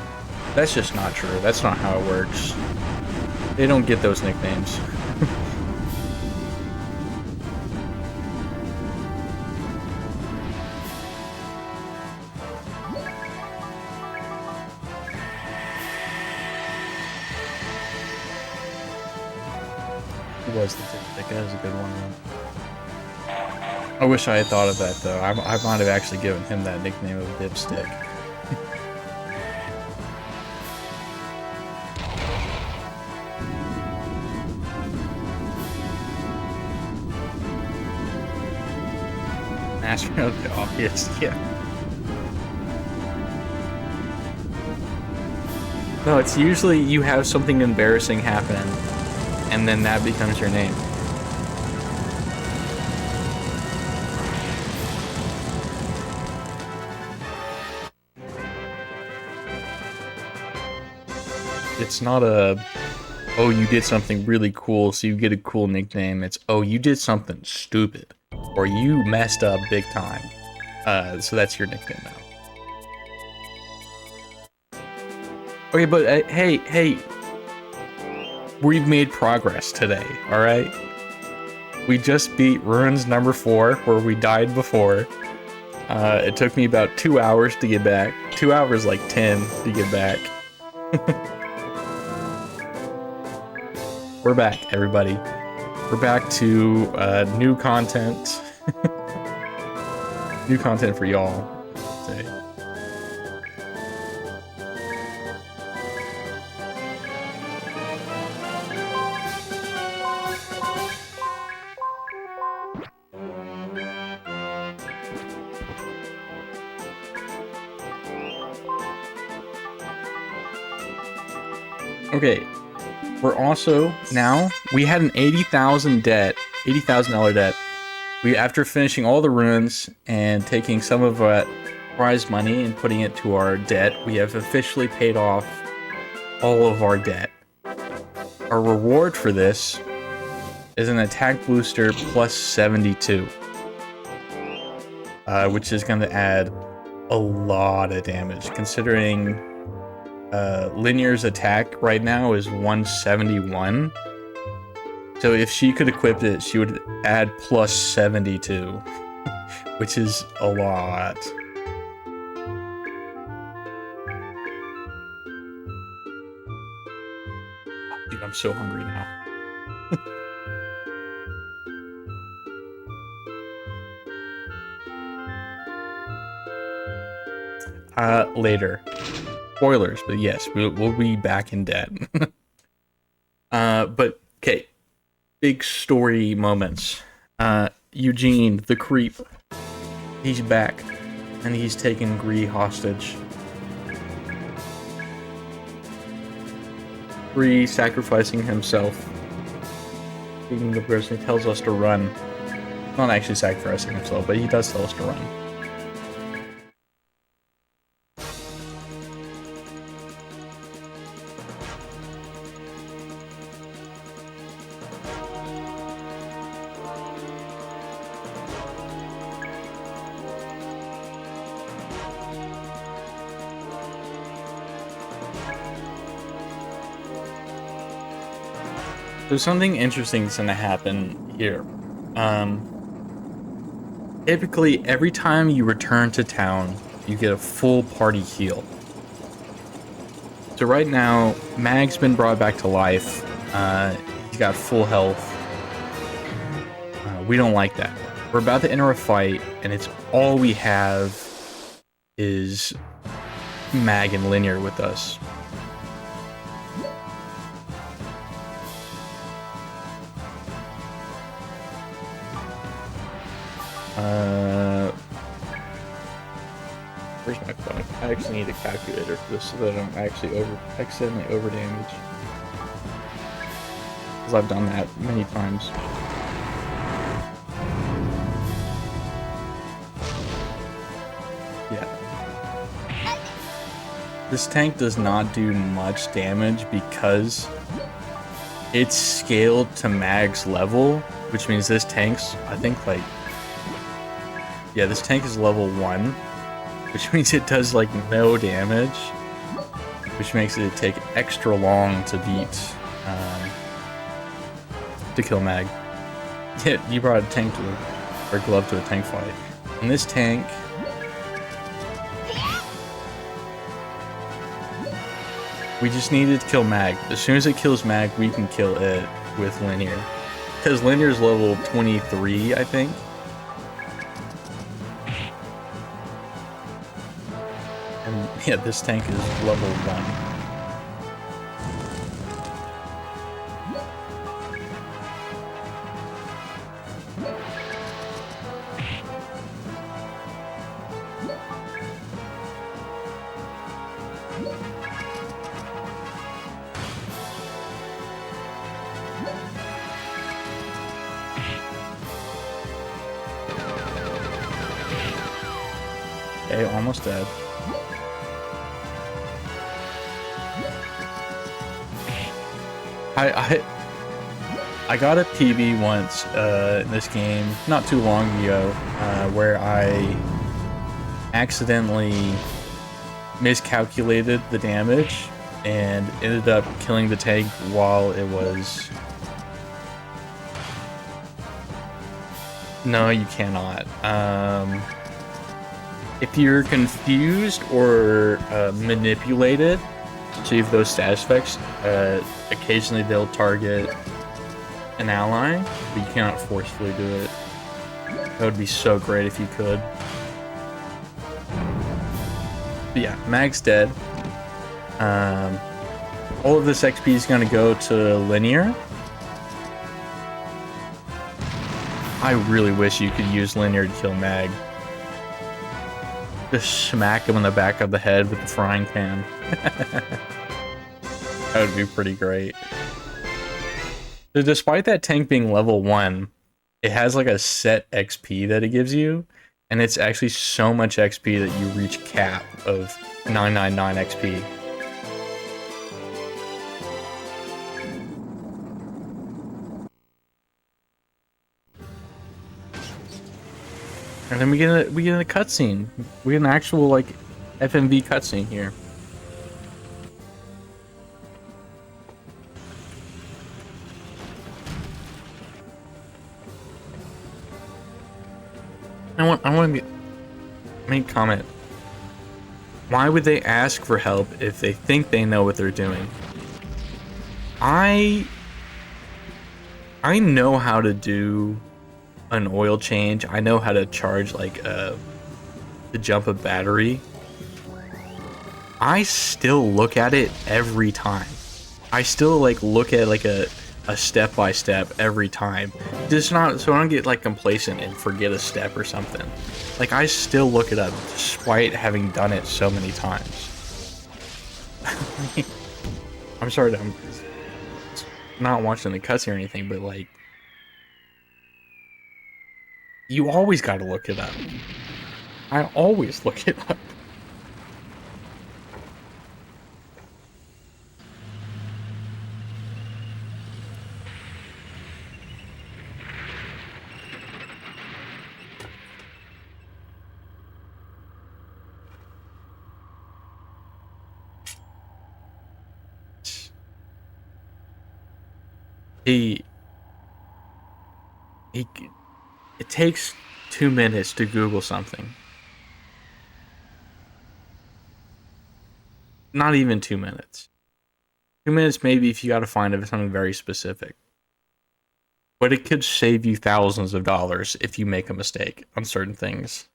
That's just not true. That's not how it works. They don't get those nicknames. Who was the dipstick? That was a good one though. I wish I had thought of that, though. I might have actually given him that nickname of Dipstick. Master of the obvious, yeah. No, it's usually you have something embarrassing happen, and then that becomes your name. It's not a, oh, you did something really cool, so you get a cool nickname. It's, oh, you did something stupid, or you messed up big time. So that's your nickname now. Okay, but hey, we've made progress today, alright? We just beat Ruins number 4, where we died before. It took me about 2 hours to get back. 2 hours, like 10 to get back. We're back, everybody. We're back to new content. New content for y'all, say. Okay, we're also now, we had an $80,000 debt. We, after finishing all the ruins and taking some of our prize money and putting it to our debt, we have officially paid off all of our debt. Our reward for this is an attack booster plus 72, which is going to add a lot of damage, considering Linear's attack right now is 171. So if she could equip it, she would add plus 72, which is a lot. Dude, I'm so hungry now. Later. Spoilers, but yes, we'll be back in debt. But, okay. Big story moments. Eugene, the creep, he's back, and he's taken Gree hostage. Gree sacrificing himself, being the person who tells us to run. Not actually sacrificing himself, but he does tell us to run. So something interesting is going to happen here. Typically, every time you return to town, you get a full party heal. So right now, Mag's been brought back to life. He's got full health. We don't like that. We're about to enter a fight, and it's all we have is Mag and Linear with us. Where's my phone? I actually need a calculator for this so that I don't actually accidentally over damage. Because I've done that many times. Yeah. This tank does not do much damage because it's scaled to Mag's level, which means this tank's, I think, like, yeah, this tank is level 1, which means it does, like, no damage, which makes it take extra long to beat, to kill Mag. Yeah, you brought a tank to or glove to a tank fight. And this tank, we just needed to kill Mag. As soon as it kills Mag, we can kill it with Linear. Because Linear's level 23, I think. And yeah, this tank is level 1. Okay, almost dead. I got a PB once in this game not too long ago where I accidentally miscalculated the damage and ended up killing the tank while it was... No, you cannot. If you're confused or manipulated, achieve those status effects, occasionally they'll target an ally, but you cannot forcefully do it. That would be so great if you could. But yeah, Mag's dead. All of this XP is going to go to linear. I really wish you could use linear to kill Mag. Just smack him in the back of the head with the frying pan. That would be pretty great. So despite that tank being level 1, it has like a set XP that it gives you, and it's actually so much XP that you reach cap of 999 XP. And then we get a cutscene. We get an actual like FMV cutscene here. I want to make a comment. Why would they ask for help if they think they know what they're doing? I know how to do an oil change. I know how to charge like to jump a battery. I still look at it every time. I still like look at like a step by step every time. Just not so I don't get like complacent and forget a step or something. Like I still look it up despite having done it so many times. I'm sorry that I'm not watching the cutscene or anything, but like you always gotta look it up. I always look it up. It takes 2 minutes to Google something. Not even 2 minutes. 2 minutes maybe if you gotta find something very specific. But it could save you thousands of dollars if you make a mistake on certain things.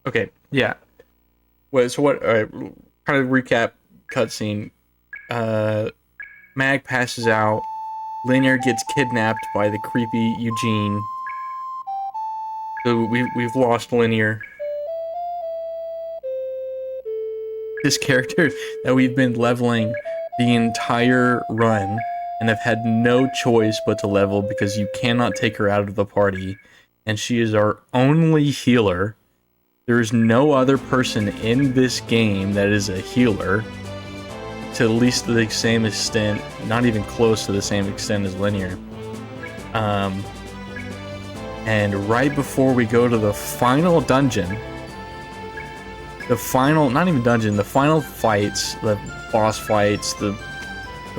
Okay, yeah. So what, kind of recap cutscene. Mag passes out. Linear gets kidnapped by the creepy Eugene. So we've lost Linear. This character that we've been leveling the entire run and have had no choice but to level because you cannot take her out of the party, and she is our only healer. There is no other person in this game that is a healer to at least the same extent, not even close to the same extent as Linear. And right before we go to the final dungeon, the final, not even dungeon, the final fights, the boss fights, the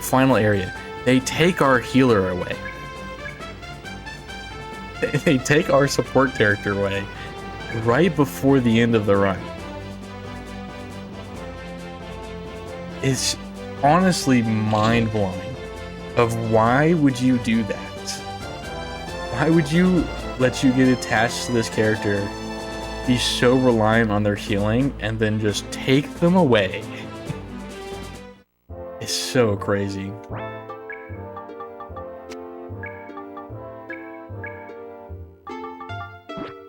final area, they take our healer away. They take our support character away right before the end of the run. It's honestly mind-blowing of why would you do that? Why would you let you get attached to this character, be so reliant on their healing, and then just take them away? It's so crazy.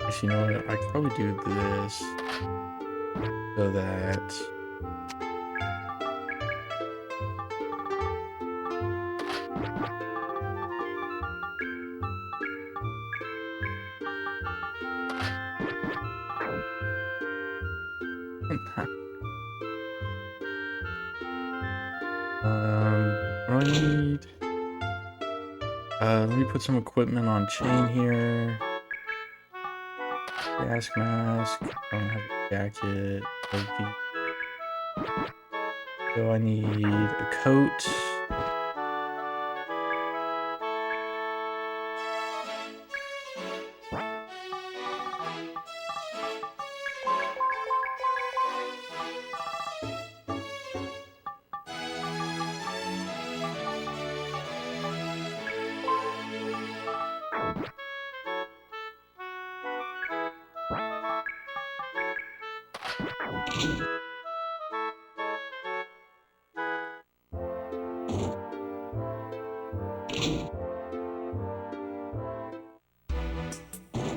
Actually, you know what? I could probably do this so that... what do I need? Let me put some equipment on chain here. Gas mask. I don't have a jacket. So I need a coat.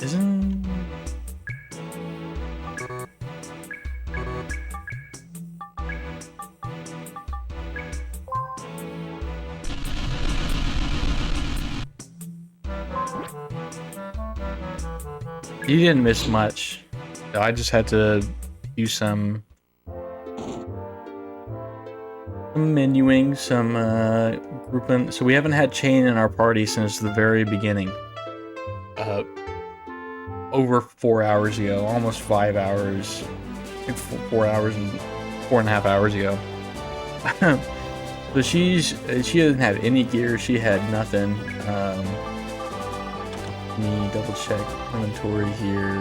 Isn't... You didn't miss much. I just had to do some menuing, some grouping. So we haven't had chain in our party since the very beginning. Over 4 hours ago, almost 5 hours, I think 4 hours and 4.5 hours ago. So she doesn't have any gear. She had nothing. Let me double check inventory here.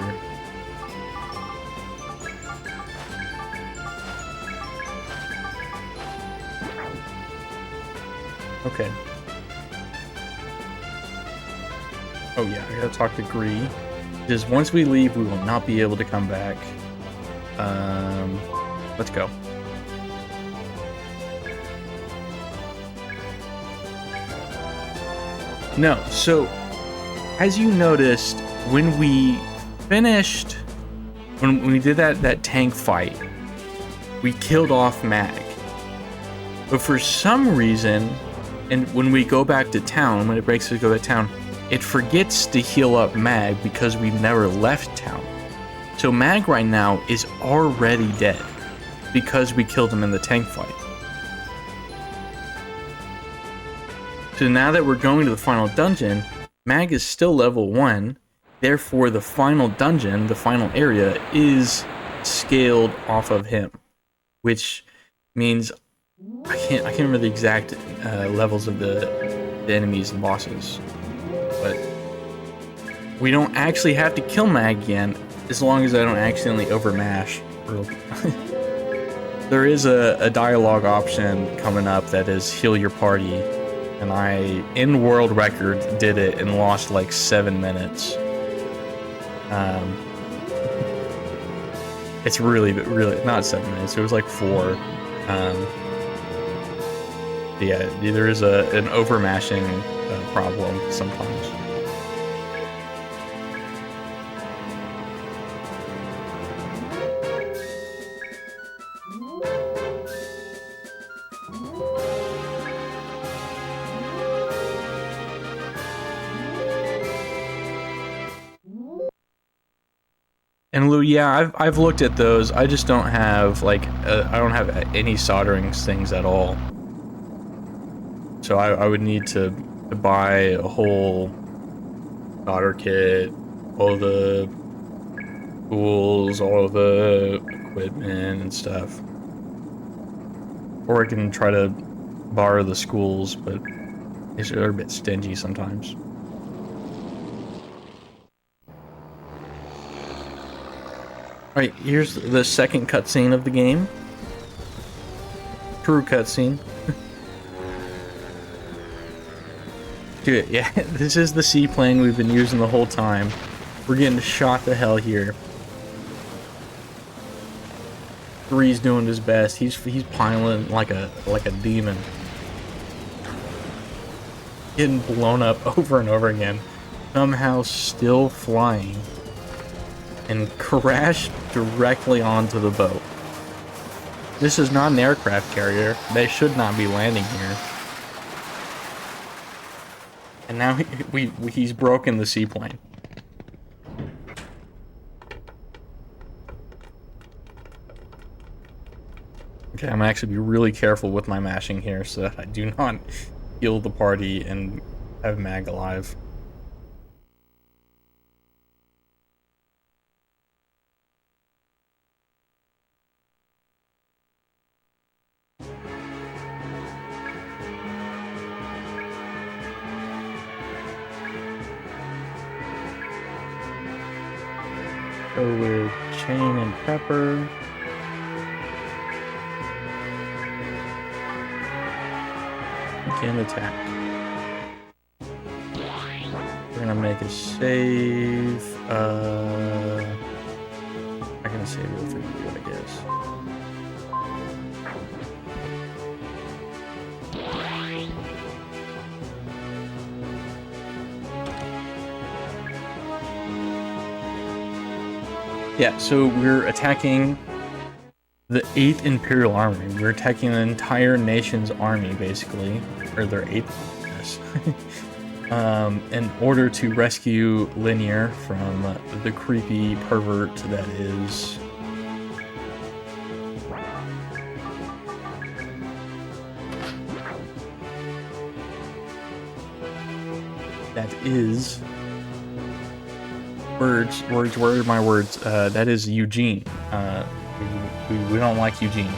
Okay. Oh yeah, I gotta talk to Gree. Because once we leave, we will not be able to come back. Let's go. No, so as you noticed, when we finished, when we did that tank fight, we killed off Mag. But for some reason, and when we go back to town, when it breaks to go to town, it forgets to heal up Mag because we never left town. So Mag right now is already dead because we killed him in the tank fight. So now that we're going to the final dungeon, Mag is still level 1, therefore the final dungeon, the final area, is scaled off of him. Which means I can't remember the exact levels of the enemies and bosses. But we don't actually have to kill Mag again, as long as I don't accidentally overmash. There is a dialogue option coming up that is heal your party. And I, in world record, did it and lost like 7 minutes. It's really, not 7 minutes. It was like 4. Yeah, there is an overmashing problem sometimes. And Lou, yeah, I've looked at those. I just don't have like I don't have any soldering things at all. So I would need to buy a whole solder kit, all the tools, all the equipment and stuff. Or I can try to borrow the schools, but they're a bit stingy sometimes. Alright, here's the second cutscene of the game. True cutscene. Dude, yeah, this is the seaplane we've been using the whole time. We're getting shot to hell here. 3's doing his best. He's piloting like a demon. Getting blown up over and over again. Somehow still flying. And crashed directly onto the boat. This is not an aircraft carrier. They should not be landing here. And now he's broken the seaplane. Okay, I'm gonna actually be really careful with my mashing here so that I do not kill the party and have Mag alive. Go with Chain and Pepper. Begin attack. We're gonna make a save. I'm gonna save it for you, I guess. Yeah, so we're attacking the 8th Imperial Army. We're attacking an entire nation's army, basically. Or their 8th, yes. In order to rescue Linear from the creepy pervert that is... Words, my words. That is Eugene. We don't like Eugene.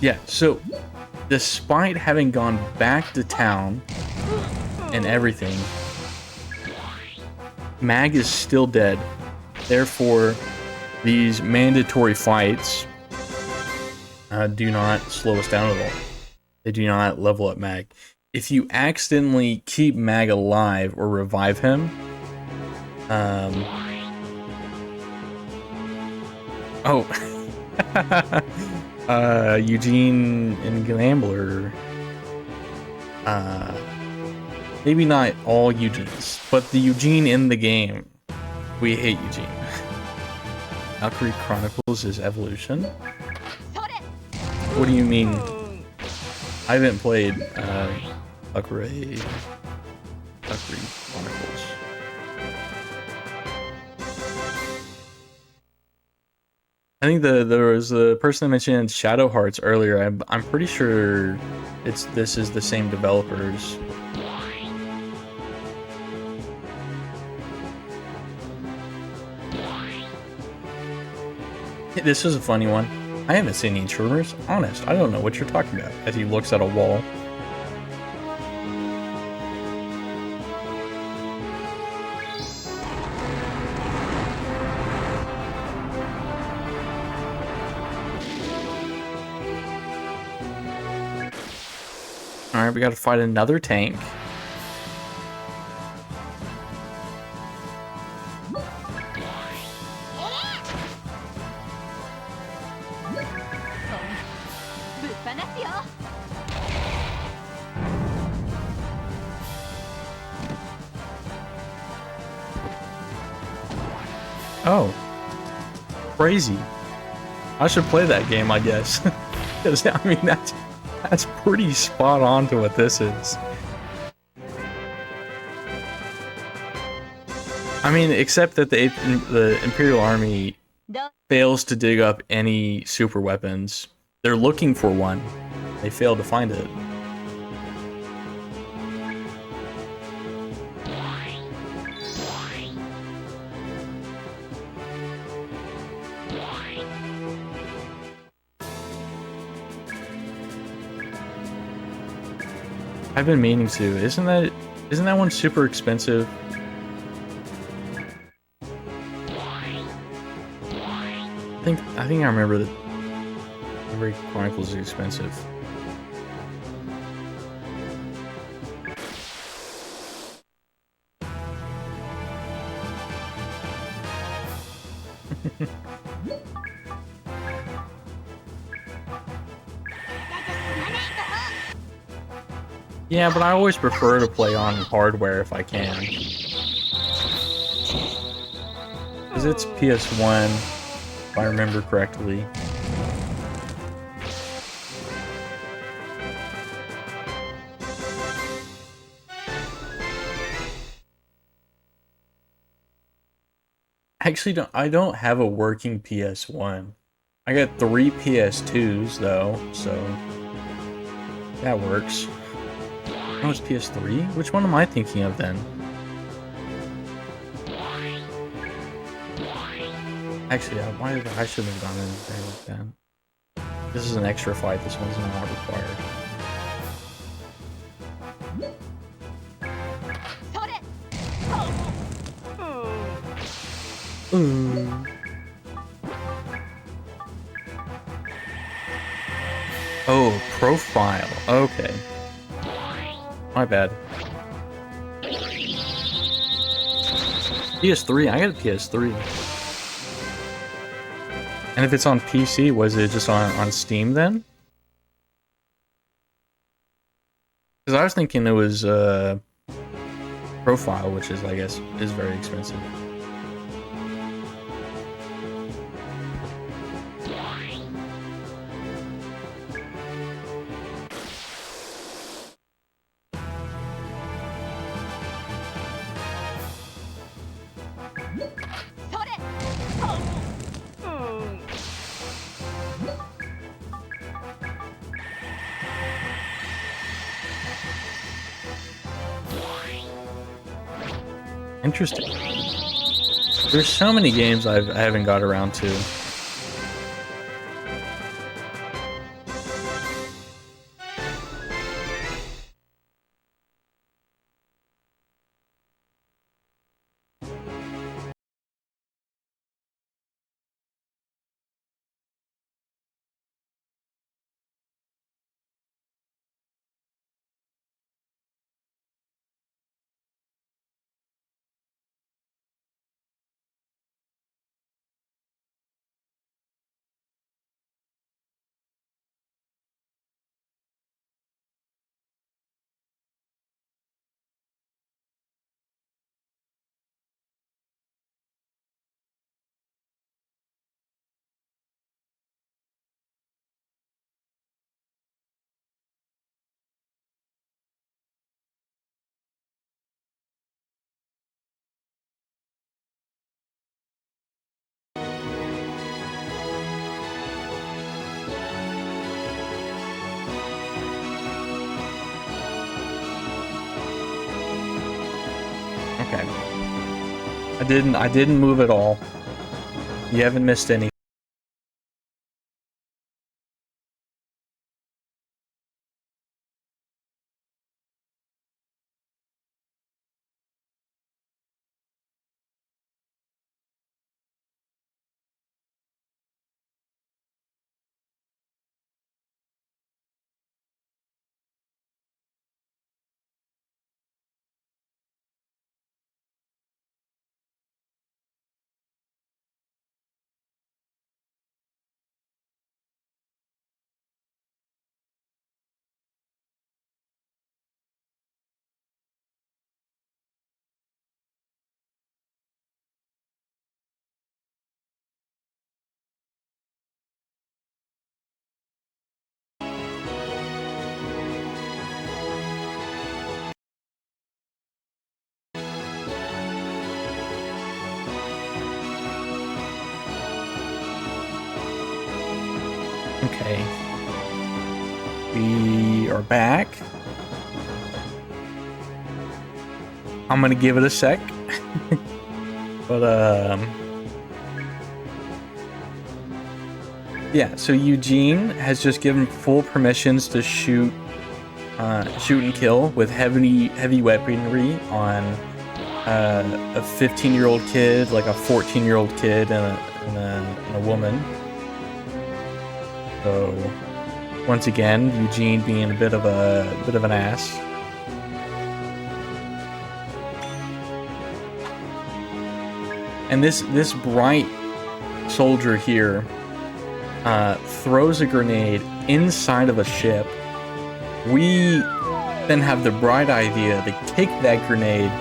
Yeah, so despite having gone back to town and everything, Mag is still dead. Therefore, these mandatory fights do not slow us down at all. They do not level up Mag. If you accidentally keep Mag alive or revive him, Eugene and Gambler. Maybe not all Eugenes, but the Eugene in the game. We hate Eugene. Valkyrie Chronicles is evolution. What do you mean? I haven't played Valkyrie Chronicles. I think there was the person that mentioned Shadow Hearts earlier. I'm pretty sure this is the same developers. This is a funny one. I haven't seen any intruders. Honest, I don't know what you're talking about. As he looks at a wall. Alright, we gotta fight another tank. Oh. Crazy. I should play that game, I guess. Because, I mean, that's pretty spot on to what this is. I mean, except that the Imperial Army fails to dig up any super weapons. They're looking for one. They fail to find it. I've been meaning to. Isn't that one super expensive? I think I remember that every Chronicles is expensive. Yeah, but I always prefer to play on hardware if I can. Because it's PS1, if I remember correctly. Actually, I don't have a working PS1. I got 3 PS2s though, so that works. Oh, it's PS3? Which one am I thinking of then? Actually, I shouldn't have gone in there like that. This is an extra fight. This one's not required. Ooh. Oh, profile. Okay. My bad. PS3. I got a PS3. And if it's on PC, was it just on Steam then? Because I was thinking it was profile, which is, I guess, is very expensive. Interesting. There's so many games I haven't got around to. Okay. I didn't move at all. You haven't missed any. Okay. We are back. I'm gonna give it a sec. But, yeah, so Eugene has just given full permissions to shoot and kill with heavy weaponry on a 15-year-old kid, like a 14-year-old kid, and a woman. So, once again, Eugene being a bit of an ass. And this bright soldier here throws a grenade inside of a ship. We then have the bright idea to kick that grenade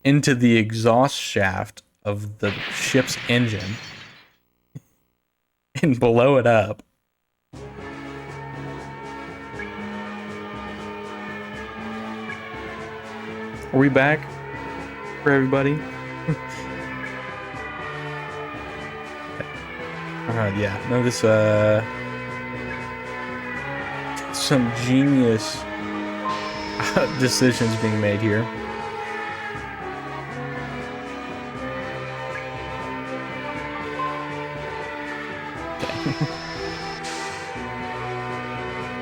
into the exhaust shaft of the ship's engine and blow it up. Are we back for everybody? Yeah, no, this, some genius decisions being made here.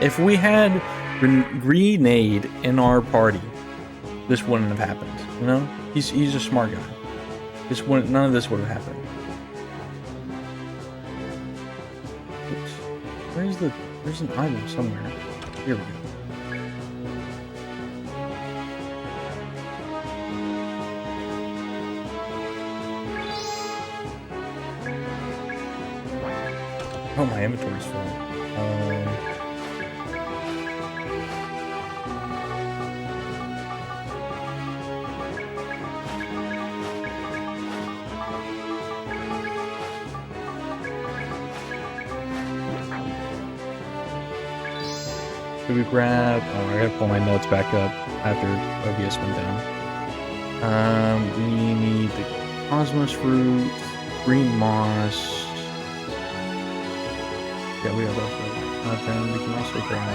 If we had grenade in our party, this wouldn't have happened. You know, he's a smart guy. This wouldn't, none of this would have happened. Oops. There's an item somewhere. Here we go. Oh, my inventory's full. Should we grab... Oh, I gotta pull my notes back up after OBS went down. We need the Cosmos Fruit, Green Moss... Yeah, we have that. Then we can also grab...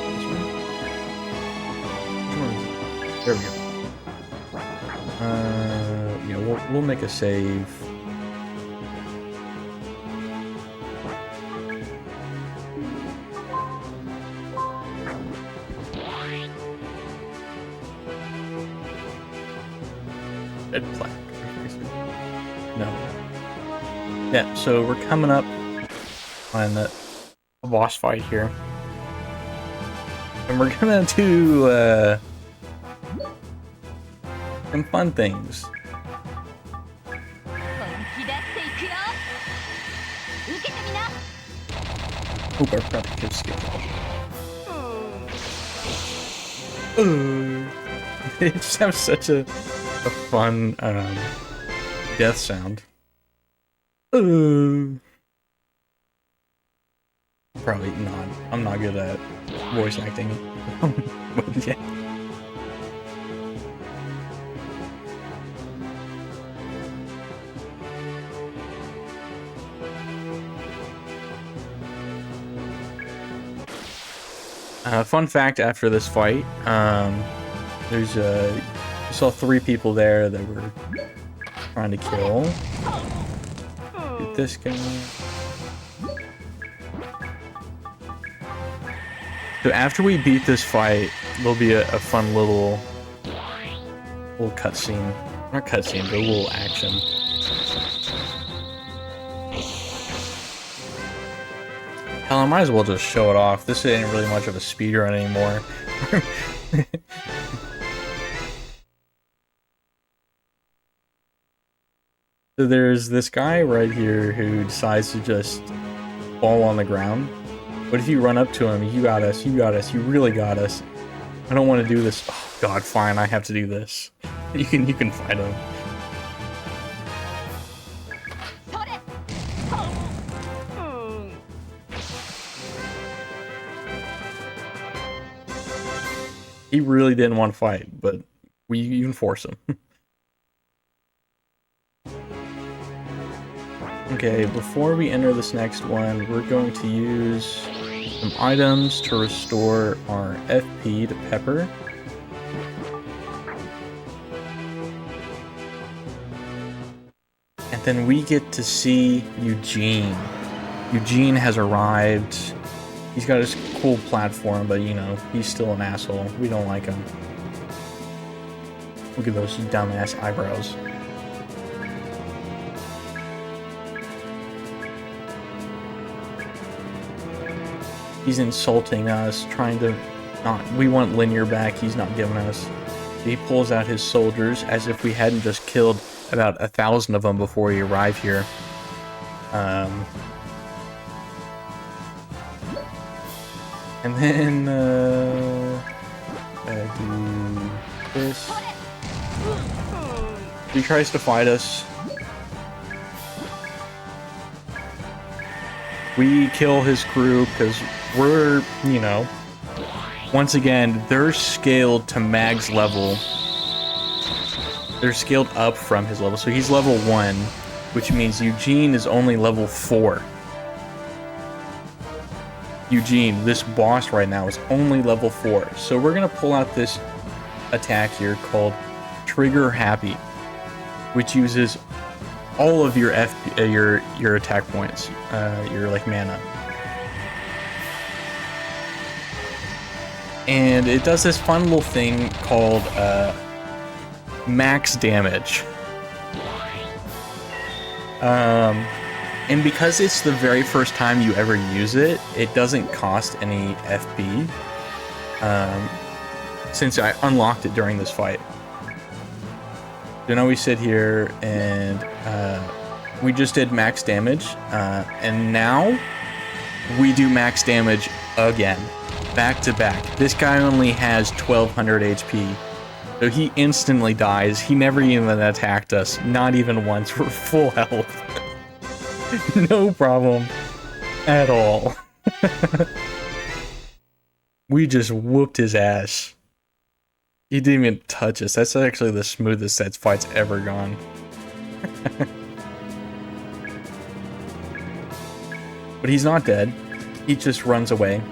This one? Which one is it? There we go. Yeah, we'll make a save. Red plaque. No. Yeah, so we're coming up on the boss fight here. And we're gonna do some fun things. Oop, I probably could skip that. It just has such a fun death sound. Probably not. I'm not good at voice acting. But yeah. Fun fact after this fight, there's you saw 3 people there that were trying to kill. Get this guy. So after we beat this fight, there'll be a fun little cutscene. Not cutscene, but a little action. Hell, I might as well just show it off. This ain't really much of a speedrun anymore. So there's this guy right here who decides to just fall on the ground. But if you run up to him, you got us, you really got us. I don't want to do this. Oh god, fine, I have to do this. You can fight him. He really didn't want to fight, but we even force him. Okay, before we enter this next one, we're going to use some items to restore our FP to Pepper. And then we get to see Eugene. Eugene has arrived. He's got his cool platform, but you know, he's still an asshole. We don't like him. Look at those dumbass eyebrows. He's insulting us, trying to not... We want linear back, he's not giving us. He pulls out his soldiers as if we hadn't just killed about 1,000 of them before we arrive here. And then do this. He tries to fight us. We kill his crew because we're, you know, once again, they're scaled to Mag's level. They're scaled up from his level. So he's level 1, which means Eugene is only level 4. Eugene, this boss right now, is only level 4. So we're going to pull out this attack here called Trigger Happy, which uses all of your your attack points, your like mana. And it does this fun little thing called max damage. And because it's the very first time you ever use it, it doesn't cost any FP. Since I unlocked it during this fight. So now we sit here and we just did max damage, and now we do max damage again, back to back. This guy only has 1200 HP, so he instantly dies. He never even attacked us, not even once. We're full health. No problem at all. We just whooped his ass. He didn't even touch us. That's actually the smoothest that fight's ever gone. But he's not dead. He just runs away.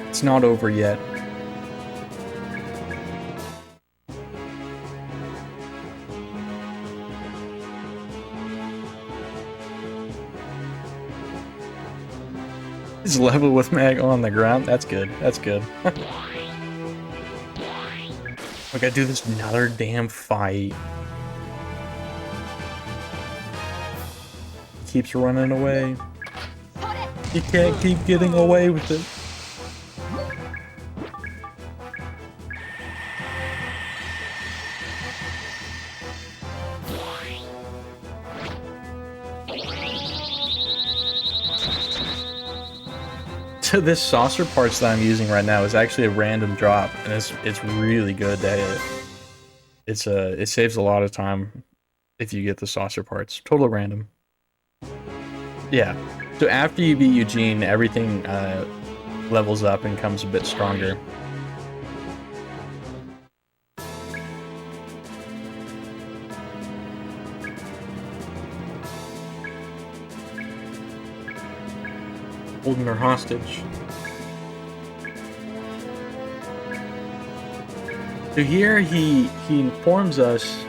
It's not over yet. He's level with Mag on the ground. That's good. That's good. We gotta do this another damn fight. Keeps running away. He can't keep getting away with it. So this saucer parts that I'm using right now is actually a random drop, and it's really good to hit. It saves a lot of time if you get the saucer parts. Total random. Yeah. So after you beat Eugene, everything levels up and comes a bit stronger. Holding her hostage. So here he informs us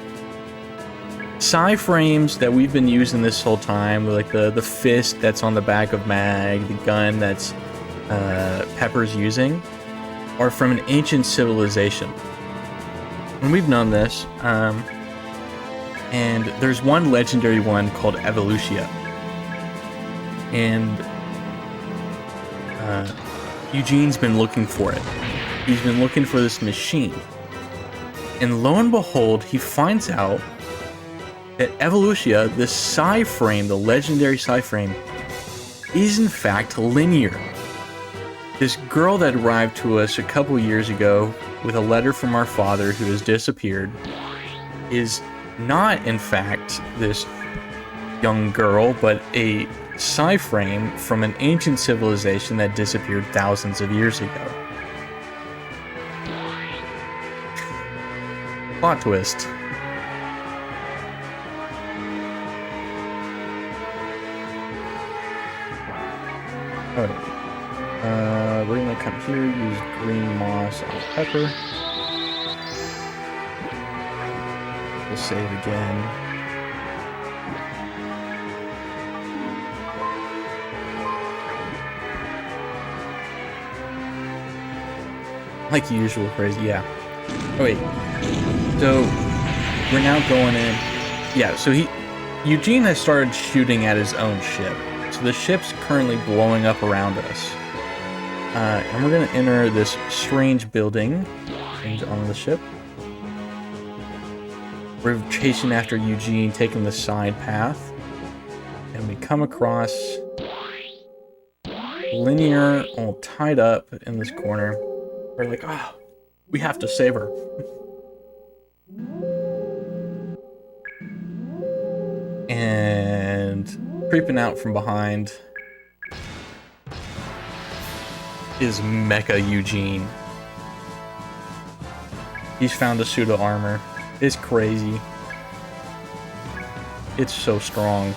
psi frames that we've been using this whole time, like the fist that's on the back of Mag, the gun that's Pepper's using, are from an ancient civilization. And we've known this. And there's one legendary one called Evolutia. And Eugene's been looking for it. He's been looking for this machine. And lo and behold, he finds out that Evolutia, the psi frame, the legendary psi frame, is in fact linear. This girl that arrived to us a couple years ago with a letter from our father who has disappeared is not in fact this young girl, but a psi frame from an ancient civilization that disappeared thousands of years ago. Plot twist. Alright. We're gonna come here, use green moss on Pepper. We'll save again. Like usual, crazy, yeah. Oh wait, so we're now going in. Yeah, so Eugene has started shooting at his own ship. So the ship's currently blowing up around us. And we're gonna enter this strange building on the ship. We're chasing after Eugene, taking the side path. And we come across Linear all tied up in this corner. We're like, oh, we have to save her. And creeping out from behind is Mecha Eugene. He's found a suit of armor. It's crazy. It's so strong.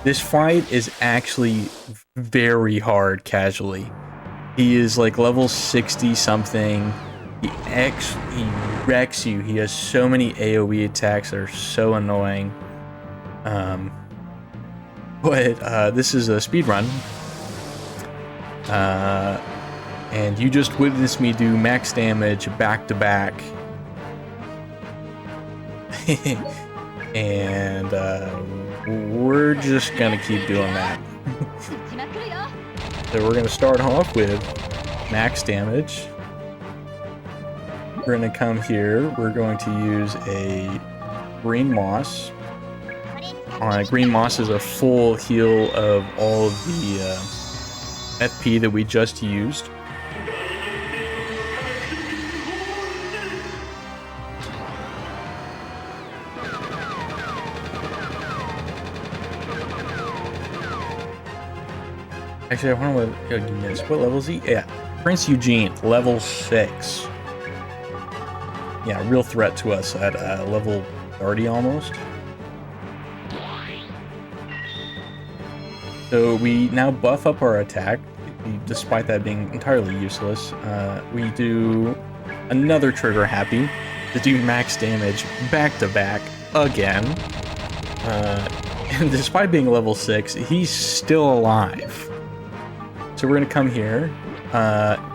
This fight is actually very hard casually. He is like level 60 something. He wrecks you. He has so many AoE attacks that are so annoying. But this is a speed run. And you just witnessed me do max damage back to back. And we're just gonna keep doing that. So we're gonna start off with max damage. We're gonna come here. We're going to use a green moss. Green moss is a full heal of all of the FP that we just used. Actually, I wonder what level is he? Yeah, Prince Eugene, level 6. Yeah, real threat to us at level 30 almost. So we now buff up our attack, despite that being entirely useless. We do another trigger happy to do max damage back to back again. And despite being level 6, he's still alive. So we're gonna come here.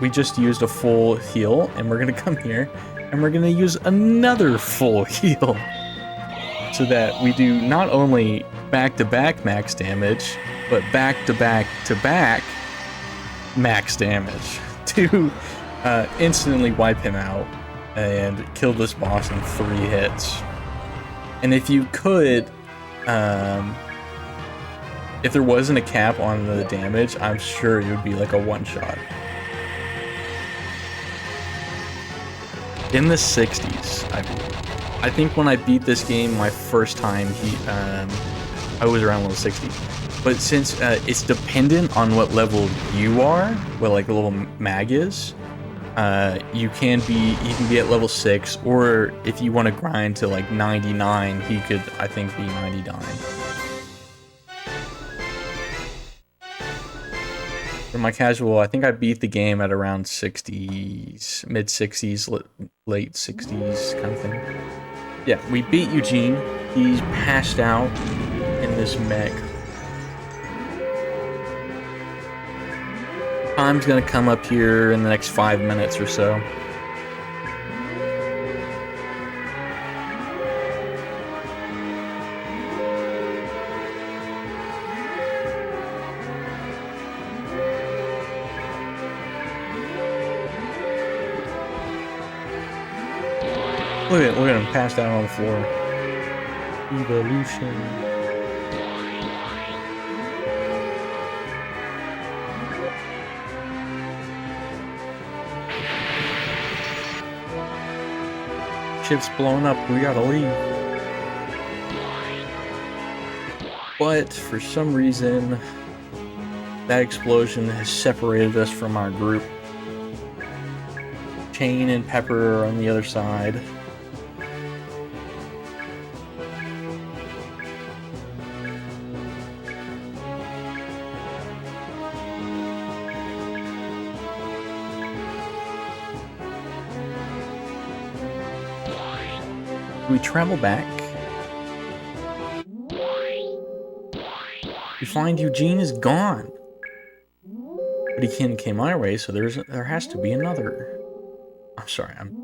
We just used a full heal, and we're gonna come here, and we're gonna use another full heal, so that we do not only back-to-back max damage, but back-to-back-to-back max damage to instantly wipe him out and kill this boss in 3 hits. And if you could, if there wasn't a cap on the damage, I'm sure it would be like a one-shot. In the 60s, I believe. I think when I beat this game my first time, I was around level 60. But since it's dependent on what level you are, what like the level mag is, you can be at level 6, or if you want to grind to like 99, he could, I think, be 99. For my casual, I think I beat the game at around 60s, mid 60s, late 60s kind of thing. Yeah, we beat Eugene. He's passed out in this mech. Time's gonna come up here in the next 5 minutes or so. Look at him passed out on the floor. Evolution. Ship's blowing up, we gotta leave. But for some reason, that explosion has separated us from our group. Chain and Pepper are on the other side. We travel back. We find Eugene is gone. But he came my way, so there has to be another. I'm sorry, I'm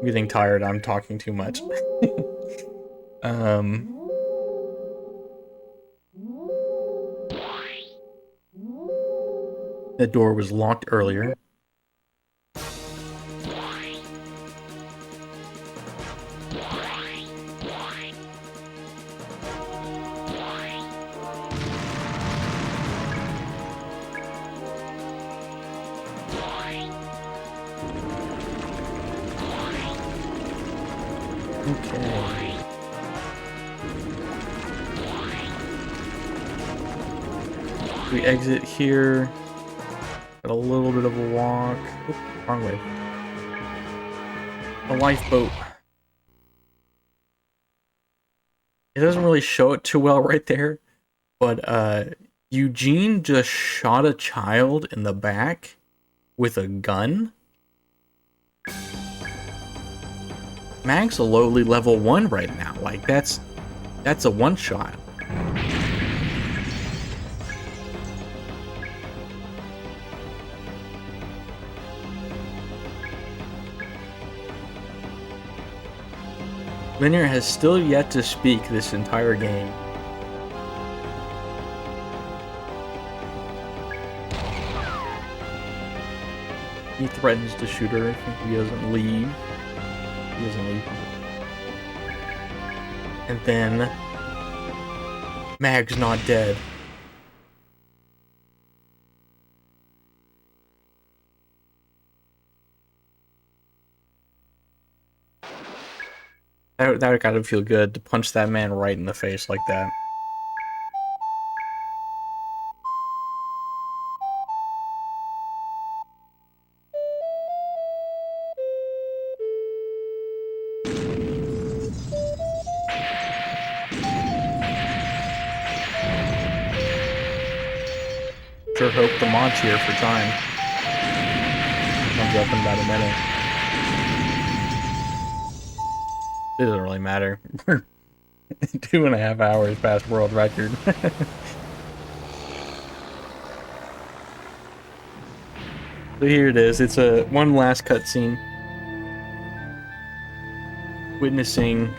getting tired. I'm talking too much. The door was locked earlier. Okay. We exit here. Got a little bit of a walk. Oop, wrong way. A lifeboat. It doesn't really show it too well right there, but Eugene just shot a child in the back with a gun. Mag's a lowly level 1 right now. Like, that's a one-shot. Linear has still yet to speak this entire game. He threatens to shoot her if he doesn't leave. He doesn't leave. And then Mag's not dead. That gotta feel good to punch that man right in the face like that. Sure hope the mod's here for time. Comes up in about a minute. It doesn't really matter. We're 2.5 hours past world record. So here it is. It's a one last cutscene. Witnessing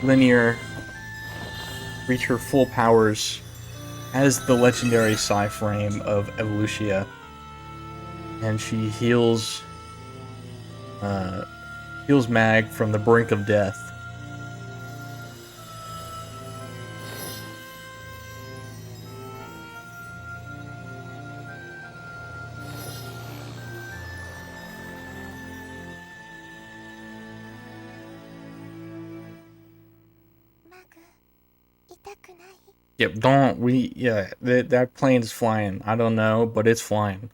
Linear reach her full powers as the legendary Psi frame of Evolutia. And she heals Mag from the brink of death. Yep, that plane's flying. I don't know, but it's flying.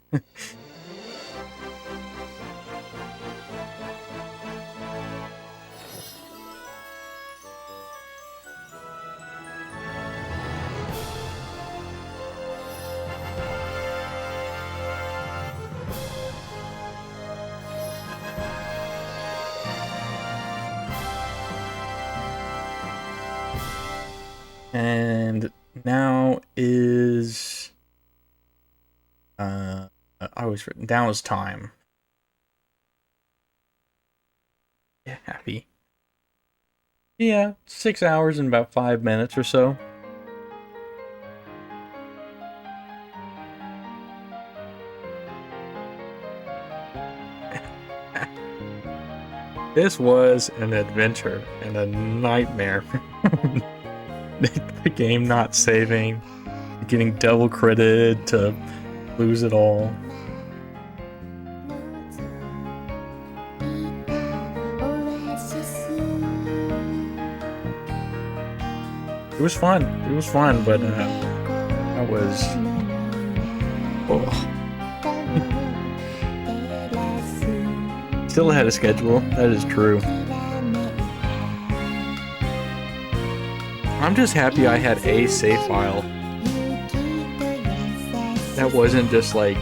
And now is I always written down is time. Yeah, happy. Yeah, 6 hours and about 5 minutes or so. This was an adventure and a nightmare. The game not saving, getting double credited to lose it all. It was fun. It was fun, but I was. Oh. Still ahead of schedule. That is true. I'm just happy I had a save file. That wasn't just like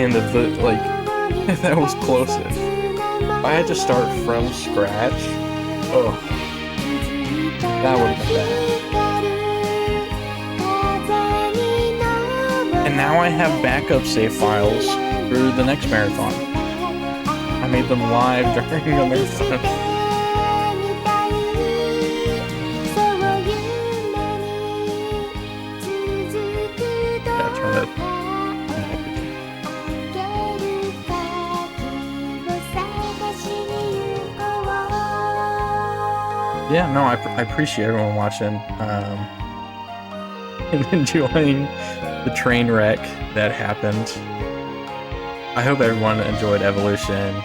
in the like that was closest. If I had to start from scratch, oh, that would have been bad. And now I have backup save files through the next marathon. I made them live during the marathon. Yeah, no, I appreciate everyone watching and enjoying the train wreck that happened. I hope everyone enjoyed Evolution.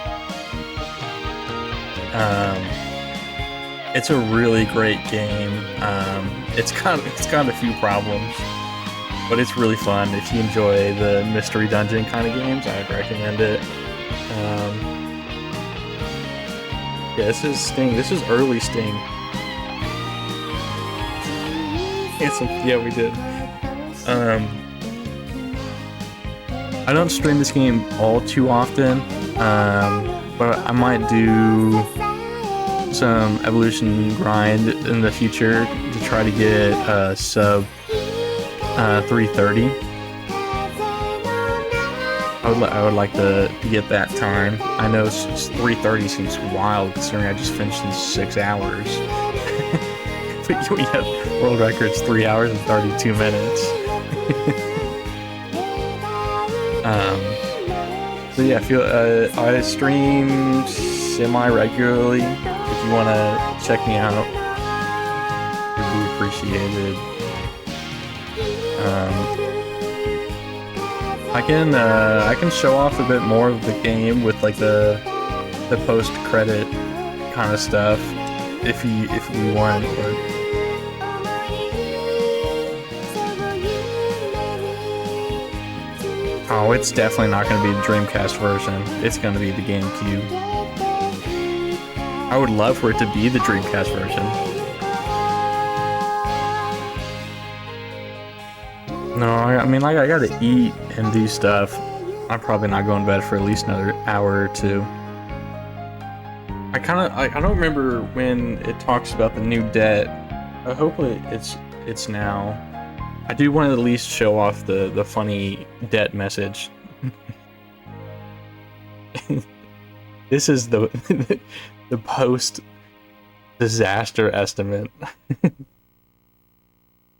It's a really great game. It's got a few problems, but it's really fun. If you enjoy the mystery dungeon kind of games, I'd recommend it. Yeah, this is Sting. This is early Sting. Yeah, we did. I don't stream this game all too often, but I might do some evolution grind in the future to try to get sub 330. I would like to get that time. I know 330 seems wild considering I just finished in 6 hours. But we have world records 3 hours and 32 minutes. So yeah, I stream semi-regularly. If you want to check me out, it would be appreciated. I can show off a bit more of the game with like the post-credit kind of stuff if we want, but oh, it's definitely not going to be the Dreamcast version. It's going to be the GameCube. I would love for it to be the Dreamcast version. No, I mean, like, I gotta eat and do stuff. I'm probably not going to bed for at least another hour or two. I don't remember when it talks about the new debt. Hopefully it's now. I do want to at least show off the funny debt message. This is the the post disaster estimate.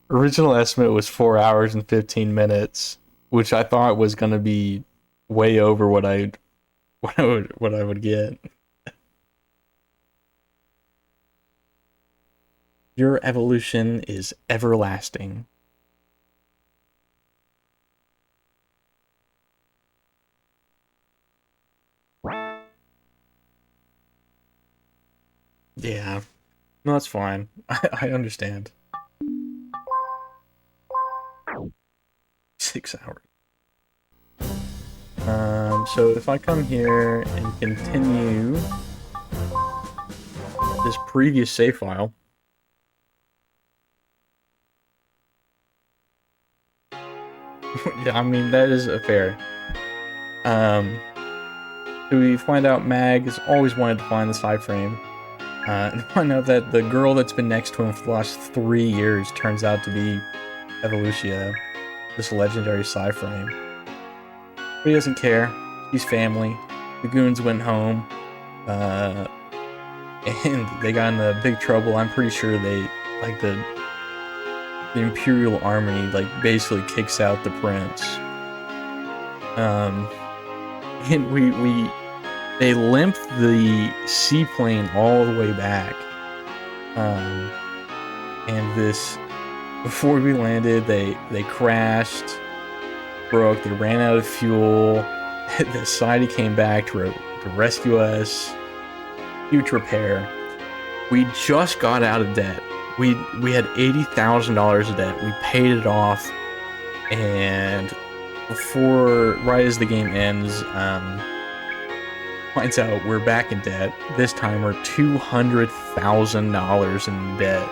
Original estimate was 4 hours and 15 minutes, which I thought was gonna be way over what I would get. Your evolution is everlasting. Yeah, no, that's fine. I understand. 6 hours. So if I come here and continue this previous save file, yeah, I mean that is fair. We find out Mag has always wanted to find the side frame. And find out that the girl that's been next to him for the last 3 years turns out to be Evolutia, this legendary side frame. But he doesn't care. He's family. The goons went home, and they got into big trouble. I'm pretty sure they, like, the Imperial Army, like, basically kicks out the prince. And they limped the seaplane all the way back. And this, before we landed, they crashed, broke, they ran out of fuel. The society came back to rescue us. Huge repair. We just got out of debt. We had $80,000 of debt. We paid it off, and right as the game ends, finds out we're back in debt. This time we're $200,000 in debt.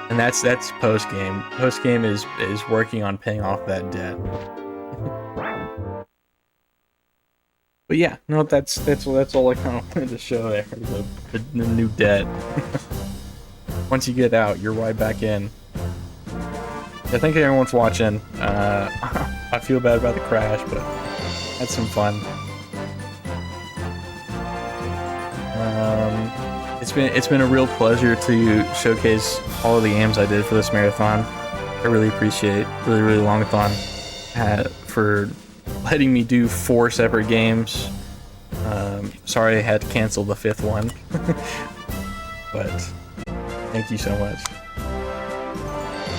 And that's post game. Post game is working on paying off that debt. But yeah, no, that's all I kind of wanted to show there. The new debt. Once you get out, you're right back in. I think everyone's watching. I feel bad about the crash, but had some fun. It's been a real pleasure to showcase all of the games I did for this marathon. I really appreciate really long-a-thon for letting me do 4 separate games. Sorry I had to cancel the 5th one, but thank you so much.